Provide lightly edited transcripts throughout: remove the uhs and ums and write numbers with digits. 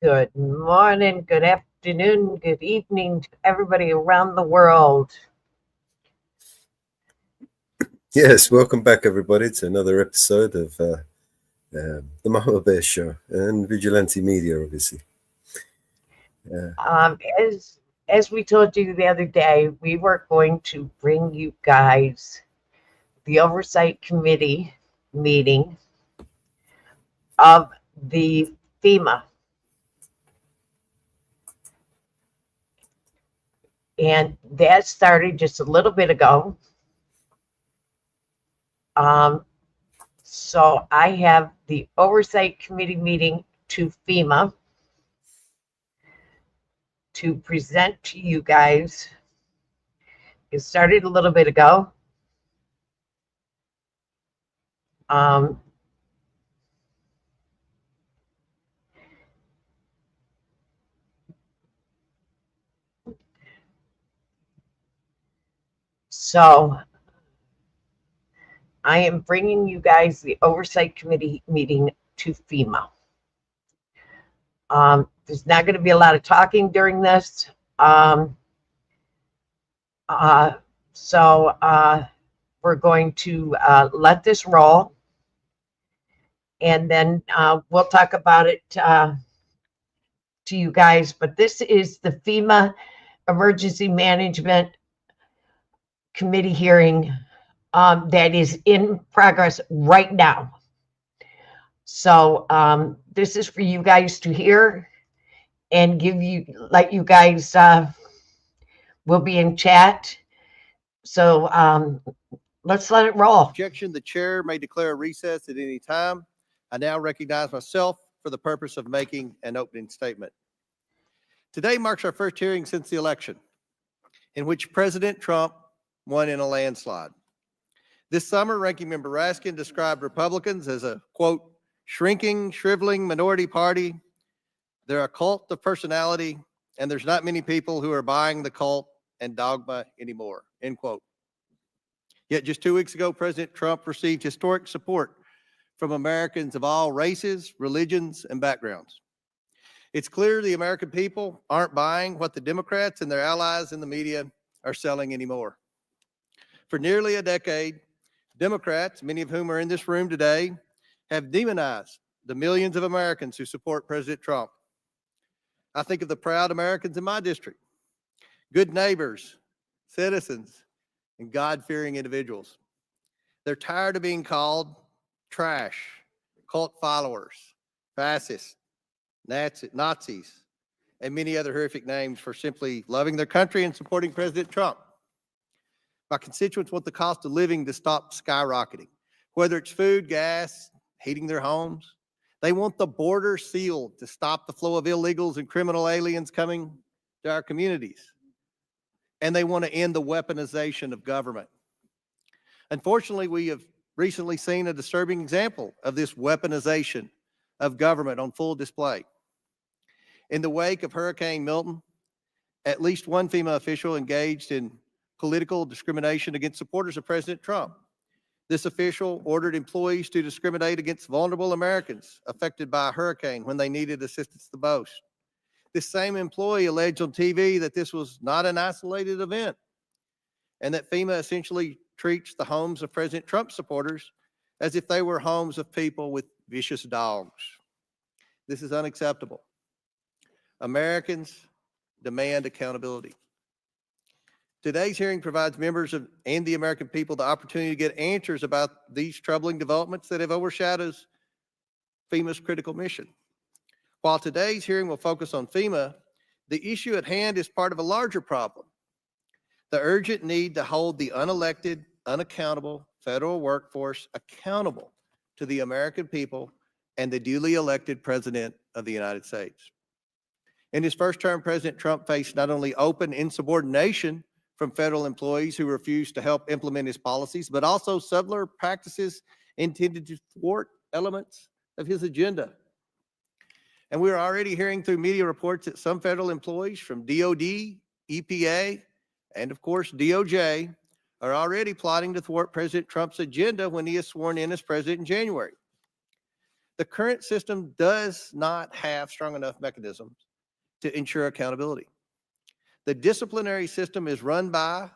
Good morning, good afternoon, good evening to everybody around the world. Yes, welcome back, everybody, to another episode of the Mama Bear Show and Vigilante Media, obviously. Um, as as we told you the other day, we were going to bring you guys the Oversight Committee meeting of the FEMA. And that started just a little bit ago. Um, so I have the Oversight Committee meeting to FEMA to present to you guys. It started a little bit ago. Um, so I am bringing you guys the Oversight Committee meeting to FEMA. There's not going to be a lot of talking during this. Um, uh, so we're going to let this roll, and then we'll talk about it to you guys. But this is the FEMA Emergency Management Committee hearing that is in progress right now. So this is for you guys to hear and let you guys will be in chat. So let's let it roll. Objection, the chair may declare a recess at any time. I now recognize myself for the purpose of making an opening statement. Today marks our first hearing since the election, in which President Trump won in a landslide. This summer, Ranking Member Raskin described Republicans as a, quote, shrinking, shriveling minority party. They're a cult of personality, and there's not many people who are buying the cult and dogma anymore, end quote. Yet just 2 weeks ago, President Trump received historic support from Americans of all races, religions, and backgrounds. It's clear the American people aren't buying what the Democrats and their allies in the media are selling anymore. For nearly a decade, Democrats, many of whom are in this room today, have demonized the millions of Americans who support President Trump. I think of the proud Americans in my district, good neighbors, citizens, and God-fearing individuals. They're tired of being called trash, cult followers, fascists, Nazis, and many other horrific names for simply loving their country and supporting President Trump. My constituents want the cost of living to stop skyrocketing, whether it's food, gas, heating their homes. They want the border sealed to stop the flow of illegals and criminal aliens coming to our communities. And they want to end the weaponization of government. Unfortunately, we have recently seen a disturbing example of this weaponization of government on full display. In the wake of Hurricane Milton, at least one FEMA official engaged in political discrimination against supporters of President Trump. This official ordered employees to discriminate against vulnerable Americans affected by a hurricane when they needed assistance the most. This same employee alleged on TV that this was not an isolated event and that FEMA essentially treats the homes of President Trump supporters as if they were homes of people with vicious dogs. This is unacceptable. Americans demand accountability. Today's hearing provides members and the American people the opportunity to get answers about these troubling developments that have overshadowed FEMA's critical mission. While today's hearing will focus on FEMA, the issue at hand is part of a larger problem. The urgent need to hold the unelected, unaccountable federal workforce accountable to the American people and the duly elected President of the United States. In his first term, President Trump faced not only open insubordination from federal employees who refused to help implement his policies, but also subtler practices intended to thwart elements of his agenda. And we're already hearing through media reports that some federal employees from DOD, EPA, and of course DOJ are already plotting to thwart President Trump's agenda when he is sworn in as president in January. The current system does not have strong enough mechanisms to ensure accountability. The disciplinary system is run by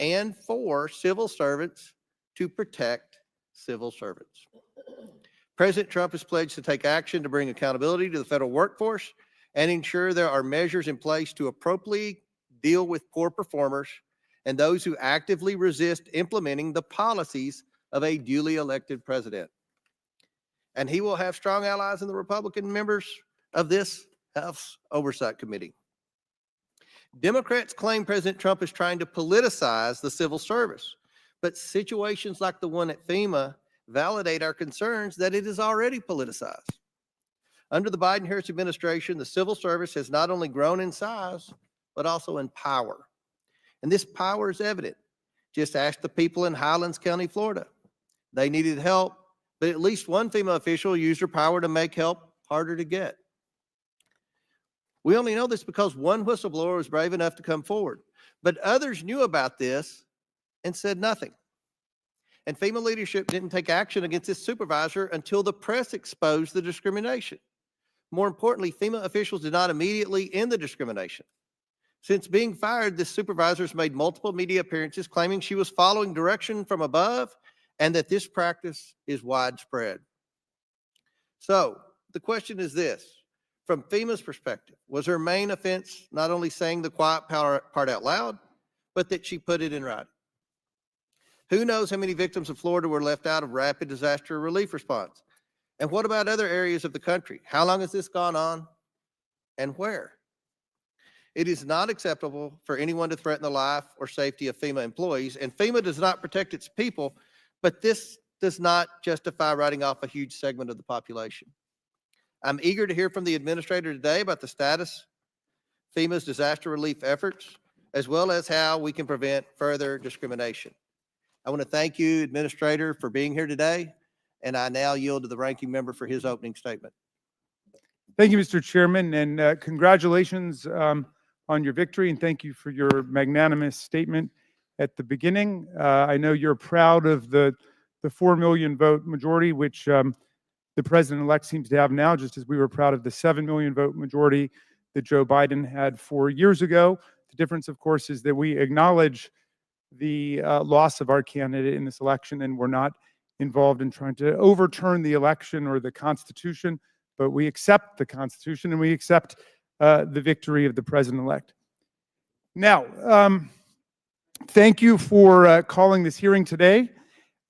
and for civil servants to protect civil servants. President Trump has pledged to take action to bring accountability to the federal workforce and ensure there are measures in place to appropriately deal with poor performers and those who actively resist implementing the policies of a duly elected president. And he will have strong allies in the Republican members of this House Oversight Committee. Democrats claim President Trump is trying to politicize the civil service, but situations like the one at FEMA validate our concerns that it is already politicized. Under the Biden-Harris administration, the civil service has not only grown in size, but also in power. And this power is evident. Just ask the people in Highlands County, Florida. They needed help, but at least one FEMA official used her power to make help harder to get. We only know this because one whistleblower was brave enough to come forward, but others knew about this and said nothing. And FEMA leadership didn't take action against this supervisor until the press exposed the discrimination. More importantly, FEMA officials did not immediately end the discrimination. Since being fired, this supervisor has made multiple media appearances claiming she was following direction from above and that this practice is widespread. So the question is this: from FEMA's perspective, was her main offense not only saying the quiet part out loud, but that she put it in writing? Who knows how many victims of Florida were left out of rapid disaster relief response? And what about other areas of the country? How long has this gone on and where? It is not acceptable for anyone to threaten the life or safety of FEMA employees, and FEMA does not protect its people, but this does not justify writing off a huge segment of the population. I'm eager to hear from the administrator today about the status of FEMA's disaster relief efforts, as well as how we can prevent further discrimination. I want to thank you, Administrator, for being here today, and I now yield to the ranking member for his opening statement. Thank you, Mr. Chairman, and congratulations on your victory, and thank you for your magnanimous statement at the beginning. I know you're proud of the 4 million vote majority, which the president-elect seems to have now, just as we were proud of the 7 million vote majority that Joe Biden had 4 years ago. The difference, of course, is that we acknowledge the loss of our candidate in this election, and we're not involved in trying to overturn the election or the Constitution, but we accept the Constitution and we accept the victory of the president-elect. Now, thank you for calling this hearing today.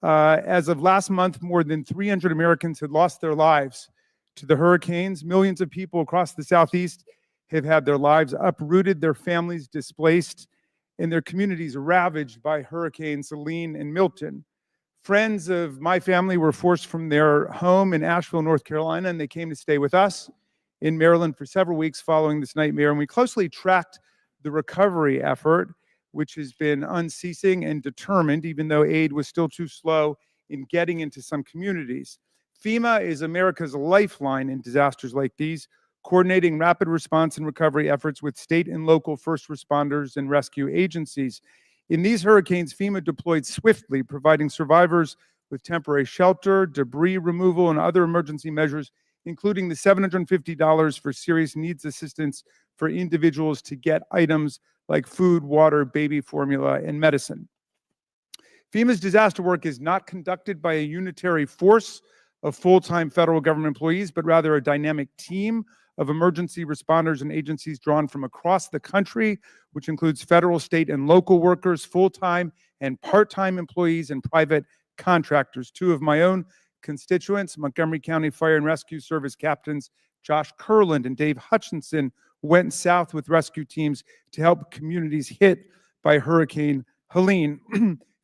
As of last month, more than 300 Americans had lost their lives to the hurricanes. Millions of people across the Southeast have had their lives uprooted, their families displaced, and their communities ravaged by Hurricanes Helene and Milton. Friends of my family were forced from their home in Asheville, North Carolina, and they came to stay with us in Maryland for several weeks following this nightmare. And we closely tracked the recovery effort, which has been unceasing and determined, even though aid was still too slow in getting into some communities. FEMA is America's lifeline in disasters like these, coordinating rapid response and recovery efforts with state and local first responders and rescue agencies. In these hurricanes, FEMA deployed swiftly, providing survivors with temporary shelter, debris removal, and other emergency measures, including the $750 for serious needs assistance for individuals to get items like food, water, baby formula, and medicine. FEMA's disaster work is not conducted by a unitary force of full-time federal government employees, but rather a dynamic team of emergency responders and agencies drawn from across the country, which includes federal, state, and local workers, full-time and part-time employees, and private contractors. Two of my own constituents, Montgomery County Fire and Rescue Service Captains Josh Kurland and Dave Hutchinson, went south with rescue teams to help communities hit by Hurricane Helene.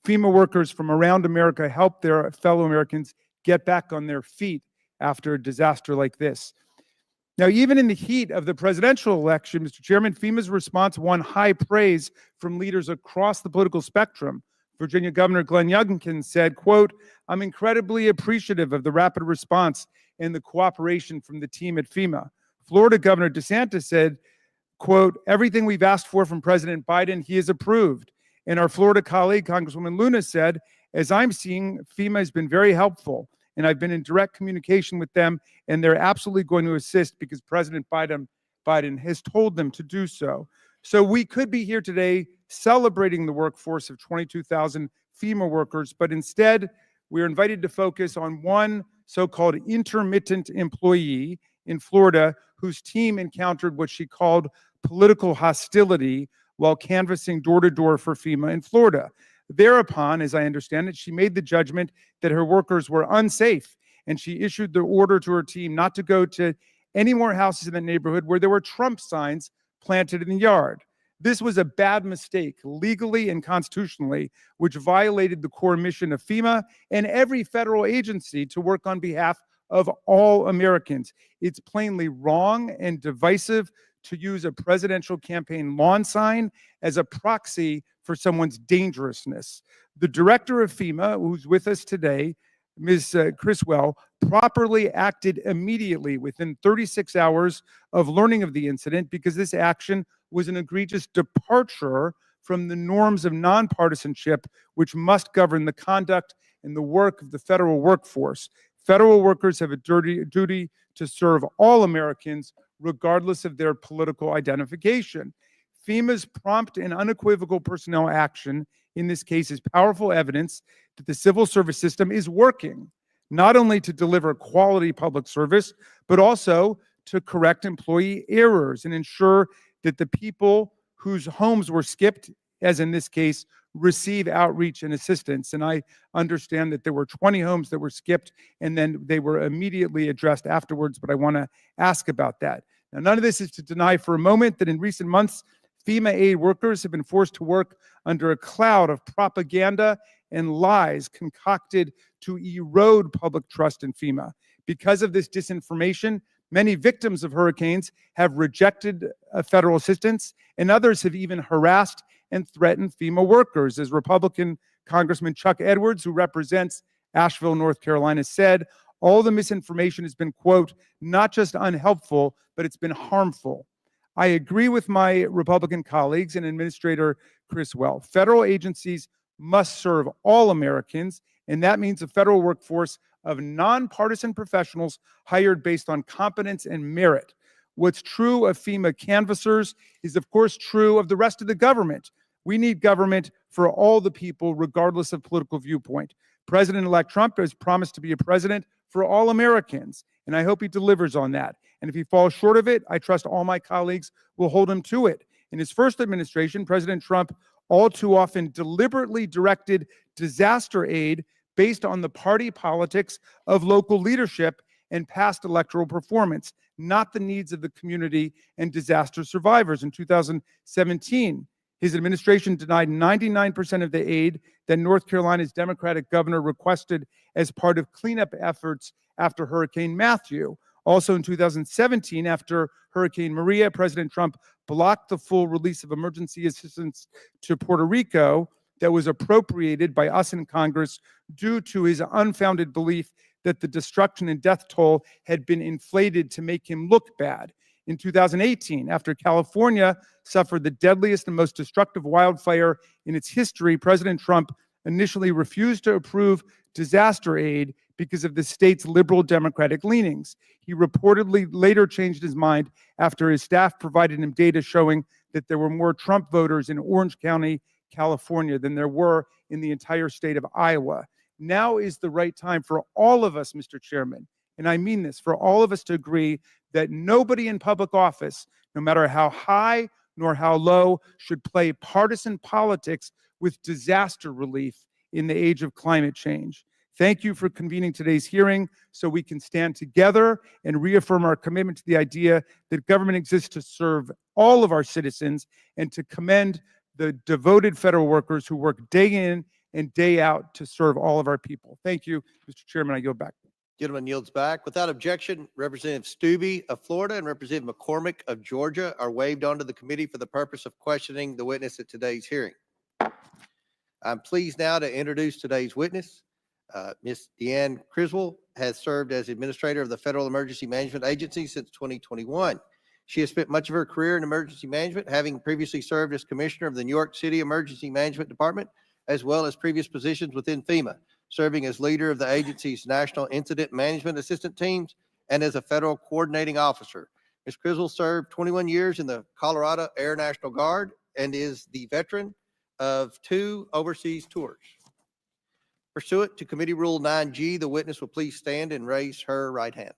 FEMA workers from around America help their fellow Americans get back on their feet after a disaster like this. Now, even in the heat of the presidential election, Mr. Chairman, FEMA's response won high praise from leaders across the political spectrum. Virginia Governor Glenn Youngkin said, quote, "I'm incredibly appreciative of the rapid response and the cooperation from the team at FEMA." Florida Governor DeSantis said, quote, "Everything we've asked for from President Biden, he has approved." And our Florida colleague, Congresswoman Luna, said, "As I'm seeing, FEMA has been very helpful and I've been in direct communication with them, and they're absolutely going to assist because President Biden has told them to do so. So we could be here today celebrating the workforce of 22,000 FEMA workers, but instead we're invited to focus on one so-called intermittent employee in Florida whose team encountered what she called political hostility while canvassing door to door for FEMA in Florida. Thereupon, as I understand it, she made the judgment that her workers were unsafe, and she issued the order to her team not to go to any more houses in the neighborhood where there were Trump signs planted in the yard. This was a bad mistake, legally and constitutionally, which violated the core mission of FEMA and every federal agency to work on behalf of all Americans. It's plainly wrong and divisive to use a presidential campaign lawn sign as a proxy for someone's dangerousness. The director of FEMA, who's with us today, Ms. Criswell, properly acted immediately within 36 hours of learning of the incident because this action was an egregious departure from the norms of nonpartisanship, which must govern the conduct and the work of the federal workforce. Federal workers have a duty to serve all Americans, regardless of their political identification. FEMA's prompt and unequivocal personnel action in this case is powerful evidence that the civil service system is working, not only to deliver quality public service, but also to correct employee errors and ensure that the people whose homes were skipped, as in this case, receive outreach and assistance. And I understand that there were 20 homes that were skipped and then they were immediately addressed afterwards, but I want to ask about that. Now, none of this is to deny for a moment that in recent months, FEMA aid workers have been forced to work under a cloud of propaganda and lies concocted to erode public trust in FEMA. Because of this disinformation, many victims of hurricanes have rejected federal assistance, and others have even harassed and threatened FEMA workers. As Republican Congressman Chuck Edwards, who represents Asheville, North Carolina, said, all the misinformation has been, quote, not just unhelpful, but it's been harmful. I agree with my Republican colleagues and Administrator Criswell. Federal agencies must serve all Americans, and that means a federal workforce of nonpartisan professionals hired based on competence and merit. What's true of FEMA canvassers is, of course, true of the rest of the government. We need government for all the people, regardless of political viewpoint. President-elect Trump has promised to be a president for all Americans, and I hope he delivers on that. And if he falls short of it, I trust all my colleagues will hold him to it. In his first administration, President Trump all too often deliberately directed disaster aid based on the party politics of local leadership and past electoral performance, not the needs of the community and disaster survivors. In 2017, his administration denied 99% of the aid that North Carolina's Democratic governor requested as part of cleanup efforts after Hurricane Matthew. Also in 2017, after Hurricane Maria, President Trump blocked the full release of emergency assistance to Puerto Rico that was appropriated by us in Congress due to his unfounded belief that the destruction and death toll had been inflated to make him look bad. In 2018, after California suffered the deadliest and most destructive wildfire in its history, President Trump initially refused to approve disaster aid because of the state's liberal Democratic leanings. He reportedly later changed his mind after his staff provided him data showing that there were more Trump voters in Orange County, California, than there were in the entire state of Iowa. Now is the right time for all of us, Mr. Chairman, and I mean this, for all of us to agree that nobody in public office, no matter how high nor how low, should play partisan politics with disaster relief in the age of climate change. Thank you for convening today's hearing so we can stand together and reaffirm our commitment to the idea that government exists to serve all of our citizens and to commend the devoted federal workers who work day in and day out to serve all of our people. Thank you, Mr. Chairman. I yield back. Gentleman yields back. Without objection, Representative Stubbe of Florida and Representative McCormick of Georgia are waived onto the committee for the purpose of questioning the witness at today's hearing. I'm pleased now to introduce today's witness. Ms. Deanne Criswell has served as administrator of the Federal Emergency Management Agency since 2021. She has spent much of her career in emergency management, having previously served as commissioner of the New York City Emergency Management Department, as well as previous positions within FEMA. serving as leader of the agency's National Incident Management Assistant Teams and as a federal coordinating officer. Ms. Crizzle served 21 years in the Colorado Air National Guard and is the veteran of 2 overseas tours. Pursuant to Committee Rule 9G, the witness will please stand and raise her right hand.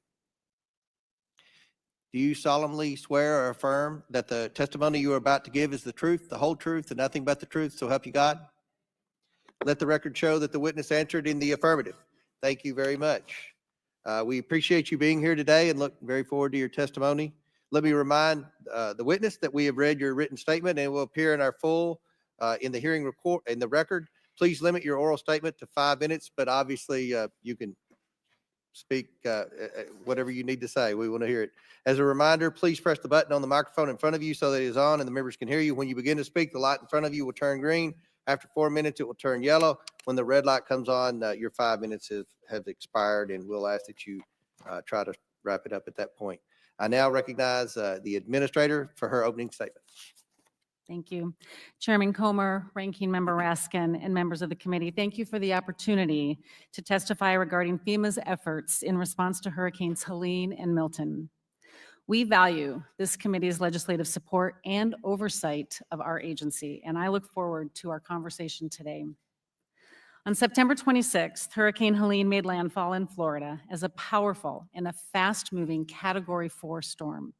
Do you solemnly swear or affirm that the testimony you are about to give is the truth, the whole truth, and nothing but the truth, so help you God? Let the record show that the witness answered in the affirmative. Thank you very much. We appreciate you being here today and look very forward to your testimony. Let me remind the witness that we have read your written statement and it will appear in our full in the hearing report in the record. Please limit your oral statement to 5 minutes, but obviously you can speak whatever you need to say. We want to hear it. As a reminder, please press the button on the microphone in front of you so that it is on and the members can hear you. When you begin to speak, the light in front of you will turn green. After 4 minutes, it will turn yellow. When the red light comes on, your 5 minutes have expired, and we'll ask that you try to wrap it up at that point. I now recognize the administrator for her opening statement. Thank you. Chairman Comer, Ranking Member Raskin, and members of the committee, thank you for the opportunity to testify regarding FEMA's efforts in response to Hurricanes Helene and Milton. We value this committee's legislative support and oversight of our agency, and I look forward to our conversation today. On September 26th, Hurricane Helene made landfall in Florida as a powerful and a fast-moving Category 4 storm,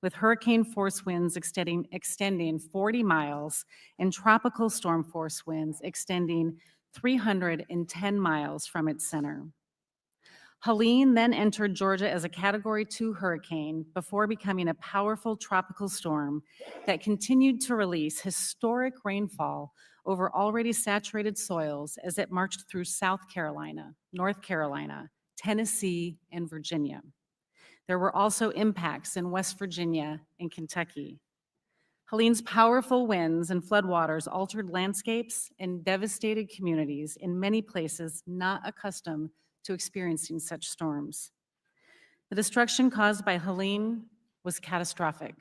with hurricane force winds extending 40 miles and tropical storm force winds extending 310 miles from its center. Helene then entered Georgia as a Category 2 hurricane before becoming a powerful tropical storm that continued to release historic rainfall over already saturated soils as it marched through South Carolina, North Carolina, Tennessee, and Virginia. There were also impacts in West Virginia and Kentucky. Helene's powerful winds and floodwaters altered landscapes and devastated communities in many places not accustomed to experiencing such storms. The destruction caused by Helene was catastrophic.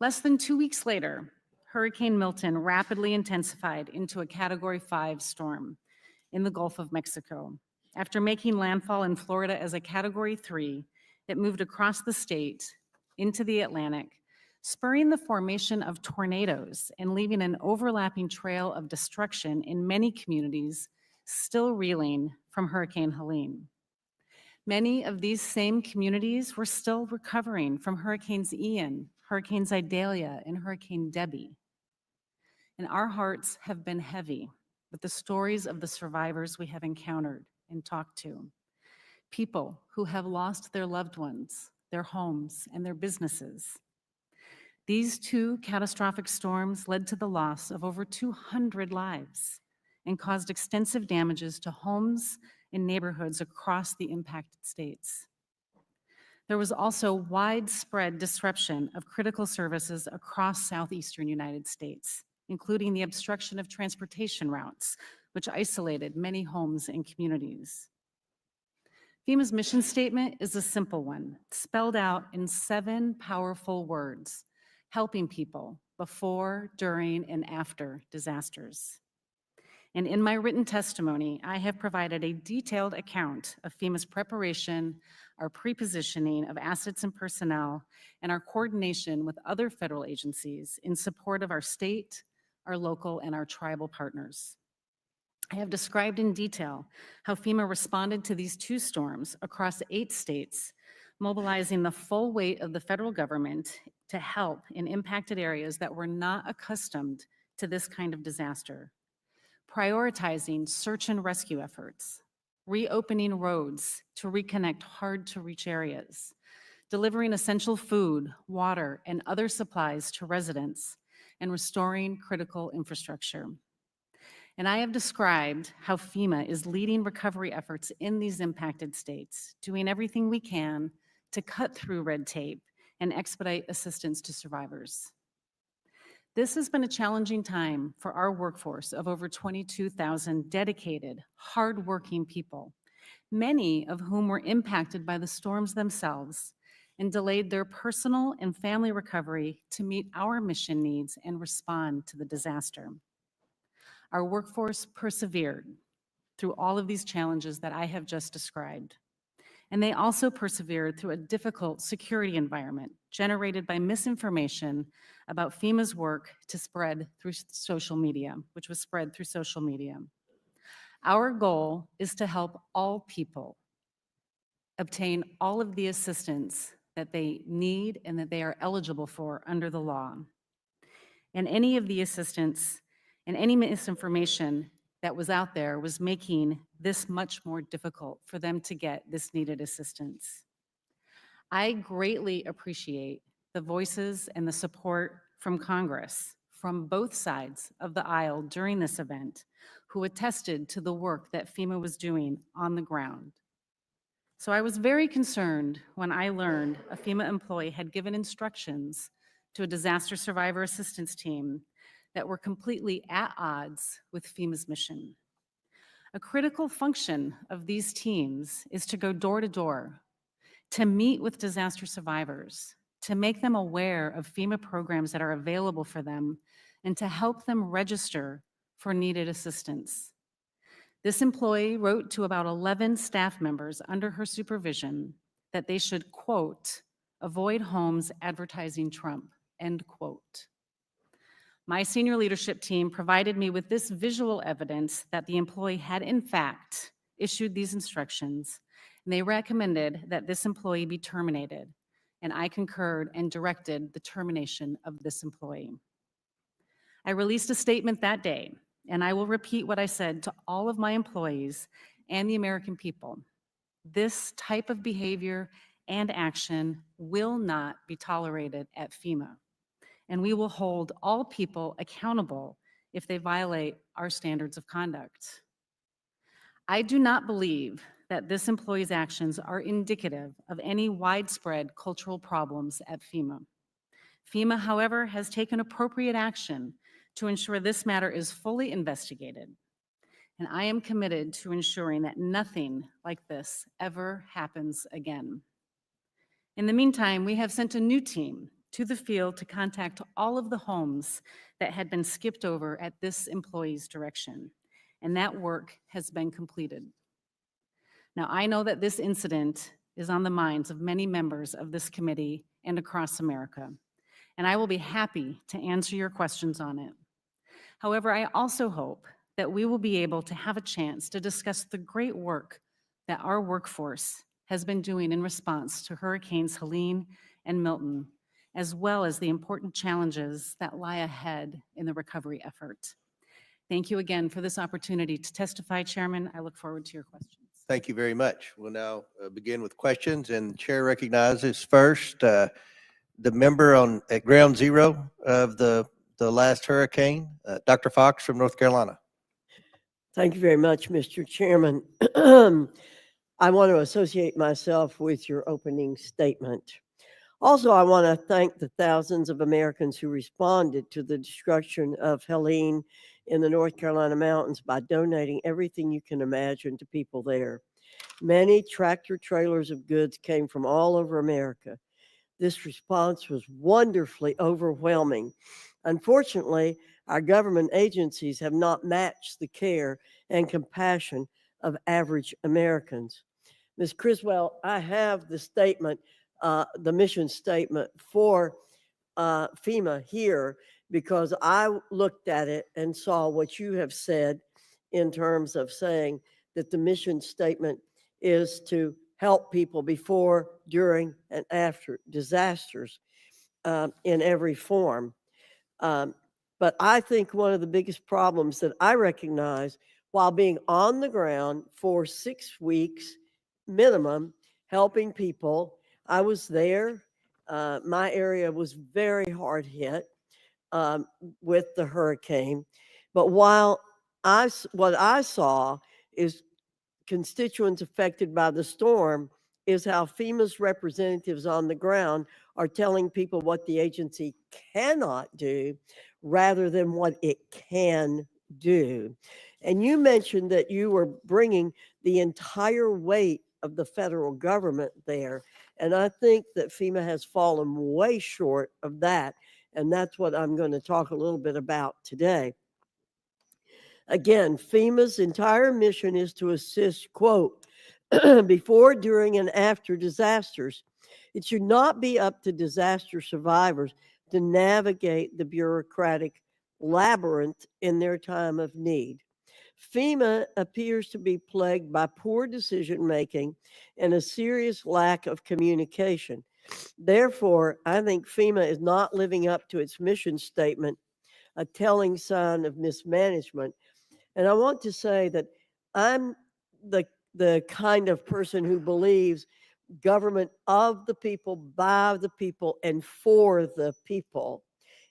Less than 2 weeks later, Hurricane Milton rapidly intensified into a Category 5 storm in the Gulf of Mexico. After making landfall in Florida as a Category 3, it moved across the state into the Atlantic, spurring the formation of tornadoes and leaving an overlapping trail of destruction in many communities still reeling from Hurricane Helene. Many of these same communities were still recovering from Hurricanes Ian, Hurricanes Idalia, and Hurricane Debbie. And our hearts have been heavy with the stories of the survivors we have encountered and talked to. People who have lost their loved ones, their homes, and their businesses. These 2 catastrophic storms led to the loss of over 200 lives and caused extensive damages to homes and neighborhoods across the impacted states. There was also widespread disruption of critical services across southeastern United States, including the obstruction of transportation routes, which isolated many homes and communities. FEMA's mission statement is a simple one, spelled out in 7 powerful words, helping people before, during, and after disasters. And in my written testimony, I have provided a detailed account of FEMA's preparation, our pre-positioning of assets and personnel, and our coordination with other federal agencies in support of our state, our local, and our tribal partners. I have described in detail how FEMA responded to these 2 storms across 8 states, mobilizing the full weight of the federal government to help in impacted areas that were not accustomed to this kind of disaster. Prioritizing search and rescue efforts, reopening roads to reconnect hard-to-reach areas, delivering essential food, water, and other supplies to residents, and restoring critical infrastructure. And I have described how FEMA is leading recovery efforts in these impacted states, doing everything we can to cut through red tape and expedite assistance to survivors. This has been a challenging time for our workforce of over 22,000 dedicated, hardworking people, many of whom were impacted by the storms themselves and delayed their personal and family recovery to meet our mission needs and respond to the disaster. Our workforce persevered through all of these challenges that I have just described. And they also persevered through a difficult security environment generated by misinformation about FEMA's work to spread through social media, which was spread through social media. Our goal is to help all people obtain all of the assistance that they need and that they are eligible for under the law. And any of the assistance and any misinformation that was out there was making this much more difficult for them to get this needed assistance. I greatly appreciate the voices and the support from Congress, from both sides of the aisle during this event, who attested to the work that FEMA was doing on the ground. So I was very concerned when I learned a FEMA employee had given instructions to a disaster survivor assistance team that were completely at odds with FEMA's mission. A critical function of these teams is to go door to door, to meet with disaster survivors, to make them aware of FEMA programs that are available for them, and to help them register for needed assistance. This employee wrote to about 11 staff members under her supervision that they should, quote, avoid homes advertising Trump, end quote. My senior leadership team provided me with this visual evidence that the employee had in fact issued these instructions, and they recommended that this employee be terminated, and I concurred and directed the termination of this employee. I released a statement that day, and I will repeat what I said to all of my employees and the American people. This type of behavior and action will not be tolerated at FEMA, and we will hold all people accountable if they violate our standards of conduct. I do not believe that this employee's actions are indicative of any widespread cultural problems at FEMA. FEMA, however, has taken appropriate action to ensure this matter is fully investigated, and I am committed to ensuring that nothing like this ever happens again. In the meantime, we have sent a new team to the field to contact all of the homes that had been skipped over at this employee's direction, and that work has been completed. Now, I know that this incident is on the minds of many members of this committee and across America, and I will be happy to answer your questions on it. However, I also hope that we will be able to have a chance to discuss the great work that our workforce has been doing in response to Hurricanes Helene and Milton, as well as the important challenges that lie ahead in the recovery effort. Thank you again for this opportunity to testify, Chairman. I look forward to your questions. Thank you very much. We'll now begin with questions, and the chair recognizes first the member at ground zero of the last hurricane, Dr. Fox from North Carolina. Thank you very much, Mr. Chairman. I want to associate myself with your opening statement. Also, I want to thank the thousands of Americans who responded to the destruction of Helene in the North Carolina mountains by donating everything you can imagine to people there. Many tractor trailers of goods came from all over America. This response was wonderfully overwhelming. Unfortunately, our government agencies have not matched the care and compassion of average Americans. Ms. Criswell, I have the statement, the mission statement for FEMA here, because I looked at it and saw what you have said in terms of saying that the mission statement is to help people before, during, and after disasters in every form. But I think one of the biggest problems that I recognize while being on the ground for 6 weeks minimum, helping people, I was there. My area was very hard hit with the hurricane. But what I saw is constituents affected by the storm is how FEMA's representatives on the ground are telling people what the agency cannot do rather than what it can do. And you mentioned that you were bringing the entire weight of the federal government there. And I think that FEMA has fallen way short of that. And that's what I'm going to talk a little bit about today. Again, FEMA's entire mission is to assist, quote, before, during, and after disasters. It should not be up to disaster survivors to navigate the bureaucratic labyrinth in their time of need. FEMA appears to be plagued by poor decision making and a serious lack of communication. Therefore, I think FEMA is not living up to its mission statement, a telling sign of mismanagement. And I want to say that I'm the kind of person who believes government of the people, by the people, and for the people.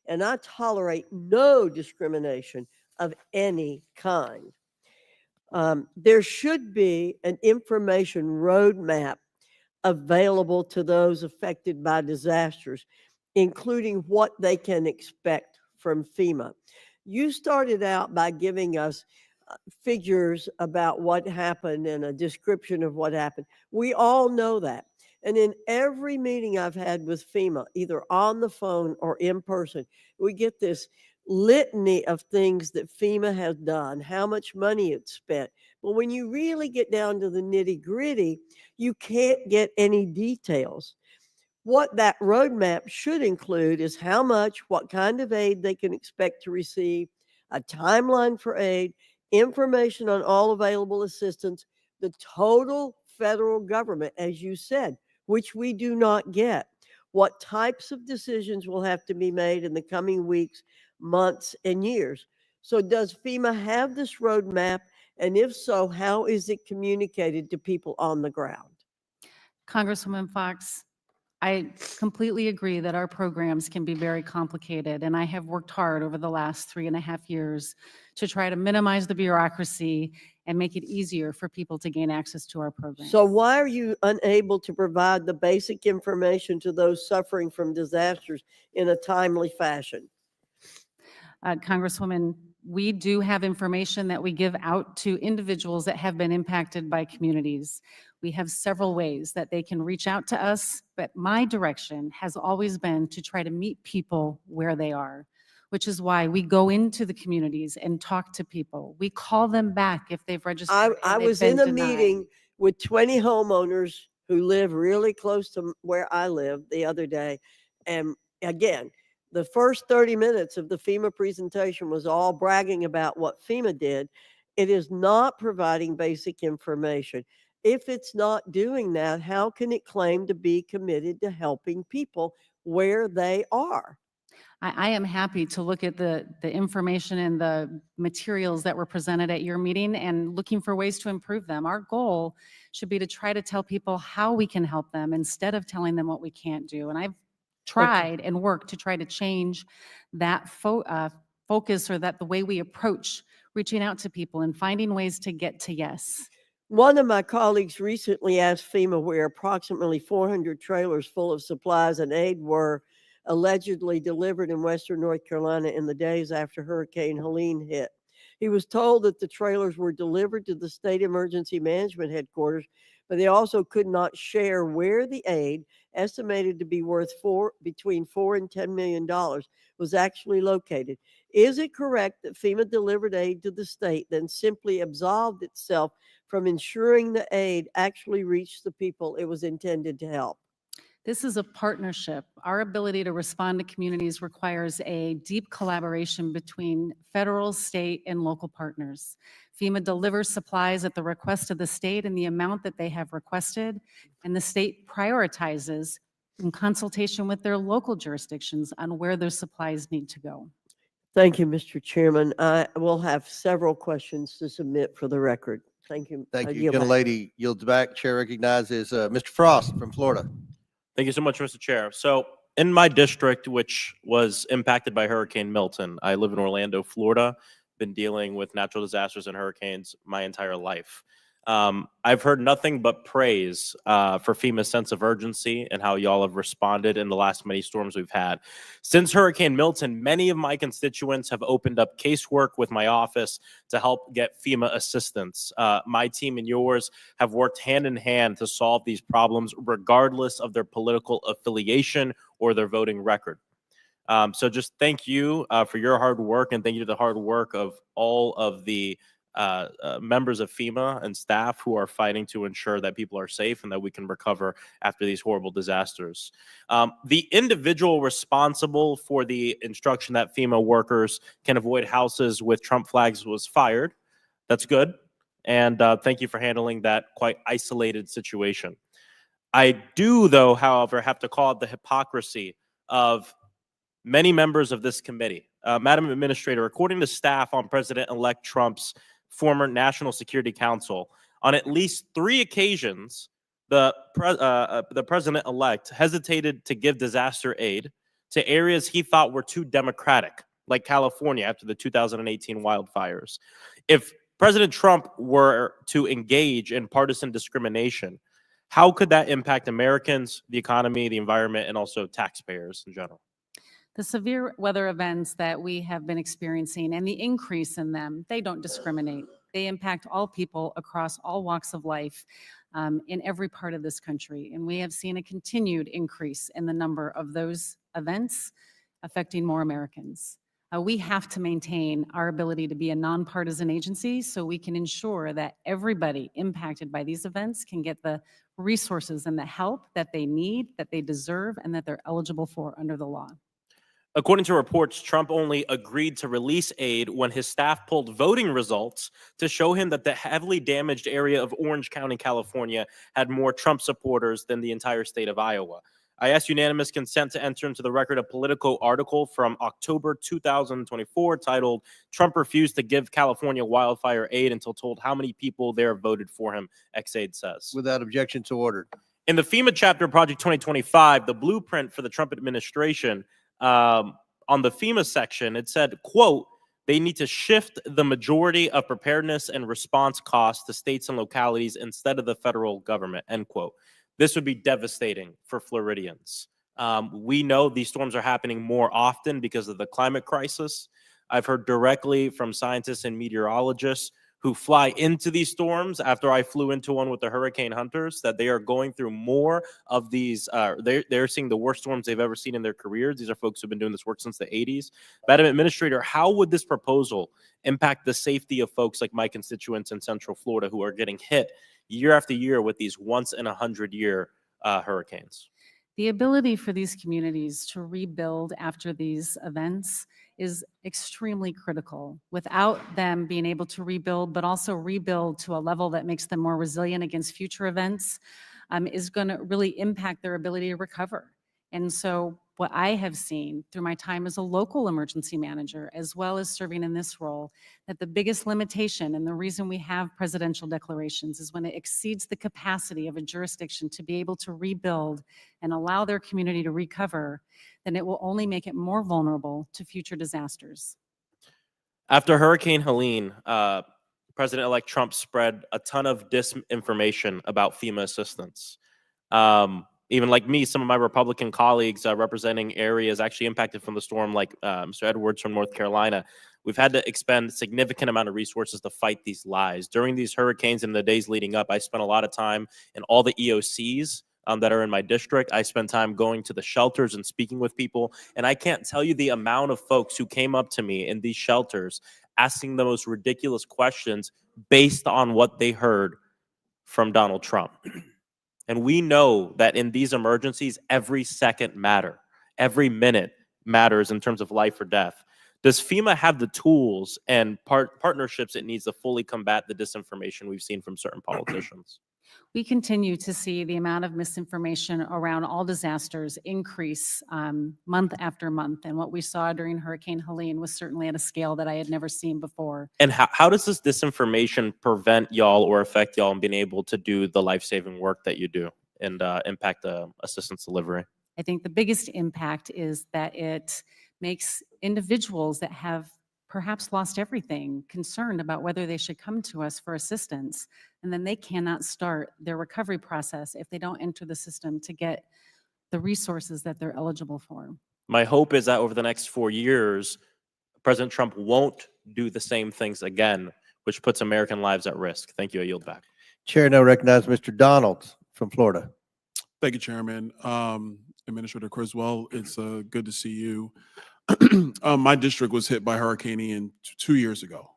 And I tolerate no discrimination of any kind. There should be an information roadmap available to those affected by disasters, including what they can expect from FEMA. You started out by giving us figures about what happened and a description of what happened. We all know that. And in every meeting I've had with FEMA, either on the phone or in person, we get this litany of things that FEMA has done, how much money it's spent. But when you really get down to the nitty gritty, you can't get any details. What that roadmap should include is how much, what kind of aid they can expect to receive, a timeline for aid, information on all available assistance, the total federal government, as you said, which we do not get. What types of decisions will have to be made in the coming weeks, months, and years. So does FEMA have this roadmap? And if so, how is it communicated to people on the ground? Congresswoman Fox, I completely agree that our programs can be very complicated, and I have worked hard over the last 3.5 years to try to minimize the bureaucracy and make it easier for people to gain access to our programs. So why are you unable to provide the basic information to those suffering from disasters in a timely fashion? Congresswoman, we do have information that we give out to individuals that have been impacted by communities. We have several ways that they can reach out to us, but my direction has always been to try to meet people where they are, which is why we go into the communities and talk to people. We call them back if they've registered. I was in a meeting with 20 homeowners who live really close to where I live the other day. And again, the first 30 minutes of the FEMA presentation was all bragging about what FEMA did. It is not providing basic information. If it's not doing that, how can it claim to be committed to helping people where they are? I am happy to look at the information and the materials that were presented at your meeting and looking for ways to improve them. Our goal should be to try to tell people how we can help them instead of telling them what we can't do. And I've tried and worked to try to change that focus, or that the way we approach reaching out to people and finding ways to get to yes. One of my colleagues recently asked FEMA where approximately 400 trailers full of supplies and aid were allegedly delivered in Western North Carolina in the days after Hurricane Helene hit. He was told that the trailers were delivered to the state emergency management headquarters, but they also could not share where the aid, estimated to be worth between $4 and $10 million, was actually located. Is it correct that FEMA delivered aid to the state, then simply absolved itself from ensuring the aid actually reached the people it was intended to help? This is a partnership. Our ability to respond to communities requires a deep collaboration between federal, state, and local partners. FEMA delivers supplies at the request of the state in the amount that they have requested, and the state prioritizes in consultation with their local jurisdictions on where those supplies need to go. Thank you, Mr. Chairman. I will have several questions to submit for the record. Thank you. Thank you. Gentlelady yields back. Chair recognizes Mr. Frost from Florida. Thank you so much, Mr. Chair. So in my district, which was impacted by Hurricane Milton, I live in Orlando, Florida, been dealing with natural disasters and hurricanes my entire life. I've heard nothing but praise for FEMA's sense of urgency and how y'all have responded in the last many storms we've had. Since Hurricane Milton, many of my constituents have opened up casework with my office to help get FEMA assistance. My team and yours have worked hand in hand to solve these problems regardless of their political affiliation or their voting record. So just thank you for your hard work, and thank you to the hard work of all of the members of FEMA and staff who are fighting to ensure that people are safe and that we can recover after these horrible disasters. The individual responsible for the instruction that FEMA workers can avoid houses with Trump flags was fired. That's good. And thank you for handling that quite isolated situation. I do, though, however, have to call out the hypocrisy of many members of this committee. Madam Administrator, according to staff on President-elect Trump's former National Security Council, on at least 3 occasions, the president-elect hesitated to give disaster aid to areas he thought were too democratic, like California after the 2018 wildfires. If President Trump were to engage in partisan discrimination, how could that impact Americans, the economy, the environment, and also taxpayers in general? The severe weather events that we have been experiencing and the increase in them, they don't discriminate. They impact all people across all walks of life in every part of this country. And we have seen a continued increase in the number of those events affecting more Americans. We have to maintain our ability to be a nonpartisan agency so we can ensure that everybody impacted by these events can get the resources and the help that they need, that they deserve, and that they're eligible for under the law. According to reports, Trump only agreed to release aid when his staff pulled voting results to show him that the heavily damaged area of Orange County, California, had more Trump supporters than the entire state of Iowa. I asked unanimous consent to enter into the record a Politico article from October 2024 titled, "Trump Refused to Give California Wildfire Aid Until Told How Many People There Voted for Him," Xaid says. Without objection, so ordered. In the FEMA chapter of Project 2025, the blueprint for the Trump administration, on the FEMA section, it said, quote, "They need to shift the majority of preparedness and response costs to states and localities instead of the federal government," end quote. This would be devastating for Floridians. We know these storms are happening more often because of the climate crisis. I've heard directly from scientists and meteorologists who fly into these storms after I flew into one with the hurricane hunters that they are going through more of these. They're seeing the worst storms they've ever seen in their careers. These are folks who've been doing this work since the 80s. Madam Administrator, how would this proposal impact the safety of folks like my constituents in Central Florida who are getting hit year after year with these once-in-a-100-year hurricanes? The ability for these communities to rebuild after these events is extremely critical. Without them being able to rebuild, but also rebuild to a level that makes them more resilient against future events, is going to really impact their ability to recover. And so what I have seen through my time as a local emergency manager, as well as serving in this role, that the biggest limitation and the reason we have presidential declarations is when it exceeds the capacity of a jurisdiction to be able to rebuild and allow their community to recover, then it will only make it more vulnerable to future disasters. After Hurricane Helene, President-elect Trump spread a ton of disinformation about FEMA assistance. Even like me, some of my Republican colleagues representing areas actually impacted from the storm, like Mr. Edwards from North Carolina, we've had to expend a significant amount of resources to fight these lies. During these hurricanes and the days leading up, I spent a lot of time in all the EOCs that are in my district. I spent time going to the shelters and speaking with people. And I can't tell you the amount of folks who came up to me in these shelters asking the most ridiculous questions based on what they heard from Donald Trump. And we know that in these emergencies, every second matters. Every minute matters in terms of life or death. Does FEMA have the tools and partnerships it needs to fully combat the disinformation we've seen from certain politicians? We continue to see the amount of misinformation around all disasters increase month after month. And what we saw during Hurricane Helene was certainly at a scale that I had never seen before. And how does this disinformation prevent y'all or affect y'all in being able to do the life-saving work that you do and impact the assistance delivery? I think the biggest impact is that it makes individuals that have perhaps lost everything concerned about whether they should come to us for assistance. And then they cannot start their recovery process if they don't enter the system to get the resources that they're eligible for. My hope is that over the next 4 years, President Trump won't do the same things again, which puts American lives at risk. Thank you. I yield back. Chair now recognizes Mr. Donald from Florida. Thank you, Chairman. And Administrator Criswell. It's good to see you. My district was hit by Hurricane Ian 2 years ago.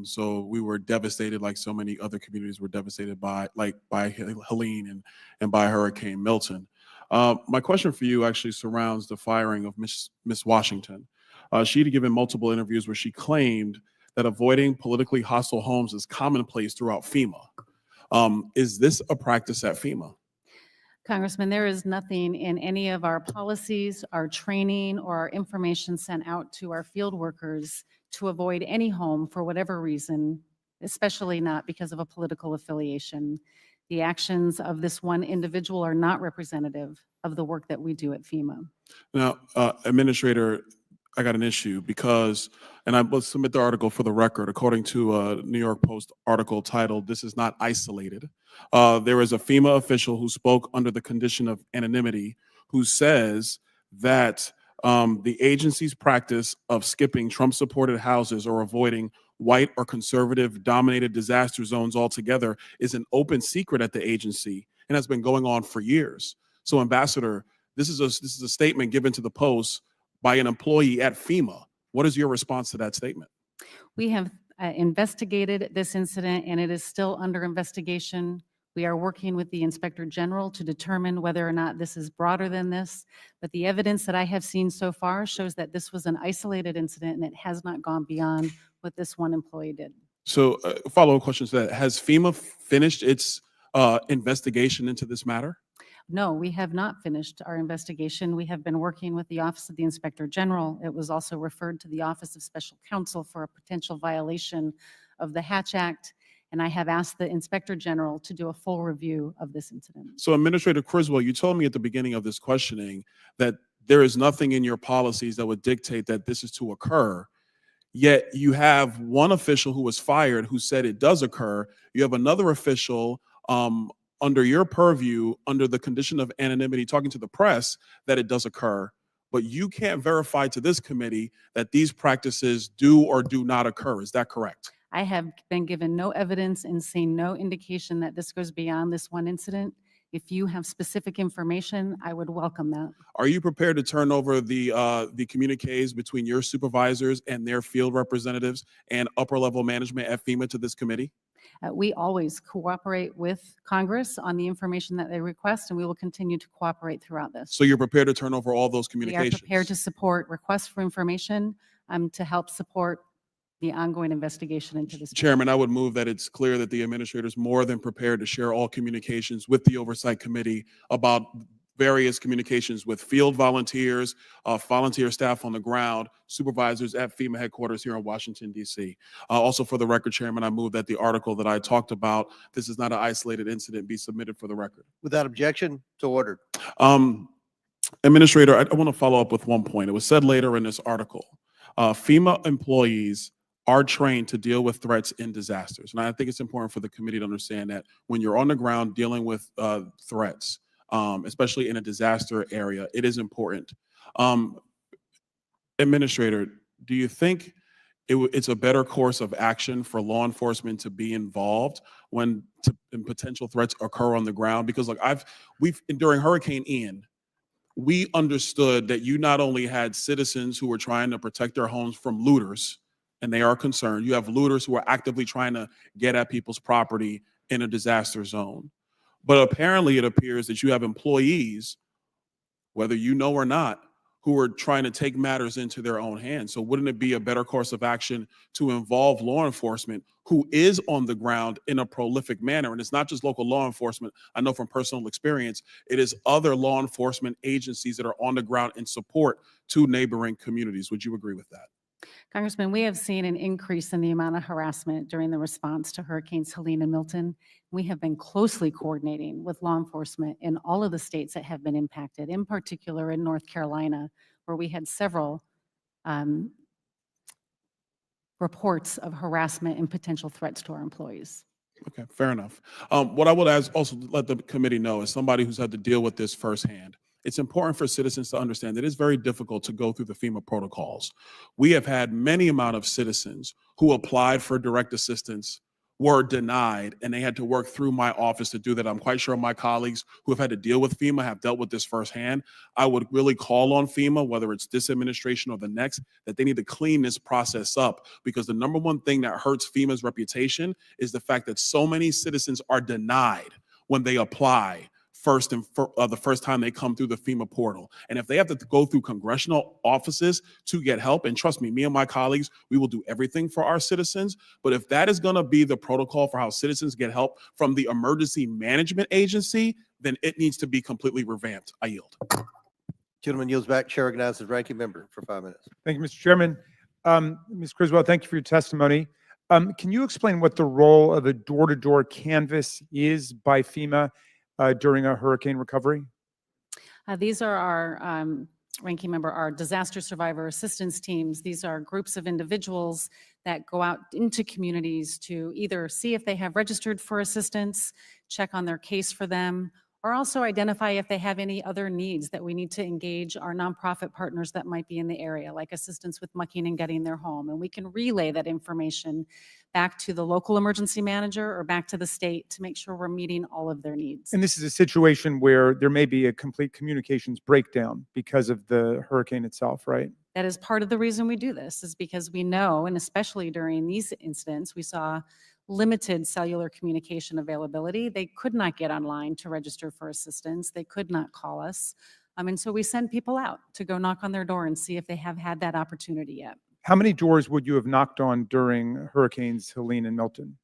So we were devastated, like so many other communities were devastated by Helene and by Hurricane Milton. My question for you actually surrounds the firing of Miss Washington. She had given multiple interviews where she claimed that avoiding politically hostile homes is commonplace throughout FEMA. Is this a practice at FEMA? Congressman, there is nothing in any of our policies, our training, or our information sent out to our field workers to avoid any home for whatever reason, especially not because of a political affiliation. The actions of this one individual are not representative of the work that we do at FEMA. Now, Administrator, I got an issue because, and I will submit the article for the record, according to a New York Post article titled, "This is not isolated." There is a FEMA official who spoke under the condition of anonymity who says that the agency's practice of skipping Trump-supported houses or avoiding white or conservative-dominated disaster zones altogether is an open secret at the agency and has been going on for years. So, Ambassador, this is a statement given to the Post by an employee at FEMA. What is your response to that statement? We have investigated this incident, and it is still under investigation. We are working with the Inspector General to determine whether or not this is broader than this. But the evidence that I have seen so far shows that this was an isolated incident and it has not gone beyond what this one employee did. So, follow-up question to that. Has FEMA finished its investigation into this matter? No, we have not finished our investigation. We have been working with the Office of the Inspector General. It was also referred to the Office of Special Counsel for a potential violation of the Hatch Act. And I have asked the Inspector General to do a full review of this incident. So, Administrator Criswell, you told me at the beginning of this questioning that there is nothing in your policies that would dictate that this is to occur. Yet you have one official who was fired who said it does occur. You have another official under your purview, under the condition of anonymity, talking to the press that it does occur. But you can't verify to this committee that these practices do or do not occur. Is that correct? I have been given no evidence and seen no indication that this goes beyond this one incident. If you have specific information, I would welcome that. Are you prepared to turn over the communiques between your supervisors and their field representatives and upper level management at FEMA to this committee? We always cooperate with Congress on the information that they request, and we will continue to cooperate throughout this. So you're prepared to turn over all those We are communications? prepared to support requests for information to help support the ongoing investigation into this. Chairman, I would move that it's clear that the administrator is more than prepared to share all communications with the Oversight Committee about various communications with field volunteers, volunteer staff on the ground, supervisors at FEMA headquarters here in Washington, D.C. Also, for the record, Chairman, I move that the article that I talked about, "This is not an isolated incident," be submitted for the record. Without objection, so ordered. Administrator, I want to follow up with one point. It was said later in this article, FEMA employees are trained to deal with threats in disasters. And I think it's important for the committee to understand that when you're on the ground dealing with threats, especially in a disaster area, it is important. Administrator, do you think it's a better course of action for law enforcement to be involved when potential threats occur on the ground? Because like during Hurricane Ian, we understood that you not only had citizens who were trying to protect their homes from looters, and they are concerned. You have looters who are actively trying to get at people's property in a disaster zone. But apparently it appears that you have employees, whether you know or not, who are trying to take matters into their own hands. So wouldn't it be a better course of action to involve law enforcement who is on the ground in a prolific manner? And it's not just local law enforcement. I know from personal experience, it is other law enforcement agencies that are on the ground in support to neighboring communities. Would you agree with that? Congressman, we have seen an increase in the amount of harassment during the response to Hurricanes Helene and Milton. We have been closely coordinating with law enforcement in all of the states that have been impacted, in particular in North Carolina, where we had several reports of harassment and potential threats to our employees. Okay, fair enough. What I would also let the committee know, as somebody who's had to deal with this firsthand, it's important for citizens to understand that it's very difficult to go through the FEMA protocols. We have had many amount of citizens who applied for direct assistance were denied, and they had to work through my office to do that. I'm quite sure my colleagues who have had to deal with FEMA have dealt with this firsthand. I would really call on FEMA, whether it's this administration or the next, that they need to clean this process up, because the number one thing that hurts FEMA's reputation is the fact that so many citizens are denied when they apply the first time they come through the FEMA portal. And if they have to go through congressional offices to get help, and trust me and my colleagues, we will do everything for our citizens. But if that is going to be the protocol for how citizens get help from the emergency management agency, then it needs to be completely revamped. I yield. Gentleman yields back. Chair recognizes ranking member for 5 minutes. Thank you, Mr. Chairman. Ms. Criswell, thank you for your testimony. Can you explain what the role of a door-to-door canvas is by FEMA during a hurricane recovery? These are our, ranking member, our disaster survivor assistance teams. These are groups of individuals that go out into communities to either see if they have registered for assistance, check on their case for them, or also identify if they have any other needs that we need to engage our nonprofit partners that might be in the area, like assistance with mucking and gutting their home. And we can relay that information back to the local emergency manager or back to the state to make sure we're meeting all of their needs. And this is a situation where there may be a complete communications breakdown because of the hurricane itself, right? That is part of the reason we do this, is because we know, and especially during these incidents, we saw limited cellular communication availability. They could not get online to register for assistance. They could not call us. And so we send people out to go knock on their door and see if they have had that opportunity yet. How many doors would you have knocked on during Hurricanes Helene and Milton?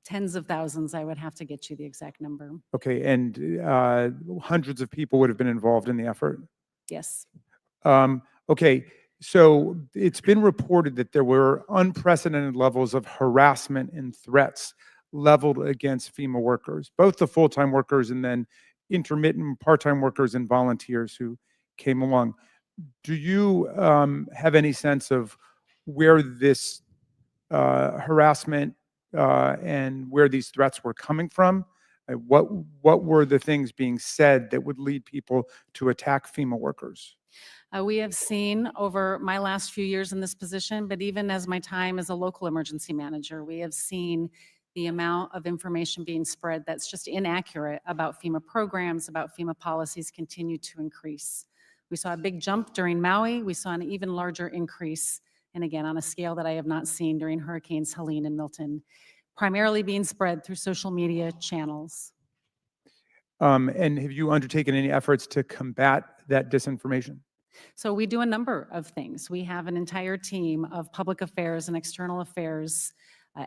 Tens of thousands. I would have to get you the exact number. Okay, and hundreds of people would have been involved in the effort? Yes. Okay, so it's been reported that there were unprecedented levels of harassment and threats leveled against FEMA workers, both the full-time workers and then intermittent part-time workers and volunteers who came along. Do you have any sense of where this harassment and where these threats were coming from? What were the things being said that would lead people to attack FEMA workers? We have seen over my last few years in this position, but even as my time as a local emergency manager, we have seen the amount of information being spread that's just inaccurate about FEMA programs, about FEMA policies continue to increase. We saw a big jump during Maui. We saw an even larger increase, and again, on a scale that I have not seen during Hurricanes Helene and Milton, primarily being spread through social media channels. And have you undertaken any efforts to combat that disinformation? So we do a number of things. We have an entire team of public affairs and external affairs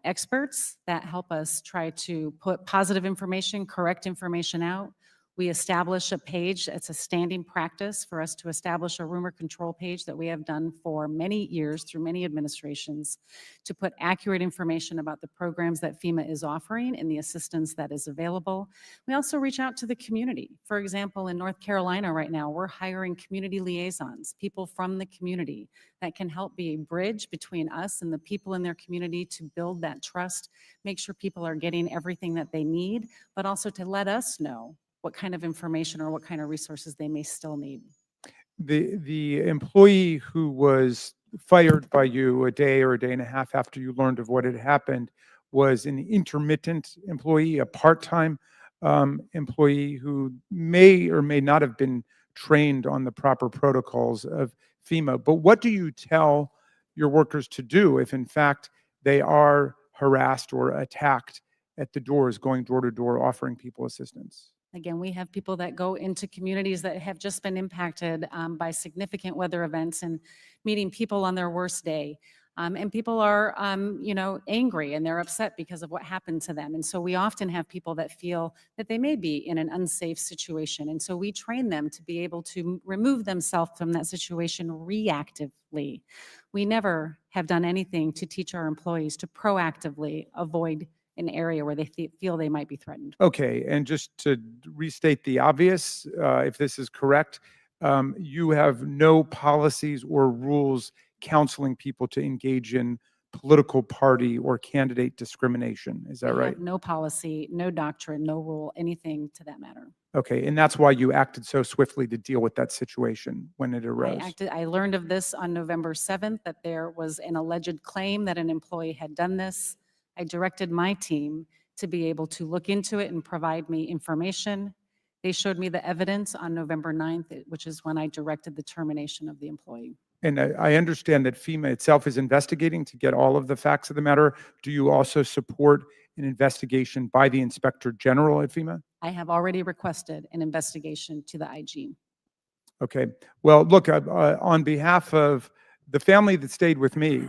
experts that help us try to put positive information, correct information out. We establish a page. It's a standing practice for us to establish a rumor control page that we have done for many years through many administrations to put accurate information about the programs that FEMA is offering and the assistance that is available. We also reach out to the community. For example, in North Carolina right now, we're hiring community liaisons, people from the community that can help be a bridge between us and the people in their community to build that trust, make sure people are getting everything that they need, but also to let us know what kind of information or what kind of resources they may still need. The employee who was fired by you a day or a day and a half after you learned of what had happened was an intermittent employee, a part-time employee who may or may not have been trained on the proper protocols of FEMA. But what do you tell your workers to do if in fact they are harassed or attacked at the doors, going door to door, offering people assistance? Again, we have people that go into communities that have just been impacted by significant weather events and meeting people on their worst day. And people are, angry and they're upset because of what happened to them. And so we often have people that feel that they may be in an unsafe situation. And so we train them to be able to remove themselves from that situation reactively. We never have done anything to teach our employees to proactively avoid an area where they feel they might be threatened. Okay, and just to restate the obvious, if this is correct, you have no policies or rules counseling people to engage in political party or candidate discrimination. Is that We right? have no policy, no doctrine, no rule, anything to that matter. Okay, and that's why you acted so swiftly to deal with that situation when it arose. I learned of this on November 7th, that there was an alleged claim that an employee had done this. I directed my team to be able to look into it and provide me information. They showed me the evidence on November 9th, which is when I directed the termination of the employee. And I understand that FEMA itself is investigating to get all of the facts of the matter. Do you also support an investigation by the Inspector General at FEMA? I have already requested an investigation to the IG. Okay. Well, look, on behalf of the family that stayed with me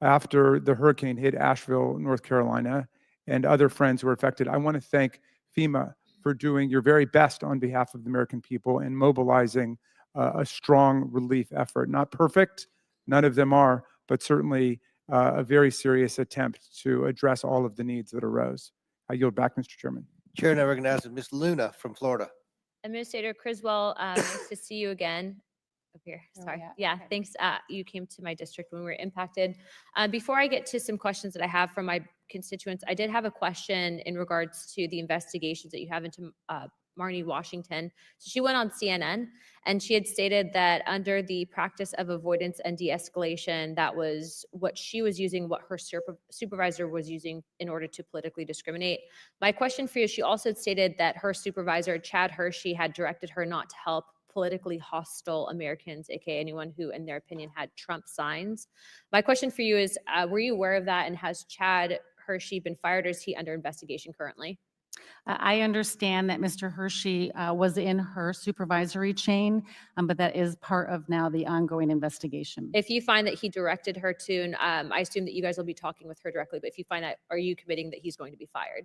after the hurricane hit Asheville, North Carolina, and other friends who were affected, I want to thank FEMA for doing your very best on behalf of the American people and mobilizing a strong relief effort. Not perfect, none of them are, but certainly a very serious attempt to address all of the needs that arose. I yield back, Mr. Chairman. Chair now recognizes Ms. Luna from Florida. Administrator Criswell, nice to see you again. Up here, Oh, sorry. yeah, Yeah, okay. thanks. You came to my district when we were impacted. Before I get to some questions that I have from my constituents, I did have a question in regards to the investigations that you have into Marnie Washington. So she went on CNN and she had stated that under the practice of avoidance and de-escalation, that was what she was using, what her supervisor was using in order to politically discriminate. My question for you, she also stated that her supervisor, Chad Hershey, had directed her not to help politically hostile Americans, aka anyone who, in their opinion, had Trump signs. My question for you is, were you aware of that, and has Chad Hershey been fired, or is he under investigation currently? I understand that Mr. Hershey was in her supervisory chain, but that is part of now the ongoing investigation. If you find that he directed her to, and I assume that you guys will be talking with her directly, but if you find that, are you committing that he's going to be fired?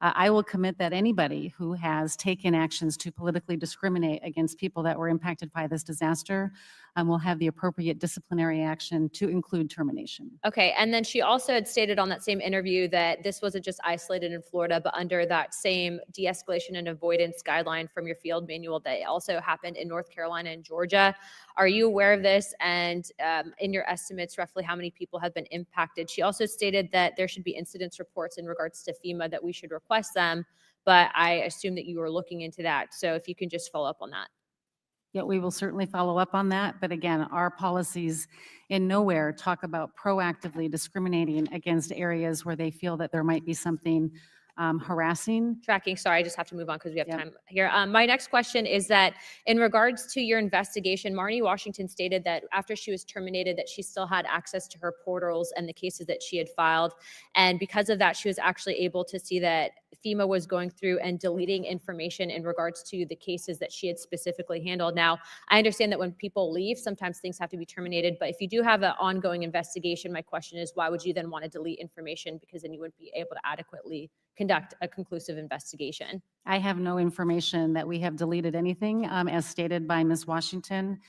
I will commit that anybody who has taken actions to politically discriminate against people that were impacted by this disaster will have the appropriate disciplinary action to include termination. Okay, and then she also had stated on that same interview that this wasn't just isolated in Florida, but under that same de-escalation and avoidance guideline from your field manual that also happened in North Carolina and Georgia. Are you aware of this? And in your estimates, roughly how many people have been impacted? She also stated that there should be incidents reports in regards to FEMA, that we should request them, but I assume that you were looking into that. So if you can just follow up on that. Yeah, we will certainly follow up on that. But again, our policies in nowhere talk about proactively discriminating against areas where they feel that there might be something harassing. Tracking, sorry, I just have to move on because we have Yep. time here. My next question is that in regards to your investigation, Marnie Washington stated that after she was terminated that she still had access to her portals and the cases that she had filed. And because of that, she was actually able to see that FEMA was going through and deleting information in regards to the cases that she had specifically handled. Now, I understand that when people leave, sometimes things have to be terminated, but if you do have an ongoing investigation, my question is, why would you then want to delete information? Because then you wouldn't be able to adequately conduct a conclusive investigation. I have no information that we have deleted anything, as stated by Ms. Washington.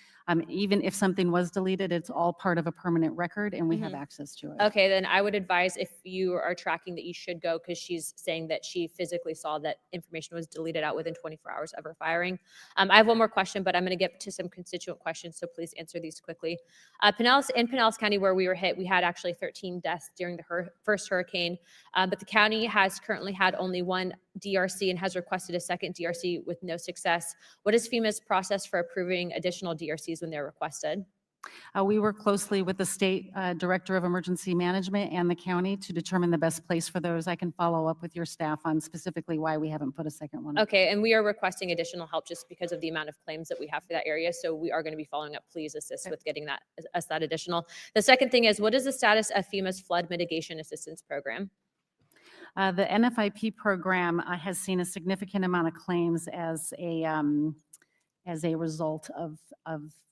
Even if something was deleted, it's all part of a permanent record and we have access to it. Okay, then I would advise if you are tracking that you should go, because she's saying that she physically saw that information was deleted out within 24 hours of her firing. I have one more question, but I'm going to get to some constituent questions, so please answer these quickly. In Pinellas County, where we were hit, we had actually 13 deaths during the first hurricane, but the county has currently had only one DRC and has requested a second DRC with no success. What is FEMA's process for approving additional DRCs when they're requested? We work closely with the state director of emergency management and the county to determine the best place for those. I can follow up with your staff on specifically why we haven't put a second one. Okay, and we are requesting additional help just because of the amount of claims that we have for that area. So we are going to be following up. Please assist with getting that additional. The second thing is, what is the status of FEMA's flood mitigation assistance program? The NFIP program has seen a significant amount of claims as a result of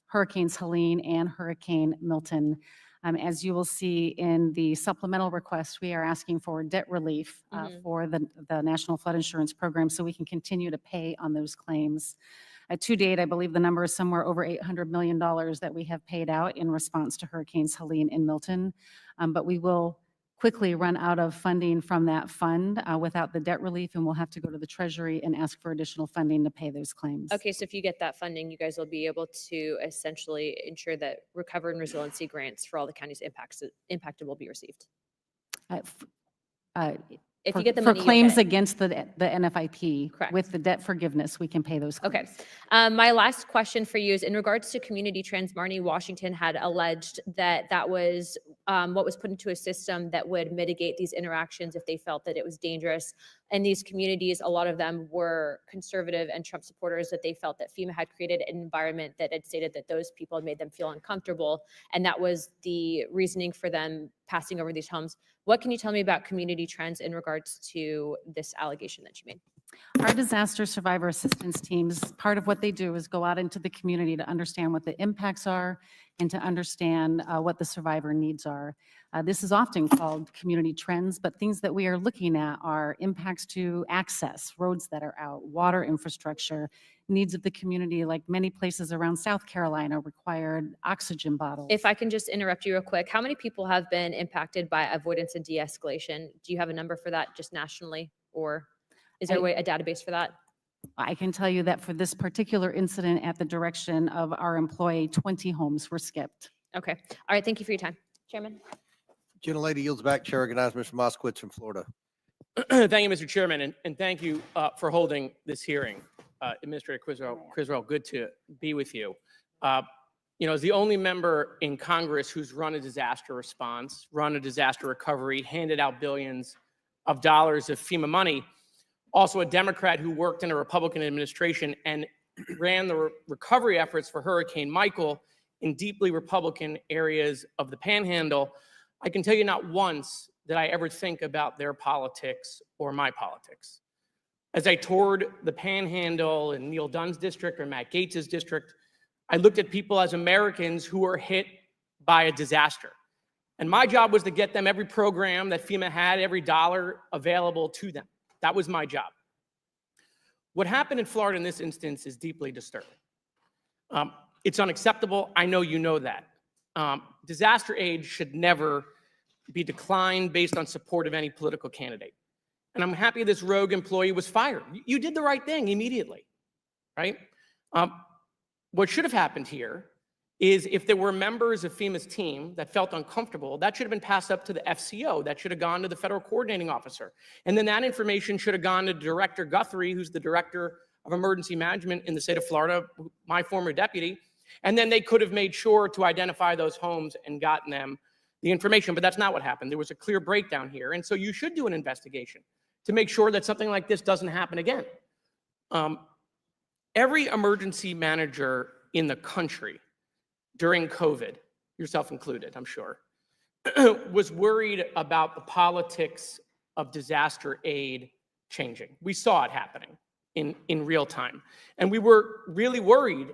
Hurricanes Helene and Hurricane Milton. As you will see in the supplemental request, we are asking for debt relief for the National Flood Insurance Program so we can continue to pay on those claims. To date, I believe the number is somewhere over $800 million that we have paid out in response to Hurricanes Helene and Milton. But we will quickly run out of funding from that fund without the debt relief, and we'll have to go to the Treasury and ask for additional funding to pay those claims. Okay, so if you get that funding, you guys will be able to essentially ensure that recovery and resiliency grants for all the counties impacted will be received. If you get the money, for claims okay. against the NFIP, Correct. with the debt forgiveness, we can pay those claims. Okay. My last question for you is in regards to community trends. Marnie Washington had alleged that that was what was put into a system that would mitigate these interactions if they felt that it was dangerous. And these communities, a lot of them were conservative and Trump supporters, that they felt that FEMA had created an environment that had stated that those people had made them feel uncomfortable. And that was the reasoning for them passing over these homes. What can you tell me about community trends in regards to this allegation that you made? Our disaster survivor assistance teams, part of what they do is go out into the community to understand what the impacts are and to understand what the survivor needs are. This is often called community trends, but things that we are looking at are impacts to access, roads that are out, water infrastructure, needs of the community, like many places around South Carolina required oxygen bottles. If I can just interrupt you real quick, how many people have been impacted by avoidance and de-escalation? Do you have a number for that just nationally, or is there a database for that? I can tell you that for this particular incident at the direction of our employee, 20 homes were skipped. Okay. All right. Thank you for your time. Chairman? Gentlelady yields back. Chair recognizes Mr. Moskowitz from Florida. Thank you, Mr. Chairman, and thank you for holding this hearing. Administrator Criswell, good to be with you. As the only member in Congress who's run a disaster response, run a disaster recovery, handed out billions of dollars of FEMA money, also a Democrat who worked in a Republican administration and ran the recovery efforts for Hurricane Michael in deeply Republican areas of the Panhandle, I can tell you not once did I ever think about their politics or my politics. As I toured the Panhandle in Neil Dunn's district or Matt Gaetz's district, I looked at people as Americans who were hit by a disaster. And my job was to get them every program that FEMA had, every dollar available to them. That was my job. What happened in Florida in this instance is deeply disturbing. It's unacceptable. I know you know that. Disaster aid should never be declined based on support of any political candidate. And I'm happy this rogue employee was fired. You did the right thing immediately, right? What should have happened here is if there were members of FEMA's team that felt uncomfortable, that should have been passed up to the FCO. That should have gone to the federal coordinating officer. And then that information should have gone to Director Guthrie, who's the director of emergency management in the state of Florida, my former deputy. And then they could have made sure to identify those homes and gotten them the information, but that's not what happened. There was a clear breakdown here. And so you should do an investigation to make sure that something like this doesn't happen again. Every emergency manager in the country during COVID, yourself included, I'm sure, was worried about the politics of disaster aid changing. We saw it happening in real time. And we were really worried,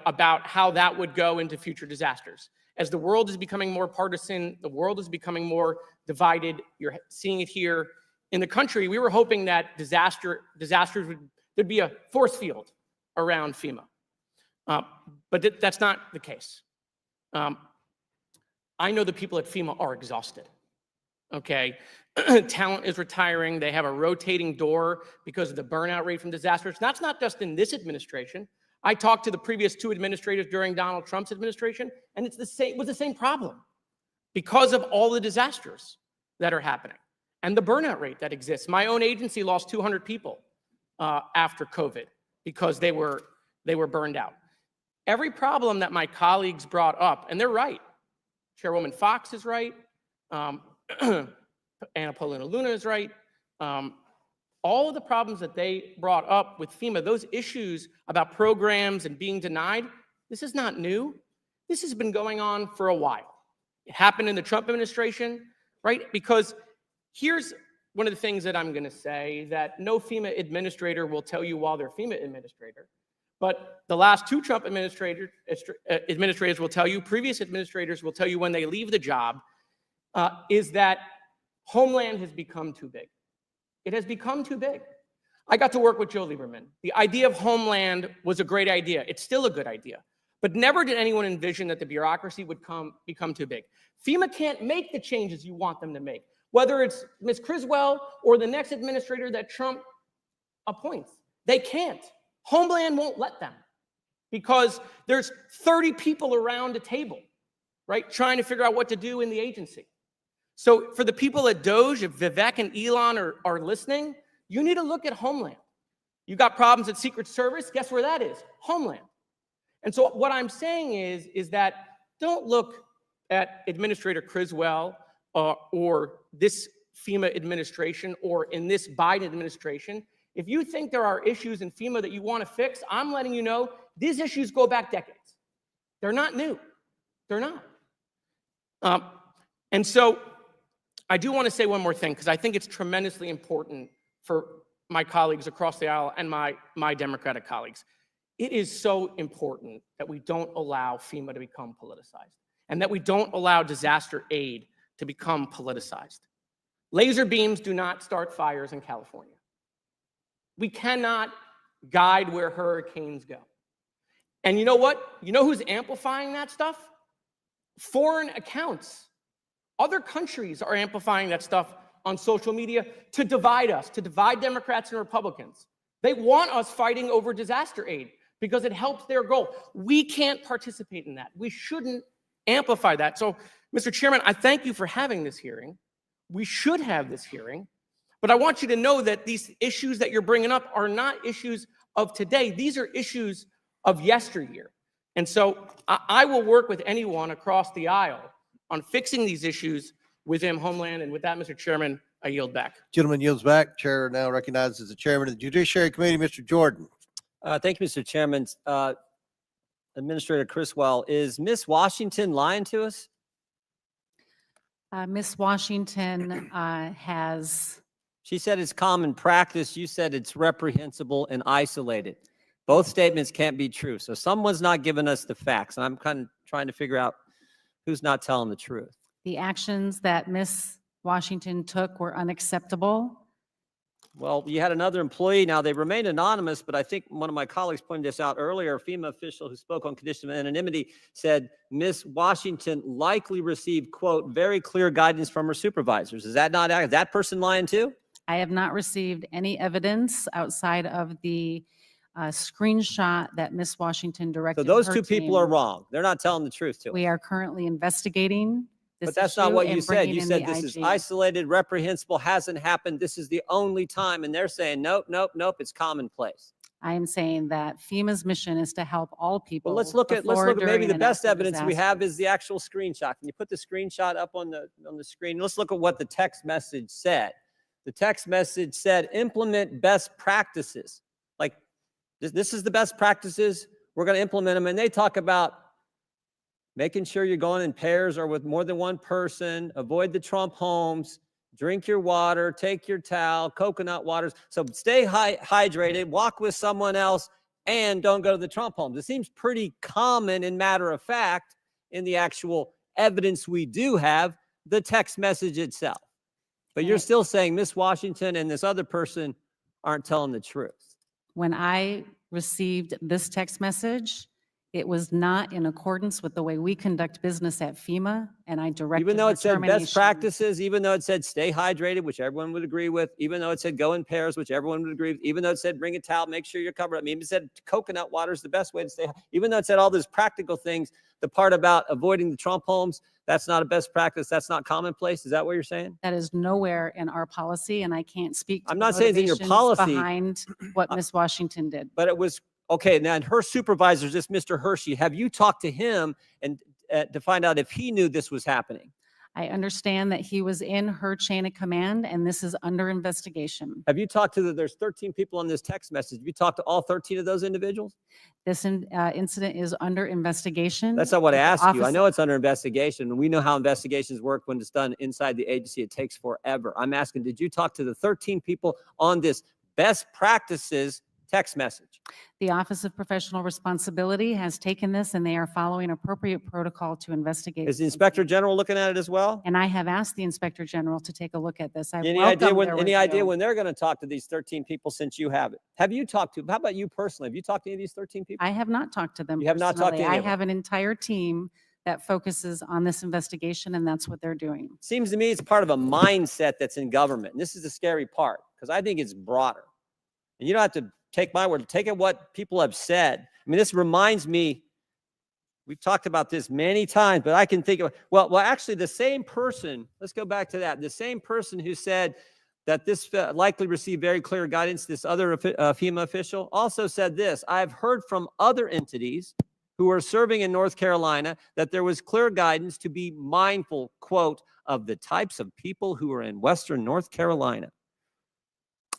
about how that would go into future disasters. As the world is becoming more partisan, the world is becoming more divided. You're seeing it here in the country. We were hoping that disasters there'd be a force field around FEMA. But that's not the case. I know the people at FEMA are exhausted, okay? Talent is retiring. They have a rotating door because of the burnout rate from disasters. That's not just in this administration. I talked to the previous two administrators during Donald Trump's administration, and it was the same problem because of all the disasters that are happening and the burnout rate that exists. My own agency lost 200 people after COVID because they were burned out. Every problem that my colleagues brought up, and they're right. Chairwoman Fox is right. Anna Paulina Luna is right. All of the problems that they brought up with FEMA, those issues about programs and being denied, this is not new. This has been going on for a while. It happened in the Trump administration, right? Because here's one of the things that I'm going to say that no FEMA administrator will tell you while they're FEMA administrator. But the last two Trump administrators will tell you, previous administrators will tell you when they leave the job, is that Homeland has become too big. It has become too big. I got to work with Joe Lieberman. The idea of Homeland was a great idea. It's still a good idea. But never did anyone envision that the bureaucracy would become too big. FEMA can't make the changes you want them to make, whether it's Ms. Criswell or the next administrator that Trump appoints. They can't. Homeland won't let them because there's 30 people around a table, right, trying to figure out what to do in the agency. So for the people at DOJ, if Vivek and Elon are listening, you need to look at Homeland. You got problems at Secret Service, guess where that is? Homeland. And so what I'm saying is that don't look at Administrator Criswell or this FEMA administration or in this Biden administration, if you think there are issues in FEMA that you want to fix, I'm letting you know these issues go back decades. They're not new. They're not. And so I do want to say one more thing, because I think it's tremendously important for my colleagues across the aisle and my Democratic colleagues. It is so important that we don't allow FEMA to become politicized and that we don't allow disaster aid to become politicized. Laser beams do not start fires in California. We cannot guide where hurricanes go. And you know what? You know who's amplifying that stuff? Foreign accounts. Other countries are amplifying that stuff on social media to divide us, to divide Democrats and Republicans. They want us fighting over disaster aid because it helps their goal. We can't participate in that. We shouldn't amplify that. So, Mr. Chairman, I thank you for having this hearing. We should have this hearing, but I want you to know that these issues that you're bringing up are not issues of today. These are issues of yesteryear. And so I will work with anyone across the aisle on fixing these issues within Homeland. And with that, Mr. Chairman, I yield back. Gentleman yields back. Chair now recognizes the chairman of the Judiciary Committee, Mr. Jordan. Thank you, Mr. Chairman. Administrator Criswell, is Miss Washington lying to us? Ms. Washington has, She said it's common practice. You said it's reprehensible and isolated. Both statements can't be true. So someone's not giving us the facts. And I'm kind of trying to figure out who's not telling the truth. the actions that Ms. Washington took were unacceptable. Well, you had another employee. Now, they remain anonymous, but I think one of my colleagues pointed this out earlier. A FEMA official who spoke on condition of anonymity said Ms. Washington likely received, quote, very clear guidance from her supervisors. Is that not, is that person lying too? I have not received any evidence outside of the screenshot that Ms. Washington So directed those her two people are team. wrong. They're not telling the truth to us. We are currently investigating this But that's not issue what you and said. bringing You in said the this is IG. isolated, reprehensible, hasn't happened. This is the only time. And they're saying, nope, nope, nope, it's commonplace. I am saying that FEMA's mission is to help all people. Well, let's look at before, maybe during, the and best after evidence we have is disasters. the actual screenshot. Can you put the screenshot up on the screen? Let's look at what the text message said. The text message said, implement best practices. Like, this is the best practices. We're going to implement them. And they talk about making sure you're going in pairs or with more than one person, avoid the Trump homes, drink your water, take your towel, coconut waters. So stay hydrated, walk with someone else, and don't go to the Trump homes. It seems pretty common and matter of fact in the actual evidence we do have, the text message itself. But you're still saying Miss Washington and this other person aren't telling the truth. When I received this text message, it was not in accordance with the way we conduct business at FEMA, and I directed Even though her it said best termination. practices, even though it said stay hydrated, which everyone would agree with, even though it said go in pairs, which everyone would agree with, even though it said bring a towel, make sure you're covered. I mean, it said coconut water is the best way to stay, even though it said all those practical things, the part about avoiding the Trump homes, that's not a best practice. That's not commonplace. Is that what you're saying? That is nowhere in our policy, and I can't speak to I'm the not saying it's in your motivations policy. behind what Ms. Washington did. But it was, okay, now and her supervisor is this Mr. Hershey. Have you talked to him and to find out if he knew this was happening? I understand that he was in her chain of command, and this is under investigation. Have you talked to there's 13 people on this text message. Have you talked to all 13 of those individuals? This incident is under investigation. That's not what I The asked you. I office- know it's under investigation, and we know how investigations work when it's done inside the agency. It takes forever. I'm asking, did you talk to the 13 people on this best practices text message? The Office of Professional Responsibility has taken this, and they are following appropriate protocol to investigate. Is the this Inspector incident. General looking at it as well? And I have asked the Inspector General to take a look at this. I Any idea welcome when their any idea review. when they're going to talk to these 13 people since you have it? Have you talked to, how about you personally? Have you talked to any of these 13 people? I have not talked to them. You have not talked to personally. any I of them? have an entire team that focuses on this investigation, and that's what they're doing. Seems to me it's part of a mindset that's in government. And this is the scary part because I think it's broader. And you don't have to take my word, take it what people have said. I mean, this reminds me, we've talked about this many times, but I can think of, well, actually the same person, let's go back to that. The same person who said that this likely received very clear guidance, this other FEMA official also said this, I've heard from other entities who are serving in North Carolina that there was clear guidance to be mindful, quote, of the types of people who are in Western North Carolina.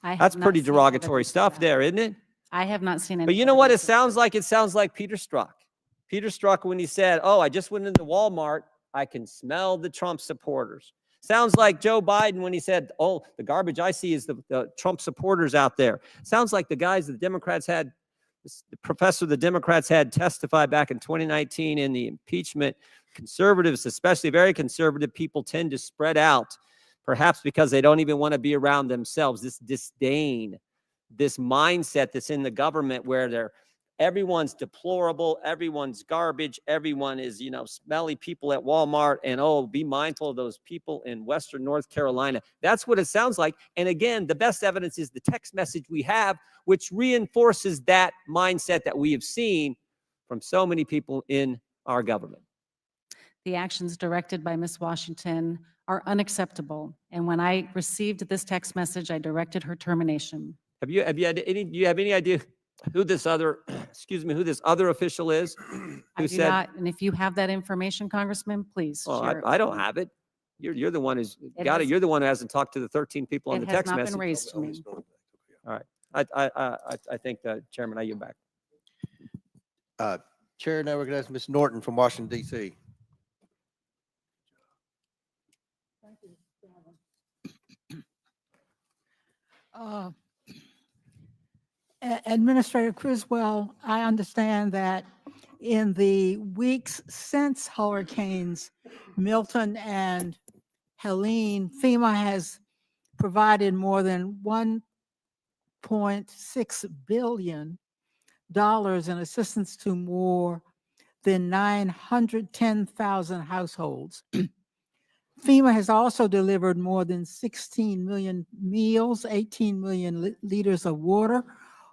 I have That's not pretty seen derogatory evidence of stuff that. there, isn't it? I have not seen any. But you know what it evidence of that. sounds like? It sounds like Peter Strzok. Peter Strzok, when he said, oh, I just went into Walmart, I can smell the Trump supporters. Sounds like Joe Biden when he said, oh, the garbage I see is the Trump supporters out there. Sounds like the guys that the Democrats had, the professor the Democrats had testify back in 2019 in the impeachment. Conservatives, especially very conservative people, tend to spread out, perhaps because they don't even want to be around themselves. This disdain, this mindset that's in the government where everyone's deplorable, everyone's garbage, everyone is, smelly people at Walmart, and oh, be mindful of those people in Western North Carolina. That's what it sounds like. And again, the best evidence is the text message we have, which reinforces that mindset that we have seen from so many people in our government. The actions directed by Ms. Washington are unacceptable. And when I received this text message, I directed her termination. Do you have any idea who this other, who this other official is? I do not, and if you have that information, Congressman, please Well, share it. I don't have it. You're the one who's It got it. has- You're the one who hasn't talked to the 13 people on It the has text not message. been raised to me. All right. I think, Chairman, I yield back. Chair now recognizes Ms. Norton from Washington, D.C. Administrator Criswell, I understand that in the weeks since Hurricanes Milton and Helene, FEMA has provided more than $1.6 billion in assistance to more than 910,000 households. FEMA has also delivered more than 16 million meals, 18 million liters of water,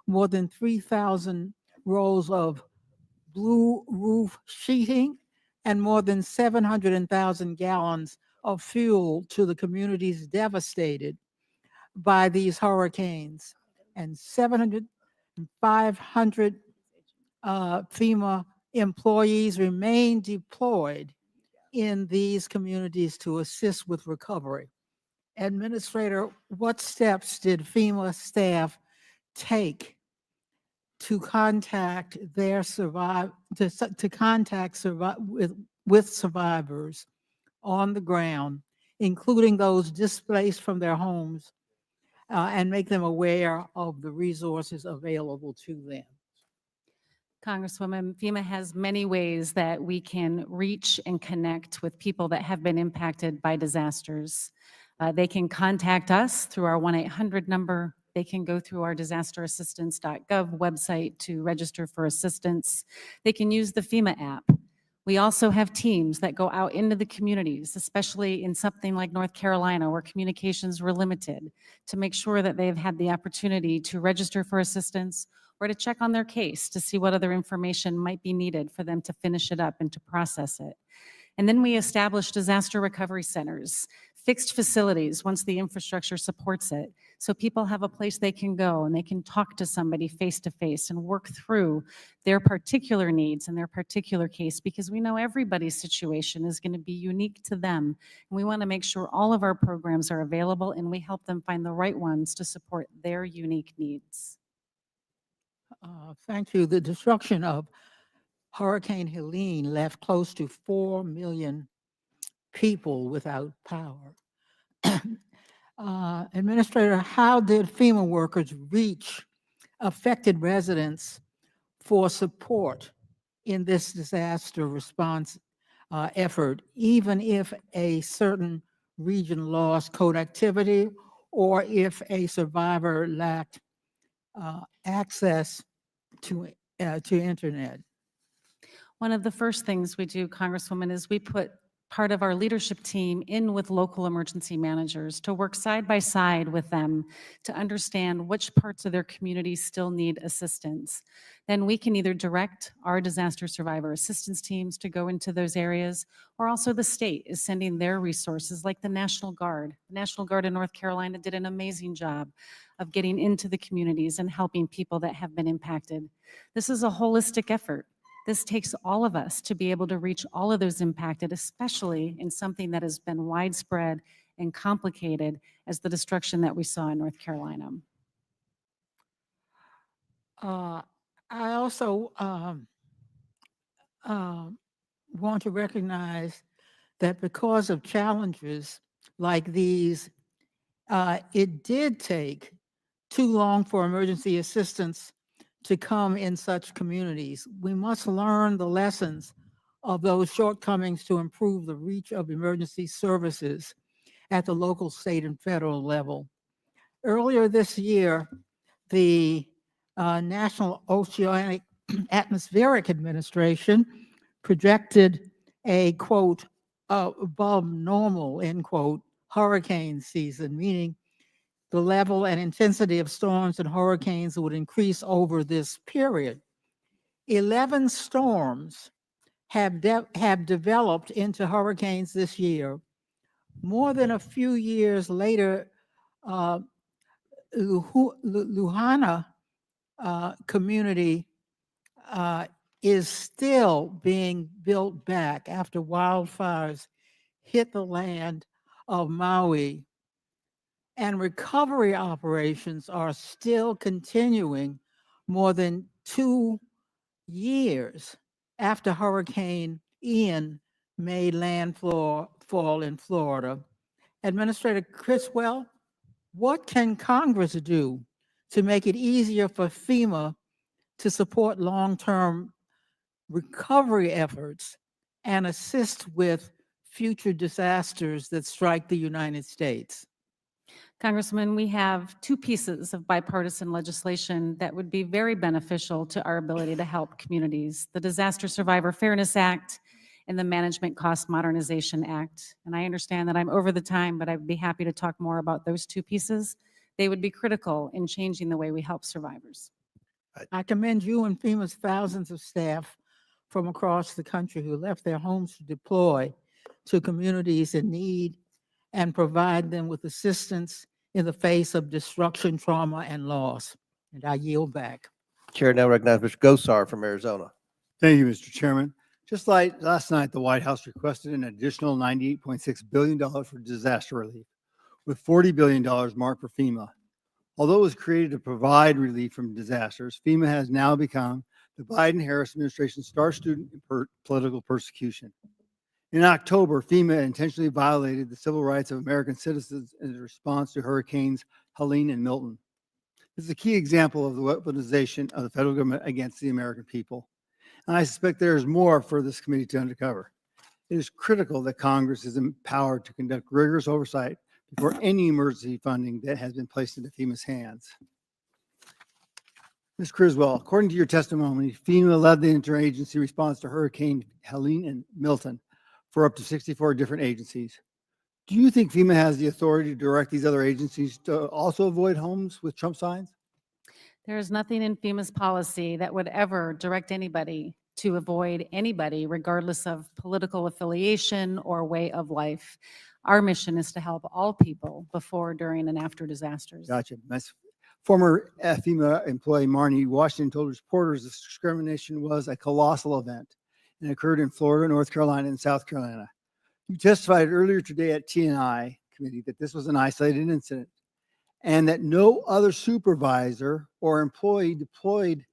more than 3,000 rolls of blue roof sheeting, and more than 700,000 gallons of fuel to the communities devastated by these hurricanes. And 500 FEMA employees remain deployed in these communities to assist with recovery. Administrator, what steps did FEMA staff take to contact their with survivors on the ground, including those displaced from their homes, and make them aware of the resources available to them? Congresswoman, FEMA has many ways that we can reach and connect with people that have been impacted by disasters. They can contact us through our 1-800 number. They can go through our disasterassistance.gov website to register for assistance. They can use the FEMA app. We also have teams that go out into the communities, especially in something like North Carolina where communications were limited, to make sure that they've had the opportunity to register for assistance or to check on their case to see what other information might be needed for them to finish it up and to process it. And then we establish disaster recovery centers, fixed facilities once the infrastructure supports it, so people have a place they can go and they can talk to somebody face to face and work through their particular needs and their particular case, because we know everybody's situation is going to be unique to them. And we want to make sure all of our programs are available and we help them find the right ones to support their unique needs. Thank you. The destruction of Hurricane Helene left close to 4 million people without power. Administrator, how did FEMA workers reach affected residents for support in this disaster response effort, even if a certain region lost connectivity or if a survivor lacked access to internet? One of the first things we do, Congresswoman, is we put part of our leadership team in with local emergency managers to work side by side with them to understand which parts of their community still need assistance. Then we can either direct our disaster survivor assistance teams to go into those areas, or also the state is sending their resources like the National Guard. The National Guard in North Carolina did an amazing job of getting into the communities and helping people that have been impacted. This is a holistic effort. This takes all of us to be able to reach all of those impacted, especially in something that has been widespread and complicated as the destruction that we saw in North Carolina. I also want to recognize that because of challenges like these, it did take too long for emergency assistance to come in such communities. We must learn the lessons of those shortcomings to improve the reach of emergency services at the local, state, and federal level. Earlier this year, the National Oceanic Atmospheric Administration projected a, quote, above normal, end quote, hurricane season, meaning the level and intensity of storms and hurricanes would increase over this period. 11 storms have developed into hurricanes this year. More than a few years later, Luhana community is still being built back after wildfires hit the land of Maui. And recovery operations are still continuing more than 2 years after Hurricane Ian made landfall in Florida. Administrator Criswell, what can Congress do to make it easier for FEMA to support long-term recovery efforts and assist with future disasters that strike the United States? Congressman, we have two pieces of bipartisan legislation that would be very beneficial to our ability to help communities: the Disaster Survivor Fairness Act and the Management Cost Modernization Act. And I understand that I'm over the time, but I'd be happy to talk more about those two pieces. They would be critical in changing the way we help survivors. I commend you and FEMA's thousands of staff from across the country who left their homes to deploy to communities in need and provide them with assistance in the face of destruction, trauma, and loss. And I yield back. Chair now recognizes Mr. Gosar from Arizona. Thank you, Mr. Chairman. Just like last night, the White House requested an additional $98.6 billion for disaster relief, with $40 billion marked for FEMA. Although it was created to provide relief from disasters, FEMA has now become the Biden-Harris administration's star student in political persecution. In October, FEMA intentionally violated the civil rights of American citizens in response to Hurricanes Helene and Milton. This is a key example of the weaponization of the federal government against the American people. And I suspect there is more for this committee to uncover. It is critical that Congress is empowered to conduct rigorous oversight before any emergency funding that has been placed into FEMA's hands. Ms. Criswell, according to your testimony, FEMA led the interagency response to Hurricane Helene and Milton for up to 64 different agencies. Do you think FEMA has the authority to direct these other agencies to also avoid homes with Trump signs? There is nothing in FEMA's policy that would ever direct anybody to avoid anybody, regardless of political affiliation or way of life. Our mission is to help all people before, during, and after disasters. Gotcha. That's former FEMA employee Marnie Washington told reporters this discrimination was a colossal event and occurred in Florida, North Carolina, and South Carolina. You testified earlier today at T&I committee that this was an isolated incident and that no other supervisor or employee deployed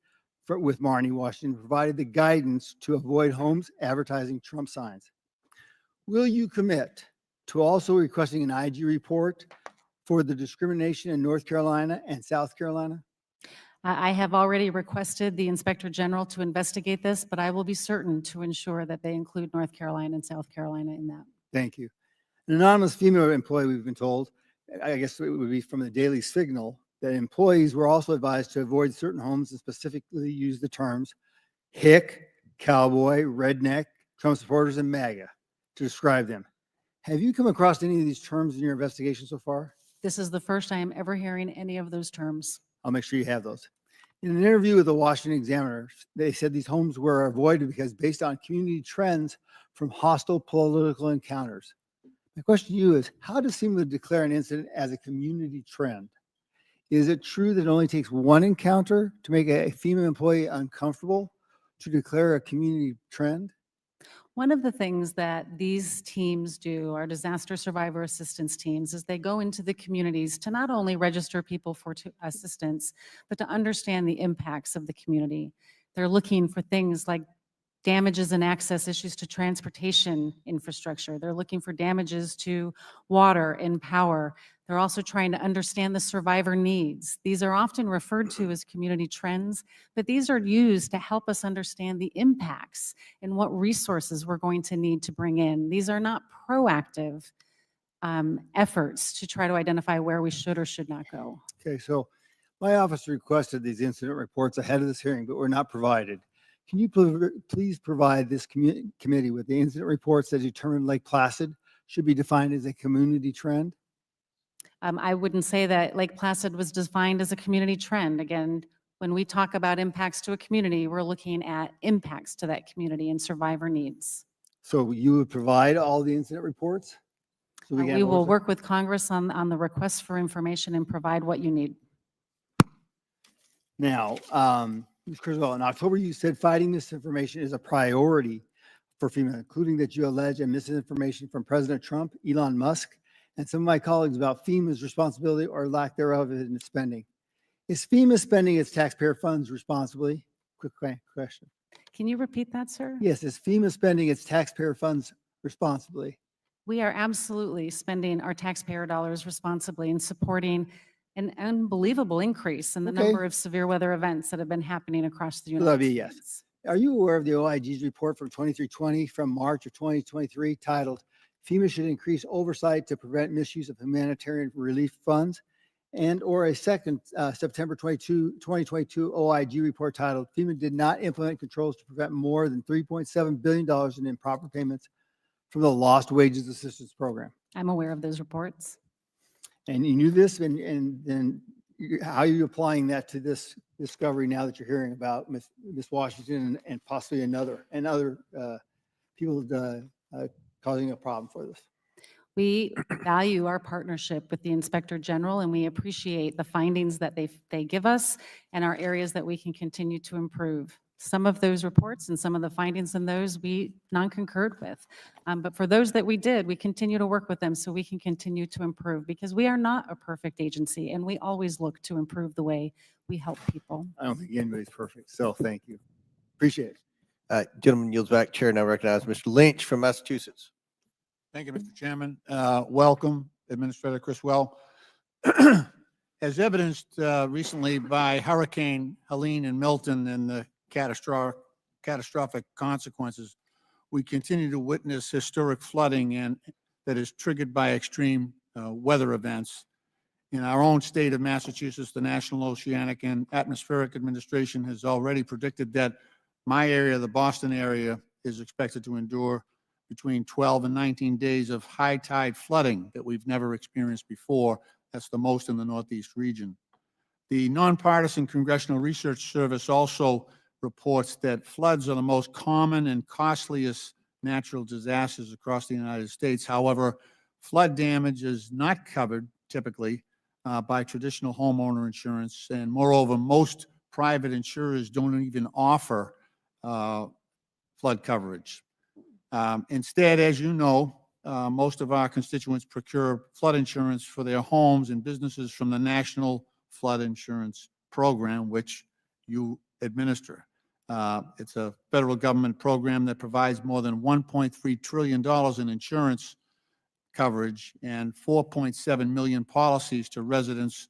with Marnie Washington provided the guidance to avoid homes advertising Trump signs. Will you commit to also requesting an IG report for the discrimination in North Carolina and South Carolina? I have already requested the Inspector General to investigate this, but I will be certain to ensure that they include North Carolina and South Carolina in that. Thank you. An anonymous female employee, we've been told, I guess it would be from the Daily Signal, that employees were also advised to avoid certain homes and specifically use the terms hick, cowboy, redneck, Trump supporters, and MAGA to describe them. Have you come across any of these terms in your investigation so far? This is the first I am ever hearing any of those terms. I'll make sure you have those. In an interview with the Washington Examiner, they said these homes were avoided because based on community trends from hostile political encounters. My question to you is, how does FEMA declare an incident as a community trend? Is it true that it only takes one encounter to make a FEMA employee uncomfortable to declare a community trend? One of the things that these teams do, our disaster survivor assistance teams, is they go into the communities to not only register people for assistance, but to understand the impacts of the community. They're looking for things like damages and access issues to transportation infrastructure. They're looking for damages to water and power. They're also trying to understand the survivor needs. These are often referred to as community trends, but these are used to help us understand the impacts and what resources we're going to need to bring in. These are not proactive efforts to try to identify where we should or should not go. Okay, so my office requested these incident reports ahead of this hearing, but were not provided. Can you please provide this committee with the incident reports that determine Lake Placid should be defined as a community trend? I wouldn't say that Lake Placid was defined as a community trend. Again, when we talk about impacts to a community, we're looking at impacts to that community and survivor needs. So you would provide all the incident reports? So can We have will oversight? work with Congress on the request for information and provide what you need. Now, Ms. Criswell, in October, you said fighting misinformation is a priority for FEMA, including that you allege a misinformation from President Trump, Elon Musk, and some of my colleagues about FEMA's responsibility or lack thereof in spending. Is FEMA spending its taxpayer funds responsibly? Quick question. Can you repeat that, sir? Yes, is FEMA spending its taxpayer funds responsibly? We are absolutely spending our taxpayer dollars responsibly and supporting an unbelievable increase in the Okay. number of severe weather events that have been happening across the So that'd United be a yes. States. Are you aware of the OIG's report from 2320 from March of 2023 titled FEMA should increase oversight to prevent misuse of humanitarian relief funds, and or a second September 2022 OIG report titled FEMA did not implement controls to prevent more than $3.7 billion in improper payments from the Lost Wages Assistance Program? I'm aware of those reports. And you knew this, and how are you applying that to this discovery now that you're hearing about Ms. Washington and possibly other people causing a problem for this? We value our partnership with the Inspector General, and we appreciate the findings that they give us and our areas that we can continue to improve. Some of those reports and some of the findings in those we non-concurred with. But for those that we did, we continue to work with them so we can continue to improve, because we are not a perfect agency and we always look to improve the way we help people. I don't think anybody's perfect, so thank you. Appreciate it. Gentleman yields back. Chair now recognizes Mr. Lynch from Massachusetts. Thank you, Mr. Chairman. Welcome, Administrator Criswell. As evidenced recently by Hurricane Helene and Milton and the catastrophic consequences, we continue to witness historic flooding and that is triggered by extreme weather events. In our own state of Massachusetts, the National Oceanic and Atmospheric Administration has already predicted that my area, the Boston area, is expected to endure between 12 and 19 days of high tide flooding that we've never experienced before. That's the most in the Northeast region. The Nonpartisan Congressional Research Service also reports that floods are the most common and costliest natural disasters across the United States. However, flood damage is not covered typically by traditional homeowner insurance. And moreover, most private insurers don't even offer flood coverage. Instead, as you know, most of our constituents procure flood insurance for their homes and businesses from the National Flood Insurance Program, which you administer. It's a federal government program that provides more than $1.3 trillion in insurance coverage and 4.7 million policies to residents,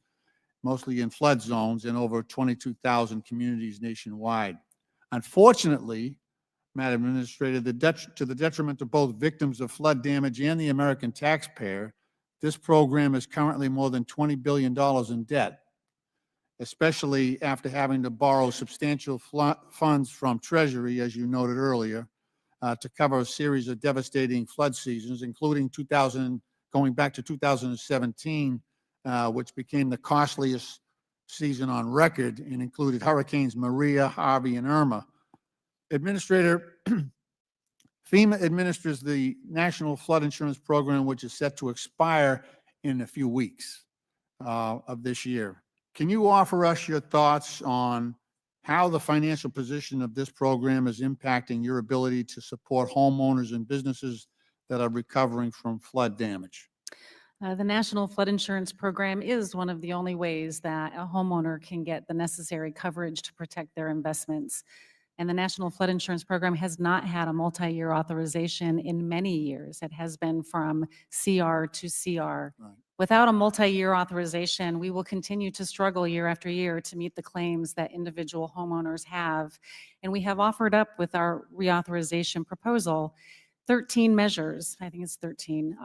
mostly in flood zones, in over 22,000 communities nationwide. Unfortunately, Madam Administrator, to the detriment of both victims of flood damage and the American taxpayer, this program is currently more than $20 billion in debt, especially after having to borrow substantial funds from Treasury, as you noted earlier, to cover a series of devastating flood seasons, including going back to 2017, which became the costliest season on record and included Hurricanes Maria, Harvey, and Irma. Administrator, FEMA administers the National Flood Insurance Program, which is set to expire in a few weeks of this year. Can you offer us your thoughts on how the financial position of this program is impacting your ability to support homeowners and businesses that are recovering from flood damage. The National Flood Insurance Program is one of the only ways that a homeowner can get the necessary coverage to protect their investments. And the National Flood Insurance Program has not had a multi-year authorization in many years. It has been from CR to CR. Right. Without a multi-year authorization, we will continue to struggle year after year to meet the claims that individual homeowners have. And we have offered up with our reauthorization proposal 13 measures, I think it's 13,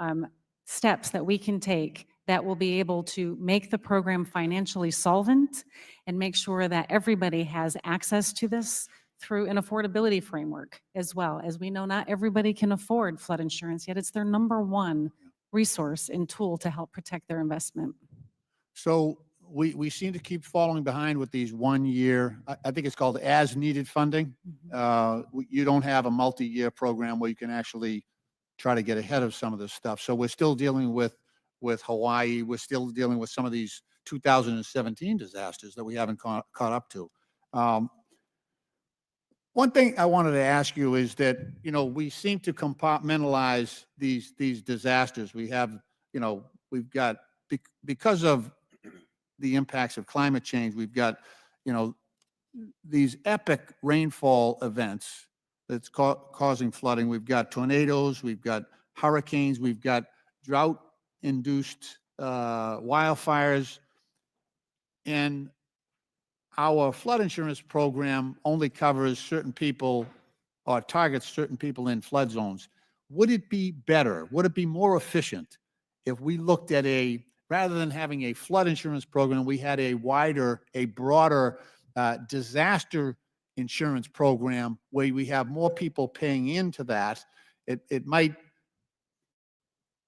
steps that we can take that will be able to make the program financially solvent and make sure that everybody has access to this through an affordability framework as well. As we know, not everybody can afford flood insurance, yet it's their number one resource and tool to help protect their investment. So we seem to keep falling behind with these 1 year, I think it's called as needed funding. You don't have a multi-year program where you can actually try to get ahead of some of this stuff. So we're still dealing with Hawaii. We're still dealing with some of these 2017 disasters that we haven't caught up to. One thing I wanted to ask you is that, we seem to compartmentalize these disasters. We have, we've got, because of the impacts of climate change, we've got, these epic rainfall events that's causing flooding. We've got tornadoes, we've got hurricanes, we've got drought-induced wildfires, and our flood insurance program only covers certain people or targets certain people in flood zones. Would it be better, would it be more efficient if we looked at rather than having a flood insurance program, we had a broader disaster insurance program where we have more people paying into that? It might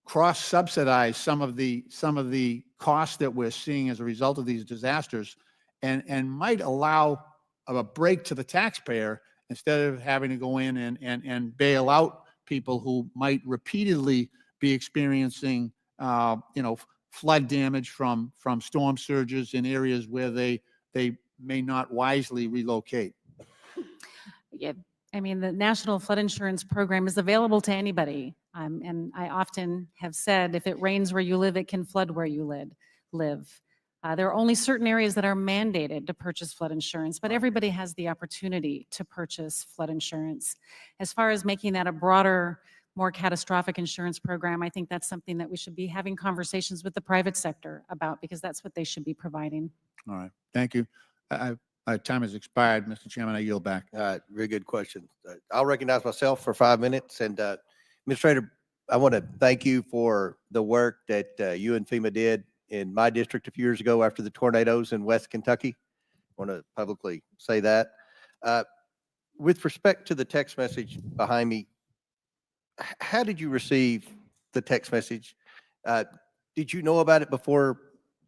cross-subsidize some of the costs that we're seeing as a result of these disasters, and might allow a break to the taxpayer instead of having to go in and bail out people who might repeatedly be experiencing flood damage from storm surges in areas where they may not wisely relocate. Yeah, I mean, the National Flood Insurance Program is available to anybody. And I often have said, if it rains where you live, it can flood where you live. There are only certain areas that are mandated to purchase flood insurance, but everybody has the opportunity to purchase flood insurance. As far as making that a broader, more catastrophic insurance program, I think that's something that we should be having conversations with the private sector about, because that's what they should be providing. All right, thank you. My time has expired, Mr. Chairman. I yield back. Very good question. I'll recognize myself for 5 minutes. And Administrator, I want to thank you for the work that you and FEMA did in my district a few years ago after the tornadoes in West Kentucky. I want to publicly say that. With respect to the text message behind me, how did you receive the text message? Did you know about it before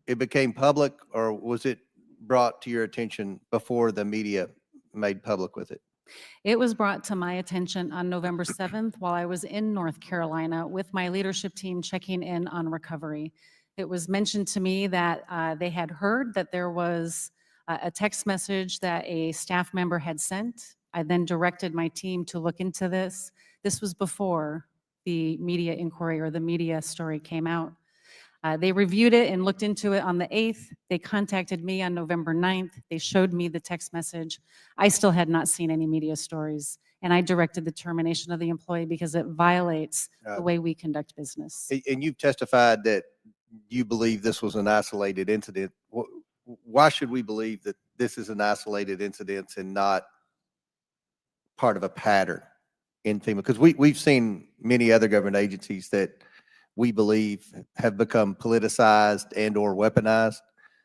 it became public, or was it brought to your attention before the media made public with it? It was brought to my attention on November 7th while I was in North Carolina with my leadership team checking in on recovery. It was mentioned to me that they had heard that there was a text message that a staff member had sent. I then directed my team to look into this. This was before the media inquiry or the media story came out. They reviewed it and looked into it on the 8th. They contacted me on November 9th. They showed me the text message. I still had not seen any media stories, and I directed the termination of the employee because it violates the way we conduct business. And you've testified that you believe this was an isolated incident. Why should we believe that this is an isolated incident and not part of a pattern in FEMA? Because we've seen many other government agencies that we believe have become politicized and or weaponized.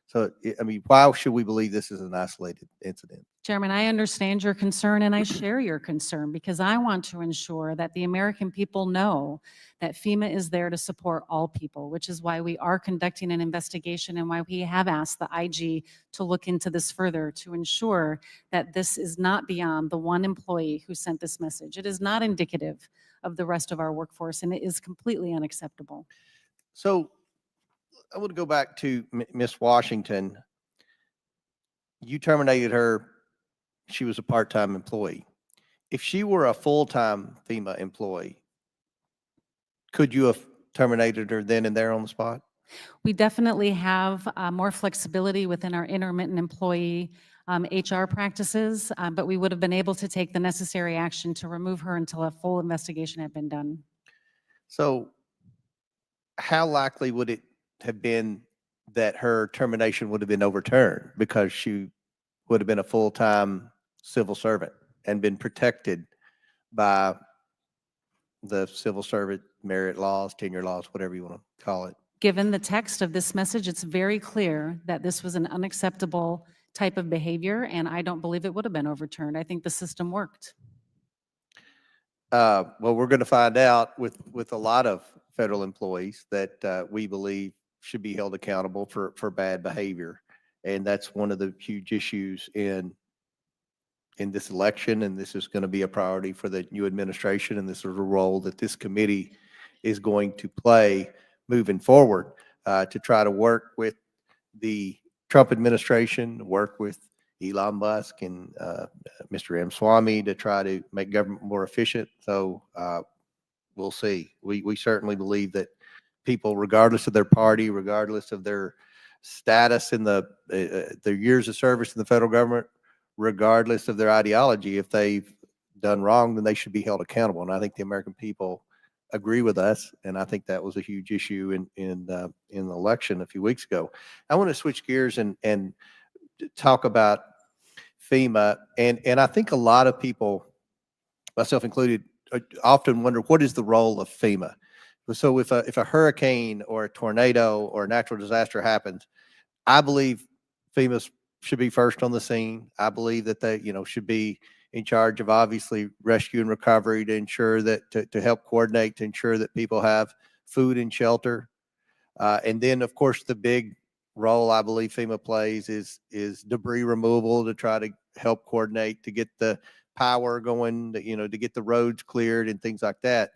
So, I mean, why should we believe this is an isolated incident? Chairman, I understand your concern and I share your concern because I want to ensure that the American people know that FEMA is there to support all people, which is why we are conducting an investigation and why we have asked the IG to look into this further to ensure that this is not beyond the one employee who sent this message. It is not indicative of the rest of our workforce, and it is completely unacceptable. So I want to go back to Miss Washington. You terminated her she was a part-time employee. If she were a full-time FEMA employee, could you have terminated her then and there on the spot? We definitely have more flexibility within our intermittent employee HR practices, but we would have been able to take the necessary action to remove her until a full investigation had been done. So how likely would it have been that her termination would have been overturned because she would have been a full-time civil servant and been protected by the civil servant merit laws, tenure laws, whatever you want to call it? Given the text of this message, it's very clear that this was an unacceptable type of behavior, and I don't believe it would have been overturned. I think the system worked. Well, we're going to find out with a lot of federal employees that we believe should be held accountable for bad behavior. And that's one of the huge issues in this election. And this is going to be a priority for the new administration. And this is a role that this committee is going to play moving forward to try to work with the Trump administration, work with Elon Musk and Mr. M. Swamy to try to make government more efficient. So we'll see. We certainly believe that people, regardless of their party, regardless of their status in their years of service in the federal government, regardless of their ideology, if they've done wrong, then they should be held accountable. And I think the American people agree with us. And I think that was a huge issue in the election a few weeks ago. I want to switch gears and talk about FEMA. And I think a lot of people, myself included, often wonder, what is the role of FEMA? So if a hurricane or a tornado or a natural disaster happens, I believe FEMA should be first on the scene. I believe that they, should be in charge of obviously rescue and recovery to ensure that, to help coordinate, to ensure that people have food and shelter. And then, of course, the big role I believe FEMA plays is debris removal to try to help coordinate, to get the power going, to get the roads cleared and things like that.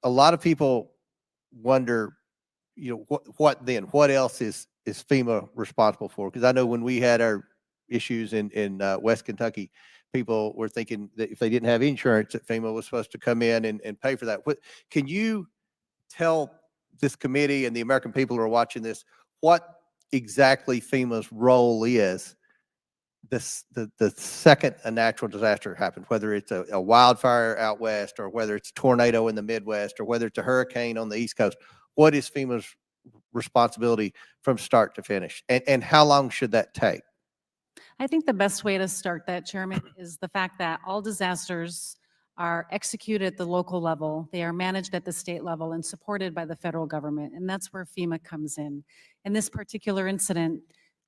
A lot of people wonder, what then? What else is FEMA responsible for? Because I know when we had our issues in West Kentucky, people were thinking that if they didn't have insurance, that FEMA was supposed to come in and pay for that. Can you tell this committee and the American people who are watching this what exactly FEMA's role is the second a natural disaster happens, whether it's a wildfire out west, or whether it's a tornado in the Midwest, or whether it's a hurricane on the East Coast? What is FEMA's responsibility from start to finish? And how long should that take? I think the best way to start that, Chairman, is the fact that all disasters are executed at the local level. They are managed at the state level and supported by the federal government. And that's where FEMA comes in. In this particular incident,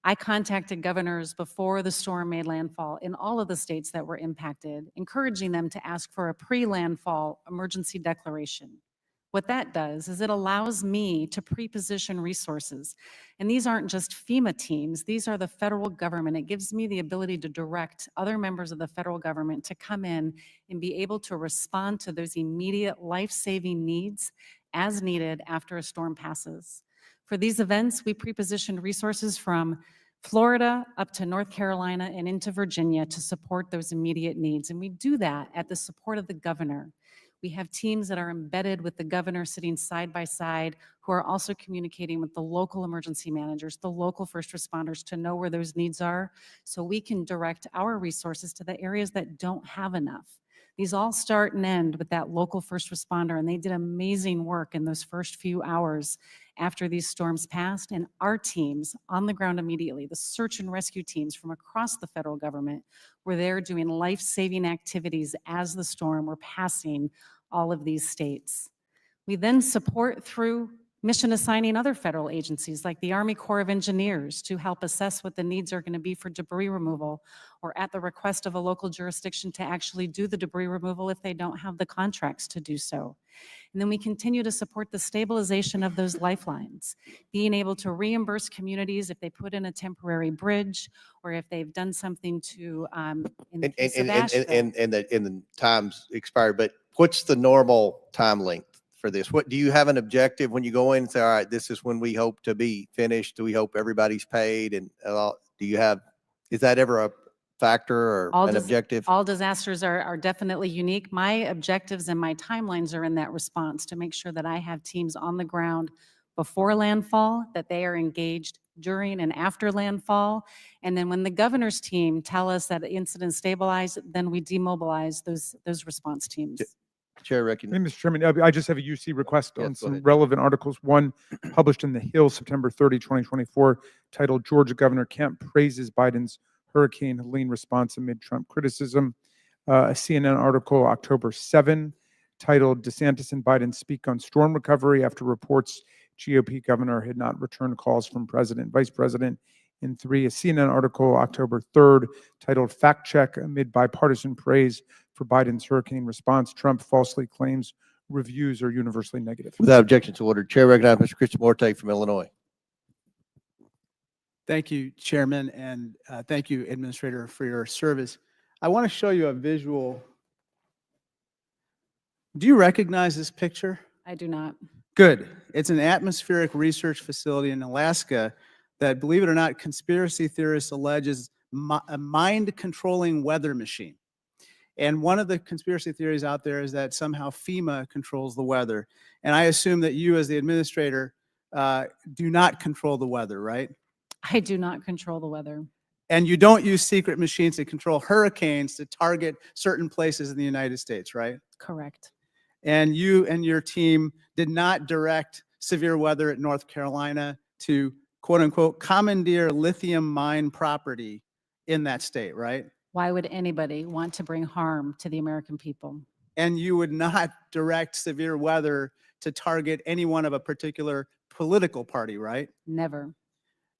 I contacted governors before the storm made landfall in all of the states that were impacted, encouraging them to ask for a pre-landfall emergency declaration. What that does is it allows me to pre-position resources. And these aren't just FEMA teams, these are the federal government. It gives me the ability to direct other members of the federal government to come in and be able to respond to those immediate life-saving needs as needed after a storm passes. For these events, we pre-positioned resources from Florida up to North Carolina and into Virginia to support those immediate needs. And we do that at the support of the governor. We have teams that are embedded with the governor sitting side by side, who are also communicating with the local emergency managers, the local first responders, to know where those needs are, so we can direct our resources to the areas that don't have enough. These all start and end with that local first responder, and they did amazing work in those first few hours after these storms passed. And our teams on the ground immediately, the search and rescue teams from across the federal government, were there doing life-saving activities as the storm were passing all of these states. We then support through mission assigning other federal agencies like the Army Corps of Engineers to help assess what the needs are going to be for debris removal, or at the request of a local jurisdiction to actually do the debris removal if they don't have the contracts to do so. And then we continue to support the stabilization of those lifelines, being able to reimburse communities if they put in a temporary bridge, or if they've done something to, in the case of Asheville. And the time's expired, but what's the normal time length for this? What do you have an objective when you go in and say, all right, this is when we hope to be finished? Do we hope everybody's paid? And do you have, is that ever factor or All an dis- objective? All disasters are definitely unique. My objectives and my timelines are in that response to make sure that I have teams on the ground before landfall, that they are engaged during and after landfall. And then when the governor's team tell us that incidents stabilize, then we demobilize those response teams. Chair Hey, recognizes. Mr. Chairman, I just have a UC request Yes, on go some ahead. relevant articles. One published in The Hill, September 30, 2024, titled Georgia Governor Kemp Praises Biden's Hurricane Helene Response Amid Trump Criticism. A CNN article, October 7, titled DeSantis and Biden Speak on Storm Recovery After Reports GOP Governor Had Not Returned Calls from President, Vice President. And 3, a CNN article, October 3rd, titled Fact Check Amid Bipartisan Praise for Biden's Hurricane Response. Trump falsely claims reviews are universally negative. Without objection to order, Chair recognizes Mr. Christian Morte from Illinois. Thank you, Chairman, and thank you, Administrator, for your service. I want to show you a visual. Do you recognize this picture? I do not. Good. It's an atmospheric research facility in Alaska that, believe it or not, conspiracy theorists allege is a mind-controlling weather machine. And one of the conspiracy theories out there is that somehow FEMA controls the weather. And I assume that you, as the administrator, do not control the weather, right? I do not control the weather. And you don't use secret machines to control hurricanes to target certain places in the United States, right? Correct. And you and your team did not direct severe weather at North Carolina to, quote unquote, commandeer lithium mine property in that state, right? Why would anybody want to bring harm to the American people? And you would not direct severe weather to target anyone of a particular political party, right? Never.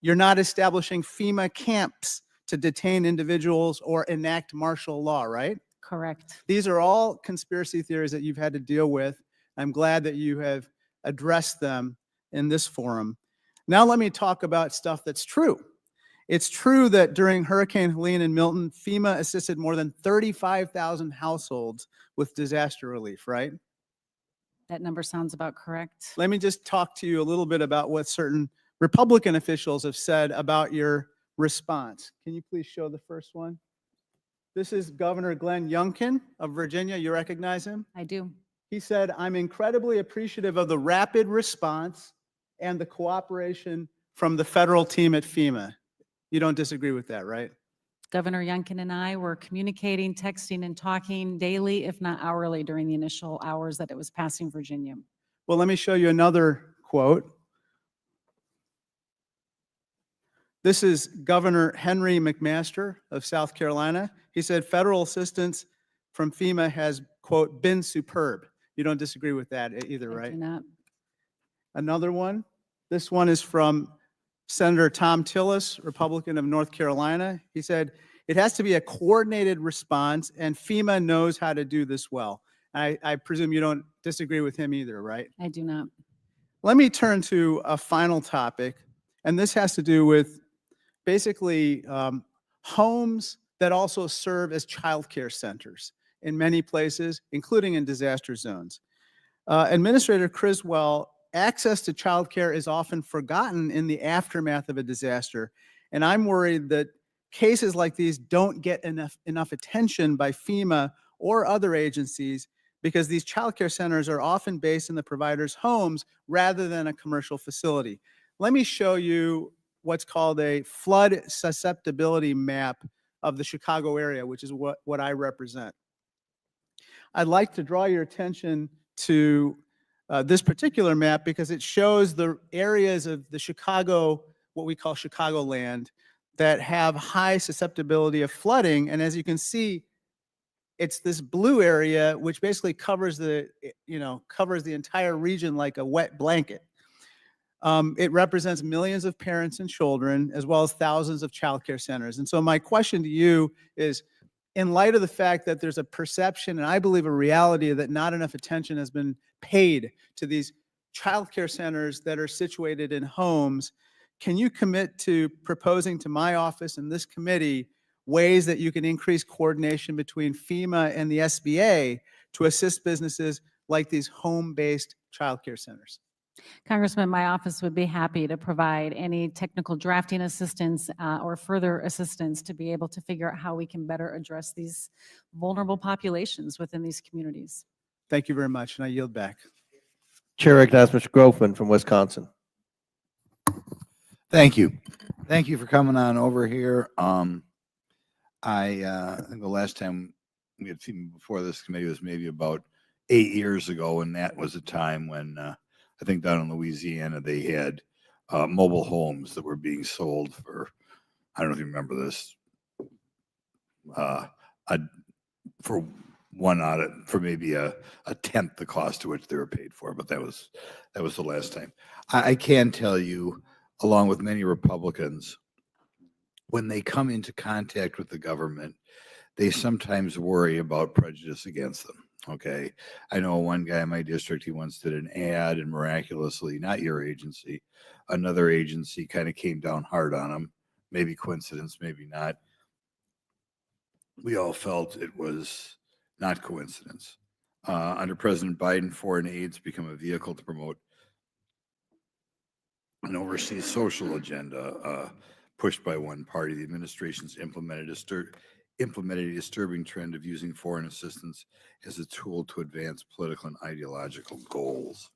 You're not establishing FEMA camps to detain individuals or enact martial law, right? Correct. These are all conspiracy theories that you've had to deal with. I'm glad that you have addressed them in this forum. Now let me talk about stuff that's true. It's true that during Hurricane Helene and Milton, FEMA assisted more than 35,000 households with disaster relief, right? That number sounds about correct. Let me just talk to you a little bit about what certain Republican officials have said about your response. Can you please show the first one? This is Governor Glenn Youngkin of Virginia. You recognize him? I do. He said, "I'm incredibly appreciative of the rapid response and the cooperation from the federal team at FEMA." You don't disagree with that, right? Governor Youngkin and I were communicating, texting, and talking daily, if not hourly, during the initial hours that it was passing Virginia. Well, let me show you another quote. This is Governor Henry McMaster of South Carolina. He said, "Federal assistance from FEMA has, quote, been superb." You don't disagree with that either, I right? do not. Another one. This one is from Senator Tom Tillis, Republican of North Carolina. He said, "It has to be a coordinated response, and FEMA knows how to do this well." I presume you don't disagree with him either, right? I do not. Let me turn to a final topic, and this has to do with basically homes that also serve as childcare centers in many places, including in disaster zones. Administrator Criswell, access to childcare is often forgotten in the aftermath of a disaster, and I'm worried that cases like these don't get enough attention by FEMA or other agencies because these childcare centers are often based in the provider's homes rather than a commercial facility. Let me show you what's called a flood susceptibility map of the Chicago area, which is what I represent. I'd like to draw your attention to this particular map because it shows the areas of the Chicago, what we call Chicagoland, that have high susceptibility of flooding. And as you can see, it's this blue area, which basically covers the entire region like a wet blanket. It represents millions of parents and children, as well as thousands of childcare centers. And so my question to you is, in light of the fact that there's a perception, and I believe a reality, that not enough attention has been paid to these childcare centers that are situated in homes, can you commit to proposing to my office and this committee ways that you can increase coordination between FEMA and the SBA to assist businesses like these home-based childcare centers? Congressman, my office would be happy to provide any technical drafting assistance or further assistance to be able to figure out how we can better address these vulnerable populations within these communities. Thank you very much, and I yield back. Chair recognizes Mr. Groveman from Wisconsin. Thank you. Thank you for coming on over here. I think the last time we had seen before this committee was maybe about 8 years ago, and that was a time when I think down in Louisiana they had mobile homes that were being sold for, I don't know if you remember this, for for maybe a tenth the cost to which they were paid for, but that was the last time. I can tell you, along with many Republicans, when they come into contact with the government, they sometimes worry about prejudice against them. Okay. I know one guy in my district, he once did an ad, and miraculously, not your agency, another agency kind of came down hard on him. Maybe coincidence, maybe not. We all felt it was not coincidence. Under President Biden, foreign aid's become a vehicle to promote an overseas social agenda pushed by one party. The administration's implemented a disturbing trend of using foreign assistance as a tool to advance political and ideological goals.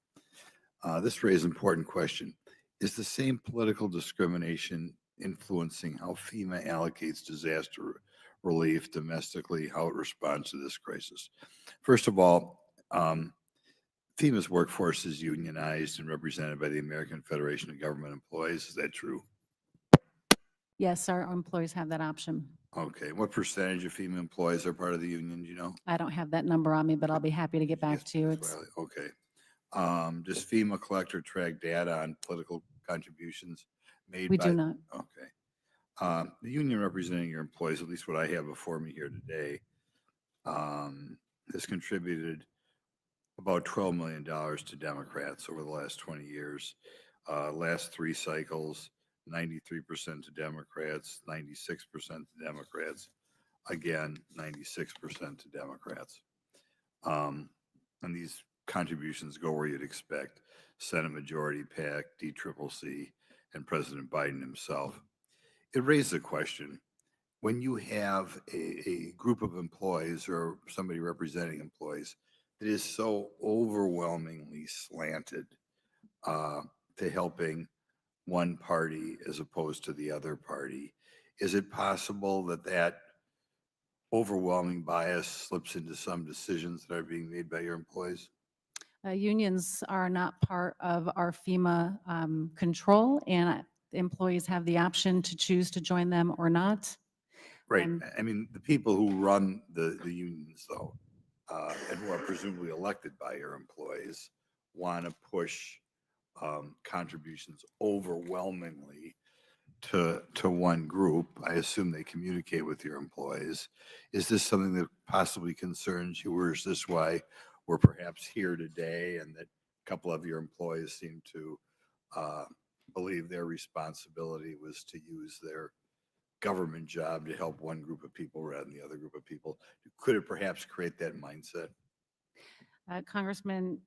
This raises an important question. Is the same political discrimination influencing how FEMA allocates disaster relief domestically, how it responds to this crisis? First of all, FEMA's workforce is unionized and represented by the American Federation of Government Employees. Is that true? Yes, our employees have that option. Okay. What percentage of FEMA employees are part of the union? Do you know? I don't have that number on me, but I'll be happy to get back to you. It's, Okay. Does FEMA collect or track data on political contributions made we by? do not. Okay. The union representing your employees, at least what I have before me here today, has contributed about $12 million to Democrats over the last 20 years. Last 3 cycles, 93% to Democrats, 96% to Democrats, again, 96% to Democrats. And these contributions go where you'd expect: Senate Majority PAC, DCCC, and President Biden himself. It raises a question. When you have a group of employees or somebody representing employees that is so overwhelmingly slanted to helping one party as opposed to the other party, is it possible that that overwhelming bias slips into some decisions that are being made by your employees? Unions are not part of our FEMA control, and employees have the option to choose to join them or not. Right. I mean, the people who run the unions, though, and who are presumably elected by your employees, want to push contributions overwhelmingly to one group. I assume they communicate with your employees. Is this something that possibly concerns you, or is this why we're perhaps here today, and that a couple of your employees seem to believe their responsibility was to use their government job to help one group of people rather than the other group of people? Could it perhaps create that mindset? Congressman,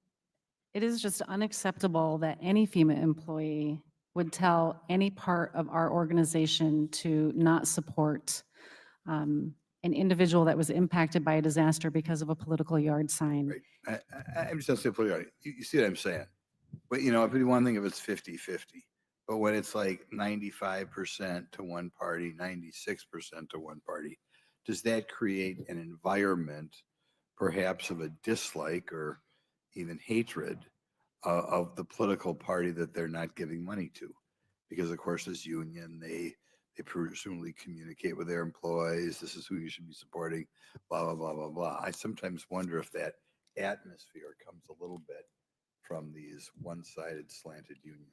it is just unacceptable that any FEMA employee would tell any part of our organization to not support an individual that was impacted by a disaster because of a political yard sign. Right. I'm just going to say, political. You see what I'm saying? But, if you one thing, if it's 50-50, but when it's like 95% to one party, 96% to one party, does that create an environment perhaps of a dislike or even hatred of the political party that they're not giving money to? Because, of course, this union, they presumably communicate with their employees. This is who you should be supporting, blah, blah, blah, blah, blah. I sometimes wonder if that atmosphere comes a little bit from these one-sided slanted unions.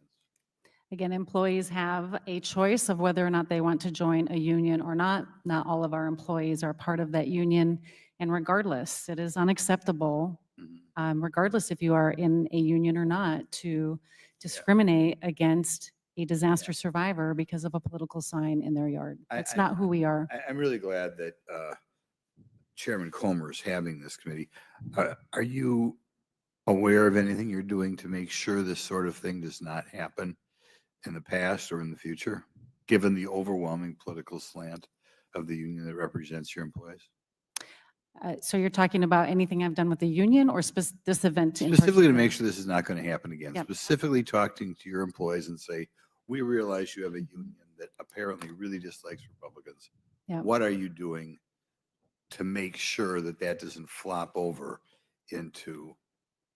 Again, employees have a choice of whether or not they want to join a union or not. Not all of our employees are part of that union. And regardless, it is unacceptable, regardless if you are in a union or not, to discriminate against a disaster survivor because of a political sign in their yard. That's not who we are. I'm really glad that Chairman Comer is having this committee. Are you aware of anything you're doing to make sure this sort of thing does not happen in the past or in the future, given the overwhelming political slant of the union that represents your employees? So you're talking about anything I've done with the union or this event in Specifically to particular? make sure this is not going to happen again. Yep. Specifically talking to your employees and say, we realize you have a union that apparently really dislikes Republicans. Yep. What are you doing to make sure that that doesn't flop over into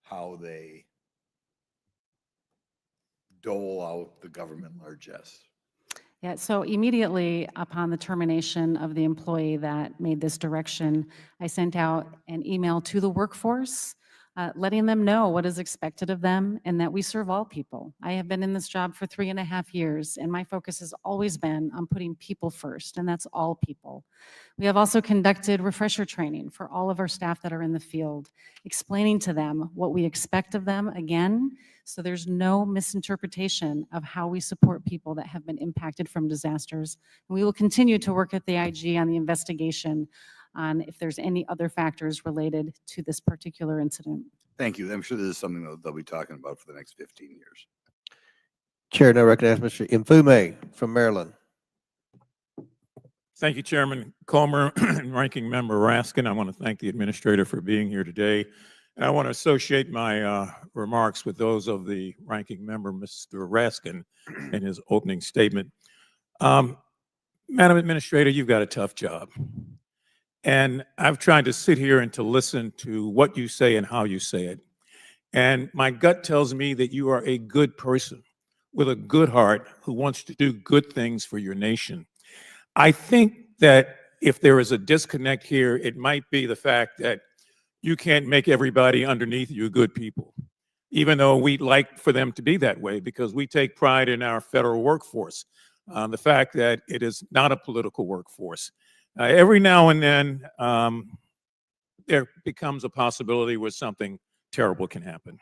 how they dole out the government largesse? Yeah, so immediately upon the termination of the employee that made this direction, I sent out an email to the workforce, letting them know what is expected of them and that we serve all people. I have been in this job for 3.5 years, and my focus has always been on putting people first, and that's all people. We have also conducted refresher training for all of our staff that are in the field, explaining to them what we expect of them again, so there's no misinterpretation of how we support people that have been impacted from disasters. And we will continue to work with the IG on the investigation on if there's any other factors related to this particular incident. Thank you. I'm sure this is something that they'll be talking about for the next 15 years. Chair now recognizes Mr. Infume from Maryland. Thank you, Chairman Comer and Ranking Member Raskin. I want to thank the administrator for being here today. And I want to associate my remarks with those of the Ranking Member, Mr. Raskin, in his opening statement. Madam Administrator, you've got a tough job. And I've tried to sit here and to listen to what you say and how you say it. And my gut tells me that you are a good person with a good heart who wants to do good things for your nation. I think that if there is a disconnect here, it might be the fact that you can't make everybody underneath you good people, even though we'd like for them to be that way, because we take pride in our federal workforce, the fact that it is not a political workforce. Every now and then, there becomes a possibility where something terrible can happen.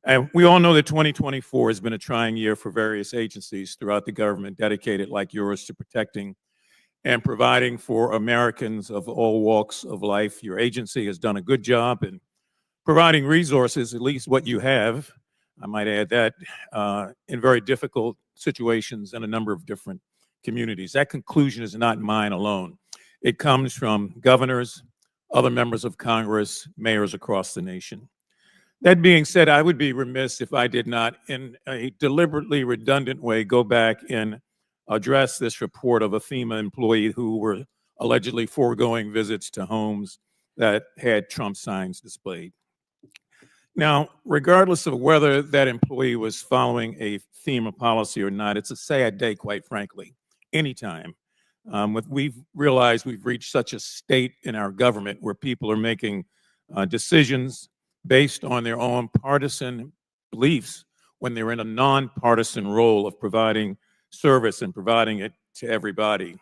And we all know that 2024 has been a trying year for various agencies throughout the government dedicated like yours to protecting and providing for Americans of all walks of life. Your agency has done a good job in providing resources, at least what you have, I might add that, in very difficult situations in a number of different communities. That conclusion is not mine alone. It comes from governors, other members of Congress, mayors across the nation. That being said, I would be remiss if I did not, in a deliberately redundant way, go back and address this report of a FEMA employee who were allegedly foregoing visits to homes that had Trump signs displayed. Now, regardless of whether that employee was following a FEMA policy or not, it's a sad day, quite frankly, anytime. We've realized we've reached such a state in our government where people are making decisions based on their own partisan beliefs when they're in a nonpartisan role of providing service and providing it to everybody.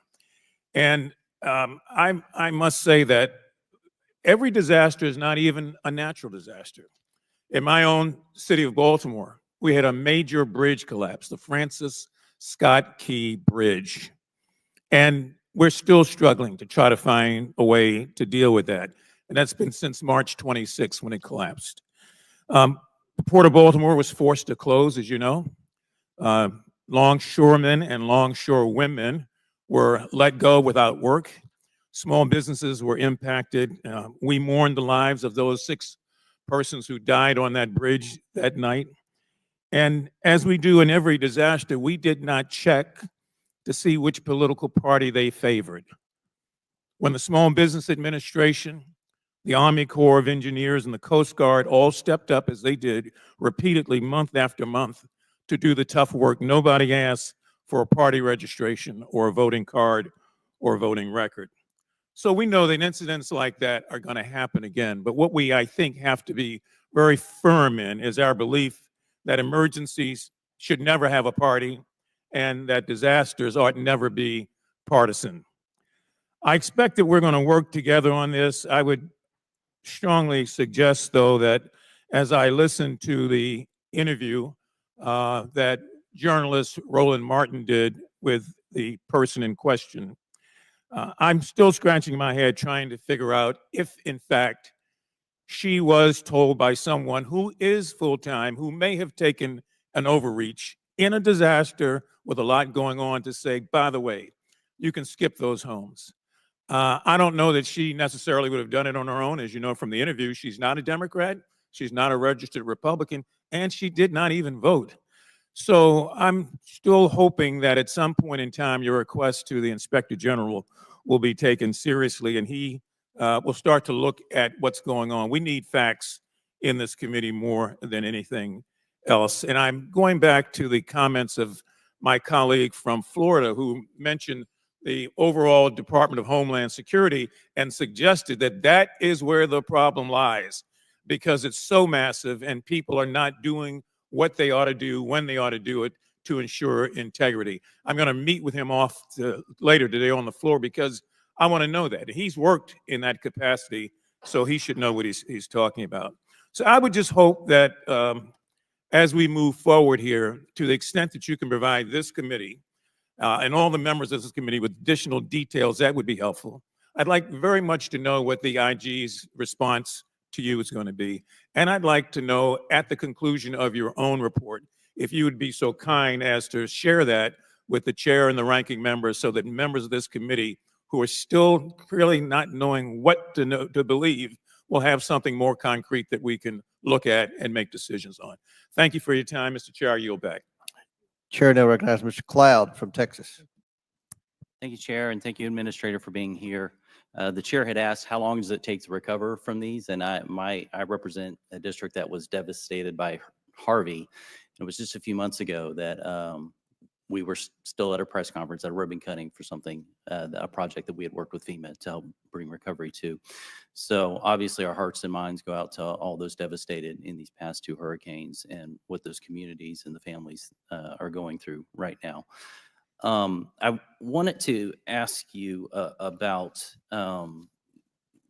And I must say that every disaster is not even a natural disaster. In my own city of Baltimore, we had a major bridge collapse, the Francis Scott Key Bridge. And we're still struggling to try to find a way to deal with that. And that's been since March 26 when it collapsed. The Port of Baltimore was forced to close, as you know. Longshoremen and longshorewomen were let go without work. Small businesses were impacted. We mourned the lives of those 6 persons who died on that bridge that night. And as we do in every disaster, we did not check to see which political party they favored. When the Small Business Administration, the Army Corps of Engineers, and the Coast Guard all stepped up, as they did repeatedly month after month, to do the tough work, nobody asked for a party registration or a voting card or a voting record. So we know that incidents like that are going to happen again. But what we, I think, have to be very firm in is our belief that emergencies should never have a party and that disasters ought never be partisan. I expect that we're going to work together on this. I would strongly suggest, though, that as I listen to the interview that journalist Roland Martin did with the person in question, I'm still scratching my head trying to figure out if, in fact, she was told by someone who is full-time, who may have taken an overreach in a disaster with a lot going on, to say, by the way, you can skip those homes. I don't know that she necessarily would have done it on her own. As you know from the interview, she's not a Democrat, she's not a registered Republican, and she did not even vote. So I'm still hoping that at some point in time, your request to the Inspector General will be taken seriously, and he will start to look at what's going on. We need facts in this committee more than anything else. And I'm going back to the comments of my colleague from Florida, who mentioned the overall Department of Homeland Security and suggested that that is where the problem lies, because it's so massive and people are not doing what they ought to do when they ought to do it to ensure integrity. I'm going to meet with him later today on the floor, because I want to know that. He's worked in that capacity, so he should know what he's talking about. So I would just hope that as we move forward here, to the extent that you can provide this committee and all the members of this committee with additional details, that would be helpful. I'd like very much to know what the IG's response to you is going to be. And I'd like to know at the conclusion of your own report, if you would be so kind as to share that with the chair and the ranking members, so that members of this committee who are still really not knowing what to believe will have something more concrete that we can look at and make decisions on. Thank you for your time, Mr. Chair. I yield back. Chair now recognizes Mr. Cloud from Texas. Thank you, Chair, and thank you, Administrator, for being here. The chair had asked, how long does it take to recover from these? And I represent a district that was devastated by Harvey. It was just a few months ago that we were still at a press conference at a ribbon cutting for something, a project that we had worked with FEMA to help bring recovery to. So obviously our hearts and minds go out to all those devastated in these past two hurricanes and what those communities and the families are going through right now. I wanted to ask you about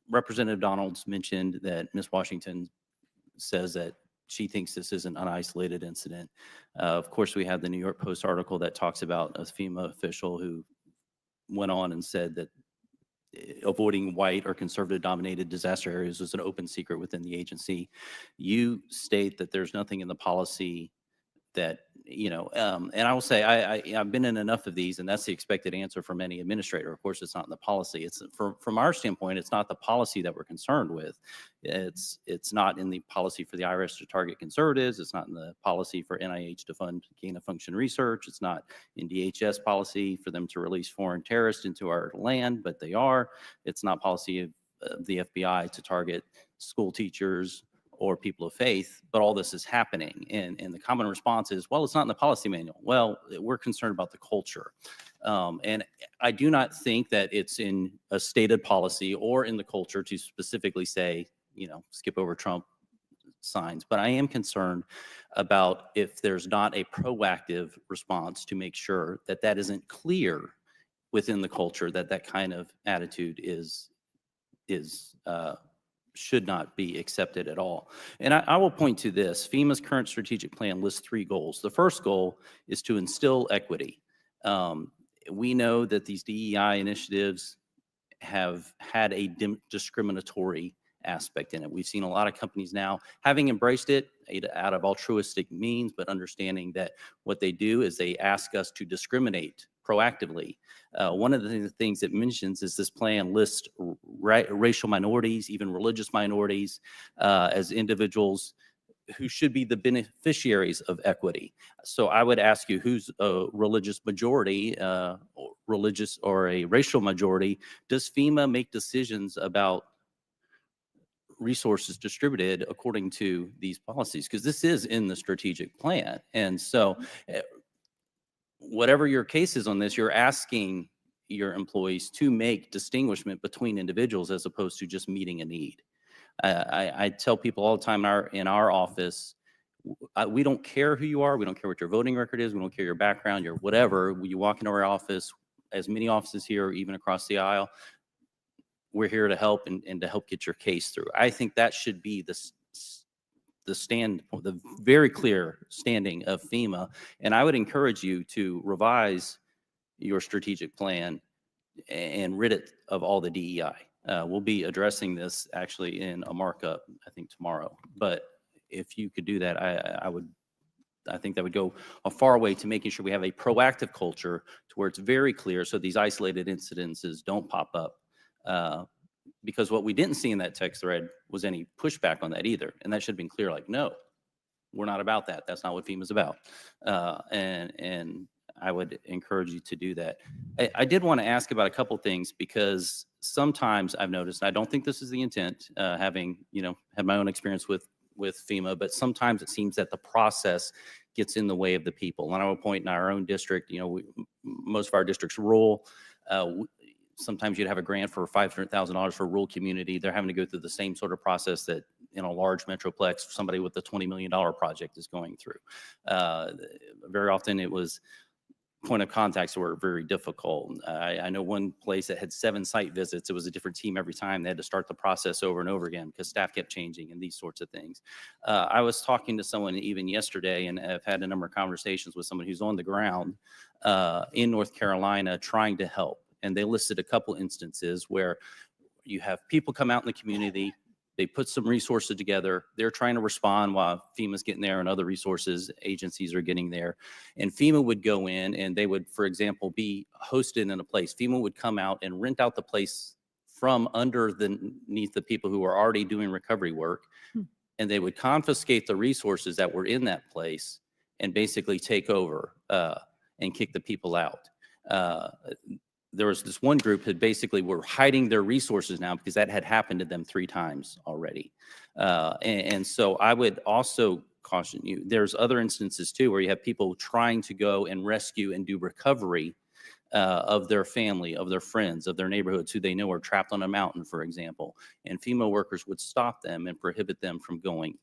Representative Donalds mentioned that Ms. Washington says that she thinks this isn't an isolated incident. Of course, we have the New York Post article that talks about a FEMA official who went on and said that avoiding white or conservative dominated disaster areas was an open secret within the agency. You state that there's nothing in the policy that, you know, and I will say I've been in enough of these, and that's the expected answer from any administrator. Of course, it's not in the policy. It's from our standpoint, it's not the policy that we're concerned with. It's not in the policy for the IRS to target conservatives. It's not in the policy for NIH to fund gain of function research. It's not in DHS policy for them to release foreign terrorists into our land, but they are. It's not policy of the FBI to target school teachers or people of faith, but all this is happening. And the common response is, well, it's not in the policy manual. Well, we're concerned about the culture. And I do not think that it's in a stated policy or in the culture to specifically say, you know, skip over Trump signs, but I am concerned about if there's not a proactive response to make sure that that isn't clear within the culture, that that kind of attitude should not be accepted at all. And I will point to this. FEMA's current strategic plan lists 3 goals. The first goal is to instill equity. We know that these DEI initiatives have had a discriminatory aspect in it. We've seen a lot of companies now having embraced it out of altruistic means, but understanding that what they do is they ask us to discriminate proactively. One of the things it mentions is this plan lists racial minorities, even religious minorities, as individuals who should be the beneficiaries of equity. So I would ask you, who's a religious majority, religious or a racial majority? Does FEMA make decisions about resources distributed according to these policies? Because this is in the strategic plan. And so whatever your case is on this, you're asking your employees to make distinguishment between individuals as opposed to just meeting a need. I tell people all the time in our office, we don't care who you are. We don't care what your voting record is. We don't care your background, your whatever. When you walk into our office, as many offices here, even across the aisle, we're here to help and to help get your case through. I think that should be the very clear standing of FEMA. And I would encourage you to revise your strategic plan and rid it of all the DEI. We'll be addressing this actually in a markup, I think tomorrow. But if you could do that, I think that would go a far way to making sure we have a proactive culture to where it's very clear so these isolated incidences don't pop up. Because what we didn't see in that text thread was any pushback on that either. And that should have been clear, like, no, we're not about that. That's not what FEMA's about. And I would encourage you to do that. I did want to ask about a couple things because sometimes I've noticed, and I don't think this is the intent, having, had my own experience with FEMA, but sometimes it seems that the process gets in the way of the people. And I would point in our own district, most of our districts rural. Sometimes you'd have a grant for $500,000 for a rural community. They're having to go through the same sort of process that in a large metroplex, somebody with a $20 million project is going through. Very often it was point of contacts were very difficult. I know one place that had 7 site visits. It was a different team every time. They had to start the process over and over again because staff kept changing and these sorts of things. I was talking to someone even yesterday, and I've had a number of conversations with someone who's on the ground in North Carolina trying to help. And they listed a couple instances where you have people come out in the community, they put some resources together, they're trying to respond while FEMA's getting there and other resources, agencies are getting there. And FEMA would go in and they would, for example, be hosted in a place. FEMA would come out and rent out the place from underneath the people who are already doing recovery work. And they would confiscate the resources that were in that place and basically take over and kick the people out. There was this one group that basically were hiding their resources now because that had happened to them 3 times already. And so I would also caution you, there's other instances too where you have people trying to go and rescue and do recovery of their family, of their friends, of their neighborhoods who they know are trapped on a mountain, for example. And FEMA workers would stop them and prohibit them from going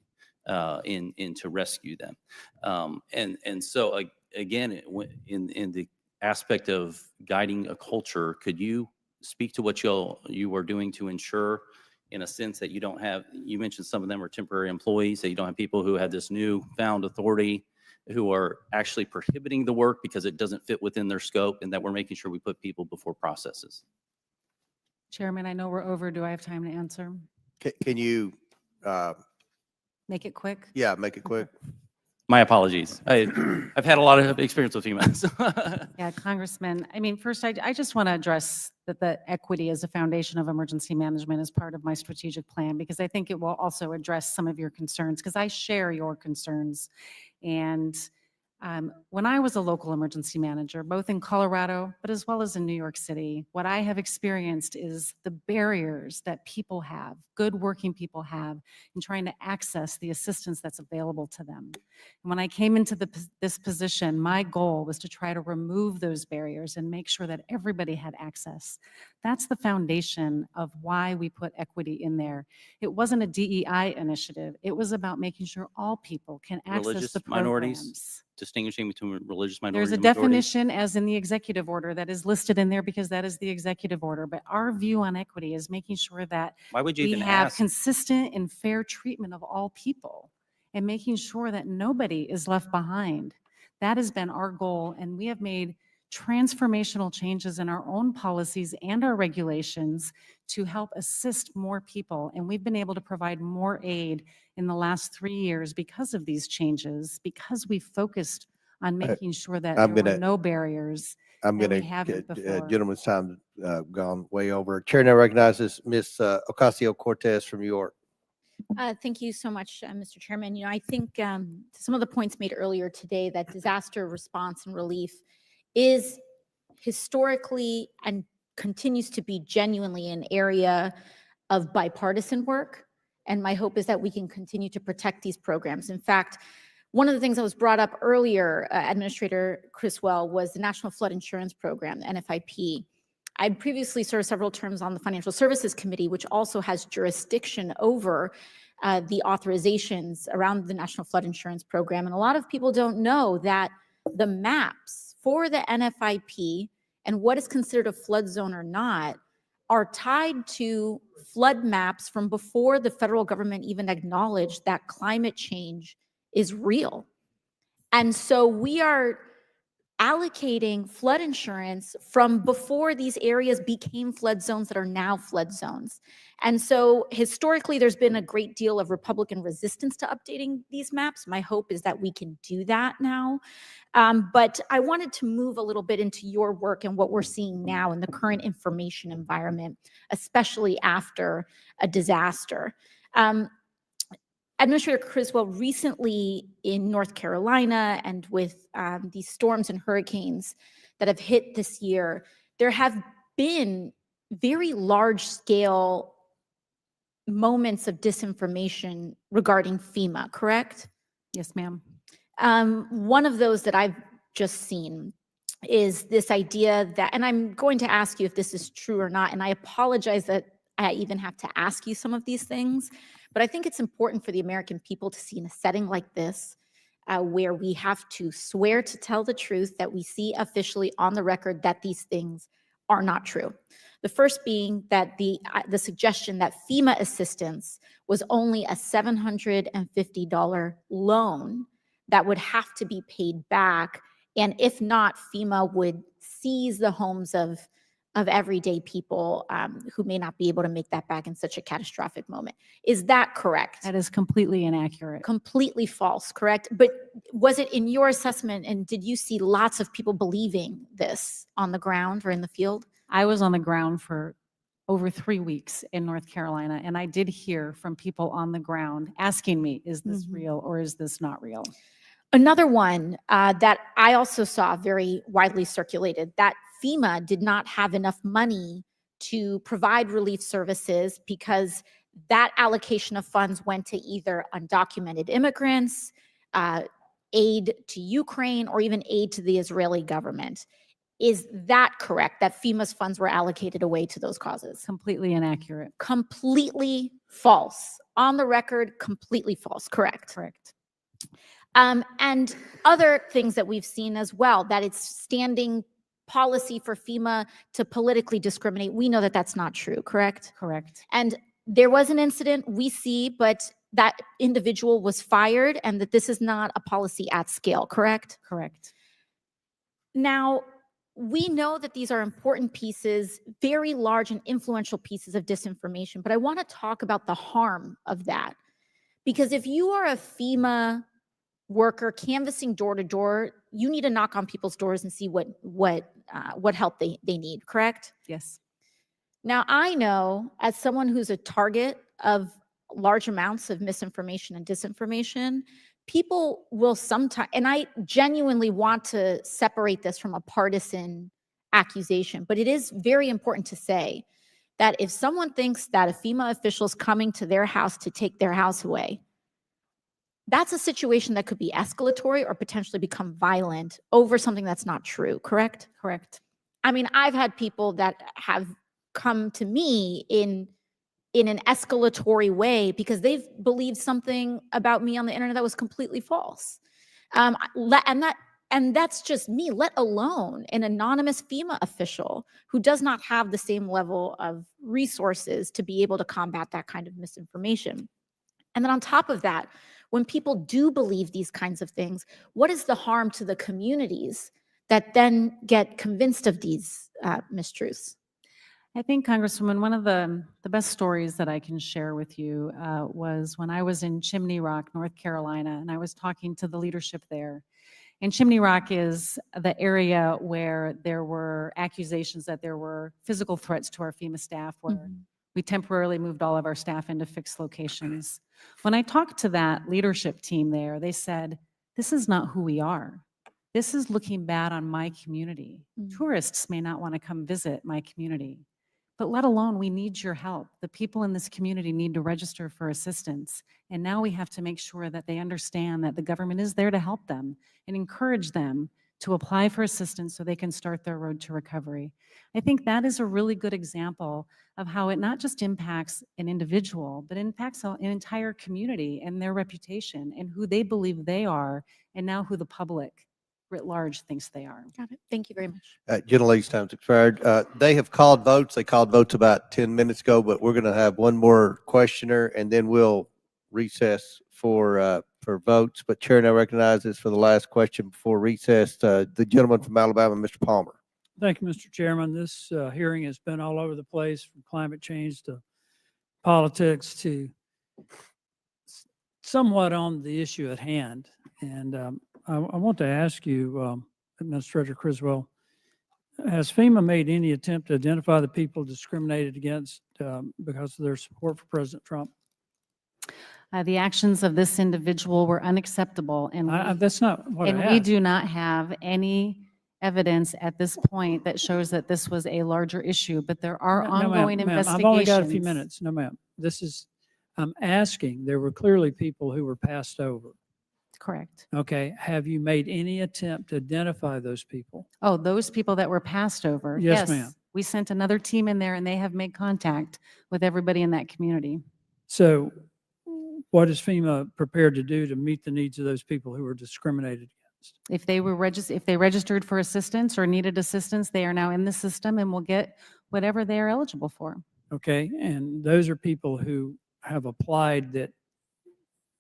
in to rescue them. And so again, in the aspect of guiding a culture, could you speak to what you are doing to ensure, in a sense, that you don't have, you mentioned some of them are temporary employees, that you don't have people who have this new found authority who are actually prohibiting the work because it doesn't fit within their scope, and that we're making sure we put people before processes? Chairman, I know we're over. Do I have time to answer? Can you, Make it quick? yeah, make it quick? My apologies. I've had a lot of experience with FEMA. So. Yeah, Congressman, I mean, first, I just want to address that the equity as a foundation of emergency management is part of my strategic plan, because I think it will also address some of your concerns, because I share your concerns. And when I was a local emergency manager, both in Colorado, but as well as in New York City, what I have experienced is the barriers that people have, good working people have, in trying to access the assistance that's available to them. And when I came into this position, my goal was to try to remove those barriers and make sure that everybody had access. That's the foundation of why we put equity in there. It wasn't a DEI initiative. It was about making sure all people can access Religious the programs. minorities, distinguishing between religious minorities There's a and majorities. definition as in the executive order that is listed in there because that is the executive order. But our view on equity is making sure that Why would you we even have ask? consistent and fair treatment of all people and making sure that nobody is left behind. That has been our goal, and we have made transformational changes in our own policies and our regulations to help assist more people. And we've been able to provide more aid in the last 3 years because of these changes, because we focused on making sure that I'm there gonna- were no barriers. I'm that we going haven't to, before. gentleman's time gone way over. Chair now recognizes Ms. Ocasio-Cortez from New York. Thank you so much, Mr. Chairman. I think some of the points made earlier today, that disaster response and relief is historically and continues to be genuinely an area of bipartisan work. And my hope is that we can continue to protect these programs. In fact, one of the things that was brought up earlier, Administrator Criswell, was the National Flood Insurance Program, the NFIP. I'd previously served several terms on the Financial Services Committee, which also has jurisdiction over the authorizations around the National Flood Insurance Program. And a lot of people don't know that the maps for the NFIP and what is considered a flood zone or not are tied to flood maps from before the federal government even acknowledged that climate change is real. And so we are allocating flood insurance from before these areas became flood zones that are now flood zones. And so historically, there's been a great deal of Republican resistance to updating these maps. My hope is that we can do that now. But I wanted to move a little bit into your work and what we're seeing now in the current information environment, especially after a disaster. Administrator Criswell, recently in North Carolina and with these storms and hurricanes that have hit this year, there have been very large scale moments of disinformation regarding FEMA, correct? Yes, ma'am. One of those that I've just seen is this idea that, and I'm going to ask you if this is true or not, and I apologize that I even have to ask you some of these things, but I think it's important for the American people to see in a setting like this, where we have to swear to tell the truth, that we see officially on the record that these things are not true. The first being that the suggestion that FEMA assistance was only a $750 loan that would have to be paid back, and if not, FEMA would seize the homes of everyday people who may not be able to make that back in such a catastrophic moment. Is that correct? That is completely inaccurate. Completely false, correct? But was it in your assessment, and did you see lots of people believing this on the ground or in the field? I was on the ground for over 3 weeks in North Carolina, and I did hear from people on the ground asking me, is this real or is this not real? Another one that I also saw very widely circulated, that FEMA did not have enough money to provide relief services because that allocation of funds went to either undocumented immigrants, aid to Ukraine, or even aid to the Israeli government. Is that correct, that FEMA's funds were allocated away to those causes? Completely inaccurate. Completely false. On the record, completely false, correct? Correct. And other things that we've seen as well, that it's standing policy for FEMA to politically discriminate. We know that that's not true, correct? Correct. And there was an incident we see, but that individual was fired, and that this is not a policy at scale, correct? Correct. Now, we know that these are important pieces, very large and influential pieces of disinformation, but I want to talk about the harm of that. Because if you are a FEMA worker canvassing door to door, you need to knock on people's doors and see what help they need, correct? Yes. Now, I know as someone who's a target of large amounts of misinformation and disinformation, people will sometimes, and I genuinely want to separate this from a partisan accusation, but it is very important to say that if someone thinks that a FEMA official is coming to their house to take their house away, that's a situation that could be escalatory or potentially become violent over something that's not true, correct? Correct. I mean, I've had people that have come to me in an escalatory way because they've believed something about me on the internet that was completely false. And that's just me, let alone an anonymous FEMA official who does not have the same level of resources to be able to combat that kind of misinformation. And then on top of that, when people do believe these kinds of things, what is the harm to the communities that then get convinced of these mistruths? I think, Congresswoman, one of the best stories that I can share with you was when I was in Chimney Rock, North Carolina, and I was talking to the leadership there. And Chimney Rock is the area where there were accusations that there were physical threats to our FEMA staff, where we temporarily moved all of our staff into fixed locations. When I talked to that leadership team there, they said, this is not who we are. This is looking bad on my community. Tourists may not want to come visit my community, but let alone we need your help. The people in this community need to register for assistance. And now we have to make sure that they understand that the government is there to help them and encourage them to apply for assistance so they can start their road to recovery. I think that is a really good example of how it not just impacts an individual, but impacts an entire community and their reputation and who they believe they are, and now who the public writ large thinks they are. Got it. Thank you very much. Gentlelady's time's expired. They have called votes. They called votes about 10 minutes ago, but we're going to have one more questioner and then we'll recess for votes, but Chair now recognizes for the last question before recess, the gentleman from Alabama, Mr. Palmer. Thank you, Mr. Chairman. This hearing has been all over the place, from climate change to politics to somewhat on the issue at hand. And I want to ask you, Administrator Criswell, has FEMA made any attempt to identify the people discriminated against because of their support for President Trump? The actions of this individual were unacceptable, and that's not what I and we asked. do not have any evidence at this point that shows that this was a larger issue, but there are No, ma'am, ongoing ma'am, investigations. I've only got a few minutes. No, ma'am. I'm asking, there were clearly people who were passed over. Correct. Okay. Have you made any attempt to identify those people? Oh, those people that were passed over? Yes, ma'am. We sent another team in there, and they have made contact with everybody in that community. So what is FEMA prepared to do to meet the needs of those people who were discriminated against? If they were if they registered for assistance or needed assistance, they are now in the system and will get whatever they are eligible for. Okay. And those are people who have applied that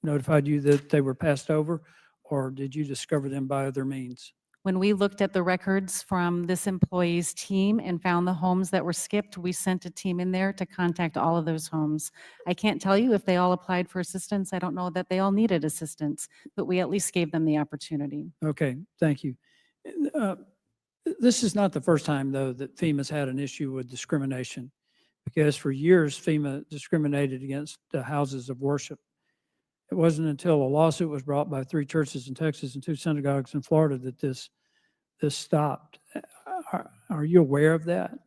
notified you that they were passed over, or did you discover them by other means? When we looked at the records from this employee's team and found the homes that were skipped, we sent a team in there to contact all of those homes. I can't tell you if they all applied for assistance. I don't know that they all needed assistance, but we at least gave them the opportunity. Okay, thank you. This is not the first time, though, that FEMA's had an issue with discrimination, because for years FEMA discriminated against houses of worship. It wasn't until a lawsuit was brought by 3 churches in Texas and 2 synagogues in Florida that this stopped. Are you aware of that?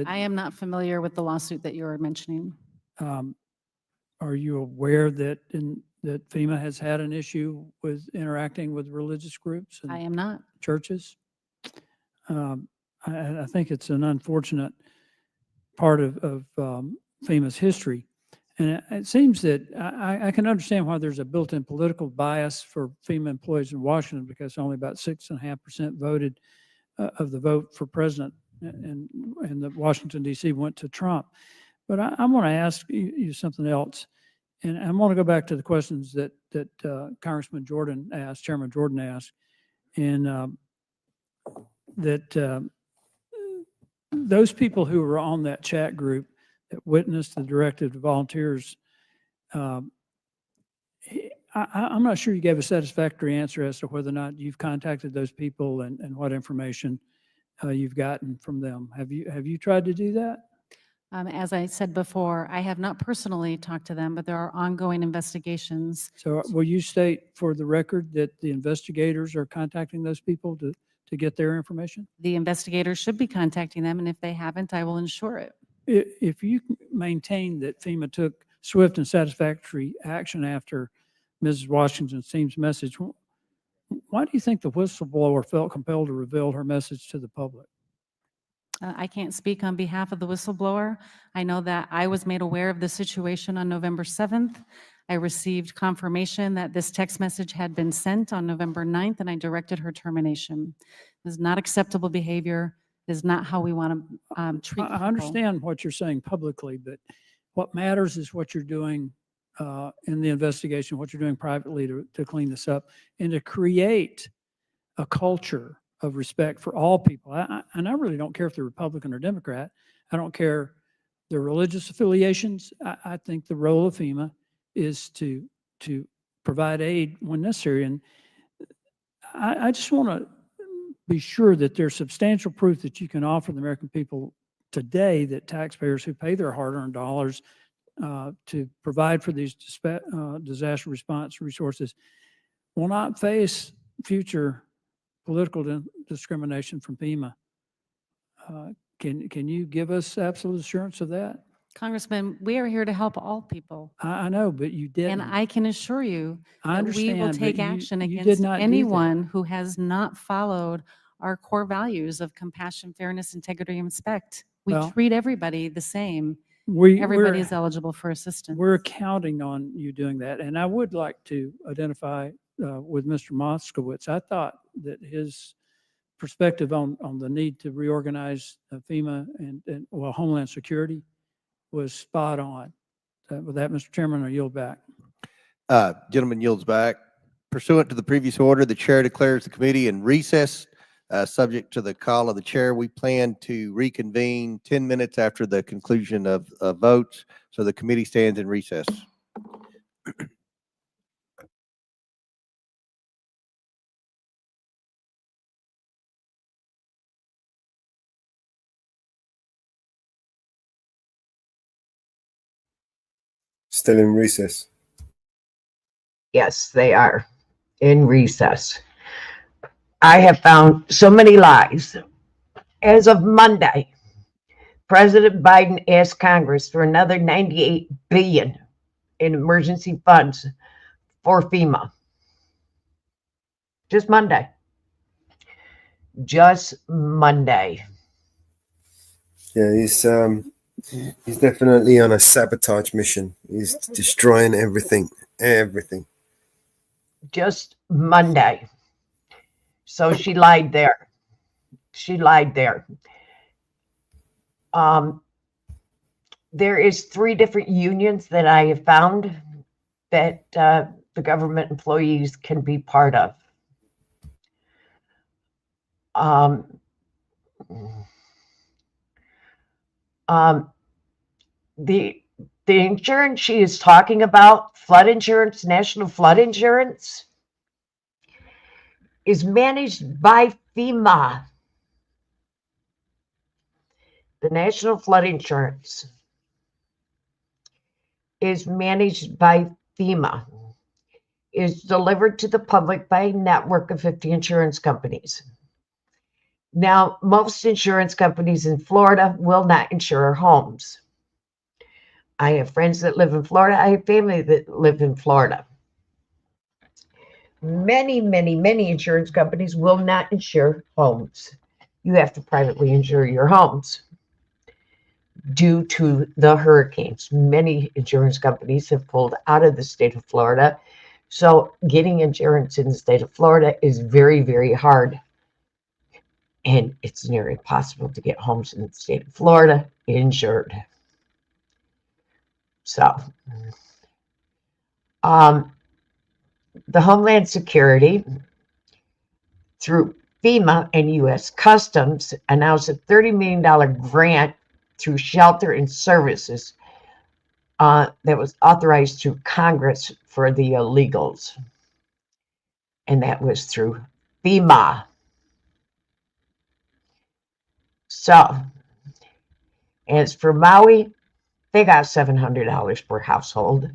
I am not familiar with the lawsuit that you're mentioning. Are you aware that that FEMA has had an issue with interacting with religious groups and I am not. churches? I think it's an unfortunate part of FEMA's history. And it seems that I can understand why there's a built-in political bias for FEMA employees in Washington, because only about 6.5% voted of the vote for president, and the Washington, D.C. went to Trump. But I want to ask you something else. And I want to go back to the questions that Congressman Jordan asked, Chairman Jordan asked, and that those people who were on that chat group that witnessed the directive to volunteers, I'm not sure you gave a satisfactory answer as to whether or not you've contacted those people and what information you've gotten from them. Have you tried to do that? As I said before, I have not personally talked to them, but there are ongoing investigations. So will you state for the record that the investigators are contacting those people to get their information? The investigators should be contacting them, and if they haven't, I will ensure it. If you maintain that FEMA took swift and satisfactory action after Mrs. Washington's team's message, why do you think the whistleblower felt compelled to reveal her message to the public? I can't speak on behalf of the whistleblower. I know that I was made aware of the situation on November 7th. I received confirmation that this text message had been sent on November 9th, and I directed her termination. This is not acceptable behavior. This is not how we want to treat people. I understand what you're saying publicly, but what matters is what you're doing in the investigation, what you're doing privately to clean this up and to create a culture of respect for all people. And I really don't care if they're Republican or Democrat. I don't care their religious affiliations. I think the role of FEMA is to provide aid when necessary. And I just want to be sure that there's substantial proof that you can offer the American people today that taxpayers who pay their hard-earned dollars to provide for these disaster response resources will not face future political discrimination from FEMA. Can you give us absolute assurance of that? Congressman, we are here to help all people. I know, but you didn't. And I can assure you I that we will understand, take but you- action you did against not do that. anyone who has not followed our core values of compassion, fairness, integrity, and respect. We Well, treat everybody the same. We're- Everybody is eligible for assistance. We're counting on you doing that. And I would like to identify with Mr. Moskowitz. I thought that his perspective on the need to reorganize FEMA and Homeland Security was spot on. With that, Mr. Chairman, I yield back. Gentleman yields back. Pursuant to the previous order, the chair declares the committee in recess. Subject to the call of the chair, we plan to reconvene 10 minutes after the conclusion of votes. So the committee stands in recess. Still in recess. Yes, they are in recess. I have found so many lies. As of Monday, President Biden asked Congress for another $98 billion in emergency funds for FEMA. Just Monday. Just Monday. Yeah, he's definitely on a sabotage mission. He's destroying everything. Just Monday. So she lied there. She lied there. There is 3 different unions that I have found that the government employees can be part of. The insurance she is talking about, flood insurance, national flood insurance, is managed by FEMA. The national flood insurance is managed by FEMA, is delivered to the public by a network of 50 insurance companies. Now, most insurance companies in Florida will not insure homes. I have friends that live in Florida. I have family that live in Florida. Many insurance companies will not insure homes. You have to privately insure your homes. Due to the hurricanes, many insurance companies have pulled out of the state of Florida. So getting insurance in the state of Florida is very hard. And it's near impossible to get homes in the state of Florida insured. So, the Homeland Security, through FEMA and U.S. Customs, announced a $30 million grant through Shelter and Services that was authorized through Congress for the illegals. And that was through FEMA. So, as for Maui, they got $700 per household.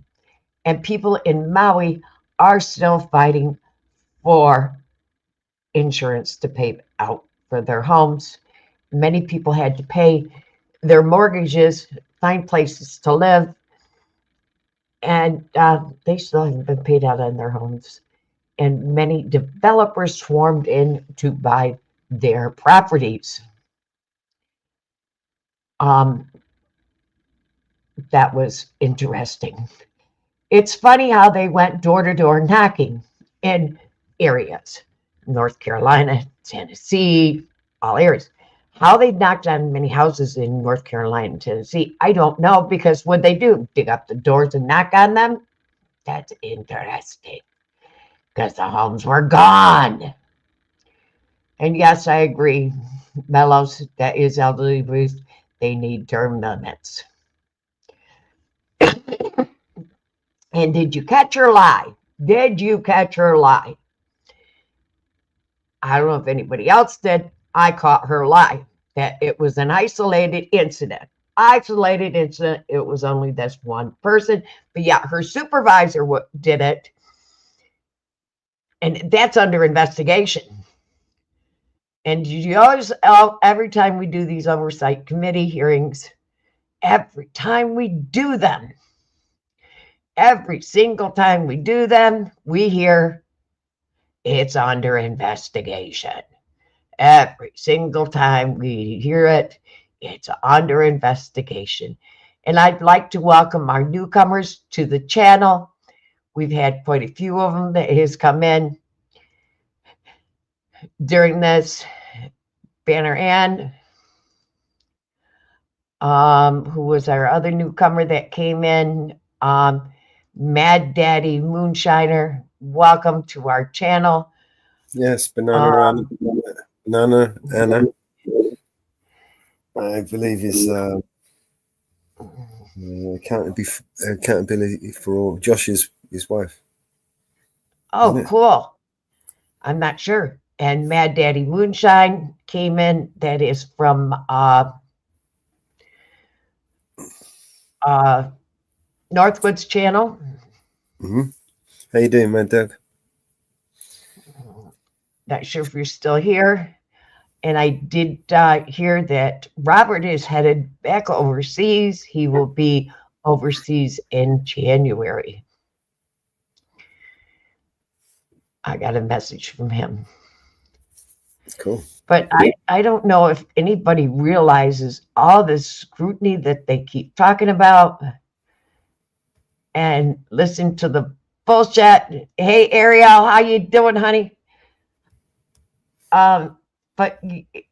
And people in Maui are still fighting for insurance to pay out for their homes. Many people had to pay their mortgages, find places to live, and they still haven't been paid out on their homes. And many developers swarmed in to buy their properties. That was interesting. It's funny how they went door to door knocking in areas, North Carolina, Tennessee, all areas. How they knocked on many houses in North Carolina and Tennessee, I don't know, because what they do, dig up the doors and knock on them? That's interesting, because the homes were gone. And yes, I agree, Mellows, that is elderly abuse. They need term limits. And did you catch her lie? Did you catch her lie? I don't know if anybody else did. I caught her lie that it was an isolated incident. Isolated incident. It was only this one person. But yeah, her supervisor did it. And that's under investigation. And you always, every time we do these oversight committee hearings, every time we do them, every single time we do them, we hear it's under investigation. Every single time we hear it, it's under investigation. And I'd like to welcome our newcomers to the channel. We've had quite a few of them that has come in during this. Banner Ann, who was our other newcomer that came in. Mad Daddy Moonshiner, welcome to our channel. Yes, Banana Anna, I believe is accountability for all. Josh is his wife. Oh, Isn't it? cool. I'm not sure. And Mad Daddy Moonshine came in. That is from Northwoods channel. Mm-hmm. How you doing, my dad? Not sure if you're still here. And I did hear that Robert is headed back overseas. He will be overseas in January. I got a message from him. Cool. But I don't know if anybody realizes all this scrutiny that they keep talking about and listen to the bullshit. Hey, Ariel, how you doing, honey? But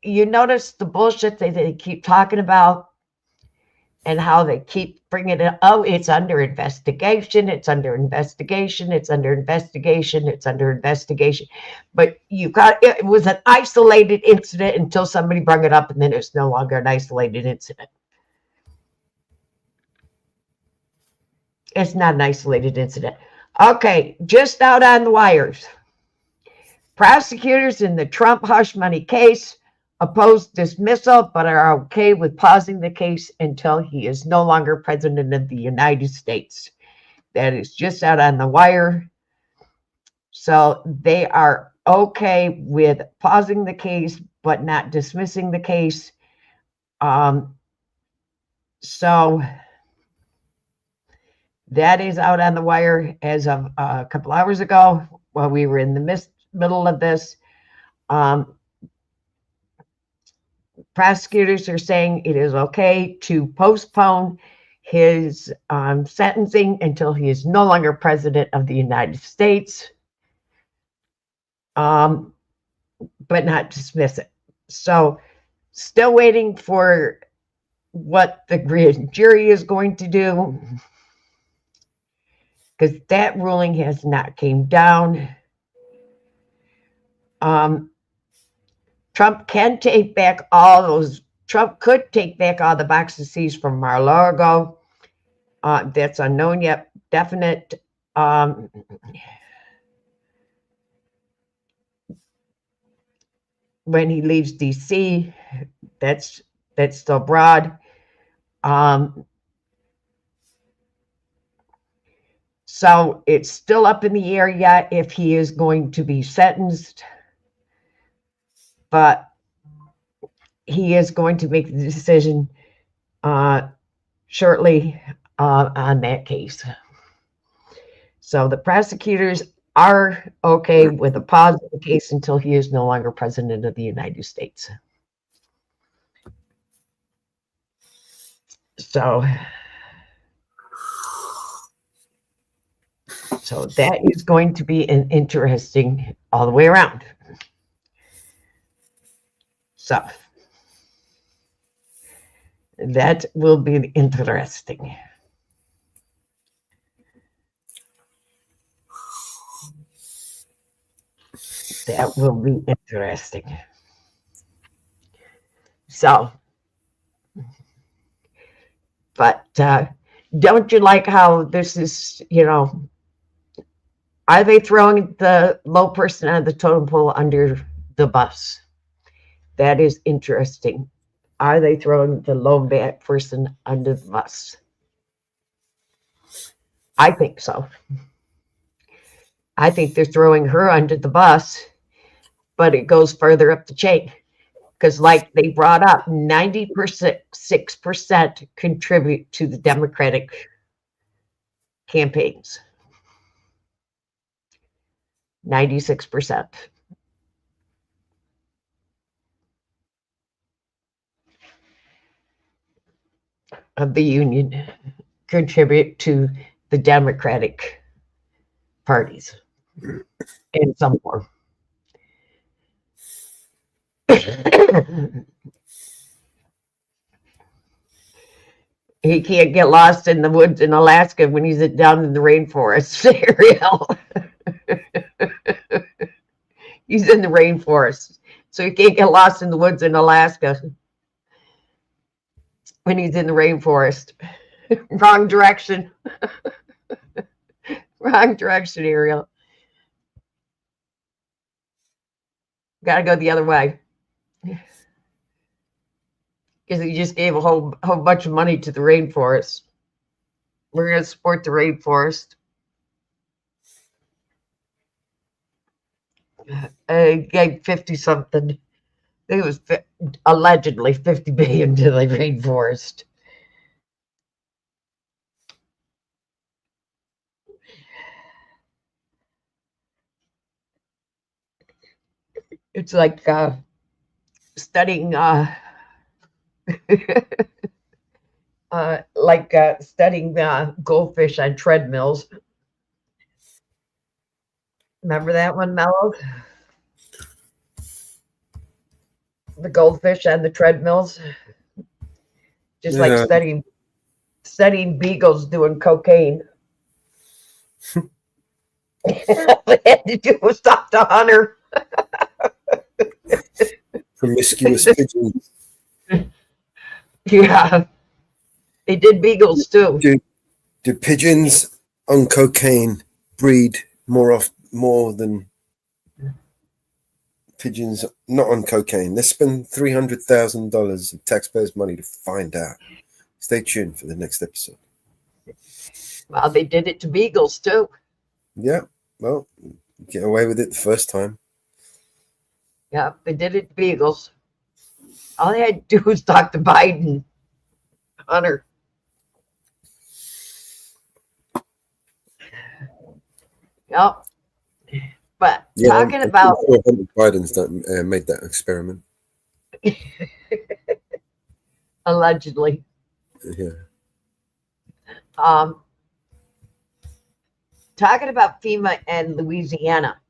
you notice the bullshit that they keep talking about and how they keep bringing it. Oh, it's under investigation. It's under investigation. It's under investigation. It's under investigation. But it was an isolated incident until somebody brought it up, and then it's no longer an isolated incident. It's not an isolated incident. Okay, just out on the wires. Prosecutors in the Trump hush money case oppose dismissal, but are okay with pausing the case until he is no longer president of the United States. That is just out on the wire. So they are okay with pausing the case, but not dismissing the case. So that is out on the wire as of a couple hours ago while we were in the middle of this. Prosecutors are saying it is okay to postpone his sentencing until he is no longer president of the United States, but not dismiss it. So still waiting for what the grand jury is going to do, because that ruling has not came down. Trump can take back all those. Trump could take back all the boxes seized from Mar-a-Lago. That's unknown yet. Definite. When he leaves DC, that's still broad. So it's still up in the air yet if he is going to be sentenced, but he is going to make the decision shortly on that case. So the prosecutors are okay with a pause of the case until he is no longer president of the United States. So that is going to be an interesting all the way around. So that will be interesting. That will be interesting. So, but don't you like how this is, are they throwing the low person on the totem pole under the bus? That is interesting. Are they throwing the low person under the bus? I think so. I think they're throwing her under the bus, but it goes further up the chain. Because like they brought up, 96% contribute to the Democratic campaigns. 96%. Of the union contribute to the Democratic parties in some form. He can't get lost in the woods in Alaska when he's down in the rainforest area. He's in the rainforest, so he can't get lost in the woods in Alaska when he's in the rainforest. Wrong direction. Wrong direction, Ariel. Got to go the other way. Because he just gave a whole bunch of money to the rainforest. We're going to support the rainforest. Gave 50 something. I think it was allegedly 50 billion to the rainforest. It's like studying studying goldfish on treadmills. Remember that one, Mellow? The goldfish on the treadmills. Just like studying beagles doing cocaine. They had to do was stop the hunter. Promiscuous pigeons. Yeah. They did beagles too. Do pigeons on cocaine breed more than pigeons not on cocaine? They spend $300,000 of taxpayers' money to find out. Stay tuned for the next episode. Well, they did it to beagles too. Yeah, well, get away with it the first time. Yeah, they did it to beagles. All they had to do was talk to Biden. Hunter. Yep. But Yeah, talking about Biden's made that experiment. Allegedly. Yeah. Talking about FEMA and Louisiana,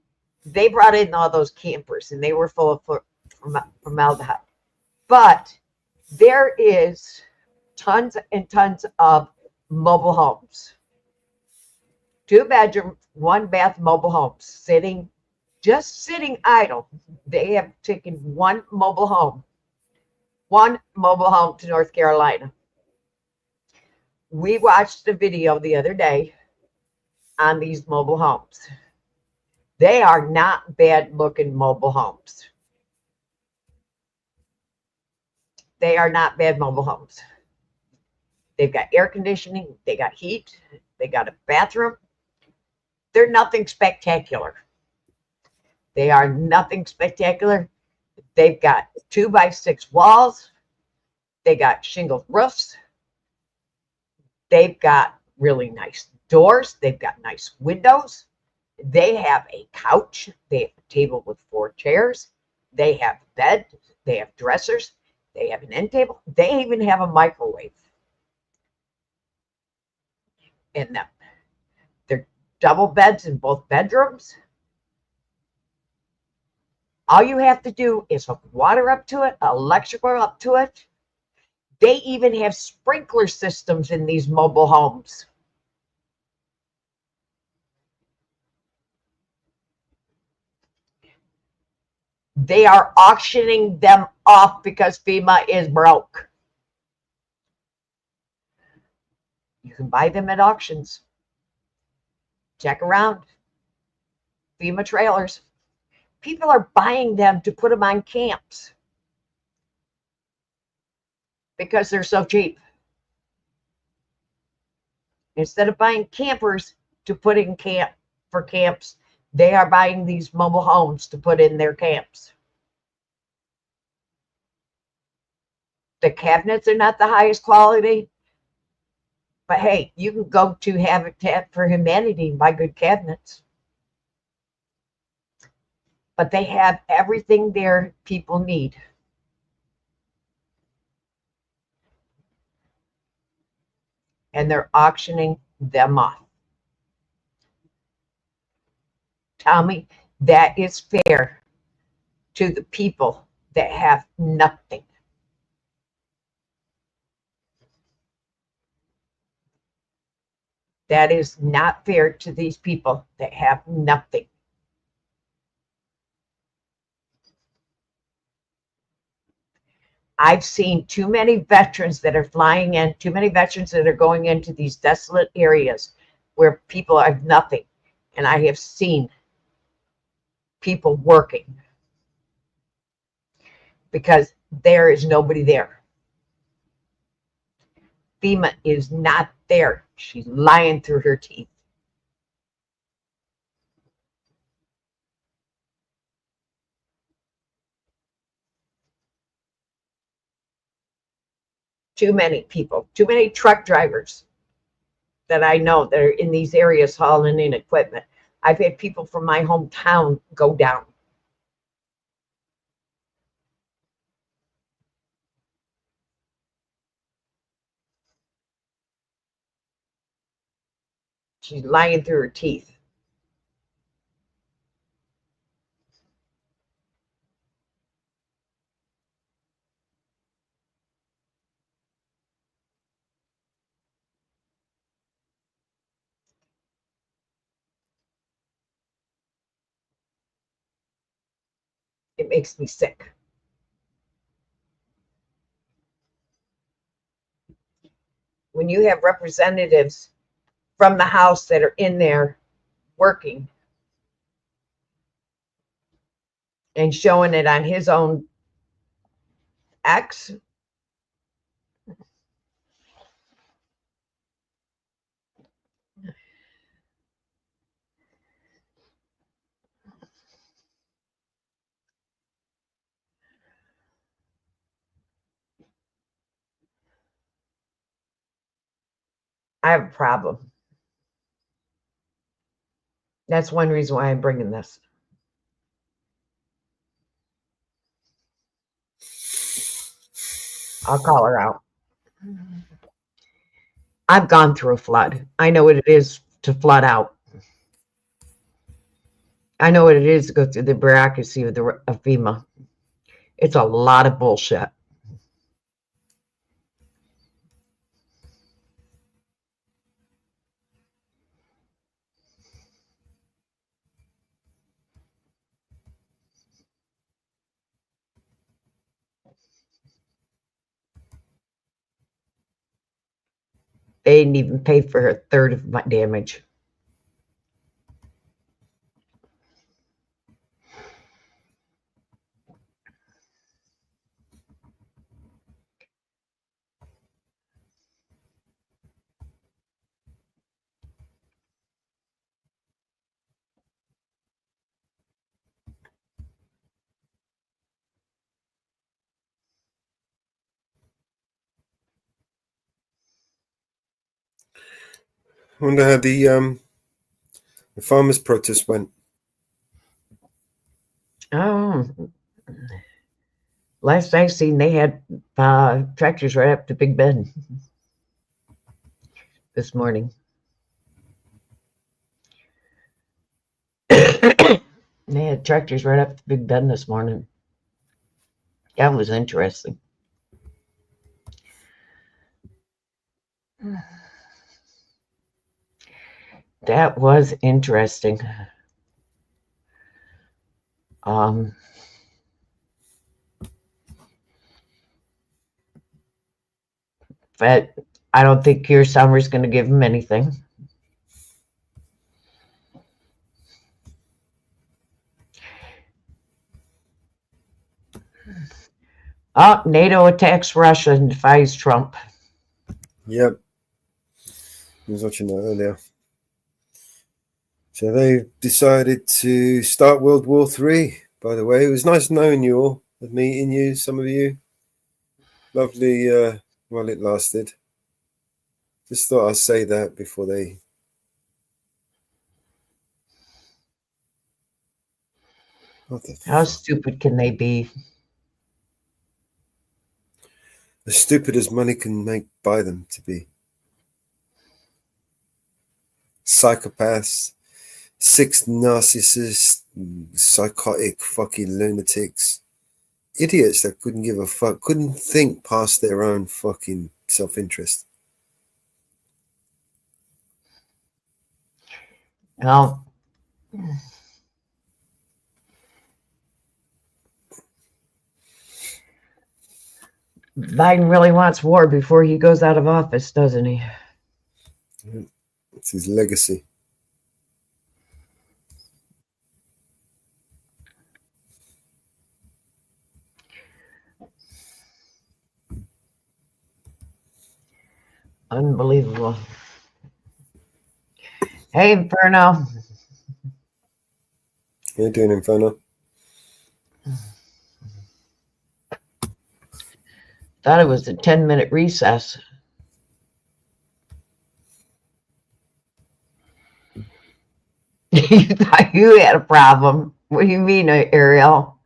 they brought in all those campers and they were full of formaldehyde. But there is tons and tons of mobile homes. 2-bedroom, 1-bath mobile homes just sitting idle. They have taken one mobile home to North Carolina. We watched the video the other day on these mobile homes. They are not bad looking mobile homes. They are not bad mobile homes. They've got air conditioning, they got heat, they got a bathroom. They're nothing spectacular. They are nothing spectacular. They've got 2x6 walls. They got shingled roofs. They've got really nice doors. They've got nice windows. They have a couch. They have a table with 4 chairs. They have a bed. They have dressers. They have an end table. They even have a microwave in them. They're double beds in both bedrooms. All you have to do is hook water up to it, electrical up to it. They even have sprinkler systems in these mobile homes. They are auctioning them off because FEMA is broke. You can buy them at auctions. Check around. FEMA trailers. People are buying them to put them on camps because they're so cheap. Instead of buying campers to put in camps, they are buying these mobile homes to put in their camps. The cabinets are not the highest quality, but hey, you can go to Habitat for Humanity and buy good cabinets. But they have everything their people need. And they're auctioning them off. Tell me that is fair to the people that have nothing. That is not fair to these people that have nothing. I've seen too many veterans that are flying in, too many veterans that are going into these desolate areas where people have nothing. And I have seen people working because there is nobody there. FEMA is not there. She's lying through her teeth. Too many people, too many truck drivers that I know that are in these areas hauling in equipment. I've had people from my hometown go down. She's lying through her teeth. It makes me sick. When you have representatives from the House that are in there working and showing it on his own X. I have a problem. That's one reason why I'm bringing this. I'll call her out. I've gone through a flood. I know what it is to flood out. I know what it is to go through the bureaucracy of FEMA. It's a lot of bullshit. They didn't even pay for a third of my damage. I wonder how the farmers' protest went. Oh, last I seen, they had tractors right up to Big Ben this morning. They had tractors right up to Big Ben this morning. That was interesting. That was interesting. But I don't think Keir Summer's going to give him anything. Oh, NATO attacks Russia and defies Trump. Yep. I was watching that earlier. So they decided to start World War III, by the way. It was nice knowing you all, and meeting you, some of you. Lovely while it lasted. Just thought I'd say that before they... How stupid can they be? As stupid as money can buy them to be. Psychopaths, sick narcissists, psychotic fucking lunatics. Idiots that couldn't give a fuck, couldn't think past their own fucking self-interest. Well, Biden really wants war before he goes out of office, doesn't he? It's his legacy. Unbelievable. Hey, Inferno. How you doing, Inferno? Thought it was a 10-minute recess. You thought you had a problem. What do you mean, Ariel?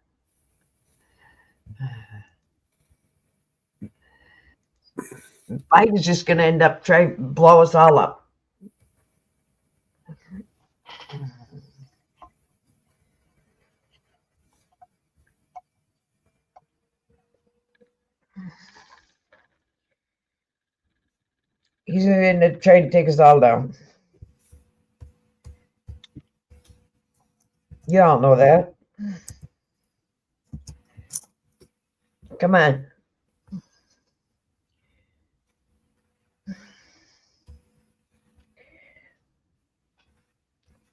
Biden's just going to end up trying to blow us all up. He's going to try to take us all down. You all know that. Come on.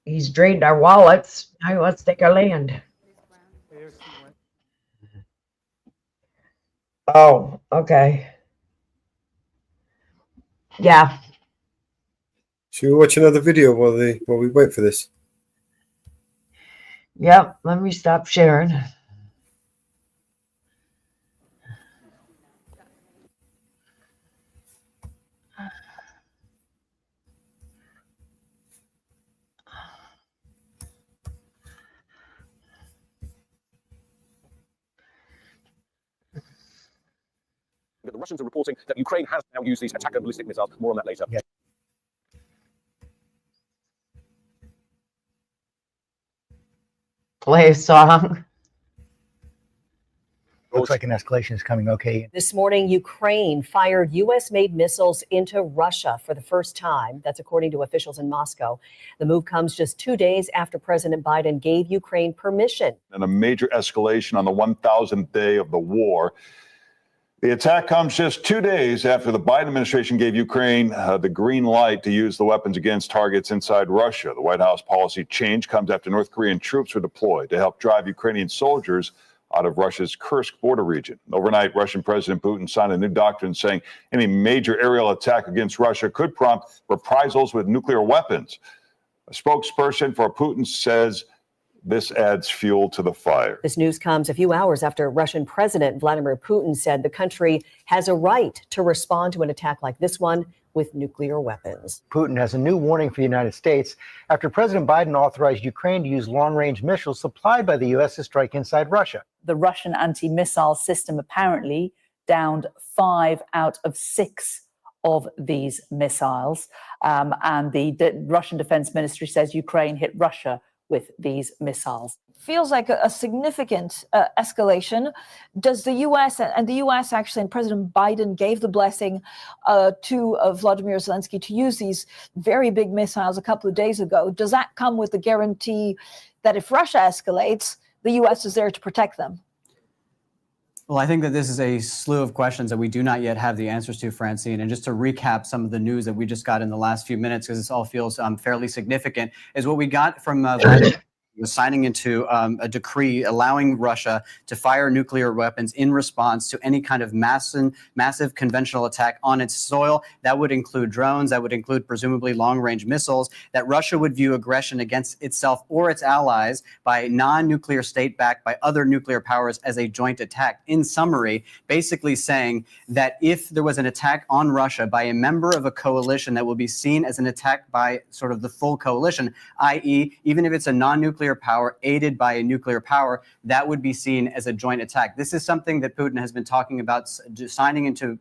He's drained our wallets. Now he wants to take our land. Oh, okay. Yeah. Should we watch another video while we wait for this? Yep. Let me stop sharing. The Russians are reporting that Ukraine has now used these attacker ballistic missiles. More on that later. Play a song. Looks like an escalation is coming. Okay. This morning, Ukraine fired U.S.-made missiles into Russia for the first time. That's according to officials in Moscow. The move comes just 2 days after President Biden gave Ukraine permission. And a major escalation on the 1,000th day of the war. The attack comes just 2 days after the Biden administration gave Ukraine the green light to use the weapons against targets inside Russia. The White House policy change comes after North Korean troops were deployed to help drive Ukrainian soldiers out of Russia's Kursk border region. Overnight, Russian President Putin signed a new doctrine saying any major aerial attack against Russia could prompt reprisals with nuclear weapons. A spokesperson for Putin says this adds fuel to the fire. This news comes a few hours after Russian President Vladimir Putin said the country has a right to respond to an attack like this one with nuclear weapons. Putin has a new warning for the United States after President Biden authorized Ukraine to use long-range missiles supplied by the U.S. to strike inside Russia. The Russian anti-missile system apparently downed 5 out of 6 of these missiles. And the Russian Defense Ministry says Ukraine hit Russia with these missiles. Feels like a significant escalation. Does the U.S. and the U.S. actually, and President Biden gave the blessing to Vladimir Zelensky to use these very big missiles a couple of days ago. Does that come with the guarantee that if Russia escalates, the U.S. is there to protect them? Well, I think that this is a slew of questions that we do not yet have the answers to, Francine. And just to recap some of the news that we just got in the last few minutes, because this all feels fairly significant, is what we got from Vladimir was signing into a decree allowing Russia to fire nuclear weapons in response to any kind of massive conventional attack on its soil. That would include drones, that would include presumably long-range missiles, that Russia would view aggression against itself or its allies by non-nuclear state backed by other nuclear powers as a joint attack. In summary, basically saying that if there was an attack on Russia by a member of a coalition that will be seen as an attack by sort of the full coalition, i.e., even if it's a non-nuclear power aided by a nuclear power, that would be seen as a joint attack. This is something that Putin has been talking about signing into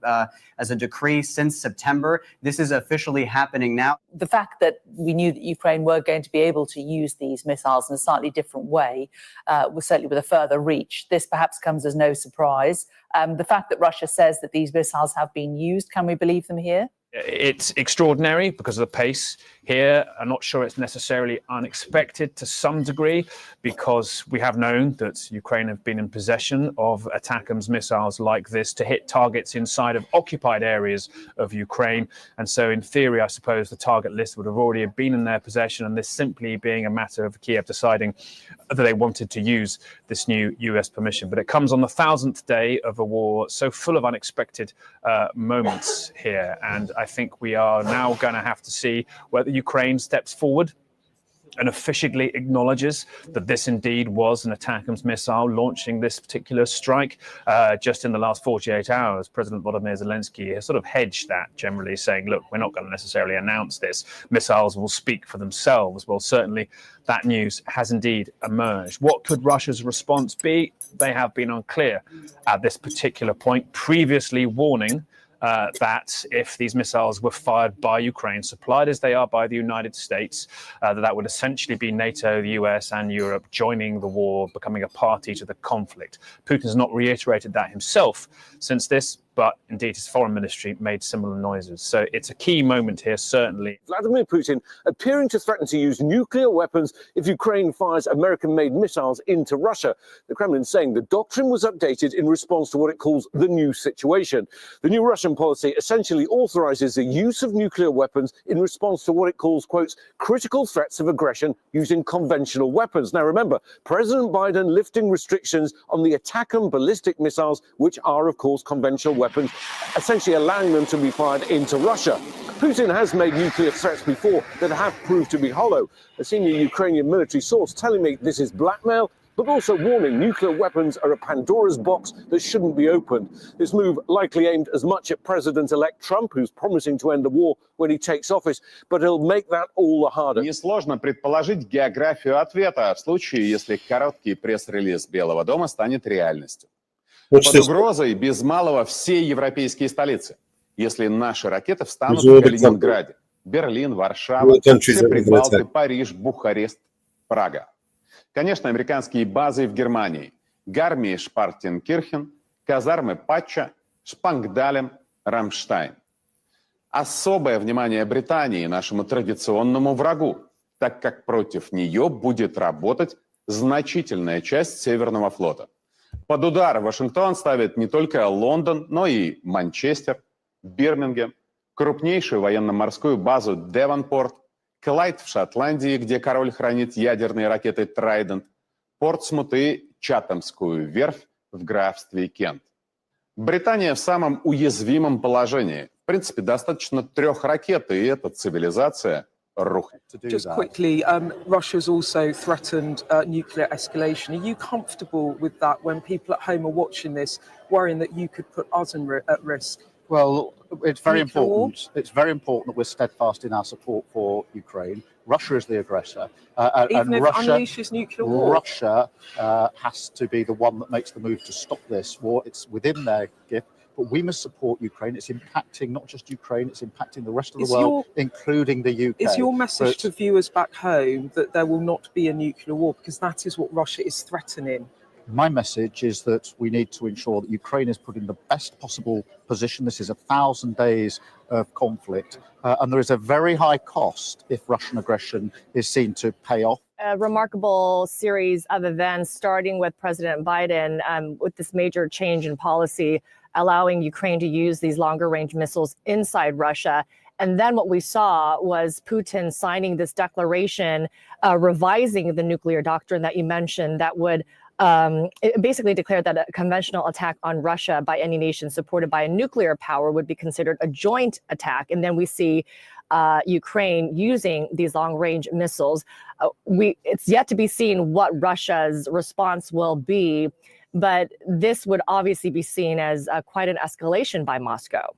as a decree since September. This is officially happening now. The fact that we knew that Ukraine were going to be able to use these missiles in a slightly different way, was certainly with a further reach. This perhaps comes as no surprise. The fact that Russia says that these missiles have been used, can we believe them here? It's extraordinary because of the pace. here. I'm not sure it's necessarily unexpected to some degree, because we have known that Ukraine have been in possession of ATACMS missiles like this to hit targets inside of occupied areas of Ukraine. And so in theory, I suppose the target list would have already been in their possession, and this simply being a matter of Kiev deciding that they wanted to use this new US permission. But it comes on the 1000th day of a war so full of unexpected moments here. And I think we are now going to have to see whether Ukraine steps forward and officially acknowledges that this indeed was an ATACMS missile launching this particular strike. Just in the last 48 hours, President Volodymyr Zelensky has sort of hedged that, generally saying, look, we're not going to necessarily announce this. Missiles will speak for themselves. Well, certainly that news has indeed emerged. What could Russia's response be? They have been unclear at this particular point, previously warning that if these missiles were fired by Ukraine, supplied as they are by the United States, that would essentially be NATO, the US and Europe joining the war, becoming a party to the conflict. Putin has not reiterated that himself since this, but indeed his foreign ministry made similar noises. So it's a key moment here, certainly. Vladimir Putin appearing to threaten to use nuclear weapons if Ukraine fires American-made missiles into Russia. The Kremlin saying the doctrine was updated in response to what it calls the new situation. The new Russian policy essentially authorizes the use of nuclear weapons in response to what it calls, quotes, critical threats of aggression using conventional weapons. Now remember, President Biden lifting restrictions on the ATACMS ballistic missiles, which are, of course, conventional weapons, essentially allowing them to be fired into Russia. Putin has made nuclear threats before that have proved to be hollow. A senior Ukrainian military source telling me this is blackmail, but also warning nuclear weapons are a Pandora's box that shouldn't be opened. This move likely aimed as much at President-elect Trump, who's promising to end the war when he takes office, but it'll make that all the harder. Несложно предположить географию ответа в случае, если короткий пресс-релиз Белого дома станет реальностью. Под угрозой без малого все европейские столицы. Если наши ракеты встанут в Калининграде, Берлин, Варшава, все Прибалты, Париж, Бухарест, Прага. Конечно, американские базы в Германии. Гармии Шпартенкирхен, казармы Патча, Шпангдалем, Рамштайн. Особое внимание Британии, нашему традиционному врагу, так как против нее будет работать значительная часть Северного флота. Под удар Вашингтон ставит не только Лондон, но и Манчестер, Бирмингем, крупнейшую военно-морскую базу Девонпорт, Клайд в Шотландии, где король хранит ядерные ракеты Трайдент, Портсмут и Чатамскую верфь в графстве Кент. Британия в самом уязвимом положении. В принципе, достаточно 3 ракет, и эта цивилизация рухнет. Just quickly, Russia's also threatened nuclear escalation. Are you comfortable with that when people at home are watching this, worrying that you could put us at risk? Well, it's very important. It's very important that we're steadfast in our support for Ukraine. Russia is the aggressor, Even and if Russia, it unleashes nuclear war? Russia has to be the one that makes the move to stop this war. It's within their gift, but we must support Ukraine. It's impacting not just Ukraine; it's impacting the rest of the world, including the UK. Is your message to viewers back home that there will not be a nuclear war, because that is what Russia is threatening? My message is that we need to ensure that Ukraine is put in the best possible position. This is 1,000 days of conflict, and there is a very high cost if Russian aggression is seen to pay off. A remarkable series of events, starting with President Biden with this major change in policy, allowing Ukraine to use these longer range missiles inside Russia. And then what we saw was Putin signing this declaration, revising the nuclear doctrine that you mentioned, that would it basically declared that a conventional attack on Russia by any nation supported by a nuclear power would be considered a joint attack. And then we see Ukraine using these long-range missiles. It's yet to be seen what Russia's response will be, but this would obviously be seen as quite an escalation by Moscow.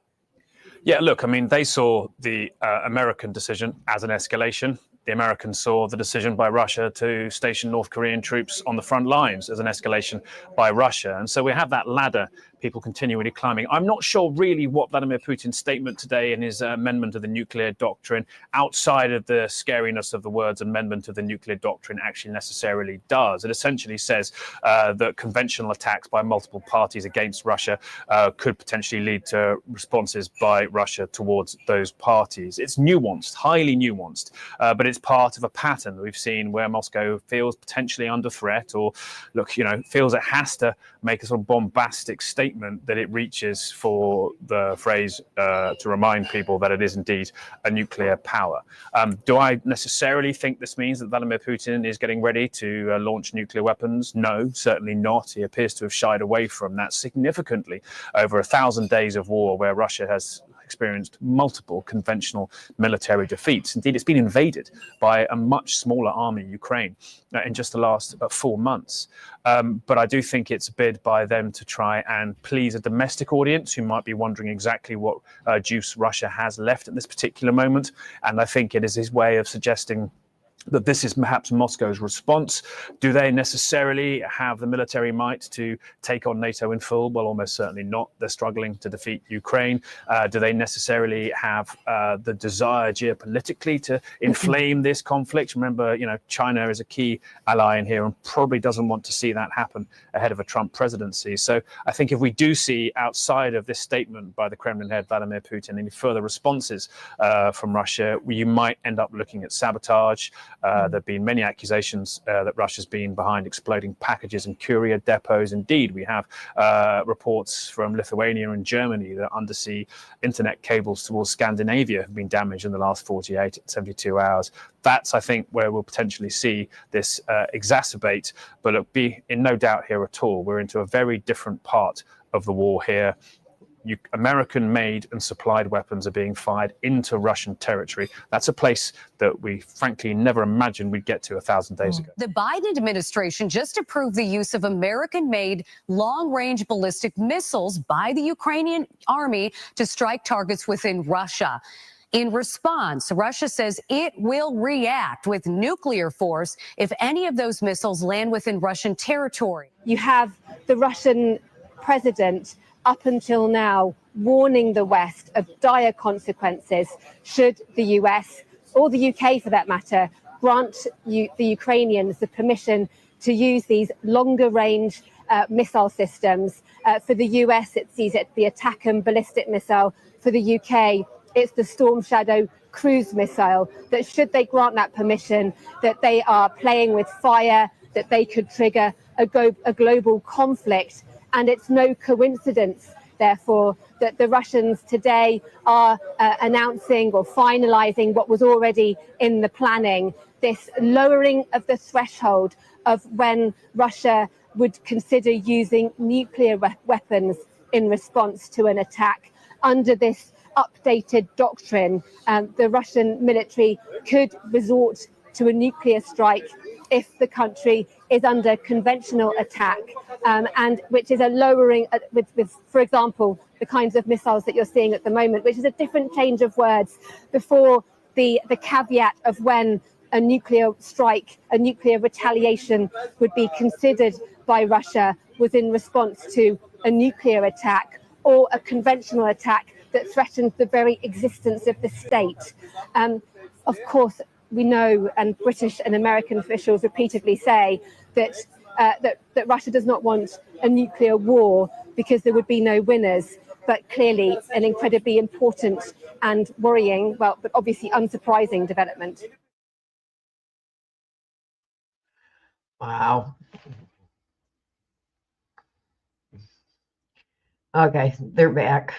Yeah, look, I mean, they saw the American decision as an escalation. The Americans saw the decision by Russia to station North Korean troops on the front lines as an escalation by Russia. And so we have that ladder people continually climbing. I'm not sure really what Vladimir Putin's statement today and his amendment of the nuclear doctrine, outside of the scariness of the words amendment of the nuclear doctrine, actually necessarily does. It essentially says that conventional attacks by multiple parties against Russia could potentially lead to responses by Russia towards those parties. It's nuanced, highly nuanced, but it's part of a pattern we've seen where Moscow feels potentially under threat, or feels it has to make a sort of bombastic statement that it reaches for the phrase to remind people that it is indeed a nuclear power. Do I necessarily think this means that Vladimir Putin is getting ready to launch nuclear weapons? No, certainly not. He appears to have shied away from that significantly over 1,000 days of war where Russia has experienced multiple conventional military defeats. Indeed, it's been invaded by a much smaller army, Ukraine, in just the last 4 months. But I do think it's a bid by them to try and please a domestic audience who might be wondering exactly what juice Russia has left at this particular moment. And I think it is his way of suggesting that this is perhaps Moscow's response. Do they necessarily have the military might to take on NATO in full? Well, almost certainly not. They're struggling to defeat Ukraine. Do they necessarily have the desire geopolitically to inflame this conflict? Remember, China is a key ally in here and probably doesn't want to see that happen ahead of a Trump presidency. So I think if we do see outside of this statement by the Kremlin head, Vladimir Putin, any further responses from Russia, you might end up looking at sabotage. There have been many accusations that Russia's been behind exploding packages and courier depots. Indeed, we have reports from Lithuania and Germany that undersea internet cables towards Scandinavia have been damaged in the last 48, 72 hours. That's, I think, where we'll potentially see this exacerbate, but it'll be in no doubt here at all. We're into a very different part of the war here. American-made and supplied weapons are being fired into Russian territory. That's a place that we frankly never imagined we'd get to 1,000 days ago. The Biden administration just approved the use of American-made long-range ballistic missiles by the Ukrainian army to strike targets within Russia. In response, Russia says it will react with nuclear force if any of those missiles land within Russian territory. You have the Russian president up until now warning the West of dire consequences should the US, or the UK for that matter, grant the Ukrainians the permission to use these longer range missile systems. For the US, it sees it the ATACMS ballistic missile. For the UK, it's the Storm Shadow cruise missile, that should they grant that permission, that they are playing with fire, that they could trigger a global conflict. And it's no coincidence, therefore, that the Russians today are announcing or finalizing what was already in the planning, this lowering of the threshold of when Russia would consider using nuclear weapons in response to an attack. Under this updated doctrine, the Russian military could resort to a nuclear strike if the country is under conventional attack, and which is a lowering with, for example, the kinds of missiles that you're seeing at the moment, which is a different change of words. Before, the caveat of when a nuclear strike, a nuclear retaliation would be considered by Russia was in response to a nuclear attack or a conventional attack that threatens the very existence of the state. Of course, we know, and British and American officials repeatedly say that that Russia does not want a nuclear war because there would be no winners. But clearly, an incredibly important and worrying, well, but obviously unsurprising development. Wow. Okay, they're back.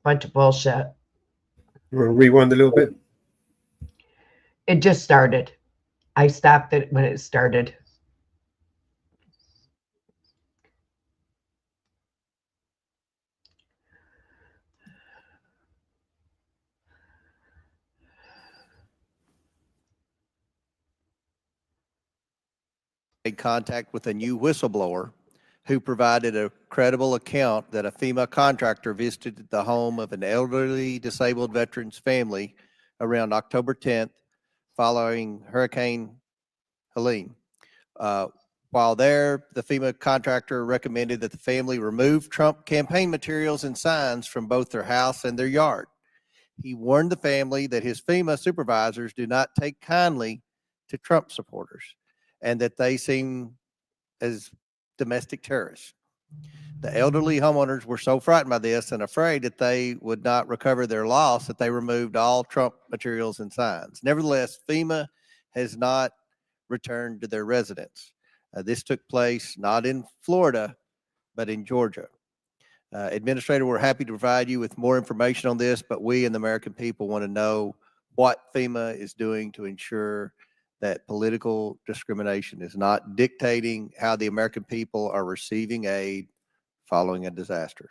Bunch of bullshit. You want to rewind a little bit? It just started. I stopped it when it started. Made contact with a new whistleblower who provided a credible account that a FEMA contractor visited the home of an elderly disabled veteran's family around October 10th following Hurricane Helene. While there, the FEMA contractor recommended that the family remove Trump campaign materials and signs from both their house and their yard. He warned the family that his FEMA supervisors do not take kindly to Trump supporters and that they seem as domestic terrorists. The elderly homeowners were so frightened by this and afraid that they would not recover their loss that they removed all Trump materials and signs. Nevertheless, FEMA has not returned to their residence. This took place not in Florida, but in Georgia. Administrator, we're happy to provide you with more information on this, but we and the American people want to know what FEMA is doing to ensure that political discrimination is not dictating how the American people are receiving aid following a disaster.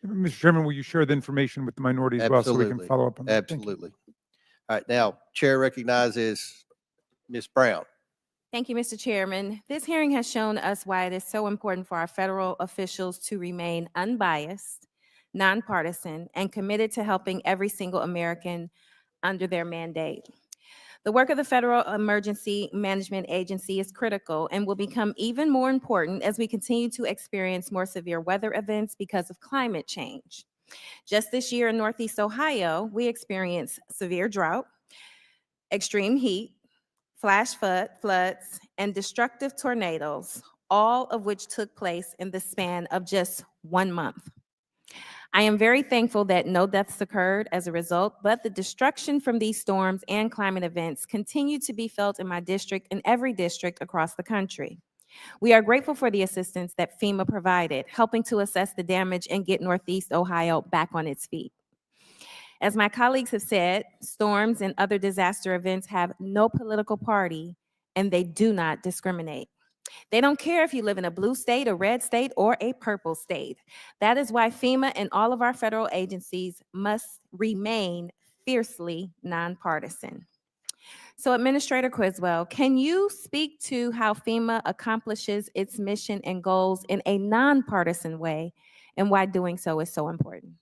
Mr. Chairman, will you share the information with the minority as well so we can follow up on that? Thank you. Absolutely. All right, now, Chair recognizes Ms. Brown. Thank you, Mr. Chairman. This hearing has shown us why it is so important for our federal officials to remain unbiased, nonpartisan, and committed to helping every single American under their mandate. The work of the Federal Emergency Management Agency is critical and will become even more important as we continue to experience more severe weather events because of climate change. Just this year in Northeast Ohio, we experienced severe drought, extreme heat, flash floods, and destructive tornadoes, all of which took place in the span of just 1 month. I am very thankful that no deaths occurred as a result, but the destruction from these storms and climate events continue to be felt in my district and every district across the country. We are grateful for the assistance that FEMA provided, helping to assess the damage and get Northeast Ohio back on its feet. As my colleagues have said, storms and other disaster events have no political party, and they do not discriminate. They don't care if you live in a blue state, a red state, or a purple state. That is why FEMA and all of our federal agencies must remain fiercely nonpartisan. So, Administrator Criswell, can you speak to how FEMA accomplishes its mission and goals in a nonpartisan way, and why doing so is so important?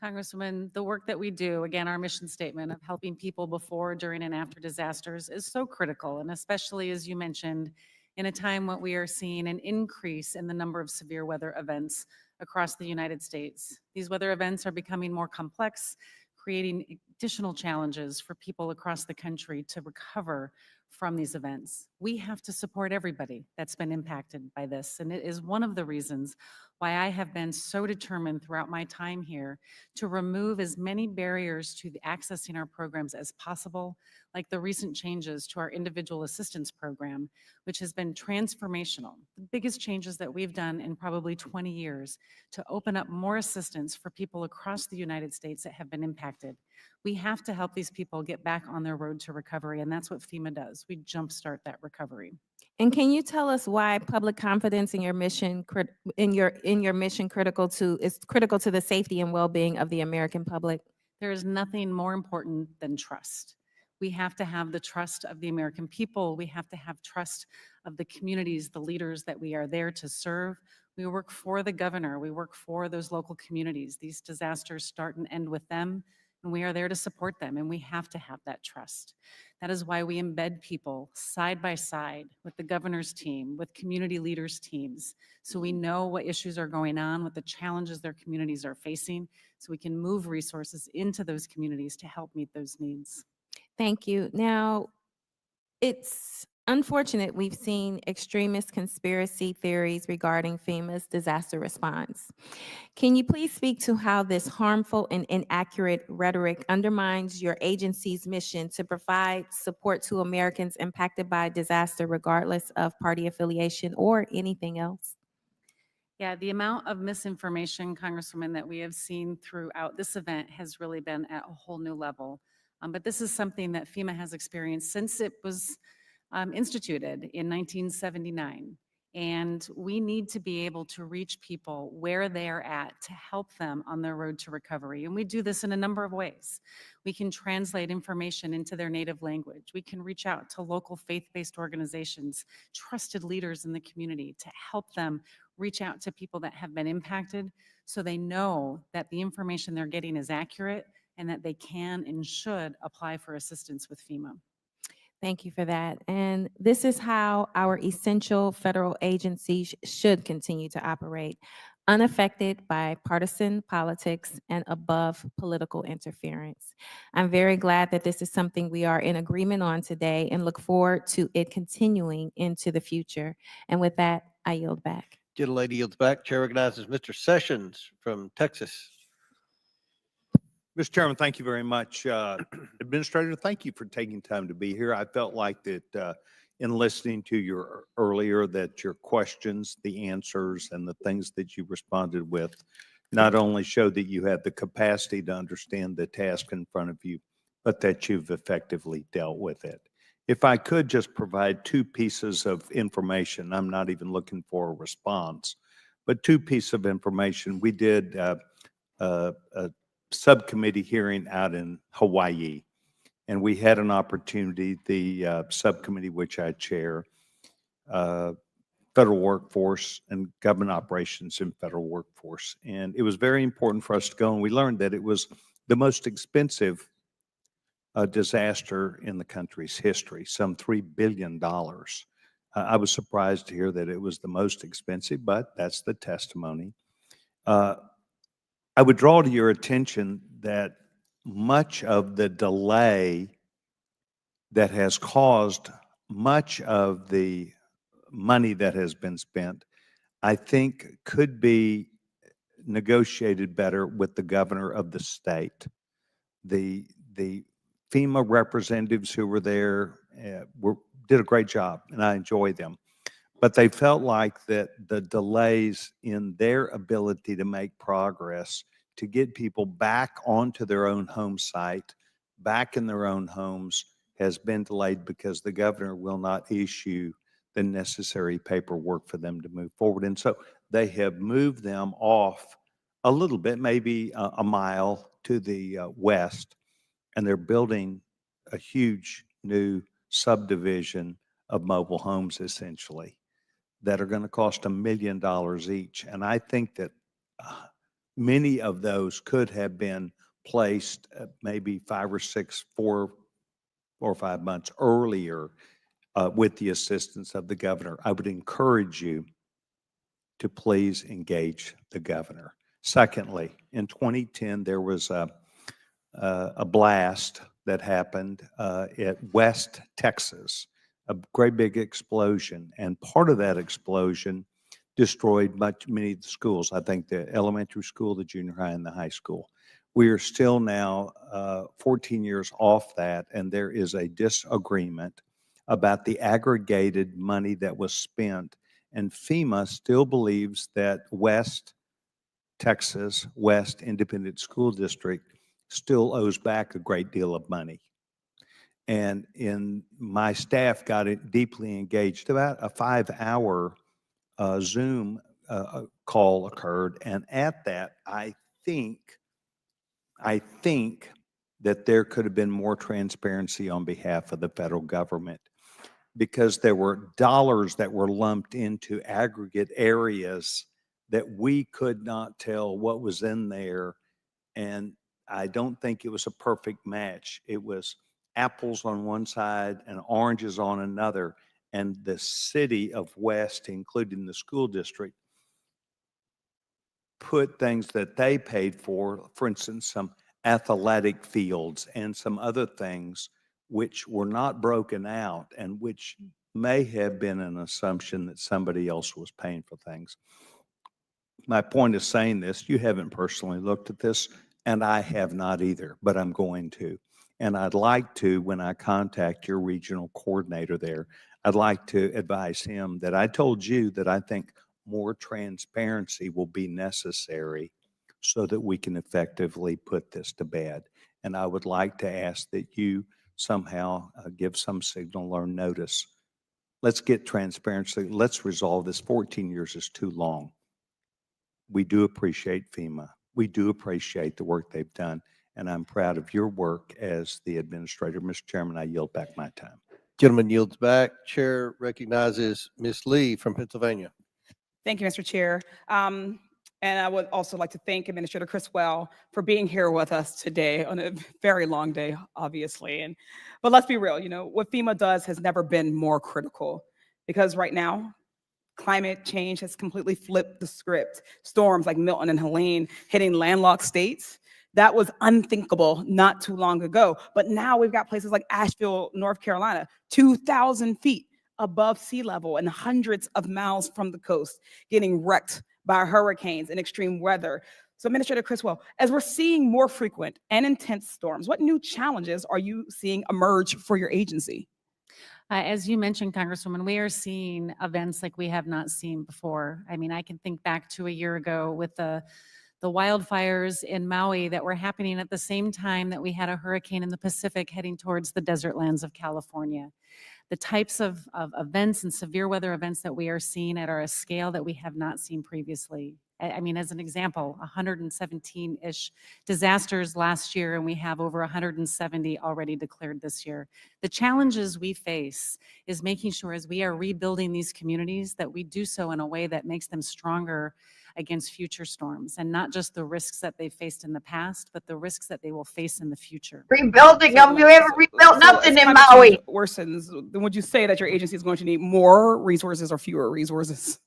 Congresswoman, the work that we do, again, our mission statement of helping people before, during, and after disasters is so critical, and especially, as you mentioned, in a time when we are seeing an increase in the number of severe weather events across the United States. These weather events are becoming more complex, creating additional challenges for people across the country to recover from these events. We have to support everybody that's been impacted by this, and it is one of the reasons why I have been so determined throughout my time here to remove as many barriers to accessing our programs as possible, like the recent changes to our individual assistance program, which has been transformational. The biggest changes that we've done in probably 20 years to open up more assistance for people across the United States that have been impacted. We have to help these people get back on their road to recovery, and that's what FEMA does. We jumpstart that recovery. And can you tell us why public confidence in your mission is critical to the safety and well-being of the American public? There is nothing more important than trust. We have to have the trust of the American people. We have to have trust of the communities, the leaders that we are there to serve. We work for the governor. We work for those local communities. These disasters start and end with them, and we are there to support them, and we have to have that trust. That is why we embed people side by side with the governor's team, with community leaders' teams, so we know what issues are going on, what the challenges their communities are facing, so we can move resources into those communities to help meet those needs. Thank you. Now, it's unfortunate we've seen extremist conspiracy theories regarding FEMA's disaster response. Can you please speak to how this harmful and inaccurate rhetoric undermines your agency's mission to provide support to Americans impacted by disaster, regardless of party affiliation or anything else? Yeah, the amount of misinformation, Congresswoman, that we have seen throughout this event has really been at a whole new level. But this is something that FEMA has experienced since it was instituted in 1979. And we need to be able to reach people where they're at to help them on their road to recovery. And we do this in a number of ways. We can translate information into their native language. We can reach out to local faith-based organizations, trusted leaders in the community to help them reach out to people that have been impacted so they know that the information they're getting is accurate and that they can and should apply for assistance with FEMA. Thank you for that. And this is how our essential federal agencies should continue to operate, unaffected by partisan politics and above political interference. I'm very glad that this is something we are in agreement on today and look forward to it continuing into the future. And with that, I yield back. Gentlelady yields back. Chair recognizes Mr. Sessions from Texas. Mr. Chairman, thank you very much. Administrator, thank you for taking time to be here. I felt like that in listening to your earlier, that your questions, the answers, and the things that you responded with not only showed that you had the capacity to understand the task in front of you, but that you've effectively dealt with it. If I could just provide two pieces of information, I'm not even looking for a response, but two pieces of information. We did a subcommittee hearing out in Hawaii, and we had an opportunity, the subcommittee which I chair, federal workforce and government operations in federal workforce. And it was very important for us to go, and we learned that it was the most expensive disaster in the country's history, some $3 billion. I was surprised to hear that it was the most expensive, but that's the testimony. I would draw to your attention that much of the delay that has caused much of the money that has been spent, I think could be negotiated better with the governor of the state. The FEMA representatives who were there did a great job, and I enjoy them. But they felt like that the delays in their ability to make progress, to get people back onto their own home site, back in their own homes, has been delayed because the governor will not issue the necessary paperwork for them to move forward. And so they have moved them off a little bit, maybe a mile to the west, and they're building a huge new subdivision of mobile homes, essentially, that are going to cost $1 million each. And I think that many of those could have been placed maybe 5 or 6, 4 or 5 months earlier with the assistance of the governor. I would encourage you to please engage the governor. Secondly, in 2010, there was a blast that happened at West Texas, a great big explosion, and part of that explosion destroyed many of the schools. I think the elementary school, the junior high, and the high school. We are still now 14 years off that, and there is a disagreement about the aggregated money that was spent, and FEMA still believes that West Texas, West Independent School District, still owes back a great deal of money. And my staff got it deeply engaged. About a 5-hour Zoom call occurred, and at that, I think that there could have been more transparency on behalf of the federal government, because there were dollars that were lumped into aggregate areas that we could not tell what was in there. And I don't think it was a perfect match. It was apples on one side and oranges on another. And the city of West, including the school district, put things that they paid for instance, some athletic fields and some other things which were not broken out and which may have been an assumption that somebody else was paying for things. My point is saying this, you haven't personally looked at this, and I have not either, but I'm going to. And I'd like to, when I contact your regional coordinator there, I'd like to advise him that I told you that I think more transparency will be necessary so that we can effectively put this to bed. And I would like to ask that you somehow give some signal or notice. Let's get transparency. Let's resolve this. 14 years is too long. We do appreciate FEMA. We do appreciate the work they've done. And I'm proud of your work as the administrator. Mr. Chairman, I yield back my time. Gentleman yields back. Chair recognizes Ms. Lee from Pennsylvania. Thank you, Mr. Chair. And I would also like to thank Administrator Criswell for being here with us today on a very long day, obviously. But let's be real, what FEMA does has never been more critical, because right now, climate change has completely flipped the script. Storms like Milton and Helene hitting landlocked states, that was unthinkable not too long ago. But now we've got places like Asheville, North Carolina, 2,000 feet above sea level and hundreds of miles from the coast, getting wrecked by hurricanes and extreme weather. So Administrator Criswell, as we're seeing more frequent and intense storms, what new challenges are you seeing emerge for your agency? As you mentioned, Congresswoman, we are seeing events like we have not seen before. I mean, I can think back to a year ago with the wildfires in Maui that were happening at the same time that we had a hurricane in the Pacific heading towards the desert lands of California. The types of events and severe weather events that we are seeing are a scale that we have not seen previously. I mean, as an example, 117-ish disasters last year, and we have over 170 already declared this year. The challenges we face is making sure as we are rebuilding these communities that we do so in a way that makes them stronger against future storms, and not just the risks that they faced in the past, but the risks that they will face in the future. Rebuilding them, you haven't rebuilt nothing in climate Maui. change worsens, then would you say that your agency is going to need more resources or fewer resources?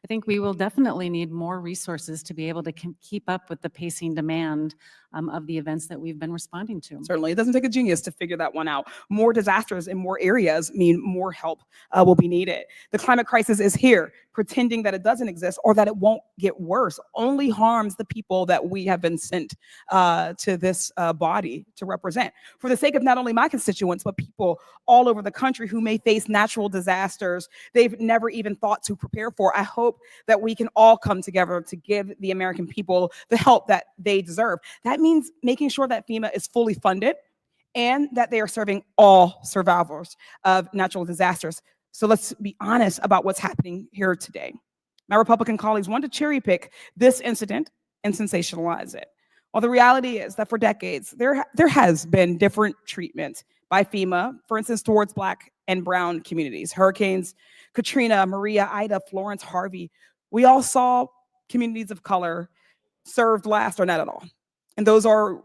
I think we will definitely need more resources to be able to keep up with the pacing demand of the events that we've been responding to. Certainly, it doesn't take a genius to figure that one out. More disasters in more areas mean more help will be needed. The climate crisis is here. Pretending that it doesn't exist or that it won't get worse only harms the people that we have been sent to this body to represent. For the sake of not only my constituents, but people all over the country who may face natural disasters they've never even thought to prepare for, I hope that we can all come together to give the American people the help that they deserve. That means making sure that FEMA is fully funded and that they are serving all survivors of natural disasters. So let's be honest about what's happening here today. My Republican colleagues want to cherry pick this incident and sensationalize it. Well, the reality is that for decades, there has been different treatment by FEMA, for instance, towards Black and Brown communities. Hurricanes Katrina, Maria, Ida, Florence, Harvey, we all saw communities of color served last or not at all. And those are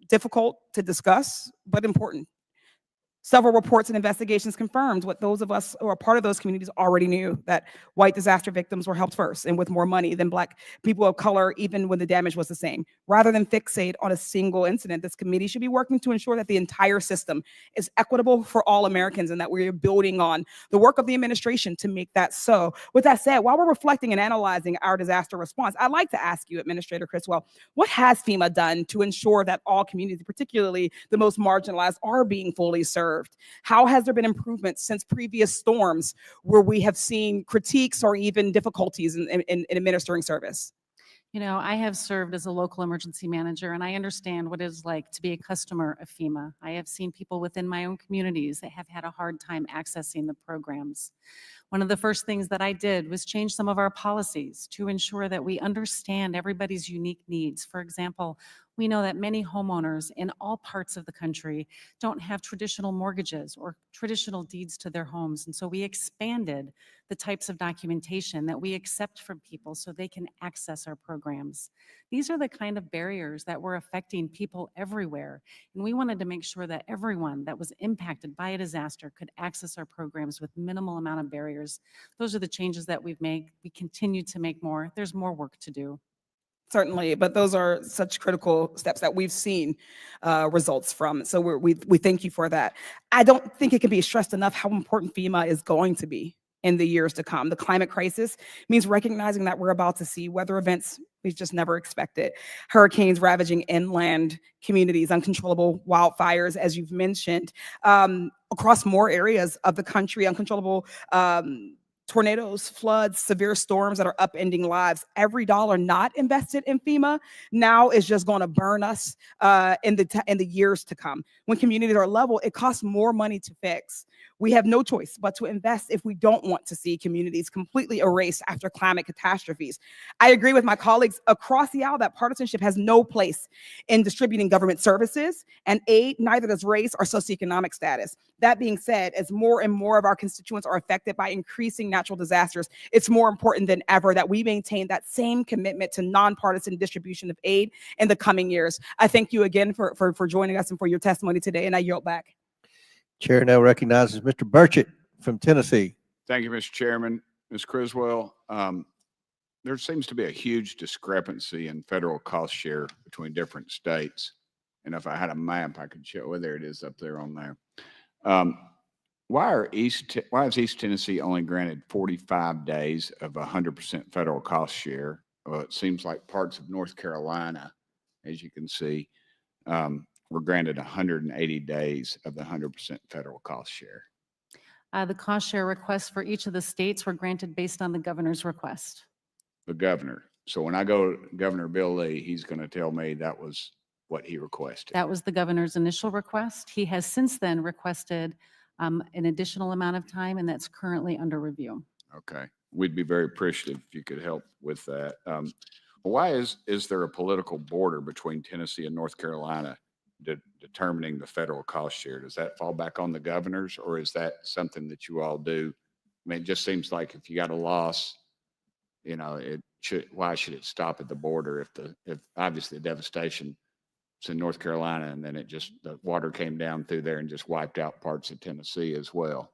difficult to discuss, but important. Several reports and investigations confirmed what those of us who are part of those communities already knew, that white disaster victims were helped first and with more money than Black people of color, even when the damage was the same. Rather than fixate on a single incident, this committee should be working to ensure that the entire system is equitable for all Americans and that we're building on the work of the administration to make that so. With that said, while we're reflecting and analyzing our disaster response, I'd like to ask you, Administrator Criswell, what has FEMA done to ensure that all communities, particularly the most marginalized, are being fully served? How has there been improvements since previous storms where we have seen critiques or even difficulties in administering service? You know, I have served as a local emergency manager, and I understand what it is like to be a customer of FEMA. I have seen people within my own communities that have had a hard time accessing the programs. One of the first things that I did was change some of our policies to ensure that we understand everybody's unique needs. For example, we know that many homeowners in all parts of the country don't have traditional mortgages or traditional deeds to their homes. And so we expanded the types of documentation that we accept from people so they can access our programs. These are the kind of barriers that were affecting people everywhere. And we wanted to make sure that everyone that was impacted by a disaster could access our programs with minimal amount of barriers. Those are the changes that we've made. We continue to make more. There's more work to do. Certainly, but those are such critical steps that we've seen results from. So we thank you for that. I don't think it can be stressed enough how important FEMA is going to be in the years to come. The climate crisis means recognizing that we're about to see weather events we've just never expected. Hurricanes ravaging inland communities, uncontrollable wildfires, as you've mentioned, across more areas of the country, uncontrollable tornadoes, floods, severe storms that are upending lives. Every dollar not invested in FEMA now is just going to burn us in the years to come. When communities are level, it costs more money to fix. We have no choice but to invest if we don't want to see communities completely erased after climate catastrophes. I agree with my colleagues across the aisle that partisanship has no place in distributing government services and aid, neither does race or socioeconomic status. That being said, as more and more of our constituents are affected by increasing natural disasters, it's more important than ever that we maintain that same commitment to nonpartisan distribution of aid in the coming years. I thank you again for joining us and for your testimony today, and I yield back. Chair now recognizes Mr. Burchett from Tennessee. Thank you, Mr. Chairman. Ms. Criswell, there seems to be a huge discrepancy in federal cost share between different states. And if I had a map, I could show where there it is up there on there. Why is East Tennessee only granted 45 days of 100% federal cost share? Well, it seems like parts of North Carolina, as you can see, were granted 180 days of the 100% federal cost share. The cost share requests for each of the states were granted based on the governor's request. The governor. So when I go to Governor Bill Lee, he's going to tell me that was what he requested. That was the governor's initial request. He has since then requested an additional amount of time, and that's currently under review. Okay. We'd be very appreciative if you could help with that. Why is there a political border between Tennessee and North Carolina determining the federal cost share? Does that fall back on the governors, or is that something that you all do? I mean, it just seems like if you got a loss, you know, why should it stop at the border if obviously the devastation is in North Carolina and then the water came down through there and just wiped out parts of Tennessee as well?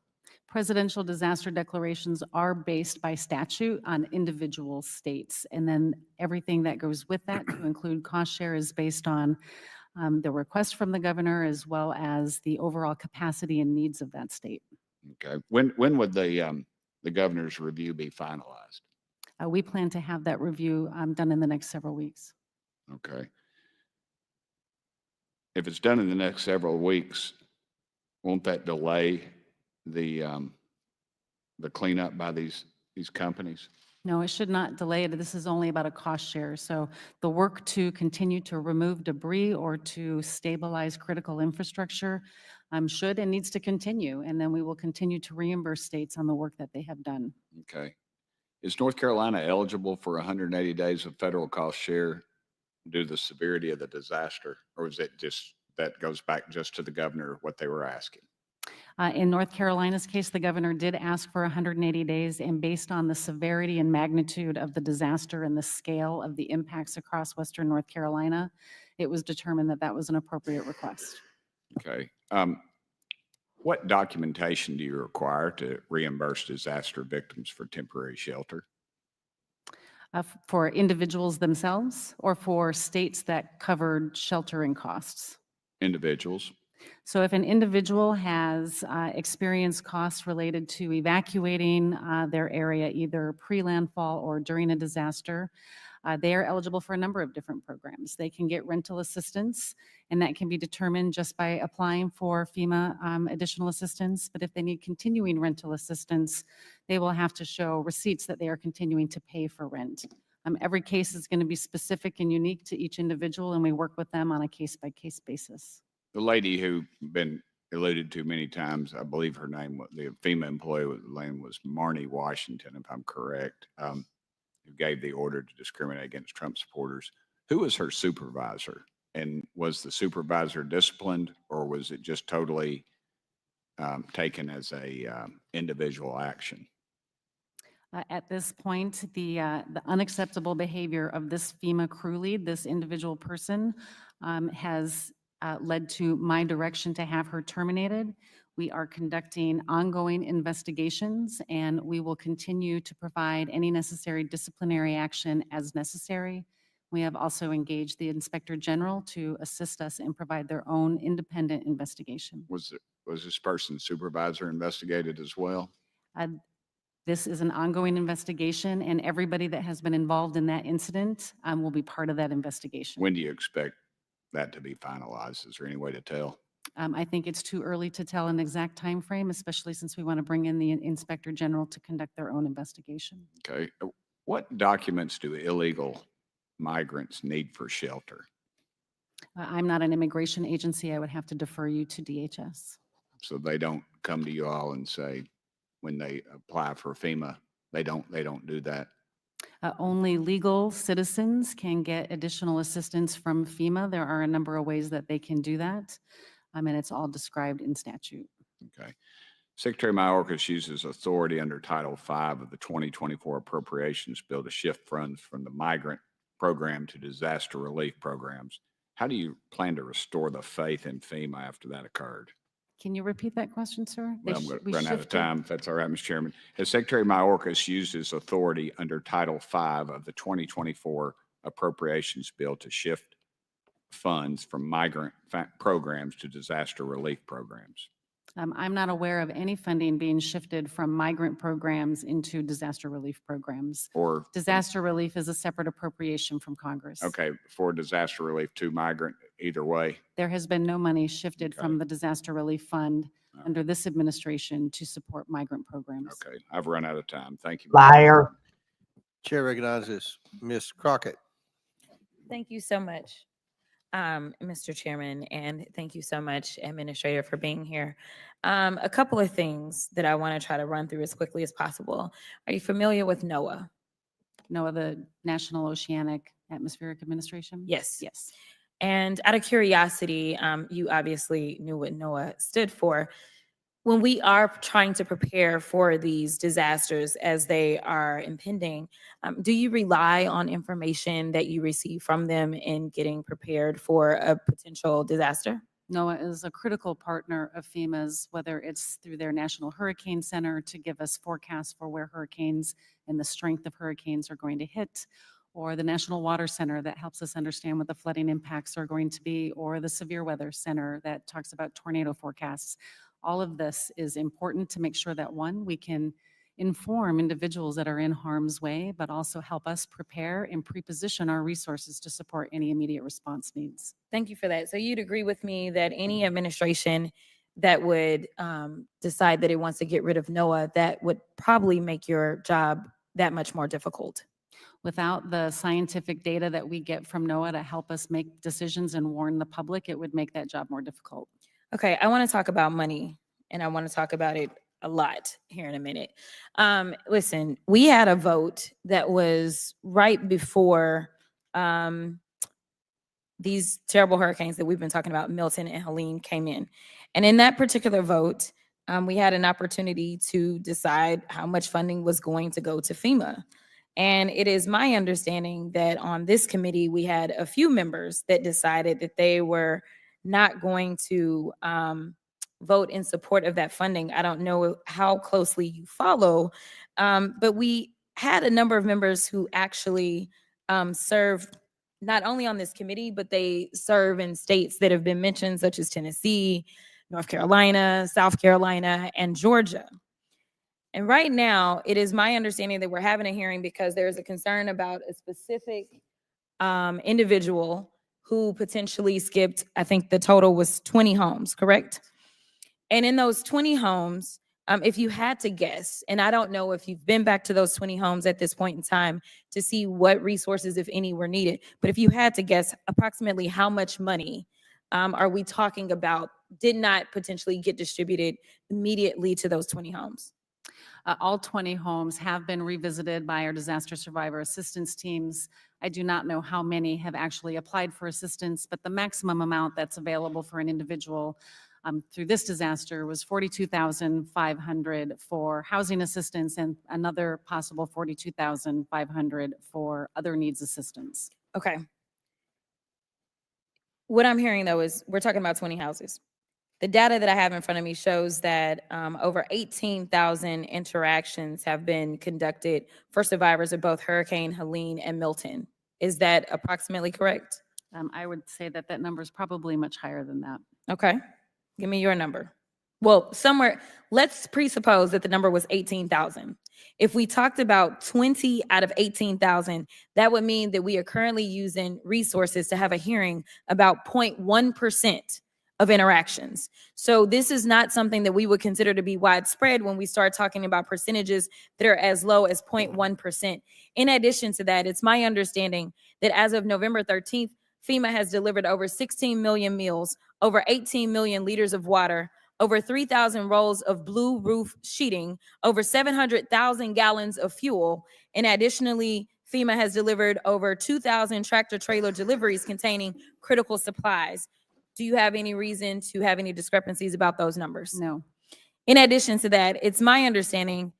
Presidential disaster declarations are based by statute on individual states, and then everything that goes with that to include cost share is based on the request from the governor as well as the overall capacity and needs of that state. Okay. When would the governor's review be finalized? We plan to have that review done in the next several weeks. Okay. If it's done in the next several weeks, won't that delay the cleanup by these companies? No, it should not delay it. This is only about a cost share. So the work to continue to remove debris or to stabilize critical infrastructure should and needs to continue. And then we will continue to reimburse states on the work that they have done. Okay. Is North Carolina eligible for 180 days of federal cost share due to the severity of the disaster? Or is it just that goes back just to the governor, what they were asking? In North Carolina's case, the governor did ask for 180 days, and based on the severity and magnitude of the disaster and the scale of the impacts across Western North Carolina, it was determined that that was an appropriate request. Okay. What documentation do you require to reimburse disaster victims for temporary shelter? For individuals themselves or for states that covered sheltering costs? Individuals. So if an individual has experienced costs related to evacuating their area, either pre-landfall or during a disaster, they are eligible for a number of different programs. They can get rental assistance, and that can be determined just by applying for FEMA additional assistance. But if they need continuing rental assistance, they will have to show receipts that they are continuing to pay for rent. Every case is going to be specific and unique to each individual, and we work with them on a case-by-case basis. The lady who been alluded to many times, I believe her name, the FEMA employee name was Marnie Washington, if I'm correct, who gave the order to discriminate against Trump supporters. Who was her supervisor? And was the supervisor disciplined, or was it just totally taken as a individual action? At this point, the unacceptable behavior of this FEMA crew lead, this individual person, has led to my direction to have her terminated. We are conducting ongoing investigations, and we will continue to provide any necessary disciplinary action as necessary. We have also engaged the Inspector General to assist us and provide their own independent investigation. Was this person's supervisor investigated as well? This is an ongoing investigation, and everybody that has been involved in that incident will be part of that investigation. When do you expect that to be finalized? Is there any way to tell? I think it's too early to tell an exact time frame, especially since we want to bring in the Inspector General to conduct their own investigation. Okay. What documents do illegal migrants need for shelter? I'm not an immigration agency. I would have to defer you to DHS. So they don't come to you all and say, when they apply for FEMA, they don't do that. Only legal citizens can get additional assistance from FEMA. There are a number of ways that they can do that, and it's all described in statute. Okay. Secretary Mayorkas uses authority under Title V of the 2024 Appropriations Bill to shift funds from the migrant program to disaster relief programs. How do you plan to restore the faith in FEMA after that occurred? Can you repeat that question, sir? Well, I'm going to run out of time, if that's all right, Mr. Chairman. As Secretary Mayorkas uses authority under Title V of the 2024 Appropriations Bill to shift funds from migrant programs to disaster relief programs. I'm not aware of any funding being shifted from migrant programs into disaster relief programs. Or disaster relief is a separate appropriation from Congress. Okay, for disaster relief to migrant, either way. There has been no money shifted from the disaster relief fund under this administration to support migrant programs. Okay, I've run out of time. Thank you. Liar. Chair recognizes Ms. Crockett. Thank you so much, Mr. Chairman, and thank you so much, Administrator, for being here. A couple of things that I want to try to run through as quickly as possible. Are you familiar with NOAA? NOAA, the National Oceanic Atmospheric Administration? Yes. Yes. And out of curiosity, you obviously knew what NOAA stood for. When we are trying to prepare for these disasters as they are impending, do you rely on information that you receive from them in getting prepared for a potential disaster? NOAA is a critical partner of FEMA's, whether it's through their National Hurricane Center to give us forecasts for where hurricanes and the strength of hurricanes are going to hit, or the National Water Center that helps us understand what the flooding impacts are going to be, or the Severe Weather Center that talks about tornado forecasts. All of this is important to make sure that, one, we can inform individuals that are in harm's way, but also help us prepare and pre-position our resources to support any immediate response needs. Thank you for that. So you'd agree with me that any administration that would decide that it wants to get rid of NOAA, that would probably make your job that much more difficult? Without the scientific data that we get from NOAA to help us make decisions and warn the public, it would make that job more difficult. Okay, I want to talk about money, and I want to talk about it a lot here in a minute. Listen, we had a vote that was right before these terrible hurricanes that we've been talking about, Milton and Helene, came in. And in that particular vote, we had an opportunity to decide how much funding was going to go to FEMA. And it is my understanding that on this committee, we had a few members that decided that they were not going to vote in support of that funding. I don't know how closely you follow, but we had a number of members who actually served not only on this committee, but they serve in states that have been mentioned, such as Tennessee, North Carolina, South Carolina, and Georgia. And right now, it is my understanding that we're having a hearing because there is a concern about a specific individual who potentially skipped, I think the total was 20 homes, correct? And in those 20 homes, if you had to guess, and I don't know if you've been back to those 20 homes at this point in time to see what resources, if any, were needed, but if you had to guess approximately how much money are we talking about did not potentially get distributed immediately to those 20 homes? All 20 homes have been revisited by our disaster survivor assistance teams. I do not know how many have actually applied for assistance, but the maximum amount that's available for an individual through this disaster was $42,500 for housing assistance and another possible $42,500 for other needs assistance. Okay. What I'm hearing, though, is we're talking about 20 houses. The data that I have in front of me shows that over 18,000 interactions have been conducted for survivors of both Hurricane Helene and Milton. Is that approximately correct? I would say that that number is probably much higher than that. Okay. Give me your number. Well, somewhere, let's presuppose that the number was 18,000. If we talked about 20 out of 18,000, that would mean that we are currently using resources to have a hearing about 0.1% of interactions. So this is not something that we would consider to be widespread when we start talking about percentages that are as low as 0.1%. In addition to that, it's my understanding that as of November 13th, FEMA has delivered over 16 million meals, over 18 million liters of water, over 3,000 rolls of blue roof sheeting, over 700,000 gallons of fuel, and additionally, FEMA has delivered over 2,000 tractor trailer deliveries containing critical supplies. Do you have any reason to have any discrepancies about those numbers? No. In addition to that, it's my understanding,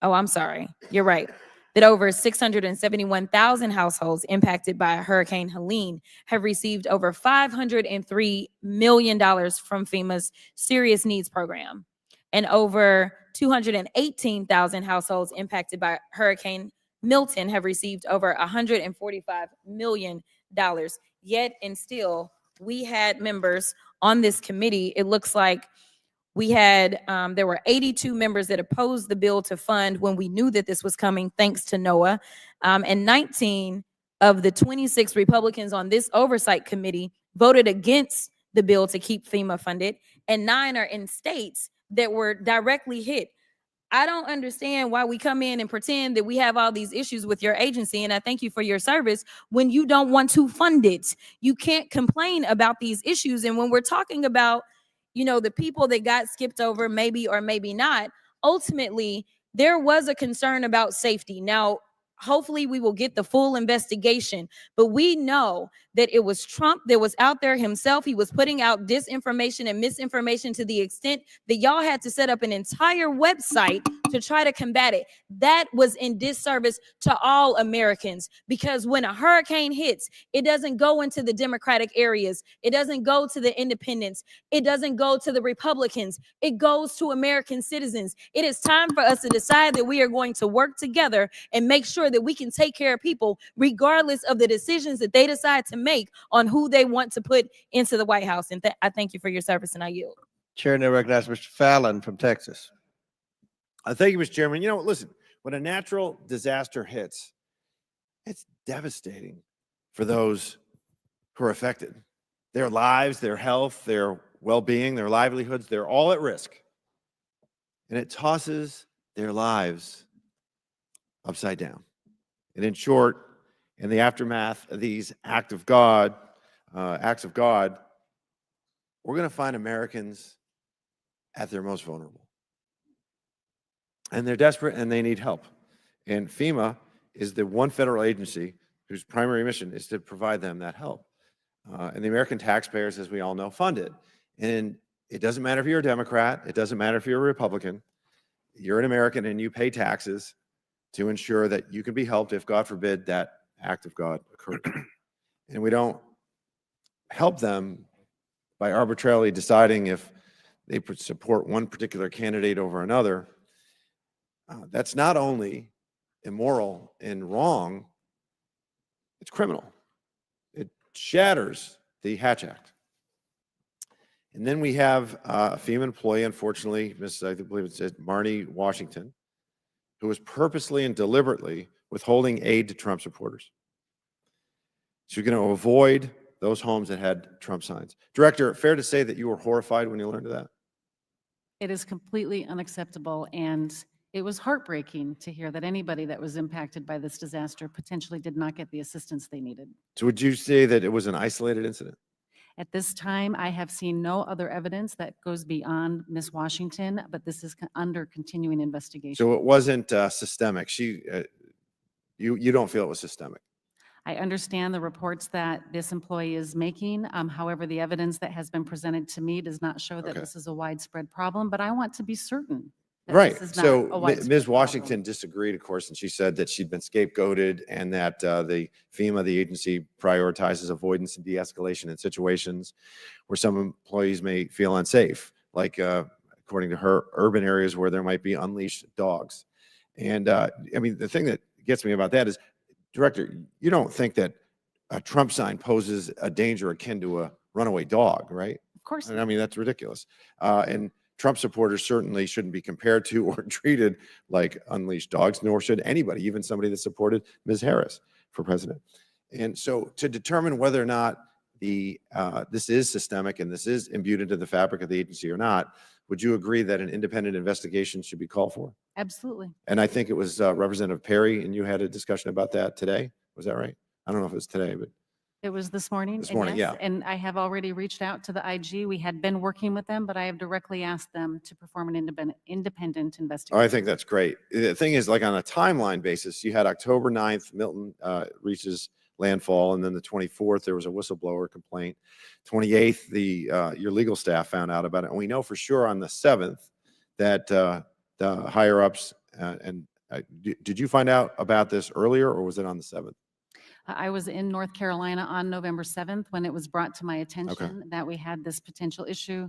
oh, I'm sorry, you're right, that over 671,000 households impacted by Hurricane Helene have received over $503 million from FEMA's Serious Needs Program, and over 218,000 households impacted by Hurricane Milton have received over $145 million. Yet and still, we had members on this committee. It looks like we had, there were 82 members that opposed the bill to fund when we knew that this was coming, thanks to NOAA. And 19 of the 26 Republicans on this oversight committee voted against the bill to keep FEMA funded, and 9 are in states that were directly hit. I don't understand why we come in and pretend that we have all these issues with your agency, and I thank you for your service, when you don't want to fund it. You can't complain about these issues. And when we're talking about, you know, the people that got skipped over, maybe or maybe not, ultimately, there was a concern about safety. Now, hopefully we will get the full investigation, but we know that it was Trump that was out there himself. He was putting out disinformation and misinformation to the extent that y'all had to set up an entire website to try to combat it. That was in disservice to all Americans, because when a hurricane hits, it doesn't go into the Democratic areas. It doesn't go to the independents. It doesn't go to the Republicans. It goes to American citizens. It is time for us to decide that we are going to work together and make sure that we can take care of people regardless of the decisions that they decide to make on who they want to put into the White House. And I thank you for your service, and I yield. Chair now recognizes Mr. Fallon from Texas. Thank you, Mr. Chairman. You know, listen, when a natural disaster hits, it's devastating for those who are affected. Their lives, their health, their well-being, their livelihoods, they're all at risk. And it tosses their lives upside down. And in short, in the aftermath of these acts of God, we're going to find Americans at their most vulnerable. And they're desperate and they need help. And FEMA is the one federal agency whose primary mission is to provide them that help. And the American taxpayers, as we all know, fund it. And it doesn't matter if you're a Democrat, it doesn't matter if you're a Republican, you're an American and you pay taxes to ensure that you can be helped if, God forbid, that act of God occurred. And we don't help them by arbitrarily deciding if they support one particular candidate over another. That's not only immoral and wrong, it's criminal. It shatters the Hatch Act. And then we have a FEMA employee, unfortunately, I believe it said Marnie Washington, who was purposely and deliberately withholding aid to Trump supporters. She's going to avoid those homes that had Trump signs. Director, fair to say that you were horrified when you learned of that? It is completely unacceptable, and it was heartbreaking to hear that anybody that was impacted by this disaster potentially did not get the assistance they needed. So would you say that it was an isolated incident? At this time, I have seen no other evidence that goes beyond Ms. Washington, but this is under continuing investigation. So it wasn't systemic. You don't feel it was systemic? I understand the reports that this employee is making. However, the evidence that has been presented to me does not show that this is a widespread problem, but I want to be certain that Right. this is not So a widespread Ms. Washington disagreed, of course, and she said that she'd been scapegoated and that the FEMA, the agency, prioritizes avoidance and de-escalation in situations where some employees may feel unsafe, like according to her, urban areas where there might be unleashed dogs. And I mean, the thing that gets me about that is, Director, you don't think that a Trump sign poses a danger akin to a runaway dog, right? Of course. I mean, that's ridiculous. And Trump supporters certainly shouldn't be compared to or treated like unleashed dogs, nor should anybody, even somebody that supported Ms. Harris for president. And so to determine whether or not this is systemic and this is imbued into the fabric of the agency or not, would you agree that an independent investigation should be called for? Absolutely. And I think it was Representative Perry, and you had a discussion about that today. Was that right? I don't know if it was today, but It was this morning. This and morning, yes, yeah. And I have already reached out to the IG. We had been working with them, but I have directly asked them to perform an independent Oh, investigation. I think that's great. The thing is, like on a timeline basis, you had October 9th, Milton reaches landfall, and then the 24th, there was a whistleblower complaint. 28th, your legal staff found out about it. And we know for sure on the 7th that the higher ups, did you find out about this earlier or was it on the 7th? I was in North Carolina on November 7th when it was brought to my attention that we had this potential issue.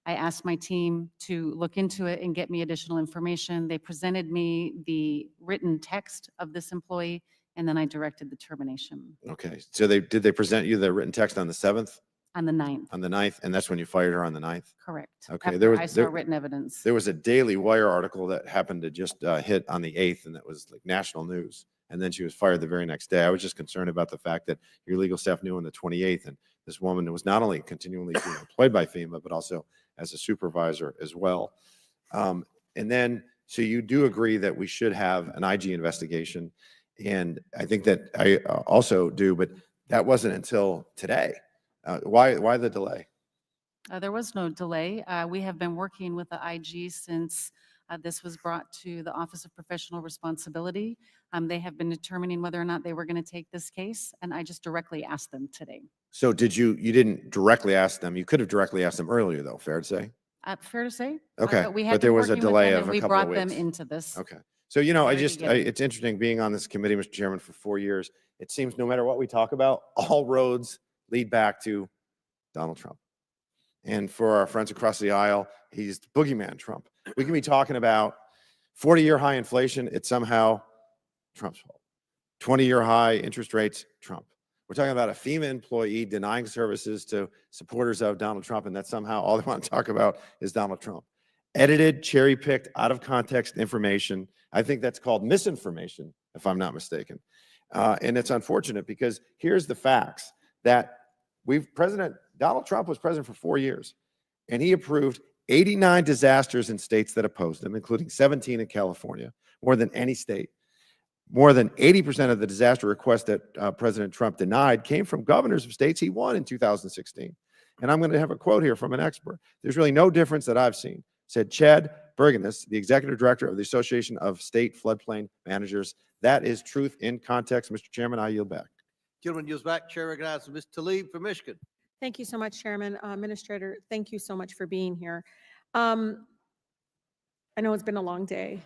I asked my team to look into it and get me additional information. They presented me the written text of this employee, and then I directed the termination. Okay. So did they present you the written text on the 7th? On the 9th. On the 9th, and that's when you fired her on the 9th? Correct. Okay. After I saw written evidence. There was a Daily Wire article that happened to just hit on the 8th, and that was like national news. And then she was fired the very next day. I was just concerned about the fact that your legal staff knew on the 28th, and this woman was not only continually being employed by FEMA, but also as a supervisor as well. And then, so you do agree that we should have an IG investigation. And I think that I also do, but that wasn't until today. Why the delay? There was no delay. We have been working with the IG since this was brought to the Office of Professional Responsibility. They have been determining whether or not they were going to take this case, and I just directly asked them today. So you didn't directly ask them. You could have directly asked them earlier, though. Fair to say? Fair to say. Okay. But we had But there been was a working with delay them, of and a couple of we brought them weeks. into this. Okay. So, very beginning. It's interesting being on this committee, Mr. Chairman, for 4 years. It seems no matter what we talk about, all roads lead back to Donald Trump. And for our friends across the aisle, he's the boogeyman Trump. We can be talking about 40-year high inflation. It's somehow Trump's fault. 20-year high interest rates, Trump. We're talking about a FEMA employee denying services to supporters of Donald Trump, and that's somehow all they want to talk about is Donald Trump. Edited, cherry-picked, out of context information. I think that's called misinformation, if I'm not mistaken. And it's unfortunate because here's the facts that President Donald Trump was president for 4 years, and he approved 89 disasters in states that opposed him, including 17 in California, more than any state. More than 80% of the disaster requests that President Trump denied came from governors of states he won in 2016. And I'm going to have a quote here from an expert. There's really no difference that I've seen, said Chad Bergenis, the executive director of the Association of State Floodplain Managers. That is truth in context. Mr. Chairman, I yield back. Gentleman yields back. Chair recognizes Ms. Tlaib from Michigan. Thank you so much, Chairman. Administrator, thank you so much for being here. I know it's been a long day,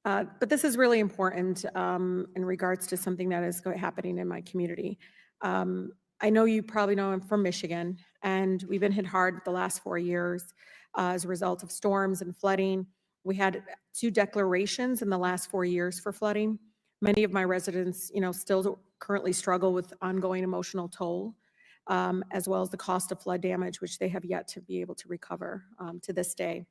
but this is really important in regards to something that is happening in my community. I know you probably know I'm from Michigan, and we've been hit hard the last 4 years as a result of storms and flooding. We had 2 declarations in the last 4 years for flooding. Many of my residents, still currently struggle with ongoing emotional toll, as well as the cost of flood damage, which they have yet to be able to recover to this day.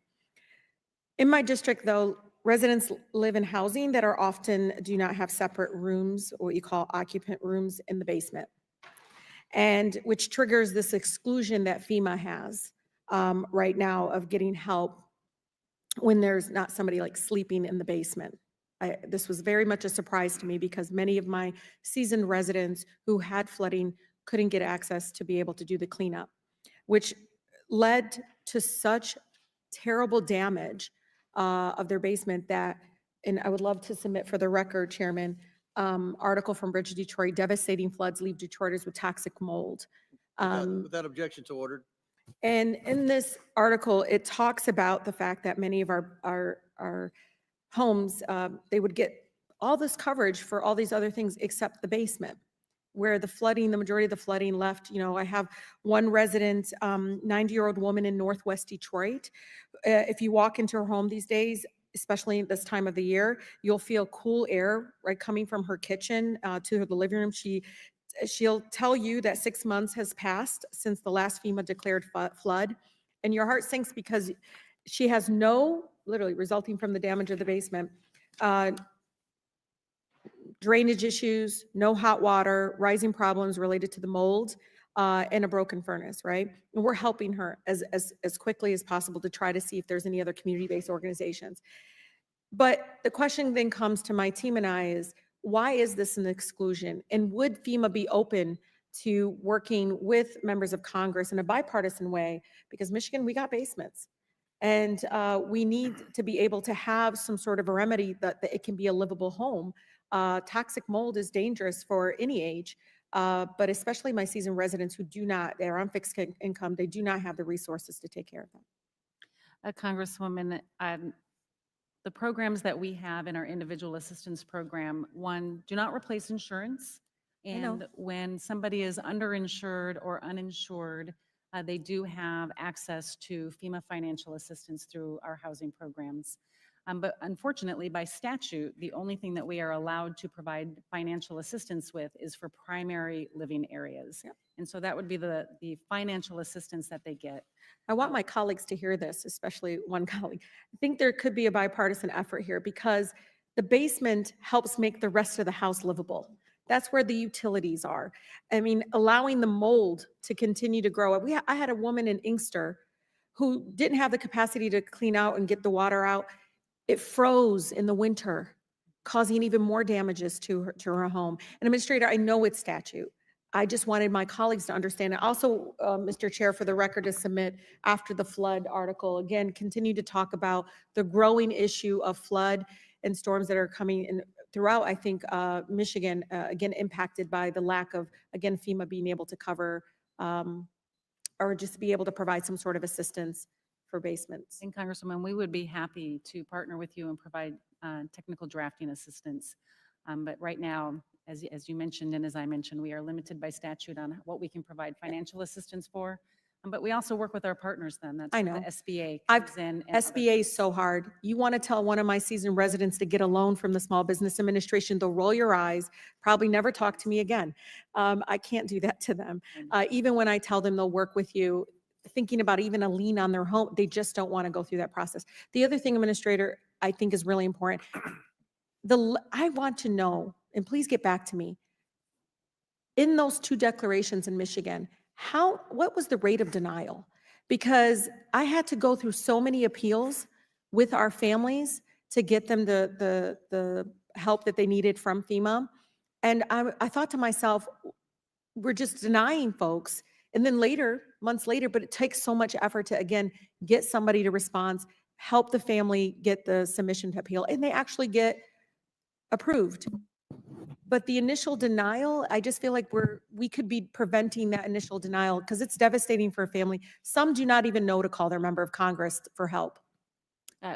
In my district, though, residents live in housing that are often do not have separate rooms, or what you call occupant rooms, in the basement, and which triggers this exclusion that FEMA has right now of getting help when there's not somebody like sleeping in the basement. This was very much a surprise to me because many of my seasoned residents who had flooding couldn't get access to be able to do the cleanup, which led to such terrible damage of their basement that, and I would love to submit for the record, Chairman, article from Bridge Detroit, devastating floods leave Detroiters with toxic mold. Without objection to ordered. And in this article, it talks about the fact that many of our homes, they would get all this coverage for all these other things except the basement, where the flooding, the majority of the flooding left. I have one resident, 90-year-old woman in Northwest Detroit. If you walk into her home these days, especially this time of the year, you'll feel cool air right coming from her kitchen to the living room. She'll tell you that 6 months has passed since the last FEMA declared flood, and your heart sinks because she has literally resulting from the damage of the basement, drainage issues, no hot water, rising problems related to the mold, and a broken furnace, right? And we're helping her as quickly as possible to try to see if there's any other community-based organizations. But the question then comes to my team and I is, why is this an exclusion? And would FEMA be open to working with members of Congress in a bipartisan way, because Michigan, we got basements. And we need to be able to have some sort of a remedy that it can be a livable home. Toxic mold is dangerous for any age, but especially my seasoned residents who they're on fixed income, they do not have the resources to take care of them. Congresswoman, the programs that we have in our individual assistance program, one, do not replace insurance. I know. And when somebody is underinsured or uninsured, they do have access to FEMA financial assistance through our housing programs. But unfortunately, by statute, the only thing that we are allowed to provide financial assistance with is for primary living areas. Yep. And so that would be the financial assistance that they get. I want my colleagues to hear this, especially one colleague. I think there could be a bipartisan effort here because the basement helps make the rest of the house livable. That's where the utilities are. I mean, allowing the mold to continue to grow. I had a woman in Inkster who didn't have the capacity to clean out and get the water out. It froze in the winter, causing even more damages to her home. And Administrator, I know it's statute. I just wanted my colleagues to understand it. Also, Mr. Chair, for the record, to submit after the flood article, again, continue to talk about the growing issue of flood and storms that are coming in throughout, I think, Michigan, again, impacted by the lack of, again, FEMA being able to cover or just be able to provide some sort of assistance for basements. And Congresswoman, we would be happy to partner with you and provide technical drafting assistance. But right now, as you mentioned, and as I mentioned, we are limited by statute on what we can provide financial assistance for. But we also work with our partners then. That's I where know. the SBA comes in. And SBA is so hard. You want to tell one of my seasoned residents to get a loan from the Small Business Administration, they'll roll your eyes, probably never talk to me again. I can't do that to them. Even when I tell them they'll work with you, thinking about even a lien on their home, they just don't want to go through that process. The other thing, Administrator, I think is really important. I want to know, and please get back to me, in those two declarations in Michigan, what was the rate of denial? Because I had to go through so many appeals with our families to get them the help that they needed from FEMA. And I thought to myself, we're just denying folks. And then later, months later, but it takes so much effort to, again, get somebody to respond, help the family get the submission to appeal, and they actually get approved. But the initial denial, I just feel like we could be preventing that initial denial because it's devastating for a family. Some do not even know to call their member of Congress for help.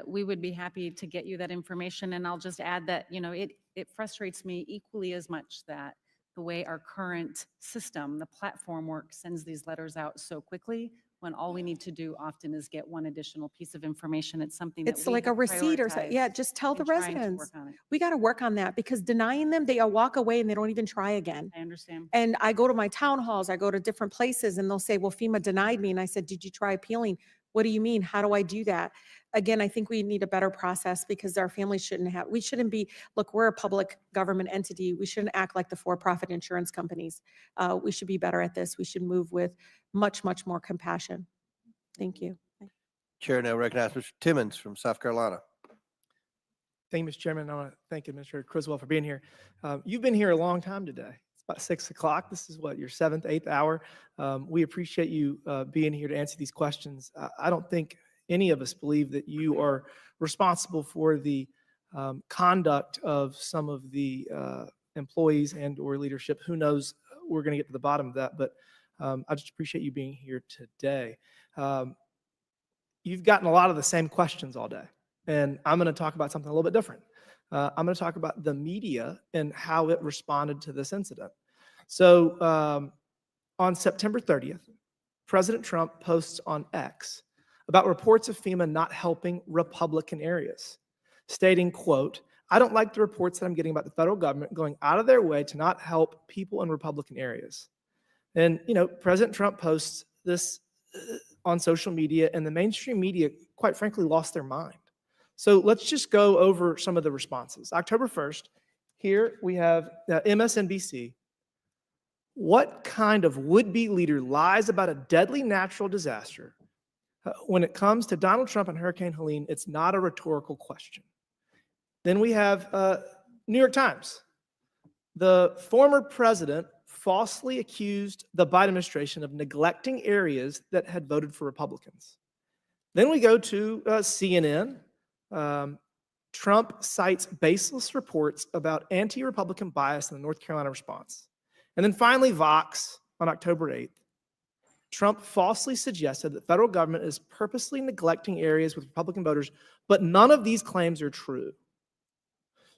We would be happy to get you that information. And I'll just add that, it frustrates me equally as much that the way our current system, the platform works, sends these letters out so quickly when all we need to do often is get one additional piece of information. It's something that It's like a receipt or something. Yeah, just tell the residents. We got to work on that because denying them, they walk away and they don't even try again. I understand. And I go to my town halls, I go to different places and they'll say, well, FEMA denied me. And I said, did you try appealing? What do you mean? How do I do that? Again, I think we need a better process because our families we shouldn't be, look, we're a public government entity. We shouldn't act like the for-profit insurance companies. We should be better at this. We should move with much, much more compassion. Thank you. Chair now recognizes Mr. Timmons from South Carolina. Thank you, Mr. Chairman. I want to thank Administrator Criswell for being here. You've been here a long time today. It's about 6 o'clock. This is what, your 7th, 8th hour. We appreciate you being here to answer these questions. I don't think any of us believe that you are responsible for the conduct of some of the employees and or leadership. Who knows? We're going to get to the bottom of that, but I just appreciate you being here today. You've gotten a lot of the same questions all day, and I'm going to talk about something a little bit different. I'm going to talk about the media and how it responded to this incident. So on September 30th, President Trump posts on X about reports of FEMA not helping Republican areas, stating, quote, "I don't like the reports that I'm getting about the federal government going out of their way to not help people in Republican areas." And, President Trump posts this on social media, and the mainstream media, quite frankly, lost their mind. So let's just go over some of the responses. October 1st, here we have MSNBC. What kind of would-be leader lies about a deadly natural disaster? When it comes to Donald Trump and Hurricane Helene, it's not a rhetorical question. Then we have New York Times. The former president falsely accused the Biden administration of neglecting areas that had voted for Republicans. Then we go to CNN. Trump cites baseless reports about anti-Republican bias in the North Carolina response. And then finally, Vox on October 8th. Trump falsely suggested that the federal government is purposely neglecting areas with Republican voters, but none of these claims are true.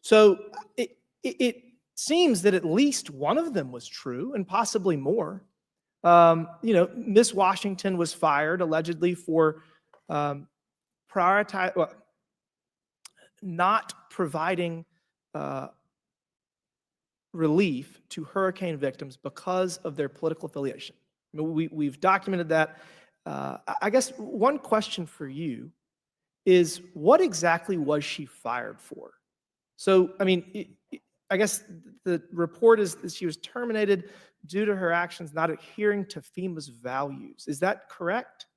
So it seems that at least one of them was true, and possibly more. Miss Washington was fired allegedly for not providing relief to hurricane victims because of their political affiliation. I mean, we've documented that. I guess one question for you is, what exactly was she fired for? So, I mean, I guess the report is that she was terminated due to her actions not adhering to FEMA's values. Is that correct?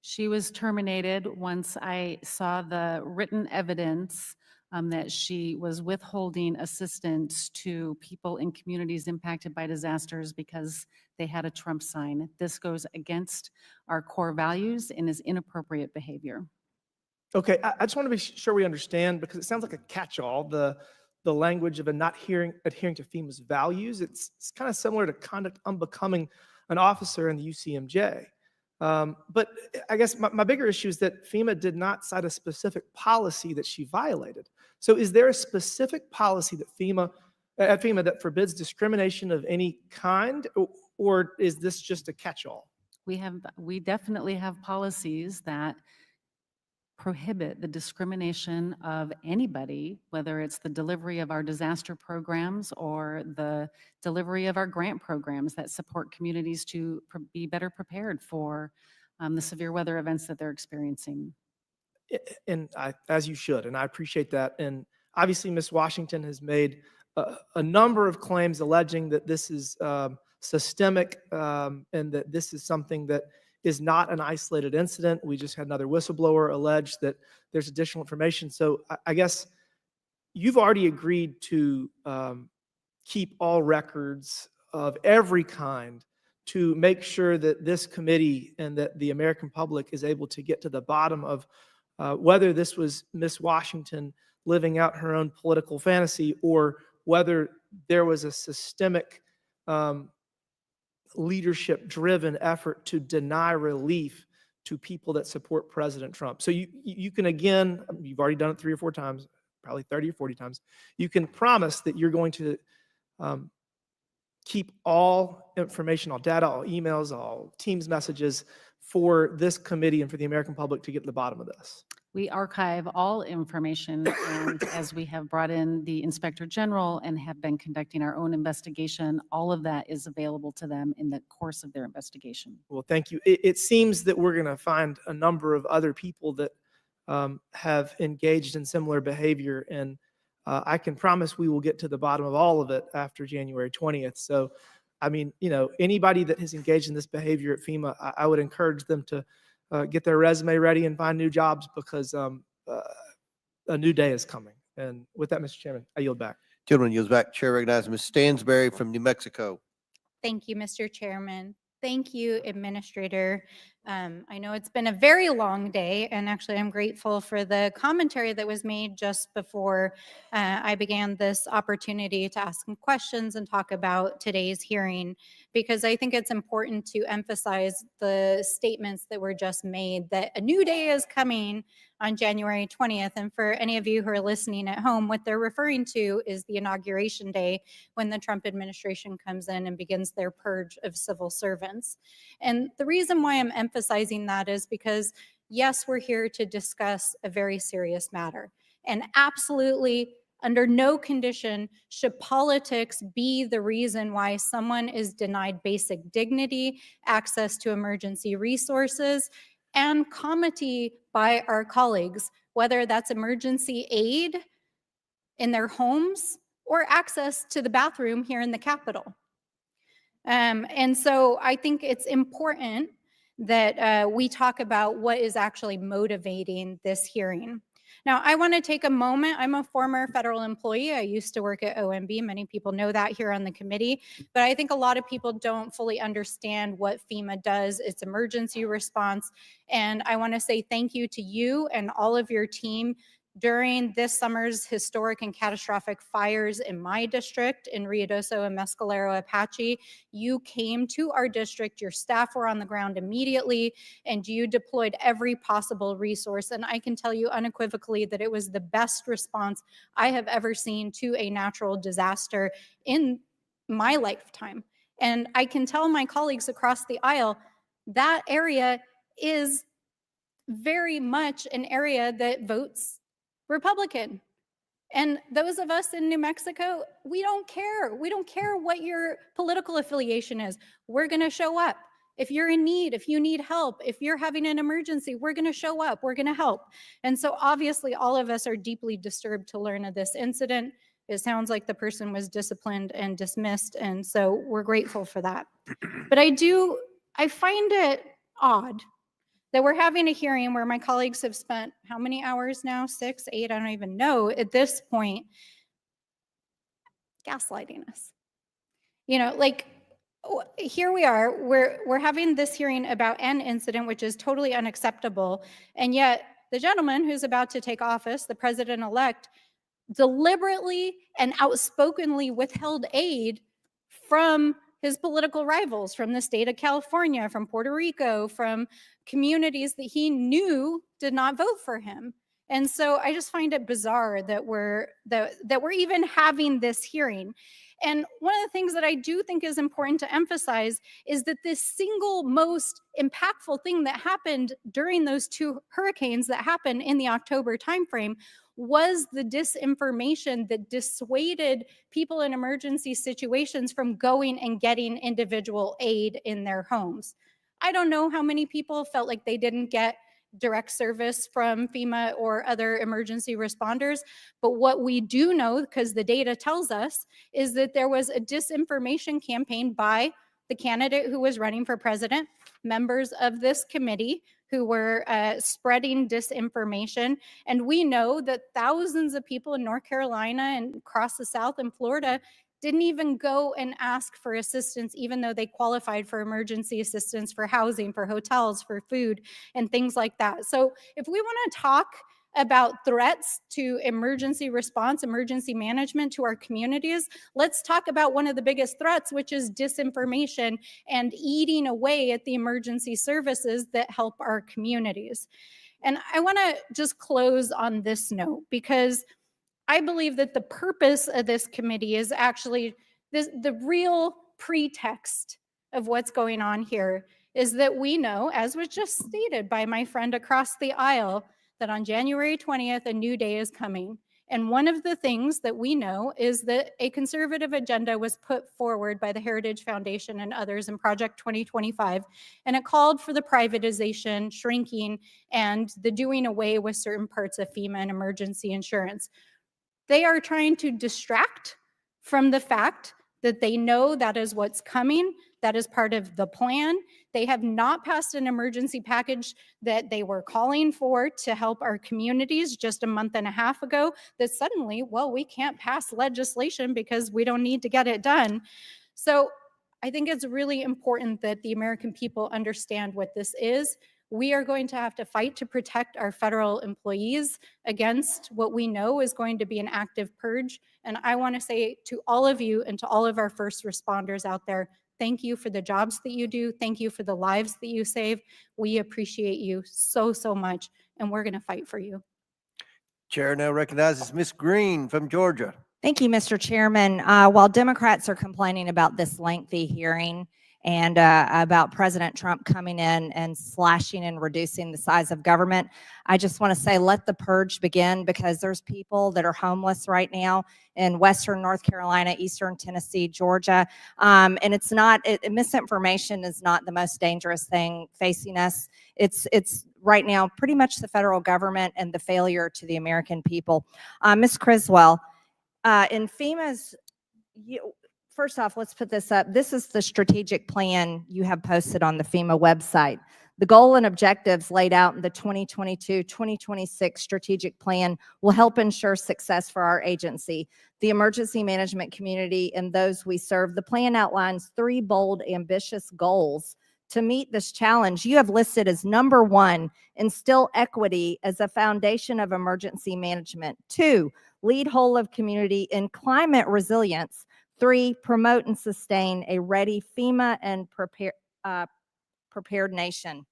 She was terminated once I saw the written evidence that she was withholding assistance to people in communities impacted by disasters because they had a Trump sign. This goes against our core values and is inappropriate behavior. Okay, I just want to be sure we understand, because it sounds like a catch-all, the language of not adhering to FEMA's values. It's kind of similar to conduct unbecoming an officer in the UCMJ. But I guess my bigger issue is that FEMA did not cite a specific policy that she violated. So is there a specific policy that FEMA that forbids discrimination of any kind, or is this just a catch-all? We definitely have policies that prohibit the discrimination of anybody, whether it's the delivery of our disaster programs or the delivery of our grant programs that support communities to be better prepared for the severe weather events that they're experiencing. And as you should, and I appreciate that. And obviously, Ms. Washington has made a number of claims alleging that this is systemic and that this is something that is not an isolated incident. We just had another whistleblower allege that there's additional information. So I guess you've already agreed to keep all records of every kind to make sure that this committee and that the American public is able to get to the bottom of whether this was Miss Washington living out her own political fantasy or whether there was a systemic leadership-driven effort to deny relief to people that support President Trump. So you can, again, you've already done it 3 or 4 times, probably 30 or 40 times. You can promise that you're going to keep all information, all data, all emails, all Teams messages for this committee and for the American public to get to the bottom of this. We archive all information, and as we have brought in the Inspector General and have been conducting our own investigation, all of that is available to them in the course of their investigation. Well, thank you. It seems that we're going to find a number of other people that have engaged in similar behavior, and I can promise we will get to the bottom of all of it after January 20th. So, I mean, anybody that has engaged in this behavior at FEMA, I would encourage them to get their resume ready and find new jobs, because a new day is coming. And with that, Mr. Chairman, I yield back. Gentleman yields back. Chair recognizes Ms. Stansberry from New Mexico. Thank you, Mr. Chairman. Thank you, Administrator. I know it's been a very long day, and actually I'm grateful for the commentary that was made just before I began this opportunity to ask some questions and talk about today's hearing, because I think it's important to emphasize the statements that were just made, that a new day is coming on January 20th. And for any of you who are listening at home, what they're referring to is the inauguration day, when the Trump administration comes in and begins their purge of civil servants. And the reason why I'm emphasizing that is because, yes, we're here to discuss a very serious matter. And absolutely, under no condition should politics be the reason why someone is denied basic dignity, access to emergency resources, and comity by our colleagues, whether that's emergency aid in their homes or access to the bathroom here in the Capitol. And so I think it's important that we talk about what is actually motivating this hearing. Now, I want to take a moment. I'm a former federal employee. I used to work at OMB. Many people know that here on the committee, but I think a lot of people don't fully understand what FEMA does, its emergency response. And I want to say thank you to you and all of your team during this summer's historic and catastrophic fires in my district in Ruidoso and Mescalero Apache. You came to our district, your staff were on the ground immediately, and you deployed every possible resource. And I can tell you unequivocally that it was the best response I have ever seen to a natural disaster in my lifetime. And I can tell my colleagues across the aisle that area is very much an area that votes Republican. And those of us in New Mexico, we don't care. We don't care what your political affiliation is. We're going to show up. If you're in need, if you need help, if you're having an emergency, we're going to show up. We're going to help. And so obviously all of us are deeply disturbed to learn of this incident. It sounds like the person was disciplined and dismissed. And so we're grateful for that. But I find it odd that we're having a hearing where my colleagues have spent how many hours now? 6, 8, I don't even know at this point, gaslighting us. You know, like here we are, we're having this hearing about an incident which is totally unacceptable, and yet the gentleman who's about to take office, the president-elect, deliberately and outspokenly withheld aid from his political rivals, from the state of California, from Puerto Rico, from communities that he knew did not vote for him. And so I just find it bizarre that we're even having this hearing. And one of the things that I do think is important to emphasize is that this single most impactful thing that happened during those 2 hurricanes that happened in the October timeframe was the disinformation that dissuaded people in emergency situations from going and getting individual aid in their homes. I don't know how many people felt like they didn't get direct service from FEMA or other emergency responders, but what we do know, because the data tells us, is that there was a disinformation campaign by the candidate who was running for president, members of this committee who were spreading disinformation. And we know that thousands of people in North Carolina and across the South and Florida didn't even go and ask for assistance, even though they qualified for emergency assistance for housing, for hotels, for food, and things like that. So if we want to talk about threats to emergency response, emergency management to our communities, let's talk about one of the biggest threats, which is disinformation and eating away at the emergency services that help our communities. And I want to just close on this note, because I believe that the purpose of this committee is actually the real pretext of what's going on here is that we know, as was just stated by my friend across the aisle, that on January 20th, a new day is coming. And one of the things that we know is that a conservative agenda was put forward by the Heritage Foundation and others in Project 2025, and it called for the privatization, shrinking, and the doing away with certain parts of FEMA and emergency insurance. They are trying to distract from the fact that they know that is what's coming. That is part of the plan. They have not passed an emergency package that they were calling for to help our communities just a month and a half ago, that suddenly, well, we can't pass legislation because we don't need to get it done. So I think it's really important that the American people understand what this is. We are going to have to fight to protect our federal employees against what we know is going to be an active purge. And I want to say to all of you and to all of our first responders out there, thank you for the jobs that you do. Thank you for the lives that you save. We appreciate you so, so much, and we're going to fight for you. Chair now recognizes Ms. Green from Georgia. Thank you, Mr. Chairman. While Democrats are complaining about this lengthy hearing and about President Trump coming in and slashing and reducing the size of government, I just want to say let the purge begin, because there's people that are homeless right now in Western North Carolina, Eastern Tennessee, Georgia. And it's not, misinformation is not the most dangerous thing facing us. It's right now pretty much the federal government and the failure to the American people. Ms. Criswell, in FEMA's, first off, let's put this up. This is the strategic plan you have posted on the FEMA website. The goal and objectives laid out in the 2022-2026 strategic plan will help ensure success for our agency, the emergency management community, and those we serve. The plan outlines 3 bold, ambitious goals to meet this challenge. You have listed as number 1, instill equity as a foundation of emergency management. 2, lead whole of community in climate resilience. 3, promote and sustain a ready FEMA and prepared nation.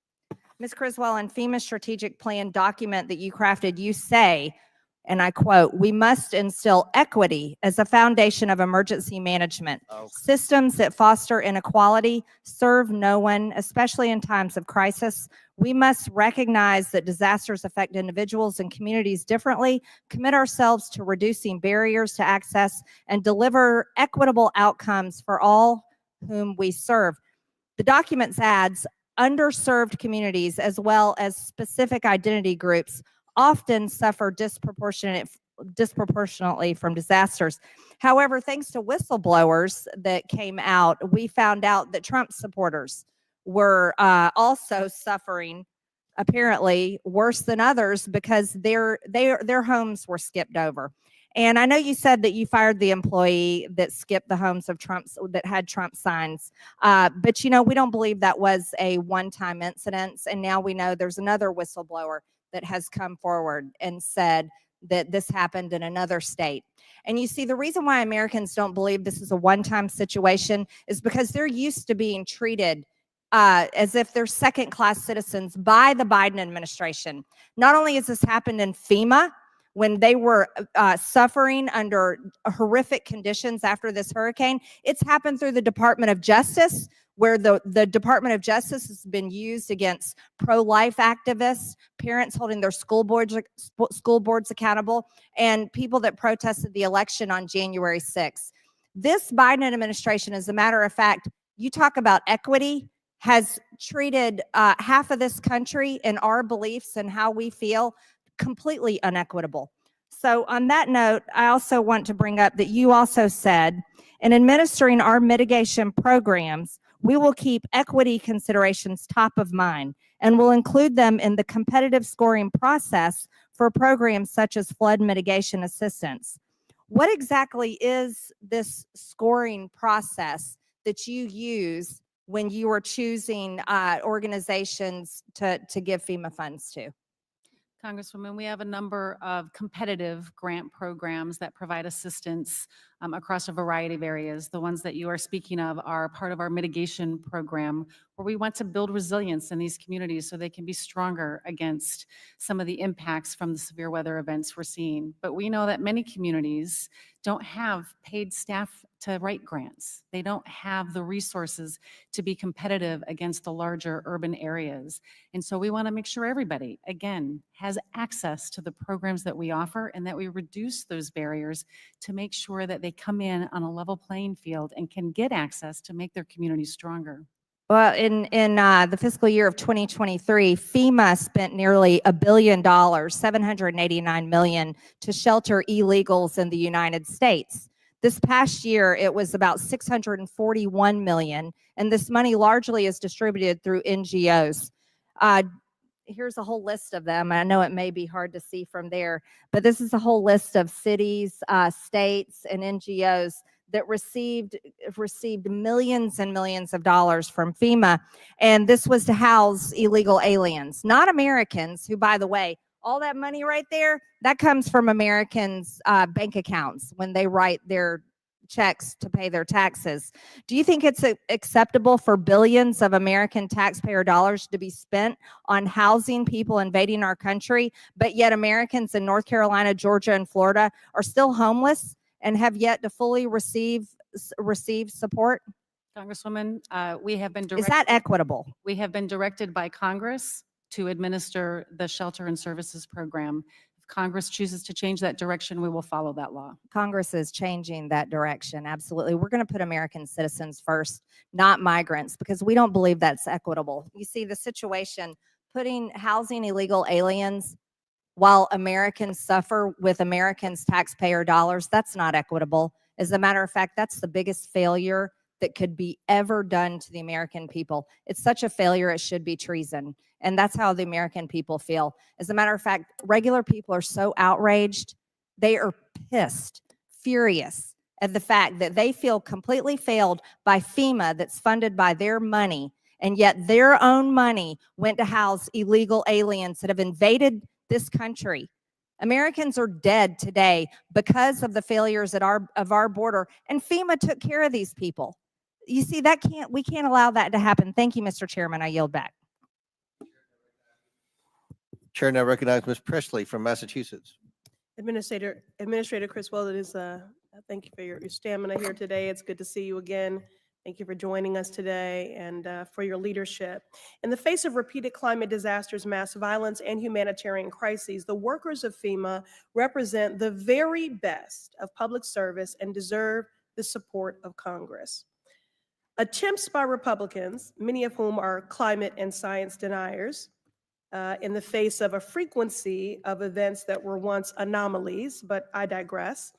Ms. Criswell, in FEMA's strategic plan document that you crafted, you say, and I quote, "We must instill equity as a foundation of emergency management. Systems that foster inequality serve no one, especially in times of crisis. We must recognize that disasters affect individuals and communities differently, commit ourselves to reducing barriers to access, and deliver equitable outcomes for all whom we serve." The document adds, underserved communities as well as specific identity groups often suffer disproportionately from disasters. However, thanks to whistleblowers that came out, we found out that Trump supporters were also suffering, apparently worse than others, because their homes were skipped over. And I know you said that you fired the employee that skipped the homes of that had Trump signs. But, we don't believe that was a one-time incident. And now we know there's another whistleblower that has come forward and said that this happened in another state. And you see, the reason why Americans don't believe this is a one-time situation is because they're used to being treated as if they're second-class citizens by the Biden administration. Not only has this happened in FEMA, when they were suffering under horrific conditions after this hurricane, it's happened through the Department of Justice, where the Department of Justice has been used against pro-life activists, parents holding their school boards accountable, and people that protested the election on January 6th. This Biden administration, as a matter of fact, you talk about equity, has treated half of this country and our beliefs and how we feel completely unequitable. So on that note, I also want to bring up that you also said, in administering our mitigation programs, we will keep equity considerations top of mind and will include them in the competitive scoring process for programs such as flood mitigation assistance. What exactly is this scoring process that you use when you are choosing organizations to give FEMA funds to? Congresswoman, we have a number of competitive grant programs that provide assistance across a variety of areas. The ones that you are speaking of are part of our mitigation program, where we want to build resilience in these communities so they can be stronger against some of the impacts from the severe weather events we're seeing. But we know that many communities don't have paid staff to write grants. They don't have the resources to be competitive against the larger urban areas. And so we want to make sure everybody, again, has access to the programs that we offer and that we reduce those barriers to make sure that they come in on a level playing field and can get access to make their communities stronger. Well, in the fiscal year of 2023, FEMA spent nearly $1 billion, $789 million, to shelter illegals in the United States. This past year, it was about $641 million, and this money largely is distributed through NGOs. Here's a whole list of them. I know it may be hard to see from there, but this is a whole list of cities, states, and NGOs that received millions and millions of dollars from FEMA. And this was to house illegal aliens, not Americans, who, by the way, all that money right there, that comes from Americans' bank accounts when they write their checks to pay their taxes. Do you think it's acceptable for billions of American taxpayer dollars to be spent on housing people invading our country, but yet Americans in North Carolina, Georgia, and Florida are still homeless and have yet to fully receive support? Congresswoman, we have been directed. Is that equitable? We have been directed by Congress to administer the Shelter and Services Program. If Congress chooses to change that direction, we will follow that law. Congress is changing that direction. Absolutely. We're going to put American citizens first, not migrants, because we don't believe that's equitable. You see, the situation, housing illegal aliens while Americans suffer with Americans' taxpayer dollars, that's not equitable. As a matter of fact, that's the biggest failure that could be ever done to the American people. It's such a failure, it should be treason. And that's how the American people feel. As a matter of fact, regular people are so outraged. They are pissed, furious at the fact that they feel completely failed by FEMA that's funded by their money. And yet their own money went to house illegal aliens that have invaded this country. Americans are dead today because of the failures of our border, and FEMA took care of these people. You see, we can't allow that to happen. Thank you, Mr. Chairman. I yield back. Chair now recognizes Ms. Presley from Massachusetts. Administrator Criswell, thank you for your stamina here today. It's good to see you again. Thank you for joining us today and for your leadership. In the face of repeated climate disasters, mass violence, and humanitarian crises, the workers of FEMA represent the very best of public service and deserve the support of Congress. Attempts by Republicans, many of whom are climate and science deniers, in the face of a frequency of events that were once anomalies, but I digress.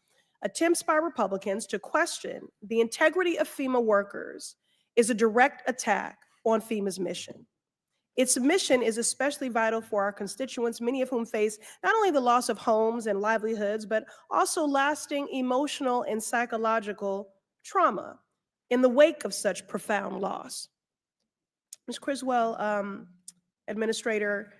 Attempts by Republicans to question the integrity of FEMA workers is a direct attack on FEMA's mission. Its mission is especially vital for our constituents, many of whom face not only the loss of homes and livelihoods, but also lasting emotional and psychological trauma in the wake of such profound loss. Ms. Criswell, Administrator,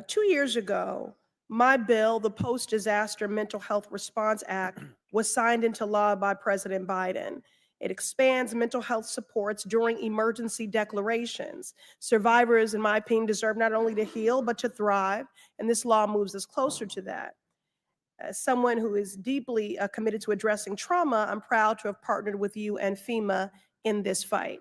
2 years ago, my bill, the Post-Disaster Mental Health Response Act, was signed into law by President Biden. It expands mental health supports during emergency declarations. Survivors, in my opinion, deserve not only to heal, but to thrive, and this law moves us closer to that. As someone who is deeply committed to addressing trauma, I'm proud to have partnered with you and FEMA in this fight.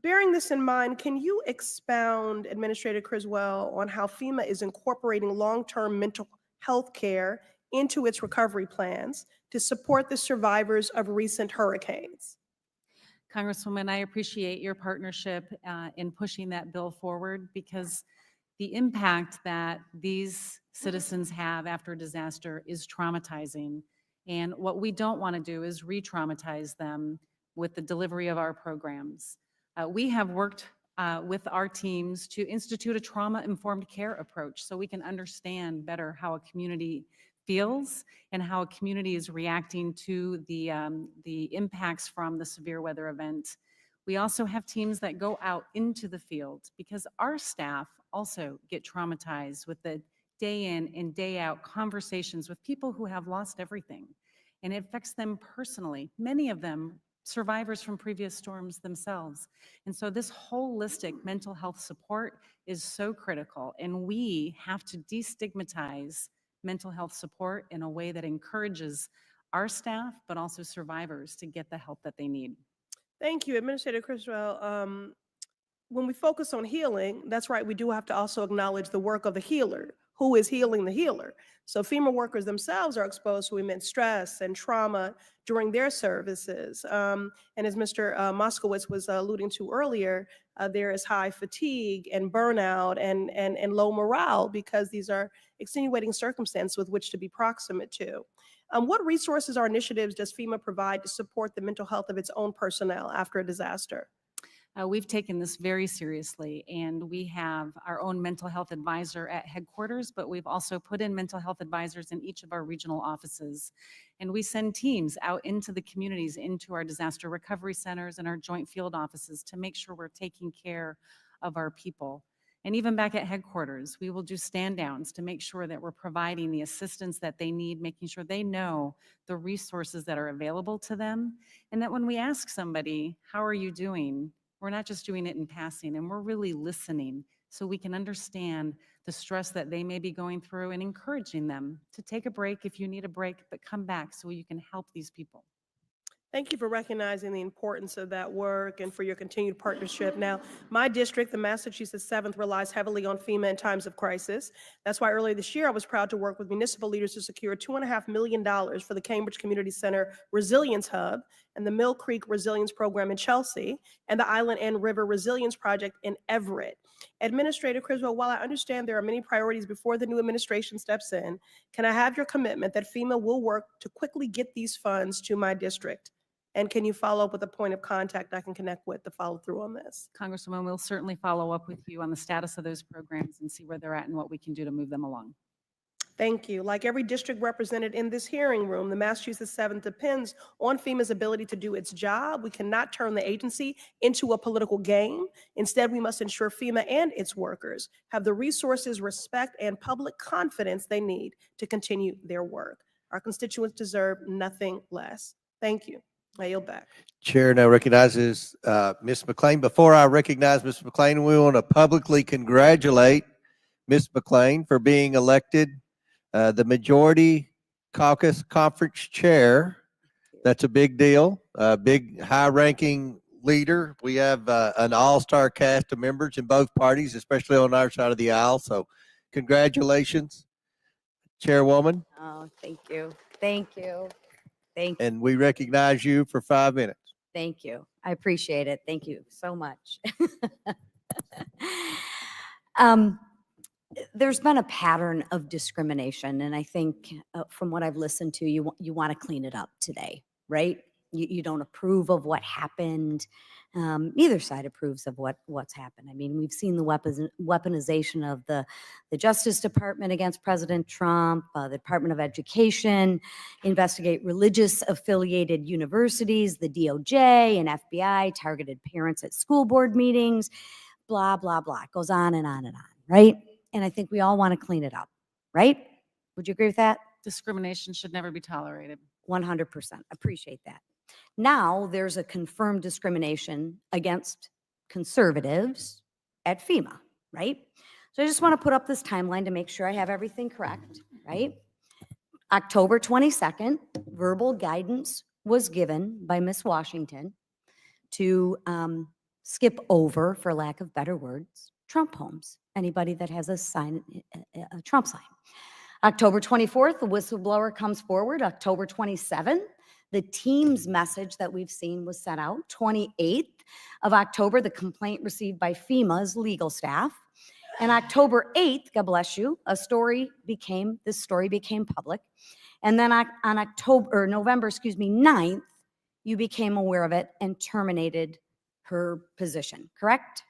Bearing this in mind, can you expound, Administrator Criswell, on how FEMA is incorporating long-term mental health care into its recovery plans to support the survivors of recent hurricanes? Congresswoman, I appreciate your partnership in pushing that bill forward, because the impact that these citizens have after a disaster is traumatizing. And what we don't want to do is re-traumatize them with the delivery of our programs. We have worked with our teams to institute a trauma-informed care approach so we can understand better how a community feels and how a community is reacting to the impacts from the severe weather event. We also have teams that go out into the field, because our staff also get traumatized with the day in and day out conversations with people who have lost everything. And it affects them personally. Many of them survivors from previous storms themselves. And so this holistic mental health support is so critical, and we have to destigmatize mental health support in a way that encourages our staff, but also survivors, to get the help that they need. Thank you, Administrator Criswell. When we focus on healing, that's right, we do have to also acknowledge the work of the healer. Who is healing the healer? So FEMA workers themselves are exposed to immense stress and trauma during their services. And as Mr. Moskowitz was alluding to earlier, there is high fatigue and burnout and low morale, because these are extenuating circumstances with which to be proximate to. What resources or initiatives does FEMA provide to support the mental health of its own personnel after a disaster? We've taken this very seriously, and we have our own mental health advisor at headquarters, but we've also put in mental health advisors in each of our regional offices. And we send teams out into the communities, into our disaster recovery centers and our joint field offices, to make sure we're taking care of our people. And even back at headquarters, we will do stand downs to make sure that we're providing the assistance that they need, making sure they know the resources that are available to them. And that when we ask somebody, how are you doing? We're not just doing it in passing, and we're really listening so we can understand the stress that they may be going through, and encouraging them to take a break if you need a break, but come back so you can help these people. Thank you for recognizing the importance of that work and for your continued partnership. Now, my district, the Massachusetts 7th, relies heavily on FEMA in times of crisis. That's why earlier this year, I was proud to work with municipal leaders to secure $2.5 million for the Cambridge Community Center Resilience Hub and the Mill Creek Resilience Program in Chelsea, and the Island and River Resilience Project in Everett. Administrator Criswell, while I understand there are many priorities before the new administration steps in, can I have your commitment that FEMA will work to quickly get these funds to my district? And can you follow up with a point of contact I can connect with to follow through on this? Congresswoman, we'll certainly follow up with you on the status of those programs and see where they're at and what we can do to move them along. Thank you. Like every district represented in this hearing room, the Massachusetts 7th depends on FEMA's ability to do its job. We cannot turn the agency into a political game. Instead, we must ensure FEMA and its workers have the resources, respect, and public confidence they need to continue their work. Our constituents deserve nothing less. Thank you. I yield back. Chair now recognizes Ms. McLean. Before I recognize Ms. McLean, we want to publicly congratulate Ms. McLean for being elected the Majority Caucus Conference Chair. That's a big deal, a big high-ranking leader. We have an all-star cast of members in both parties, especially on our side of the aisle. So congratulations, Chairwoman. Oh, thank you. Thank you. Thank you. And we recognize you for 5 minutes. Thank you. I appreciate it. Thank you so much. There's been a pattern of discrimination, and I think from what I've listened to, you want to clean it up today, right? You don't approve of what happened. Neither side approves of what's happened. I mean, we've seen the weaponization of the Justice Department against President Trump, the Department of Education, investigate religious affiliated universities, the DOJ and FBI targeted parents at school board meetings, blah, blah, blah. It goes on and on and on, right? And I think we all want to clean it up, right? Would you agree with that? Discrimination should never be tolerated. 100%. Appreciate that. Now there's a confirmed discrimination against conservatives at FEMA, right? So I just want to put up this timeline to make sure I have everything correct, right? October 22nd, verbal guidance was given by Ms. Washington to skip over, for lack of better words, Trump homes. Anybody that has a sign, a Trump sign. October 24th, the whistleblower comes forward. October 27th, the team's message that we've seen was sent out. 28th of October, the complaint received by FEMA's legal staff. And October 8th, God bless you, this story became public. And then on November 9th, you became aware of it and terminated her position, correct?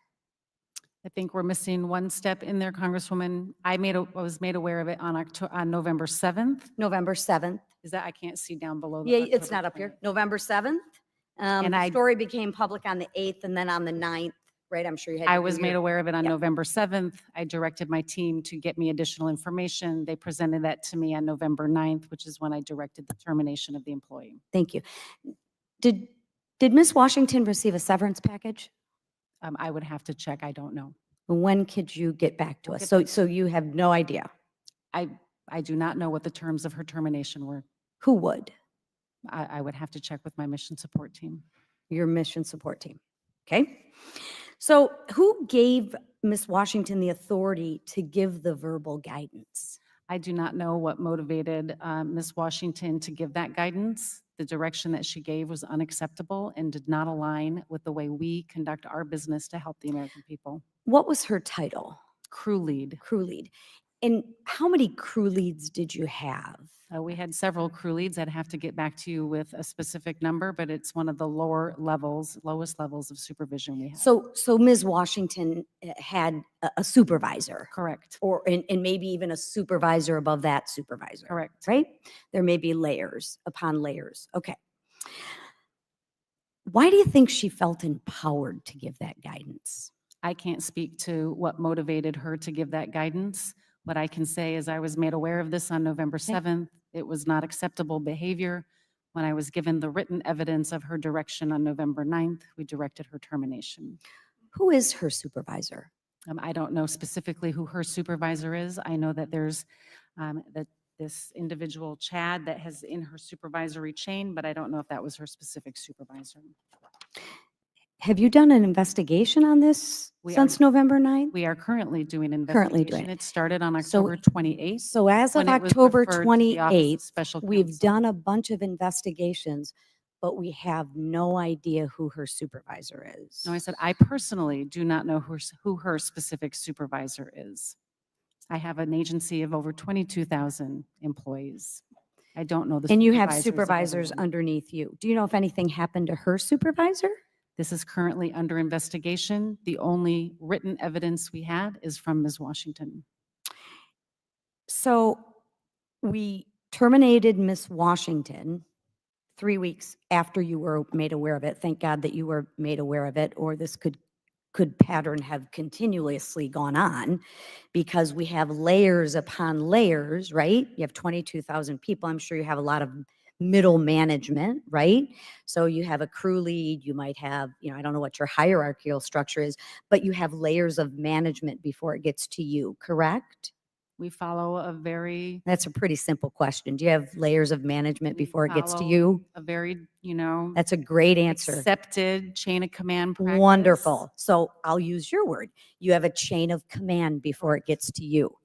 I think we're missing one step in there, Congresswoman. I was made aware of it on November 7th. November 7th. Is that, I can't see down below. Yeah, it's not up here. November 7th. And The story became public on the 8th and then on the 9th, right? I'm sure you had. I to was do made your- aware of it on Yep. November 7th. I directed my team to get me additional information. They presented that to me on November 9th, which is when I directed the termination of the employee. Thank you. Did Ms. Washington receive a severance package? I would have to check. I don't know. When could you get back to We'll us? get So you have no idea. I do not know what the terms of her termination were. Who would? I would have to check with my mission support team. Your mission support team. Okay. So who gave Ms. Washington the authority to give the verbal guidance? I do not know what motivated Ms. Washington to give that guidance. The direction that she gave was unacceptable and did not align with the way we conduct our business to help the American people. What was her title? Crew lead. Crew lead. And how many crew leads did you have? We had several crew leads. I'd have to get back to you with a specific number, but it's one of the lowest levels of supervision we have. So Ms. Washington had a supervisor. Correct. And maybe even a supervisor above that supervisor. Correct. Right? There may be layers upon layers. Okay. Why do you think she felt empowered to give that guidance? I can't speak to what motivated her to give that guidance. What I can say is I was made aware of this on November 7th. It was not acceptable behavior. When I was given the written evidence of her direction on November 9th, we directed her termination. Who is her supervisor? I don't know specifically who her supervisor is. I know that there's this individual, Chad, that has in her supervisory chain, but I don't know if that was her specific supervisor. Have you done an investigation on this since November 9th? We are currently doing an Currently investigation. doing. It started on So- October 28th. So as of when it was October referred to the Office of 28th, Special we've Counsel. done a bunch of investigations, but we have no idea who her supervisor is. No, I said, I personally do not know who her specific supervisor is. I have an agency of over 22,000 employees. I don't know the And you have supervisors of supervisors everyone. underneath you. Do you know if anything happened to her supervisor? This is currently under investigation. The only written evidence we had is from Ms. Washington. So we terminated Miss Washington 3 weeks after you were made aware of it. Thank God that you were made aware of it, or this could pattern have continuously gone on, because we have layers upon layers, right? You have 22,000 people. I'm sure you have a lot of middle management, right? So you have a crew lead, you might have, I don't know what your hierarchical structure is, but you have layers of management before it gets to you, correct? We follow a very That's a pretty simple question. Do you have layers of management before it gets to follow you? a very, That's a great answer. accepted chain of command practice. Wonderful. So I'll use your word. You have a chain of command before it gets to you,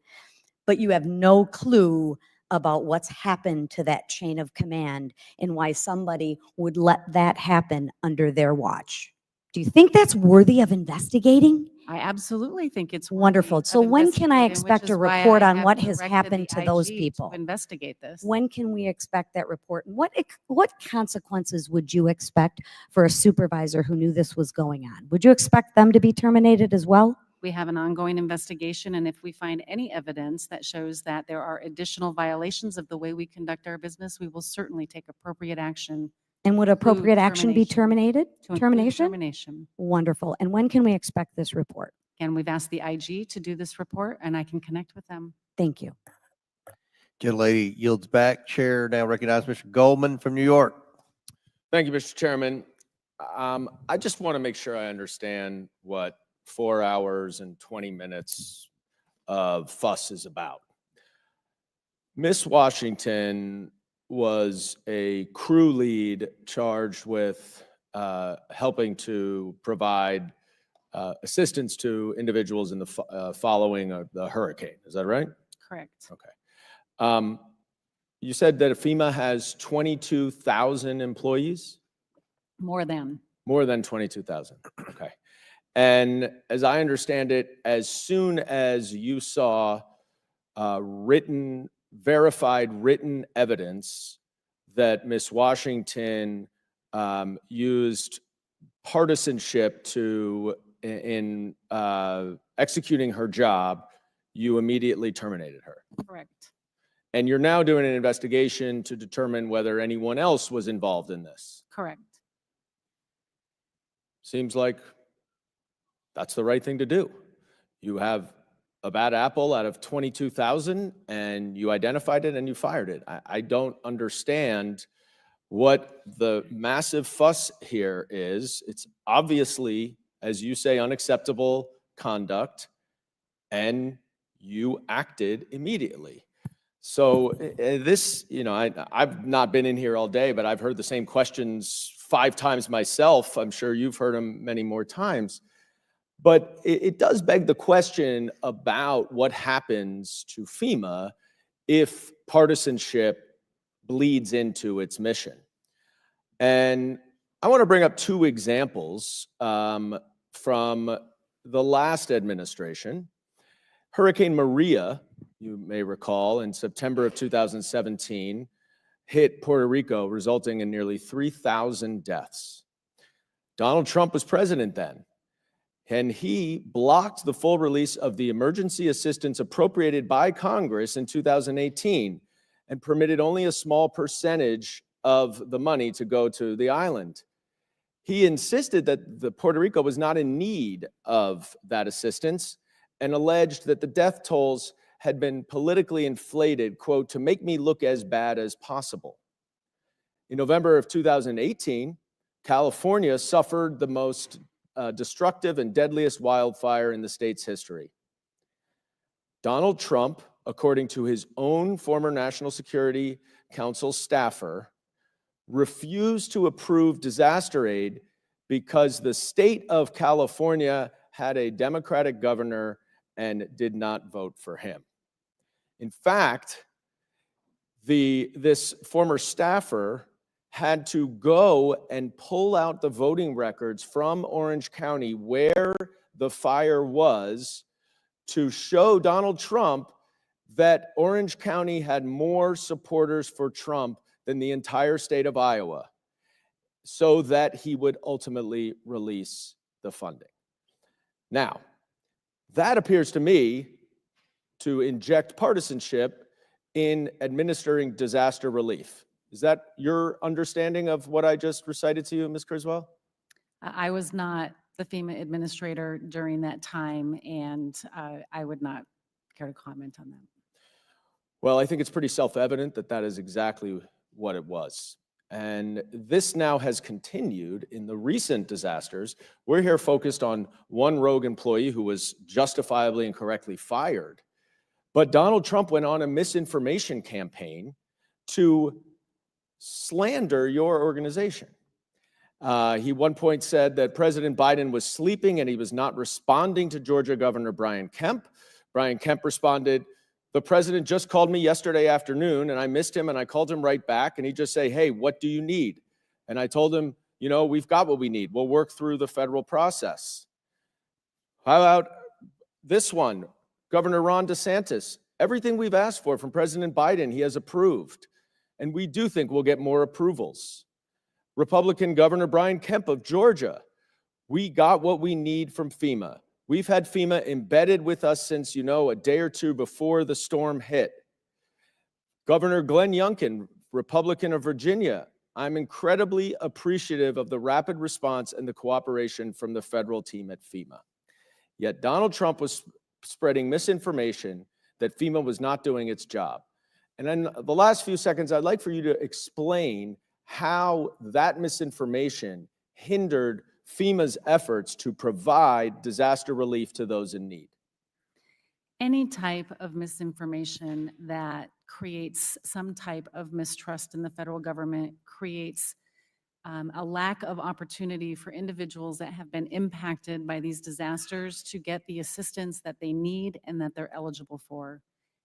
but you have no clue about what's happened to that chain of command and why somebody would let that happen under their watch. Do you think that's worthy of investigating? I absolutely think it's Wonderful. worthy So of when can I investigating, which expect is a why report I on have what has directed happened the to those IG people? to investigate this. When can we expect that report? And what consequences would you expect for a supervisor who knew this was going on? Would you expect them to be terminated as well? We have an ongoing investigation, and if we find any evidence that shows that there are additional violations of the way we conduct our business, we will certainly take appropriate action. And would appropriate action be terminated? To include Termination? termination. Wonderful. And when can we expect this report? And we've asked the IG to do this report, and I can connect with them. Thank you. Gentlelady yields back. Chair now recognize Mr. Goldman from New York. Thank you, Mr. Chairman. I just want to make sure I understand what 4 hours and 20 minutes of fuss is about. Miss Washington was a crew lead charged with helping to provide assistance to individuals in the following of the hurricane. Is that right? Correct. Okay. You said that FEMA has 22,000 employees? More than. More than 22,000. Okay. And as I understand it, as soon as you saw verified written evidence that Miss Washington used partisanship in executing her job, you immediately terminated her. Correct. And you're now doing an investigation to determine whether anyone else was involved in this. Correct. Seems like that's the right thing to do. You have a bad apple out of 22,000 and you identified it and you fired it. I don't understand what the massive fuss here is. It's obviously, as you say, unacceptable conduct, and you acted immediately. So this, I've not been in here all day, but I've heard the same questions 5 times myself. I'm sure you've heard them many more times. But it does beg the question about what happens to FEMA if partisanship bleeds into its mission. And I want to bring up 2 examples from the last administration. Hurricane Maria, you may recall, in September of 2017, hit Puerto Rico, resulting in nearly 3,000 deaths. Donald Trump was president then, and he blocked the full release of the emergency assistance appropriated by Congress in 2018 and permitted only a small percentage of the money to go to the island. He insisted that Puerto Rico was not in need of that assistance and alleged that the death tolls had been politically inflated, quote, to make me look as bad as possible. In November of 2018, California suffered the most destructive and deadliest wildfire in the state's history. Donald Trump, according to his own former National Security Council staffer, refused to approve disaster aid because the state of California had a Democratic governor and did not vote for him. In fact, this former staffer had to go and pull out the voting records from Orange County where the fire was to show Donald Trump that Orange County had more supporters for Trump than the entire state of Iowa, so that he would ultimately release the funding. Now, that appears to me to inject partisanship in administering disaster relief. Is that your understanding of what I just recited to you, Ms. Criswell? I was not the FEMA administrator during that time, and I would not care to comment on that. Well, I think it's pretty self-evident that that is exactly what it was. And this now has continued in the recent disasters. We're here focused on one rogue employee who was justifiably and correctly fired. But Donald Trump went on a misinformation campaign to slander your organization. He one point said that President Biden was sleeping and he was not responding to Georgia Governor Brian Kemp. Brian Kemp responded, "The president just called me yesterday afternoon and I missed him and I called him right back and he just say, 'Hey, what do you need?' And I told him, 'We've got what we need. We'll work through the federal process.'" How about this one? Governor Ron DeSantis, everything we've asked for from President Biden, he has approved. And we do think we'll get more approvals. Republican Governor Brian Kemp of Georgia, we got what we need from FEMA. We've had FEMA embedded with us since, a day or two before the storm hit. Governor Glenn Youngkin, Republican of Virginia, I'm incredibly appreciative of the rapid response and the cooperation from the federal team at FEMA. Yet Donald Trump was spreading misinformation that FEMA was not doing its job. And in the last few seconds, I'd like for you to explain how that misinformation hindered FEMA's efforts to provide disaster relief to those in need. Any type of misinformation that creates some type of mistrust in the federal government creates a lack of opportunity for individuals that have been impacted by these disasters to get the assistance that they need and that they're eligible for.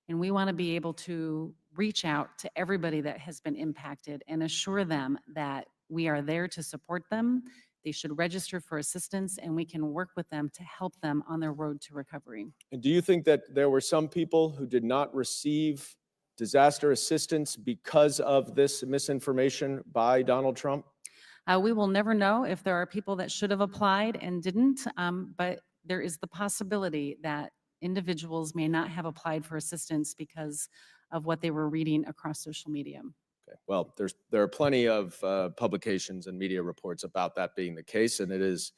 And we want to be able to reach out to everybody that has been impacted and assure them that we are there to support them. They should register for assistance and we can work with them to help them on their road to recovery. And do you think that there were some people who did not receive disaster assistance because of this misinformation by Donald Trump? We will never know if there are people that should have applied and didn't, but there is the possibility that individuals may not have applied for assistance because of what they were reading across social media. Okay. Well, there are plenty of publications and media reports about that being the case, and it is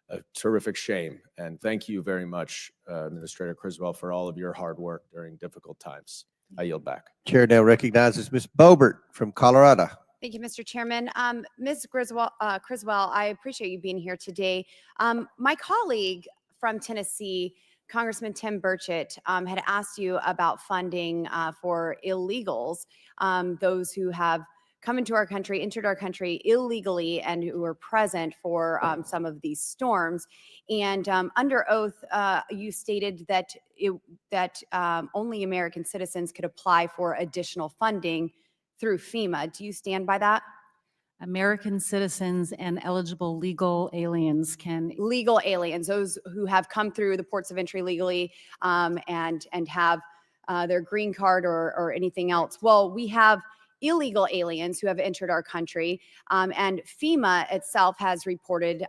a terrific shame. And thank you very much, Administrator Criswell, for all of your hard work during difficult times. I yield back. Chair now recognizes Ms. Boebert from Colorado. Thank you, Mr. Chairman. Ms. Criswell, I appreciate you being here today. My colleague from Tennessee, Congressman Tim Burchett, had asked you about funding for illegals, those who have come into our country, entered our country illegally, and who were present for some of these storms. And under oath, you stated that only American citizens could apply for additional funding through FEMA. Do you stand by that? American citizens and eligible legal aliens can. Legal aliens, those who have come through the ports of entry legally and have their green card or anything else. Well, we have illegal aliens who have entered our country, and FEMA itself has reported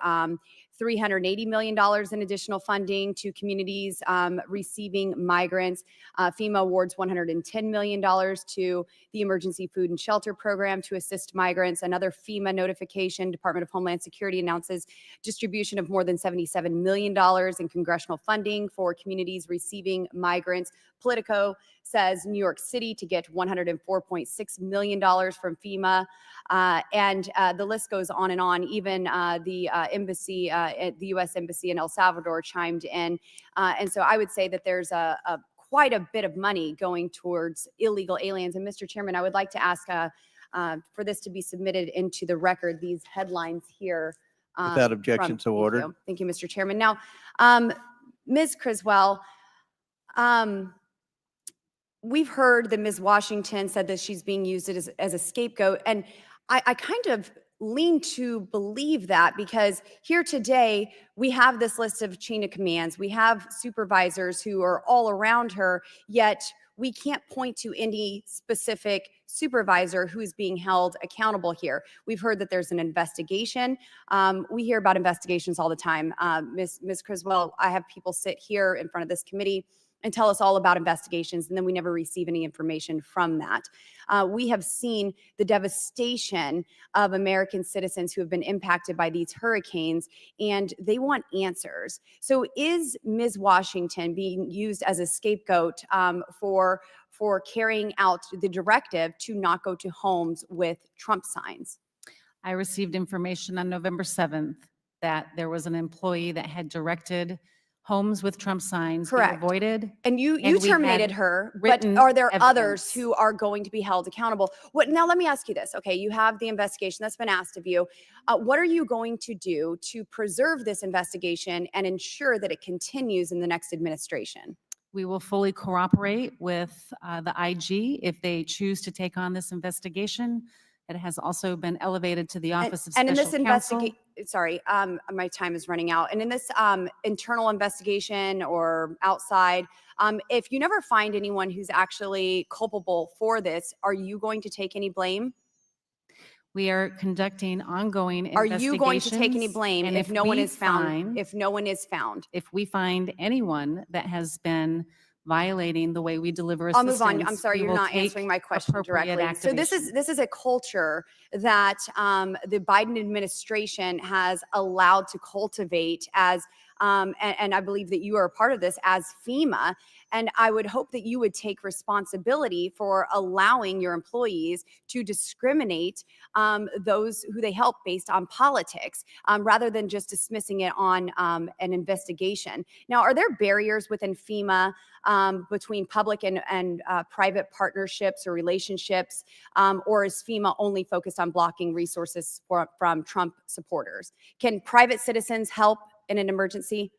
$380 million in additional funding to communities receiving migrants. FEMA awards $110 million to the Emergency Food and Shelter Program to assist migrants. Another FEMA notification, Department of Homeland Security announces distribution of more than $77 million in congressional funding for communities receiving migrants. Politico says New York City to get $104.6 million from FEMA. And the list goes on and on. Even the embassy, the U.S. Embassy in El Salvador chimed in. And so I would say that there's quite a bit of money going towards illegal aliens. And Mr. Chairman, I would like to ask for this to be submitted into the record, these headlines here. Without objection, so ordered. Thank you, Mr. Chairman. Now, Ms. Criswell, we've heard that Ms. Washington said that she's being used as a scapegoat. And I kind of lean to believe that, because here today we have this list of chain of commands. We have supervisors who are all around her, yet we can't point to any specific supervisor who's being held accountable here. We've heard that there's an investigation. We hear about investigations all the time. Ms. Criswell, I have people sit here in front of this committee and tell us all about investigations, and then we never receive any information from that. We have seen the devastation of American citizens who have been impacted by these hurricanes, and they want answers. So is Ms. Washington being used as a scapegoat for carrying out the directive to not go to homes with Trump signs? I received information on November 7th that there was an employee that had directed homes with Trump signs be Correct. avoided. And you we terminated had her, but written are there others evidence. who are going to be held accountable? Now let me ask you this. Okay, you have the investigation that's been asked of you. What are you going to do to preserve this investigation and ensure that it continues in the next administration? We will fully cooperate with the IG if they choose to take on this investigation. It has also been elevated to the Office of And in Special this Counsel. investigation, sorry, my time is running out. And in this internal investigation or outside, if you never find anyone who's actually culpable for this, are you going to take any blame? We are conducting ongoing Are investigations. you going to take any blame and if no one we is found? find- If no one is found, If we find anyone that has been violating the way we deliver I'll assistance, move on. I'm sorry, we you're will not take answering my question appropriate directly. So this activation. is a culture that the Biden administration has allowed to cultivate as, and I believe that you are a part of this as FEMA. And I would hope that you would take responsibility for allowing your employees to discriminate those who they help based on politics, rather than just dismissing it on an investigation. Now, are there barriers within FEMA between public and private partnerships or relationships, or is FEMA only focused on blocking resources from Trump supporters? Can private citizens help in an emergency?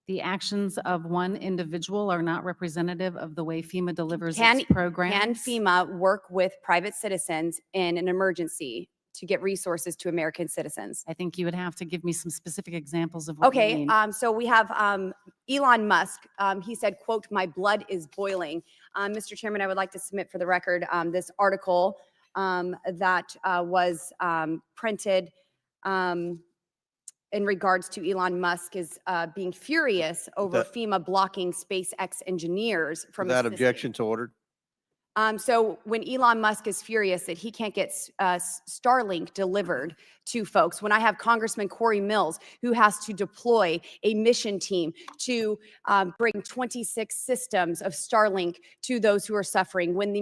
The actions of one individual are not representative of the way FEMA delivers Can its programs. Can FEMA work with private citizens in an emergency to get resources to American citizens? I think you would have to give me some specific examples of what you Okay, mean. so we have Elon Musk. He said, quote, "My blood is boiling." Mr. Chairman, I would like to submit for the record this article that was printed in regards to Elon Musk is being furious over FEMA blocking SpaceX engineers from Without assisting. objection to order. So when Elon Musk is furious that he can't get Starlink delivered to folks, when I have Congressman Corey Mills who has to deploy a mission team to bring 26 systems of Starlink to those who are suffering, when the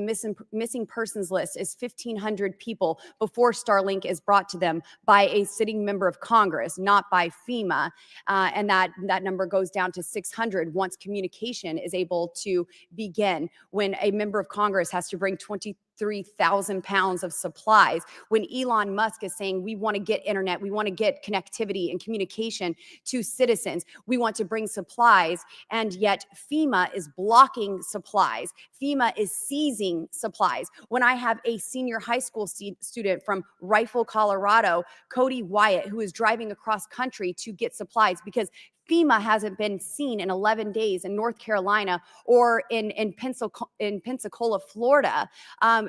missing persons list is 1,500 people before Starlink is brought to them by a sitting member of Congress, not by FEMA, and that number goes down to 600 once communication is able to begin, when a member of Congress has to bring 23,000 pounds of supplies, when Elon Musk is saying we want to get internet, we want to get connectivity and communication to citizens, we want to bring supplies, and yet FEMA is blocking supplies. FEMA is seizing supplies. When I have a senior high school student from Rifle, Colorado, Cody Wyatt, who is driving across country to get supplies because FEMA hasn't been seen in 11 days in North Carolina or in Pensacola, Florida,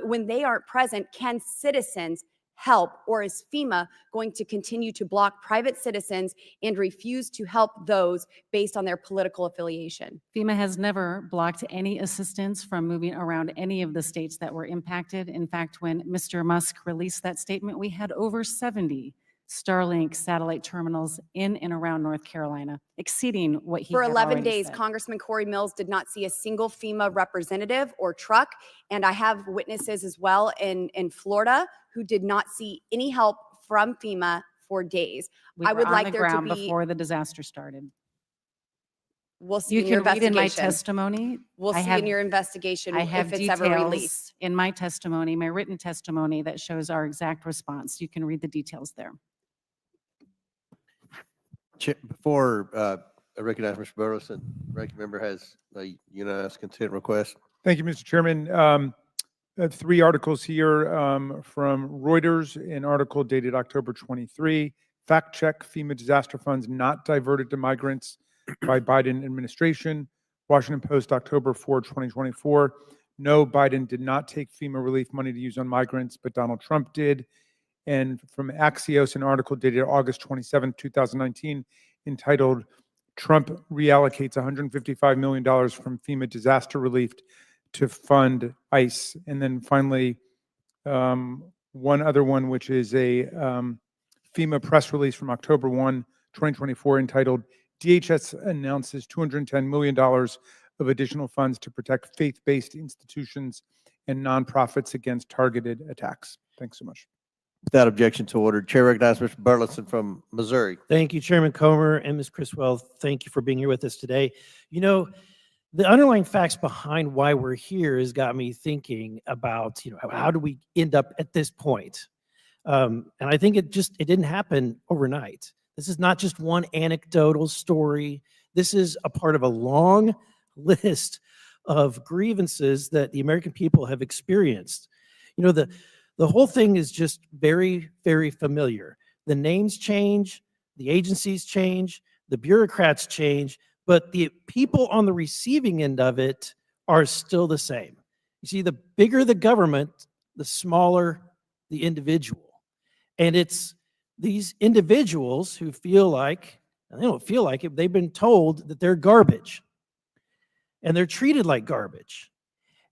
when they aren't present, can citizens help? Or is FEMA going to continue to block private citizens and refuse to help those based on their political affiliation? FEMA has never blocked any assistance from moving around any of the states that were impacted. In fact, when Mr. Musk released that statement, we had over 70 Starlink satellite terminals in and around North Carolina, exceeding what he For had 11 already days, said. Congressman Corey Mills did not see a single FEMA representative or truck. And I have witnesses as well in Florida who did not see any help from FEMA for days. We I were would on like the there to ground be, before the disaster started. we'll see You in your can read in my investigation. testimony. We'll I see have- in your investigation I have if it's ever details released. in my testimony, my written testimony that shows our exact response. You can read the details there. Before I recognize Mr. Burleson, ranking member has a unanimous consent request. Thank you, Mr. Chairman. Three articles here from Reuters, an article dated October 23. Fact check, FEMA disaster funds not diverted to migrants by Biden administration. Washington Post, October 4, 2024. No, Biden did not take FEMA relief money to use on migrants, but Donald Trump did. And from Axios, an article dated August 27, 2019, entitled Trump reallocates $155 million from FEMA disaster relief to fund ICE. And then finally, one other one, which is a FEMA press release from October 1, 2024, entitled DHS announces $210 million of additional funds to protect faith-based institutions and nonprofits against targeted attacks. Thanks so much. Without objection to order, Chair recognizes Mr. Burleson from Missouri. Thank you, Chairman Comer and Ms. Criswell. Thank you for being here with us today. You know, the underlying facts behind why we're here has got me thinking about, how do we end up at this point? And I think it didn't happen overnight. This is not just one anecdotal story. This is a part of a long list of grievances that the American people have experienced. The whole thing is just very, very familiar. The names change, the agencies change, the bureaucrats change, but the people on the receiving end of it are still the same. You see, the bigger the government, the smaller the individual. And it's these individuals who feel like, and they don't feel like it, they've been told that they're garbage. And they're treated like garbage.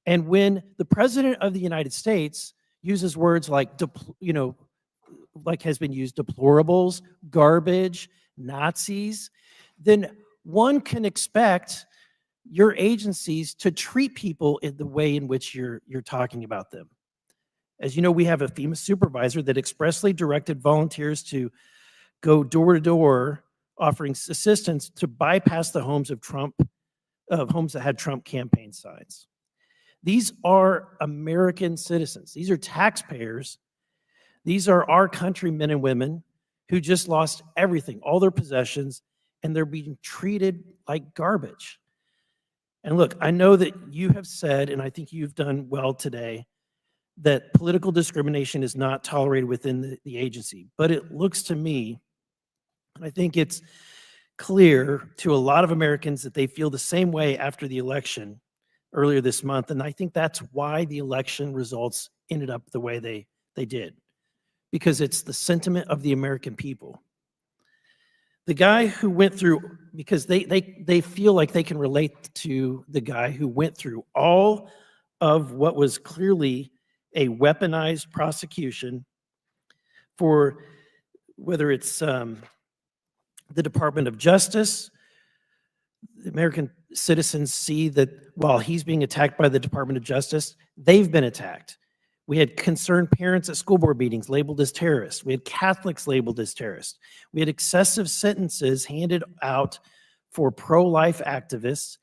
And when the President of the United States uses words like, like has been used, deplorables, garbage, Nazis, then one can expect your agencies to treat people in the way in which you're talking about them. As you know, we have a FEMA supervisor that expressly directed volunteers to go door to door offering assistance to bypass the homes of homes that had Trump campaign signs. These are American citizens. These are taxpayers. These are our countrymen and women who just lost everything, all their possessions, and they're being treated like garbage. And look, I know that you have said, and I think you've done well today, that political discrimination is not tolerated within the agency. But it looks to me, and I think it's clear to a lot of Americans that they feel the same way after the election earlier this month. And I think that's why the election results ended up the way they did, because it's the sentiment of the American people. The guy who went through, because they feel like they can relate to the guy who went through all of what was clearly a weaponized prosecution for whether it's the Department of Justice. The American citizens see that while he's being attacked by the Department of Justice, they've been attacked. We had concerned parents at school board meetings labeled as terrorists. We had Catholics labeled as terrorists. We had excessive sentences handed out for pro-life activists.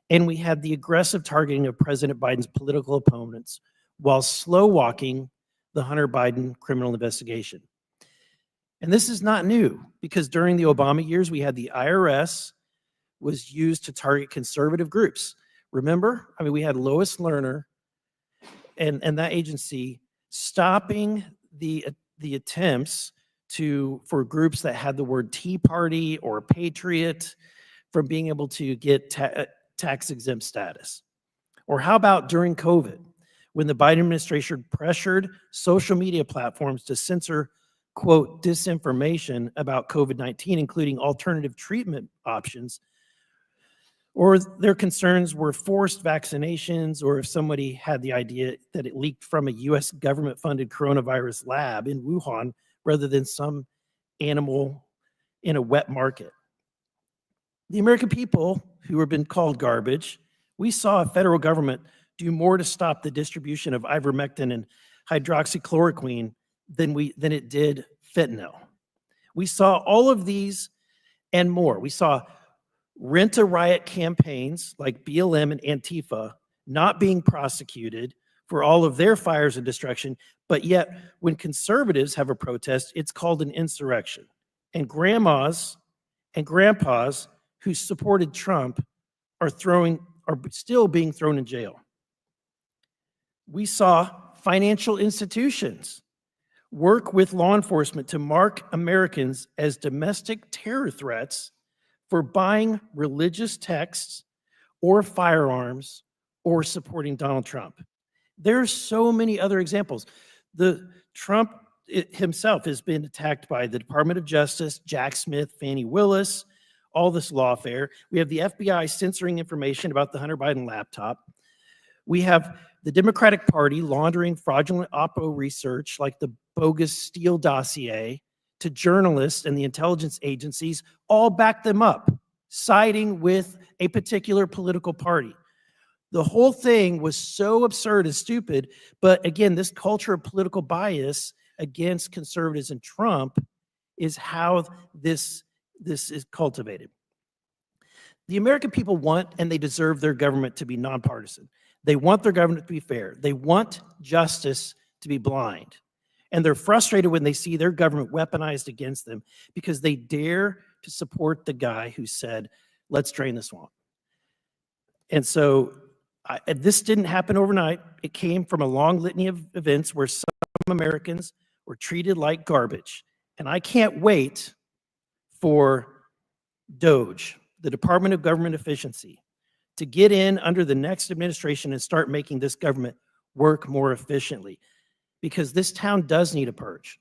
And we had the aggressive targeting of President Biden's political opponents while slow walking the Hunter Biden criminal investigation. And this is not new, because during the Obama years, we had the IRS was used to target conservative groups. Remember? I mean, we had Lois Lerner and that agency stopping the attempts for groups that had the word Tea Party or Patriot from being able to get tax exempt status. Or how about during COVID, when the Biden administration pressured social media platforms to censor, quote, disinformation about COVID-19, including alternative treatment options, or their concerns were forced vaccinations, or if somebody had the idea that it leaked from a US government-funded coronavirus lab in Wuhan rather than some animal in a wet market. The American people who have been called garbage, we saw a federal government do more to stop the distribution of ivermectin and hydroxychloroquine than it did fentanyl. We saw all of these and more. We saw rent-a-riot campaigns like BLM and Antifa not being prosecuted for all of their fires and destruction, but yet when conservatives have a protest, it's called an insurrection. And grandmas and grandpas who supported Trump are still being thrown in jail. We saw financial institutions work with law enforcement to mark Americans as domestic terror threats for buying religious texts or firearms or supporting Donald Trump. There's so many other examples. Trump himself has been attacked by the Department of Justice, Jack Smith, Fani Willis, all this lawfare. We have the FBI censoring information about the Hunter Biden laptop. We have the Democratic Party laundering fraudulent Oppo research like the bogus Steele dossier to journalists and the intelligence agencies, all back them up, siding with a particular political party. The whole thing was so absurd and stupid, but again, this culture of political bias against conservatives and Trump is how this is cultivated. The American people want and they deserve their government to be nonpartisan. They want their government to be fair. They want justice to be blind. And they're frustrated when they see their government weaponized against them because they dare to support the guy who said, let's drain the swamp. And so this didn't happen overnight. It came from a long litany of events where some Americans were treated like garbage. And I can't wait for DOGE, the Department of Government Efficiency, to get in under the next administration and start making this government work more efficiently. Because this town does need a purge.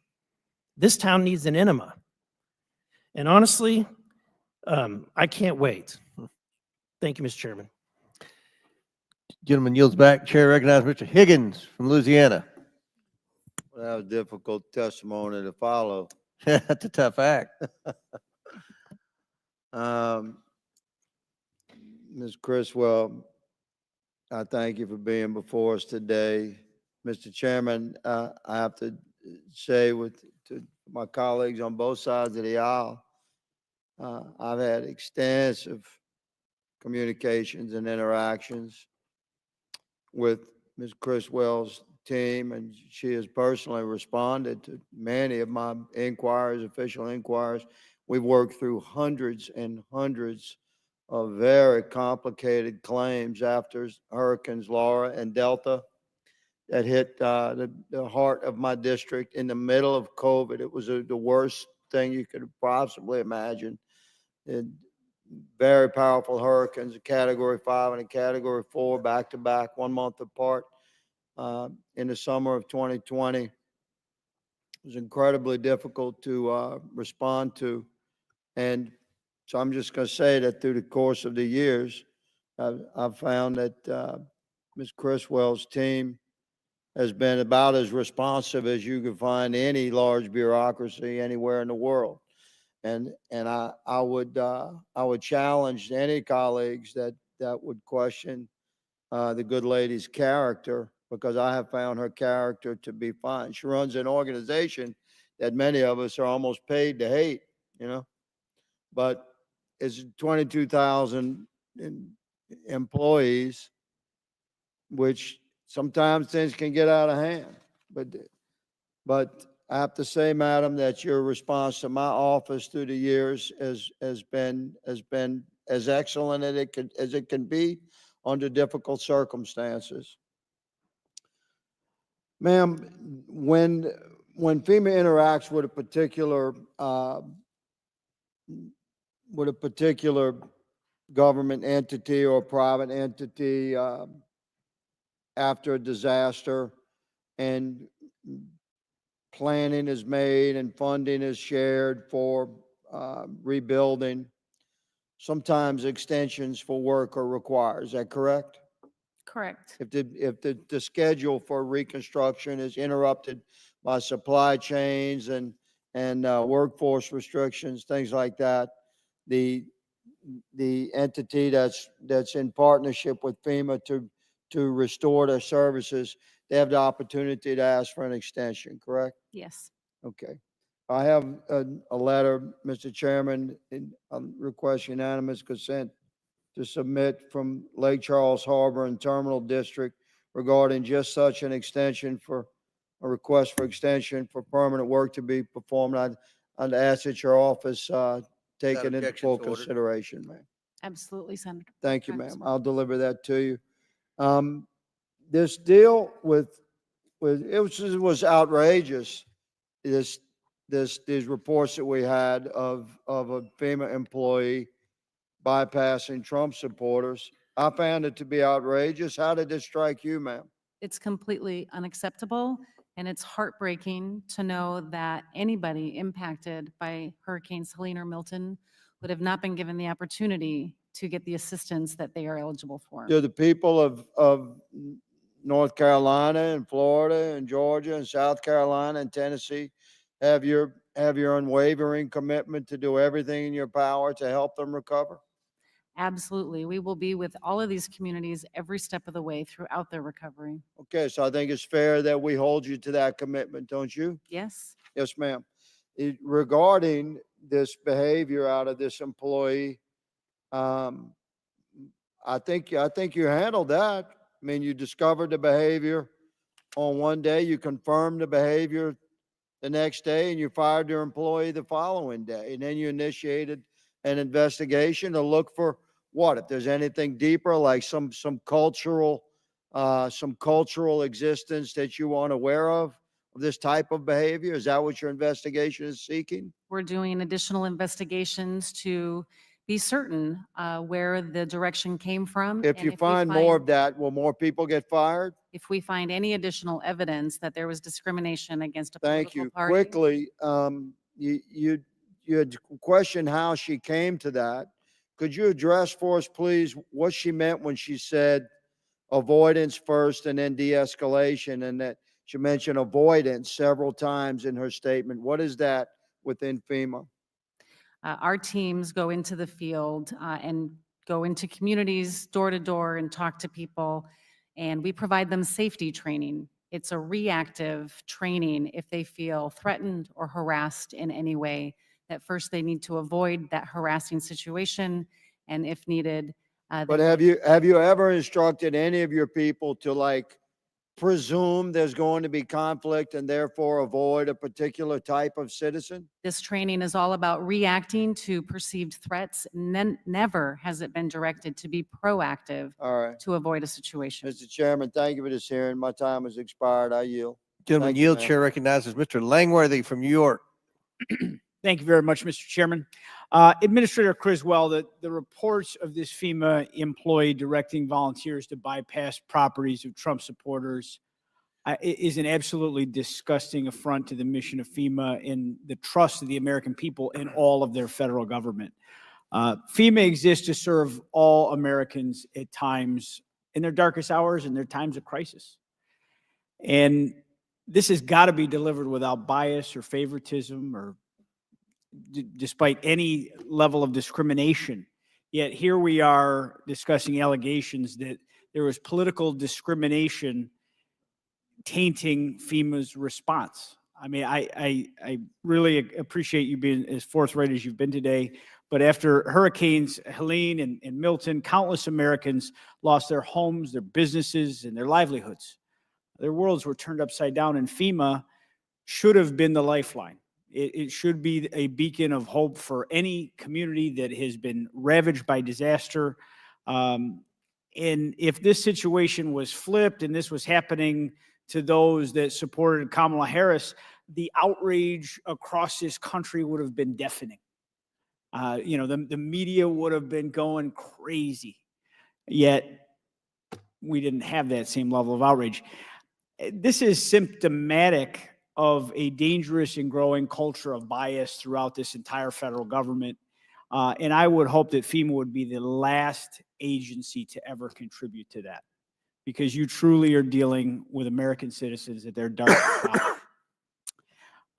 This town needs an enema. And honestly, I can't wait. Thank you, Mr. Chairman. Gentleman yields back. Chair recognizes Mr. Higgins from Louisiana. Well, that was difficult testimony to follow. That's a tough act. Ms. Criswell, I thank you for being before us today. Mr. Chairman, I have to say to my colleagues on both sides of the aisle, I've had extensive communications and interactions with Ms. Criswell's team, and she has personally responded to many of my inquiries, official inquiries. We've worked through hundreds and hundreds of very complicated claims after Hurricanes Laura and Delta that hit the heart of my district in the middle of COVID. It was the worst thing you could possibly imagine. And very powerful hurricanes, a Category 5 and a Category 4, back to back, 1 month apart in the summer of 2020. It was incredibly difficult to respond to. And so I'm just going to say that through the course of the years, I've found that Ms. Criswell's team has been about as responsive as you could find any large bureaucracy anywhere in the world. And I would challenge any colleagues that would question the good lady's character, because I have found her character to be fine. She runs an organization that many of us are almost paid to hate, but it's 22,000 employees, which sometimes things can get out of hand. But I have to say, madam, that your response to my office through the years has been as excellent as it can be under difficult circumstances. Ma'am, when FEMA interacts with a particular government entity or private entity after a disaster, and planning is made and funding is shared for rebuilding, sometimes extensions for work are required. Is that correct? Correct. If the schedule for reconstruction is interrupted by supply chains and workforce restrictions, things like that, the entity that's in partnership with FEMA to restore their services, they have the opportunity to ask for an extension, correct? Yes. Okay. I have a letter, Mr. Chairman, request unanimous consent to submit from Lake Charles Harbor and Terminal District regarding just such an extension for a request for extension for permanent work to be performed. I'd ask that your office take it into objections full ordered? consideration, ma'am. Absolutely, Senator. Thank you, ma'am. I'll deliver that to you. this deal was outrageous. These reports that we had of a FEMA employee bypassing Trump supporters. I found it to be outrageous. How did this strike you, ma'am? It's completely unacceptable, and it's heartbreaking to know that anybody impacted by Hurricanes Helene or Milton would have not been given the opportunity to get the assistance that they are eligible for. Do the people of North Carolina and Florida and Georgia and South Carolina and Tennessee have your unwavering commitment to do everything in your power to help them recover? Absolutely. We will be with all of these communities every step of the way throughout their recovery. Okay, so I think it's fair that we hold you to that commitment, don't you? Yes. Yes, ma'am. Regarding this behavior out of this employee, I think you handled that. I mean, you discovered the behavior on one day, you confirmed the behavior the next day, and you fired your employee the following day. And then you initiated an investigation to look for what, if there's anything deeper, like some cultural existence that you aren't aware of this type of behavior. Is that what your investigation is seeking? We're doing additional investigations to be certain where the direction came from. If and you we find more of that, will more people get fired? If we find any additional evidence that there was discrimination against a Thank political you. party. Quickly, you had questioned how she came to that. Could you address for us, please, what she meant when she said avoidance first and then de-escalation, and that she mentioned avoidance several times in her statement? What is that within FEMA? Our teams go into the field and go into communities door to door and talk to people, and we provide them safety training. It's a reactive training if they feel threatened or harassed in any way, that first they need to avoid that harassing situation, and if needed. But have you ever instructed any of your people to, like, presume there's going to be conflict and therefore avoid a particular type of citizen? This training is all about reacting to perceived threats. Never has it been directed to be proactive to avoid a situation. Mr. Chairman, thank you for this hearing. My time has expired. I yield. Gentleman Thank you, yield. ma'am. Chair recognizes Mr. Langworthy from New York. Thank you very much, Mr. Chairman. Administrator Criswell, the reports of this FEMA employee directing volunteers to bypass properties of Trump supporters is an absolutely disgusting affront to the mission of FEMA and the trust of the American people in all of their federal government. FEMA exists to serve all Americans at times in their darkest hours and their times of crisis. And this has got to be delivered without bias or favoritism or despite any level of discrimination. Yet here we are discussing allegations that there was political discrimination tainting FEMA's response. I mean, I really appreciate you being as forthright as you've been today. But after Hurricanes Helene and Milton, countless Americans lost their homes, their businesses, and their livelihoods. Their worlds were turned upside down, and FEMA should have been the lifeline. It should be a beacon of hope for any community that has been ravaged by disaster. And if this situation was flipped and this was happening to those that supported Kamala Harris, the outrage across this country would have been deafening. The media would have been going crazy. Yet we didn't have that same level of outrage. This is symptomatic of a dangerous and growing culture of bias throughout this entire federal government. And I would hope that FEMA would be the last agency to ever contribute to that, because you truly are dealing with American citizens at their darkest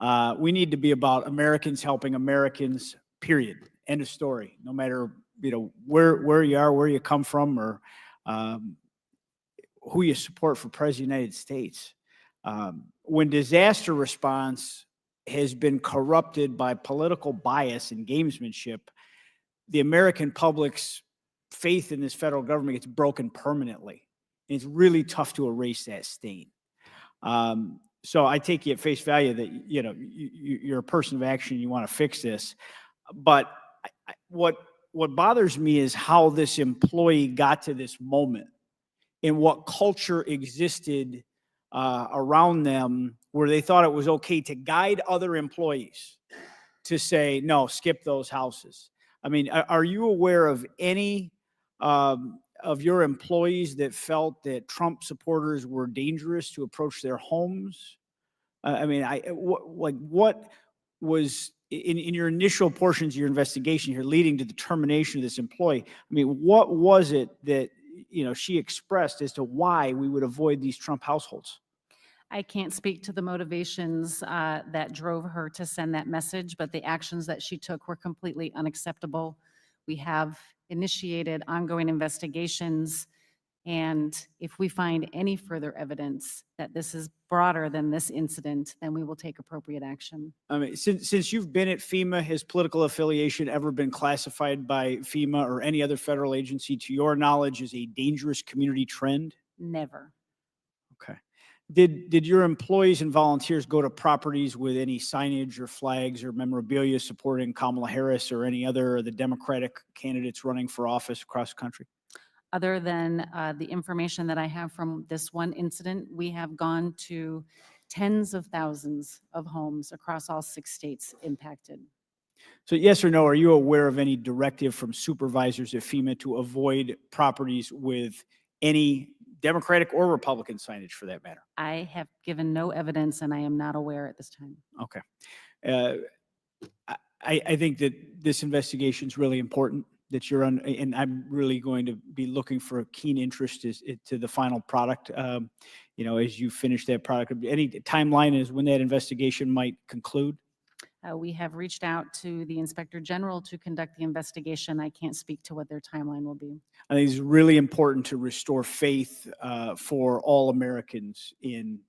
hour. We need to be about Americans helping Americans, period. End of story. No matter where you are, where you come from, or who you support for President of the United States. When disaster response has been corrupted by political bias and gamesmanship, the American public's faith in this federal government gets broken permanently. And it's really tough to erase that stain. So I take you at face value that you're a person of action. You want to fix this, but what bothers me is how this employee got to this moment. in what culture existed around them where they thought it was okay to guide other employees to say, no, skip those houses. I mean, are you aware of any of your employees that felt that Trump supporters were dangerous to approach their homes? I mean, what was in your initial portions of your investigation here leading to the termination of this employee? I mean, what was it that, you know, she expressed as to why we would avoid these Trump households? I can't speak to the motivations that drove her to send that message, but the actions that she took were completely unacceptable. We have initiated ongoing investigations, and if we find any further evidence that this is broader than this incident, then we will take appropriate action. I mean, since you've been at FEMA, has political affiliation ever been classified by FEMA or any other federal agency, to your knowledge, as a dangerous community trend? Never. Okay. Did your employees and volunteers go to properties with any signage or flags or memorabilia supporting Kamala Harris or any other of the Democratic candidates running for office across the country? Other than the information that I have from this one incident, we have gone to tens of thousands of homes across all 6 states impacted. So yes or no, are you aware of any directive from supervisors at FEMA to avoid properties with any Democratic or Republican signage for that matter? I have given no evidence, and I am not aware at this time. Okay. I think that this investigation is really important, that you're on, and I'm really going to be looking for a keen interest to the final product. You know, as you finish that product, any timeline is when that investigation might conclude? We have reached out to the Inspector General to conduct the investigation. I can't speak to what their timeline will be. I think it's really important to restore faith for all Americans in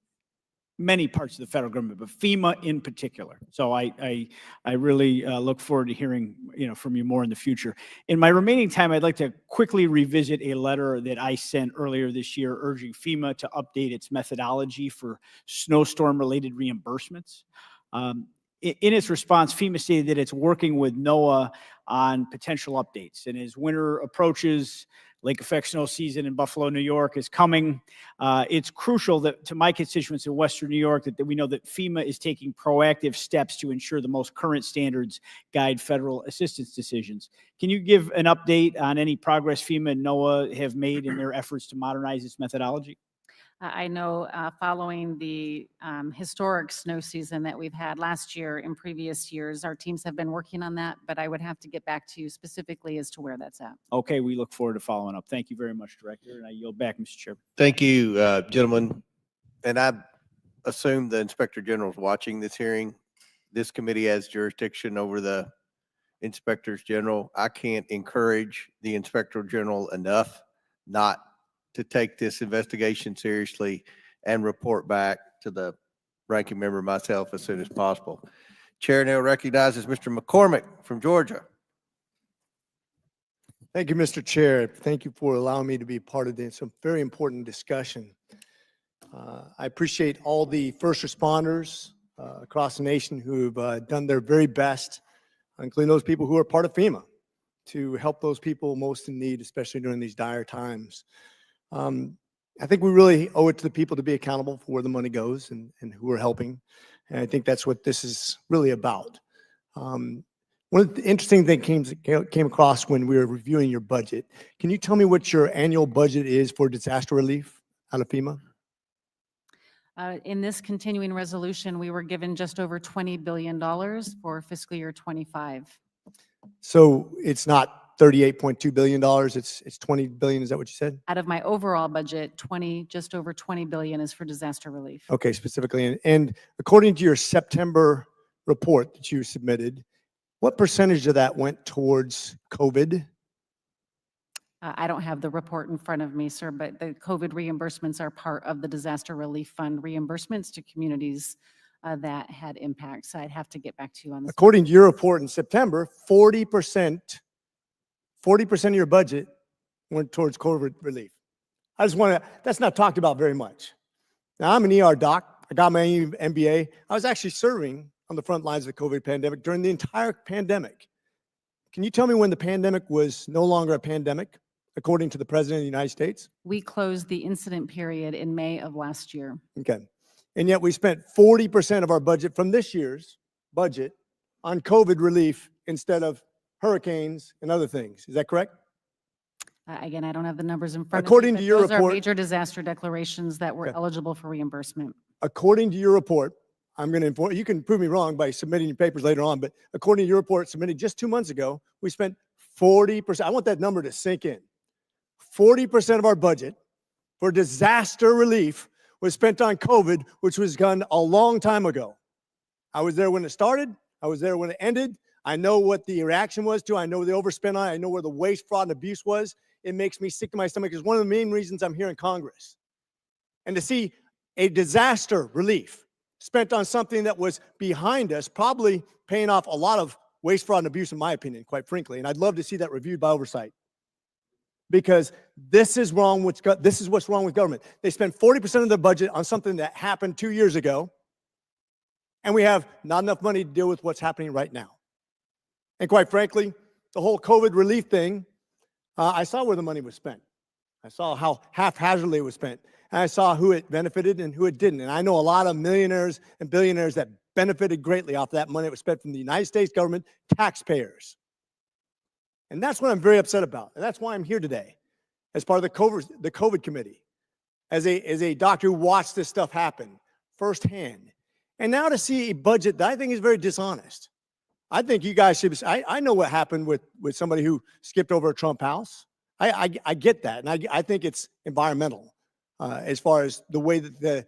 many parts of the federal government, but FEMA in particular. So I really look forward to hearing, you know, from you more in the future. In my remaining time, I'd like to quickly revisit a letter that I sent earlier this year urging FEMA to update its methodology for snowstorm-related reimbursements. In its response, FEMA stated that it's working with NOAA on potential updates. And as winter approaches, lake effect snow season in Buffalo, New York is coming. It's crucial that to my constituents in Western New York that we know that FEMA is taking proactive steps to ensure the most current standards guide federal assistance decisions. Can you give an update on any progress FEMA and NOAA have made in their efforts to modernize its methodology? I know following the historic snow season that we've had last year and previous years, our teams have been working on that, but I would have to get back to you specifically as to where that's at. Okay, we look forward to following up. Thank you very much, Director, and I yield back, Mr. Chairman. Thank you, gentlemen. And I assume the Inspector General is watching this hearing. This committee has jurisdiction over the Inspectors General. I can't encourage the Inspector General enough not to take this investigation seriously and report back to the ranking member, myself, as soon as possible. Chair now recognizes Mr. McCormick from Georgia. Thank you, Mr. Chair. Thank you for allowing me to be part of this very important discussion. I appreciate all the first responders across the nation who have done their very best, including those people who are part of FEMA, to help those people most in need, especially during these dire times. I think we really owe it to the people to be accountable for where the money goes and who are helping. And I think that's what this is really about. One of the interesting things came across when we were reviewing your budget. Can you tell me what your annual budget is for disaster relief out of FEMA? In this continuing resolution, we were given just over $20 billion for fiscal year 25. So it's not $38.2 billion, it's 20 billion, is that what you said? Out of my overall budget, just over 20 billion is for disaster relief. Okay, specifically. And according to your September report that you submitted, what percentage of that went towards COVID? I don't have the report in front of me, sir, but the COVID reimbursements are part of the disaster relief fund reimbursements to communities that had impacts. So I'd have to get back to you on this. According to your report in September, 40% of your budget went towards COVID relief. I just want to, that's not talked about very much. Now, I'm an ER doc. I got my MBA. I was actually serving on the front lines of the COVID pandemic during the entire pandemic. Can you tell me when the pandemic was no longer a pandemic? according to the President of the United States? We closed the incident period in May of last year. Okay. And yet we spent 40% of our budget from this year's budget on COVID relief instead of hurricanes and other things. Is that correct? Again, I don't have the numbers in front of me. According to but your those are report- major disaster declarations that were Okay. eligible for reimbursement. According to your report, I'm going to inform, you can prove me wrong by submitting your papers later on, but according to your report submitted just 2 months ago, we spent 40%. I want that number to sink in. 40% of our budget for disaster relief was spent on COVID, which was done a long time ago. I was there when it started. I was there when it ended. I know what the reaction was to. I know the overspend on it. I know where the waste, fraud, and abuse was. It makes me sick to my stomach. It's one of the main reasons I'm here in Congress. And to see a disaster relief spent on something that was behind us, probably paying off a lot of waste, fraud, and abuse, in my opinion, quite frankly. And I'd love to see that reviewed by Oversight. Because this is wrong with, this is what's wrong with government. They spend 40% of their budget on something that happened 2 years ago, and we have not enough money to deal with what's happening right now. And quite frankly, the whole COVID relief thing, I saw where the money was spent. I saw how haphazardly it was spent. And I saw who it benefited and who it didn't. And I know a lot of millionaires and billionaires that benefited greatly off that money that was spent from the United States government taxpayers. And that's what I'm very upset about. And that's why I'm here today as part of the COVID committee, as a doctor who watched this stuff happen firsthand. And now to see a budget that I think is very dishonest. I think you guys should, I know what happened with somebody who skipped over a Trump house. I get that. And I think it's environmental as far as the way that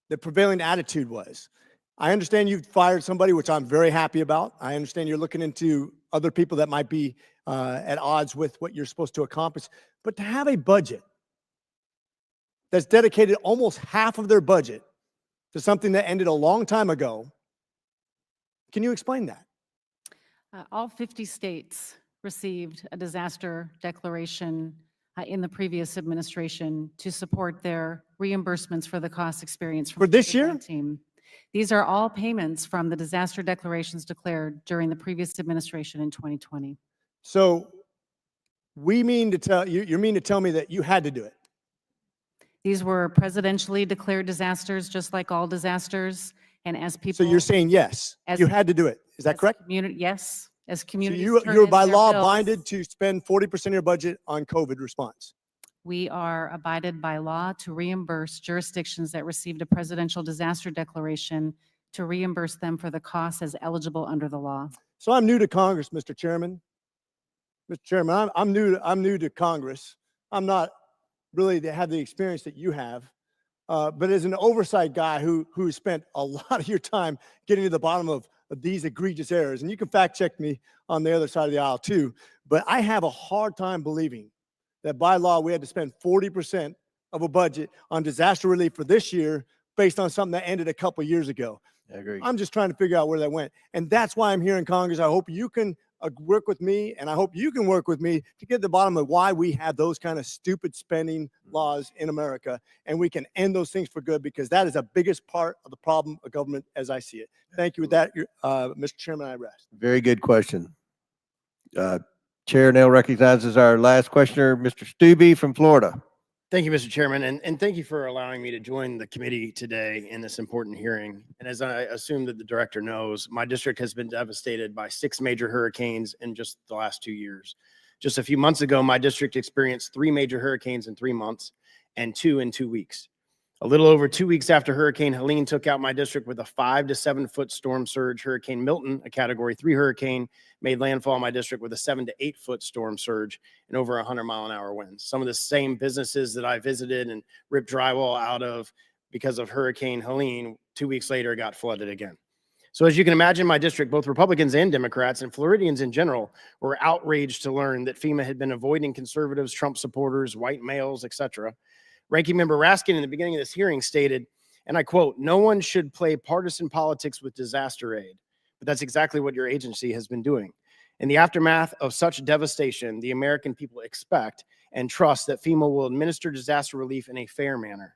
the prevailing attitude was. I understand you fired somebody, which I'm very happy about. I understand you're looking into other people that might be at odds with what you're supposed to accomplish. But to have a budget that's dedicated almost half of their budget to something that ended a long time ago, can you explain that? All 50 states received a disaster declaration in the previous administration to support their reimbursements for the costs experienced For this year? COVID-19. These are all payments from the disaster declarations declared during the previous administration in 2020. So we mean to tell you, you mean to tell me that you had to do it? These were presidentially declared disasters, just like all disasters. And as people. So you're saying yes, you had to do it. Is that correct? Yes, as So communities. you're by law binded to spend 40% of your budget on COVID response. We are abided by law to reimburse jurisdictions that received a presidential disaster declaration to reimburse them for the costs as eligible under the law. So I'm new to Congress, Mr. Chairman. Mr. Chairman, I'm new to Congress. I'm not really to have the experience that you have. But as an oversight guy who spent a lot of your time getting to the bottom of these egregious errors, and you can fact check me on the other side of the aisle too, but I have a hard time believing that by law we had to spend 40% of a budget on disaster relief for this year based on something that ended a couple years ago. I agree. I'm just trying to figure out where that went. And that's why I'm here in Congress. I hope you can work with me, and I hope you can work with me to get to the bottom of why we have those kind of stupid spending laws in America, and we can end those things for good, because that is the biggest part of the problem of government as I see it. Thank you. With that, Mr. Chairman, I rest. Very good question. Chair now recognizes our last questioner, Mr. Stube from Florida. Thank you, Mr. Chairman, and thank you for allowing me to join the committee today in this important hearing. And as I assume that the director knows, my district has been devastated by 6 major hurricanes in just the last 2 years. Just a few months ago, my district experienced 3 major hurricanes in 3 months and 2 in 2 weeks. A little over 2 weeks after Hurricane Helene took out my district with a 5 to 7 foot storm surge, Hurricane Milton, a Category 3 hurricane, made landfall in my district with a 7 to 8 foot storm surge and over 100-mile-an-hour winds. Some of the same businesses that I visited and ripped drywall out of because of Hurricane Helene, 2 weeks later got flooded again. So as you can imagine, my district, both Republicans and Democrats and Floridians in general, were outraged to learn that FEMA had been avoiding conservatives, Trump supporters, white males, etc. Ranking Member Raskin in the beginning of this hearing stated, and I quote, "No one should play partisan politics with disaster aid." But that's exactly what your agency has been doing. In the aftermath of such devastation, the American people expect and trust that FEMA will administer disaster relief in a fair manner.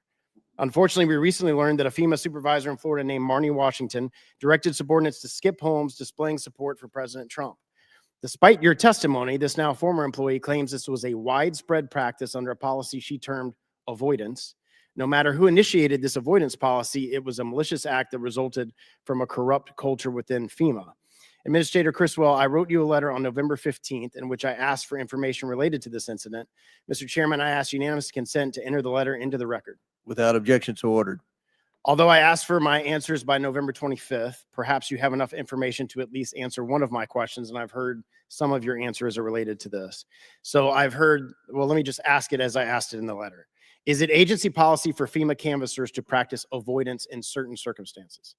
Unfortunately, we recently learned that a FEMA supervisor in Florida named Marnie Washington directed subordinates to skip homes displaying support for President Trump. Despite your testimony, this now former employee claims this was a widespread practice under a policy she termed avoidance. No matter who initiated this avoidance policy, it was a malicious act that resulted from a corrupt culture within FEMA. Administrator Criswell, I wrote you a letter on November 15th in which I asked for information related to this incident. Mr. Chairman, I ask unanimous consent to enter the letter into the record. Without objection, so ordered. Although I asked for my answers by November 25th, perhaps you have enough information to at least answer one of my questions, and I've heard some of your answers are related to this. So I've heard, well, let me just ask it as I asked it in the letter. Is it agency policy for FEMA canvassers to practice avoidance in certain circumstances?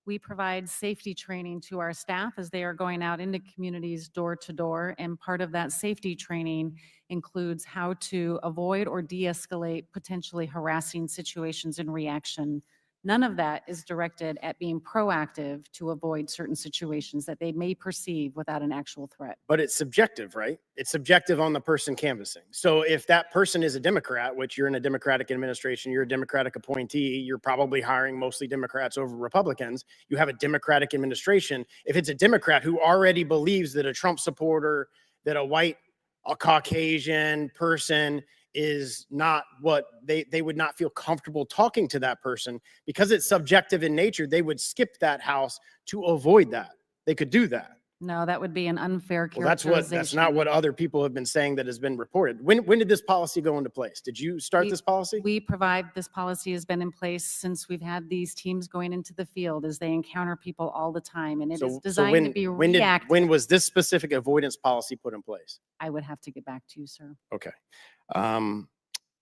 We provide safety training to our staff as they are going out into communities door to door. And part of that safety training includes how to avoid or de-escalate potentially harassing situations in reaction. None of that is directed at being proactive to avoid certain situations that they may perceive without an actual threat. But it's subjective, right? It's subjective on the person canvassing. So if that person is a Democrat, which you're in a Democratic administration, you're a Democratic appointee, you're probably hiring mostly Democrats over Republicans, you have a Democratic administration. If it's a Democrat who already believes that a Trump supporter, that a Caucasian person is not what they would not feel comfortable talking to that person, because it's subjective in nature, they would skip that house to avoid that. They could do that. No, that would be an unfair Well, characterization. that's not what other people have been saying that has been reported. When did this policy go into place? Did you start this policy? We provide, this policy has been in place since we've had these teams going into the field as they encounter people all the time. And it is designed to be reactive. When was this specific avoidance policy put in place? I would have to get back to you, sir. Okay.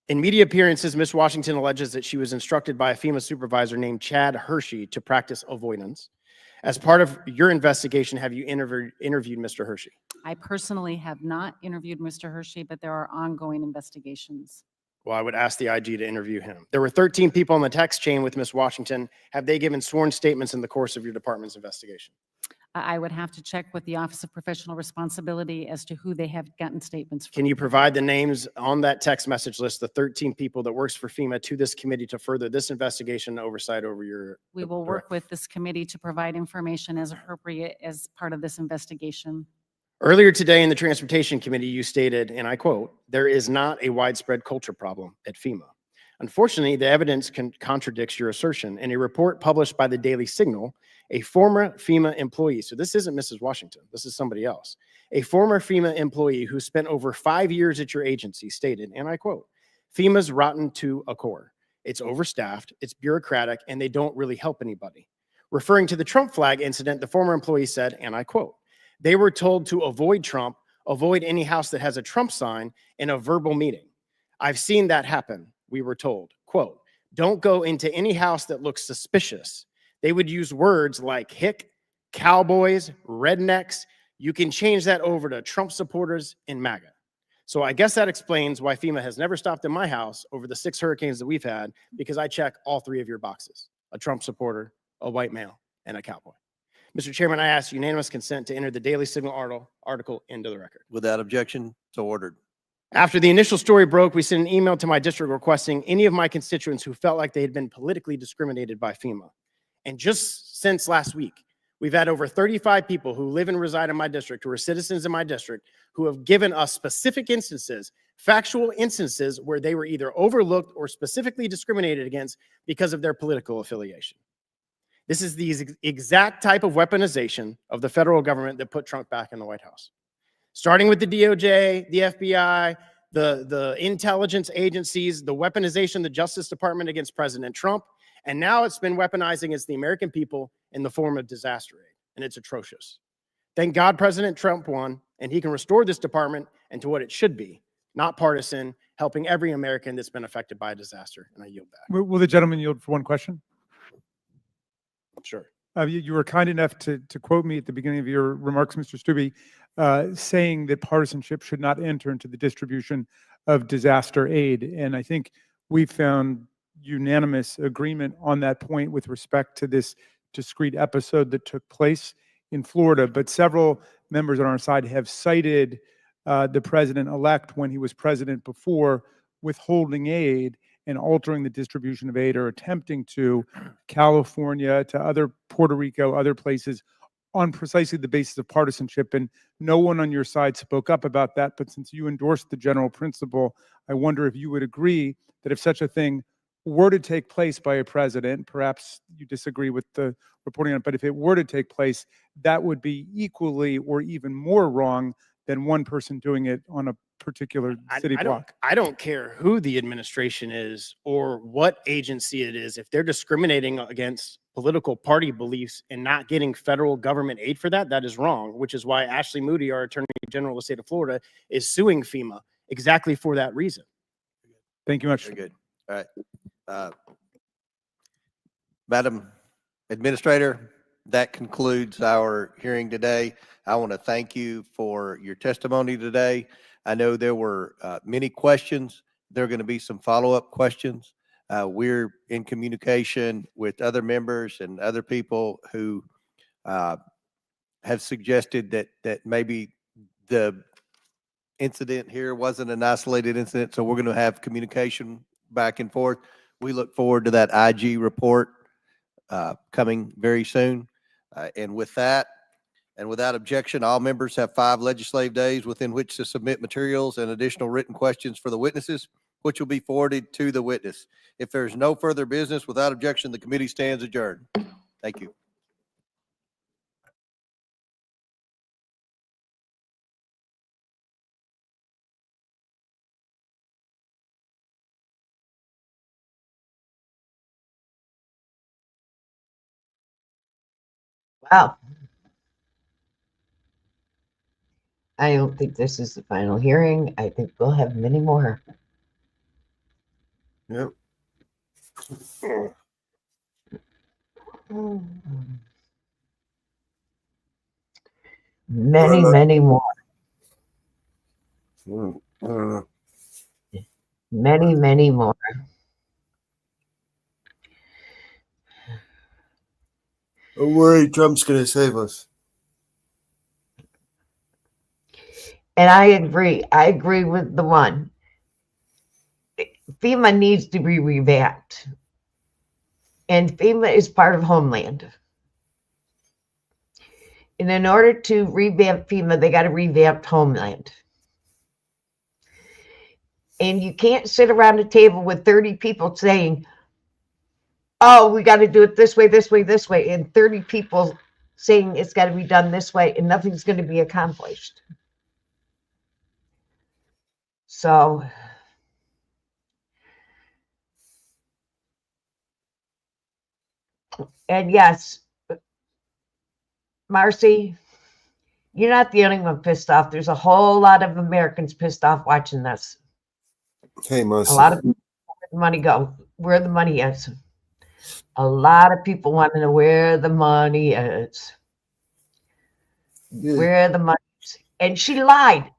In media appearances, Ms. Washington alleges that she was instructed by a FEMA supervisor named Chad Hershey to practice avoidance. As part of your investigation, have you interviewed Mr. Hershey? I personally have not interviewed Mr. Hershey, but there are ongoing investigations. Well, I would ask the IG to interview him. There were 13 people on the text chain with Ms. Washington. Have they given sworn statements in the course of your department's investigation? I would have to check with the Office of Professional Responsibility as to who they have gotten statements from. Can you provide the names on that text message list, the 13 people that works for FEMA, to this committee to further this investigation and oversight over your? We will work with this committee to provide information as appropriate as part of this investigation. Earlier today in the Transportation Committee, you stated, and I quote, "There is not a widespread culture problem at FEMA." Unfortunately, the evidence contradicts your assertion. In a report published by the Daily Signal, a former FEMA employee, so this isn't Mrs. Washington, this is somebody else, a former FEMA employee who spent over 5 years at your agency stated, and I quote, "FEMA's rotten to a core. It's overstaffed, it's bureaucratic, and they don't really help anybody." Referring to the Trump flag incident, the former employee said, and I quote, "They were told to avoid Trump, avoid any house that has a Trump sign in a verbal meeting. I've seen that happen," we were told. Quote, "Don't go into any house that looks suspicious." They would use words like hick, cowboys, rednecks. You can change that over to Trump supporters and MAGA. So I guess that explains why FEMA has never stopped in my house over the 6 hurricanes that we've had, because I check all 3 of your boxes: a Trump supporter, a white male, and a cowboy. Mr. Chairman, I ask unanimous consent to enter the Daily Signal article into the record. Without objection, so ordered. After the initial story broke, we sent an email to my district requesting any of my constituents who felt like they had been politically discriminated by FEMA. And just since last week, we've had over 35 people who live and reside in my district, who are citizens in my district, who have given us specific instances, factual instances, where they were either overlooked or specifically discriminated against because of their political affiliation. This is the exact type of weaponization of the federal government that put Trump back in the White House. Starting with the DOJ, the FBI, the intelligence agencies, the weaponization of the Justice Department against President Trump, and now it's been weaponizing against the American people in the form of disaster aid, and it's atrocious. Thank God President Trump won, and he can restore this department into what it should be, not partisan, helping every American that's been affected by a disaster. And I yield back. Will the gentleman yield for one question? Sure. You were kind enough to quote me at the beginning of your remarks, Mr. Stubbe, saying that partisanship should not enter into the distribution of disaster aid. And I think we found unanimous agreement on that point with respect to this discrete episode that took place in Florida. But several members on our side have cited the president-elect, when he was president before, withholding aid and altering the distribution of aid, or attempting to, California to other Puerto Rico, other places, on precisely the basis of partisanship, and no one on your side spoke up about that. But since you endorsed the general principle, I wonder if you would agree that if such a thing were to take place by a president, perhaps you disagree with the reporting on it, but if it were to take place, that would be equally or even more wrong than one person doing it on a particular city block. I don't care who the administration is or what agency it is. If they're discriminating against political party beliefs and not getting federal government aid for that, that is wrong, which is why Ashley Moody, our Attorney General of the state of Florida, is suing FEMA exactly for that reason. Thank you much. Very good. All right. Madam Administrator, that concludes our hearing today. I want to thank you for your testimony today. I know there were many questions. There are going to be some follow-up questions. We're in communication with other members and other people who have suggested that maybe the incident here wasn't an isolated incident, so we're going to have communication back and forth. We look forward to that IG report coming very soon. And with that, and without objection, all members have 5 legislative days within which to submit materials and additional written questions for the witnesses, which will be forwarded to the witness. If there's no further business, without objection, the committee stands adjourned. Thank you. Wow. I don't think this is the final hearing. I think we'll have many more. Yep. Many more. Many more. Don't worry, Trump's going to save us. And I agree. I agree with the one. FEMA needs to be revamped. And FEMA is part of Homeland. And in order to revamp FEMA, they got to revamp Homeland. And you can't sit around a table with 30 people saying, oh, we got to do it this way, this way, this way. And 30 people saying it's got to be done this way, and nothing's going to be accomplished. So, and yes, Marcy, you're not the only one pissed off. There's a whole lot of Americans pissed off watching this. Hey, Marcy. A lot of people, where the money go, where the money is. A lot of people want to know where the money is. Yeah. Where the money is. And she lied.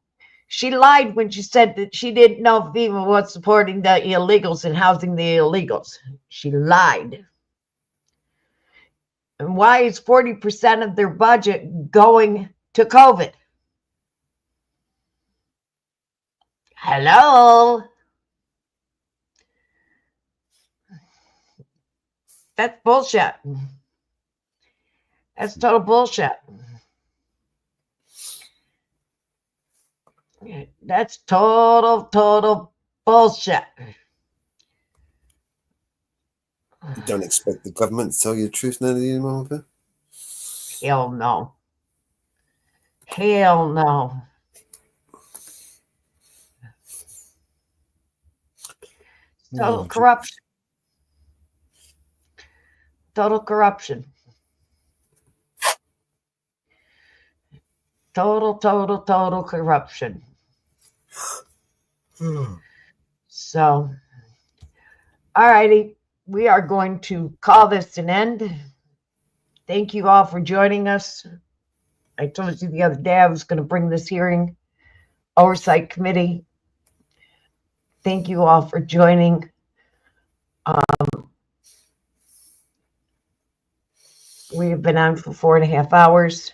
She lied when she said that she didn't know FEMA was supporting the illegals and housing the illegals. She lied. And why is 40% of their budget going to COVID? Hello? That's bullshit. That's total bullshit. That's total bullshit. You don't expect the government to tell you the truth none of you anymore? Hell no. Hell no. Total corruption. Total corruption. Total corruption. So, all righty. We are going to call this an end. Thank you all for joining us. I told you the other day I was going to bring this hearing, Oversight Committee. Thank you all for joining. We have been on for 4.5 hours.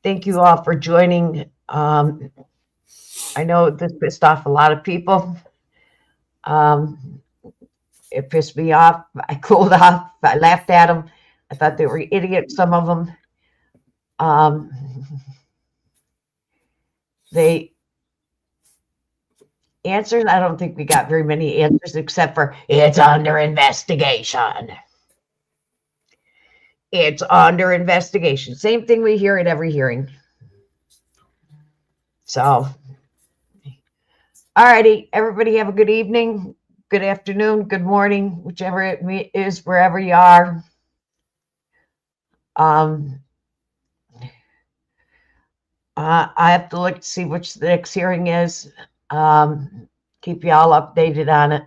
Thank you all for joining. I know this pissed off a lot of people. It pissed me off. I cooled off. I laughed at them. I thought they were idiots, some of them. They answers, I don't think we got very many answers except for it's under investigation. It's under investigation. Same thing we hear at every hearing. So, all righty, everybody have a good evening, good afternoon, good morning, whichever it is, wherever you are. I have to look to see which the next hearing is. Keep you all updated on it.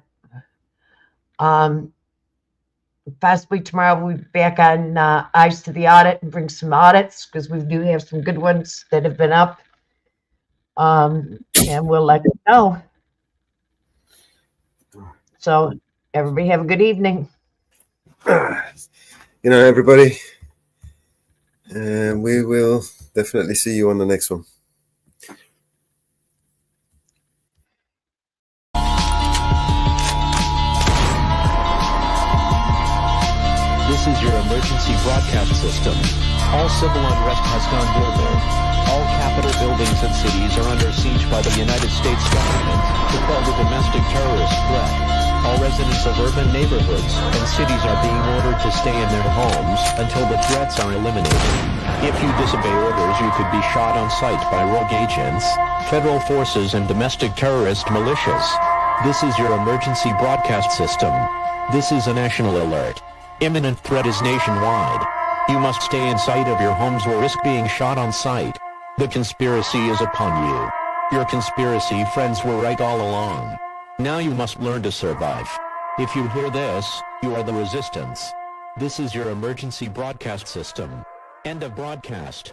Possibly tomorrow we'll be back on Eyes to the Audit and bring some audits because we do have some good ones that have been up. And we'll let you know. So everybody have a good evening. You know, everybody, and we will definitely see you on the next one. This is your emergency broadcast system. All civil unrest has gone global. All Capitol buildings and cities are under siege by the United States government to quell the domestic terrorist threat. All residents of urban neighborhoods and cities are being ordered to stay in their homes until the threats are eliminated. If you disobey orders, you could be shot on sight by rogue agents, federal forces, and domestic terrorist militias. This is your emergency broadcast system. This is a national alert. Imminent threat is nationwide. You must stay in sight of your homes or risk being shot on sight. The conspiracy is upon you. Your conspiracy friends were right all along. Now you must learn to survive. If you hear this, you are the resistance. This is your emergency broadcast system. End of broadcast.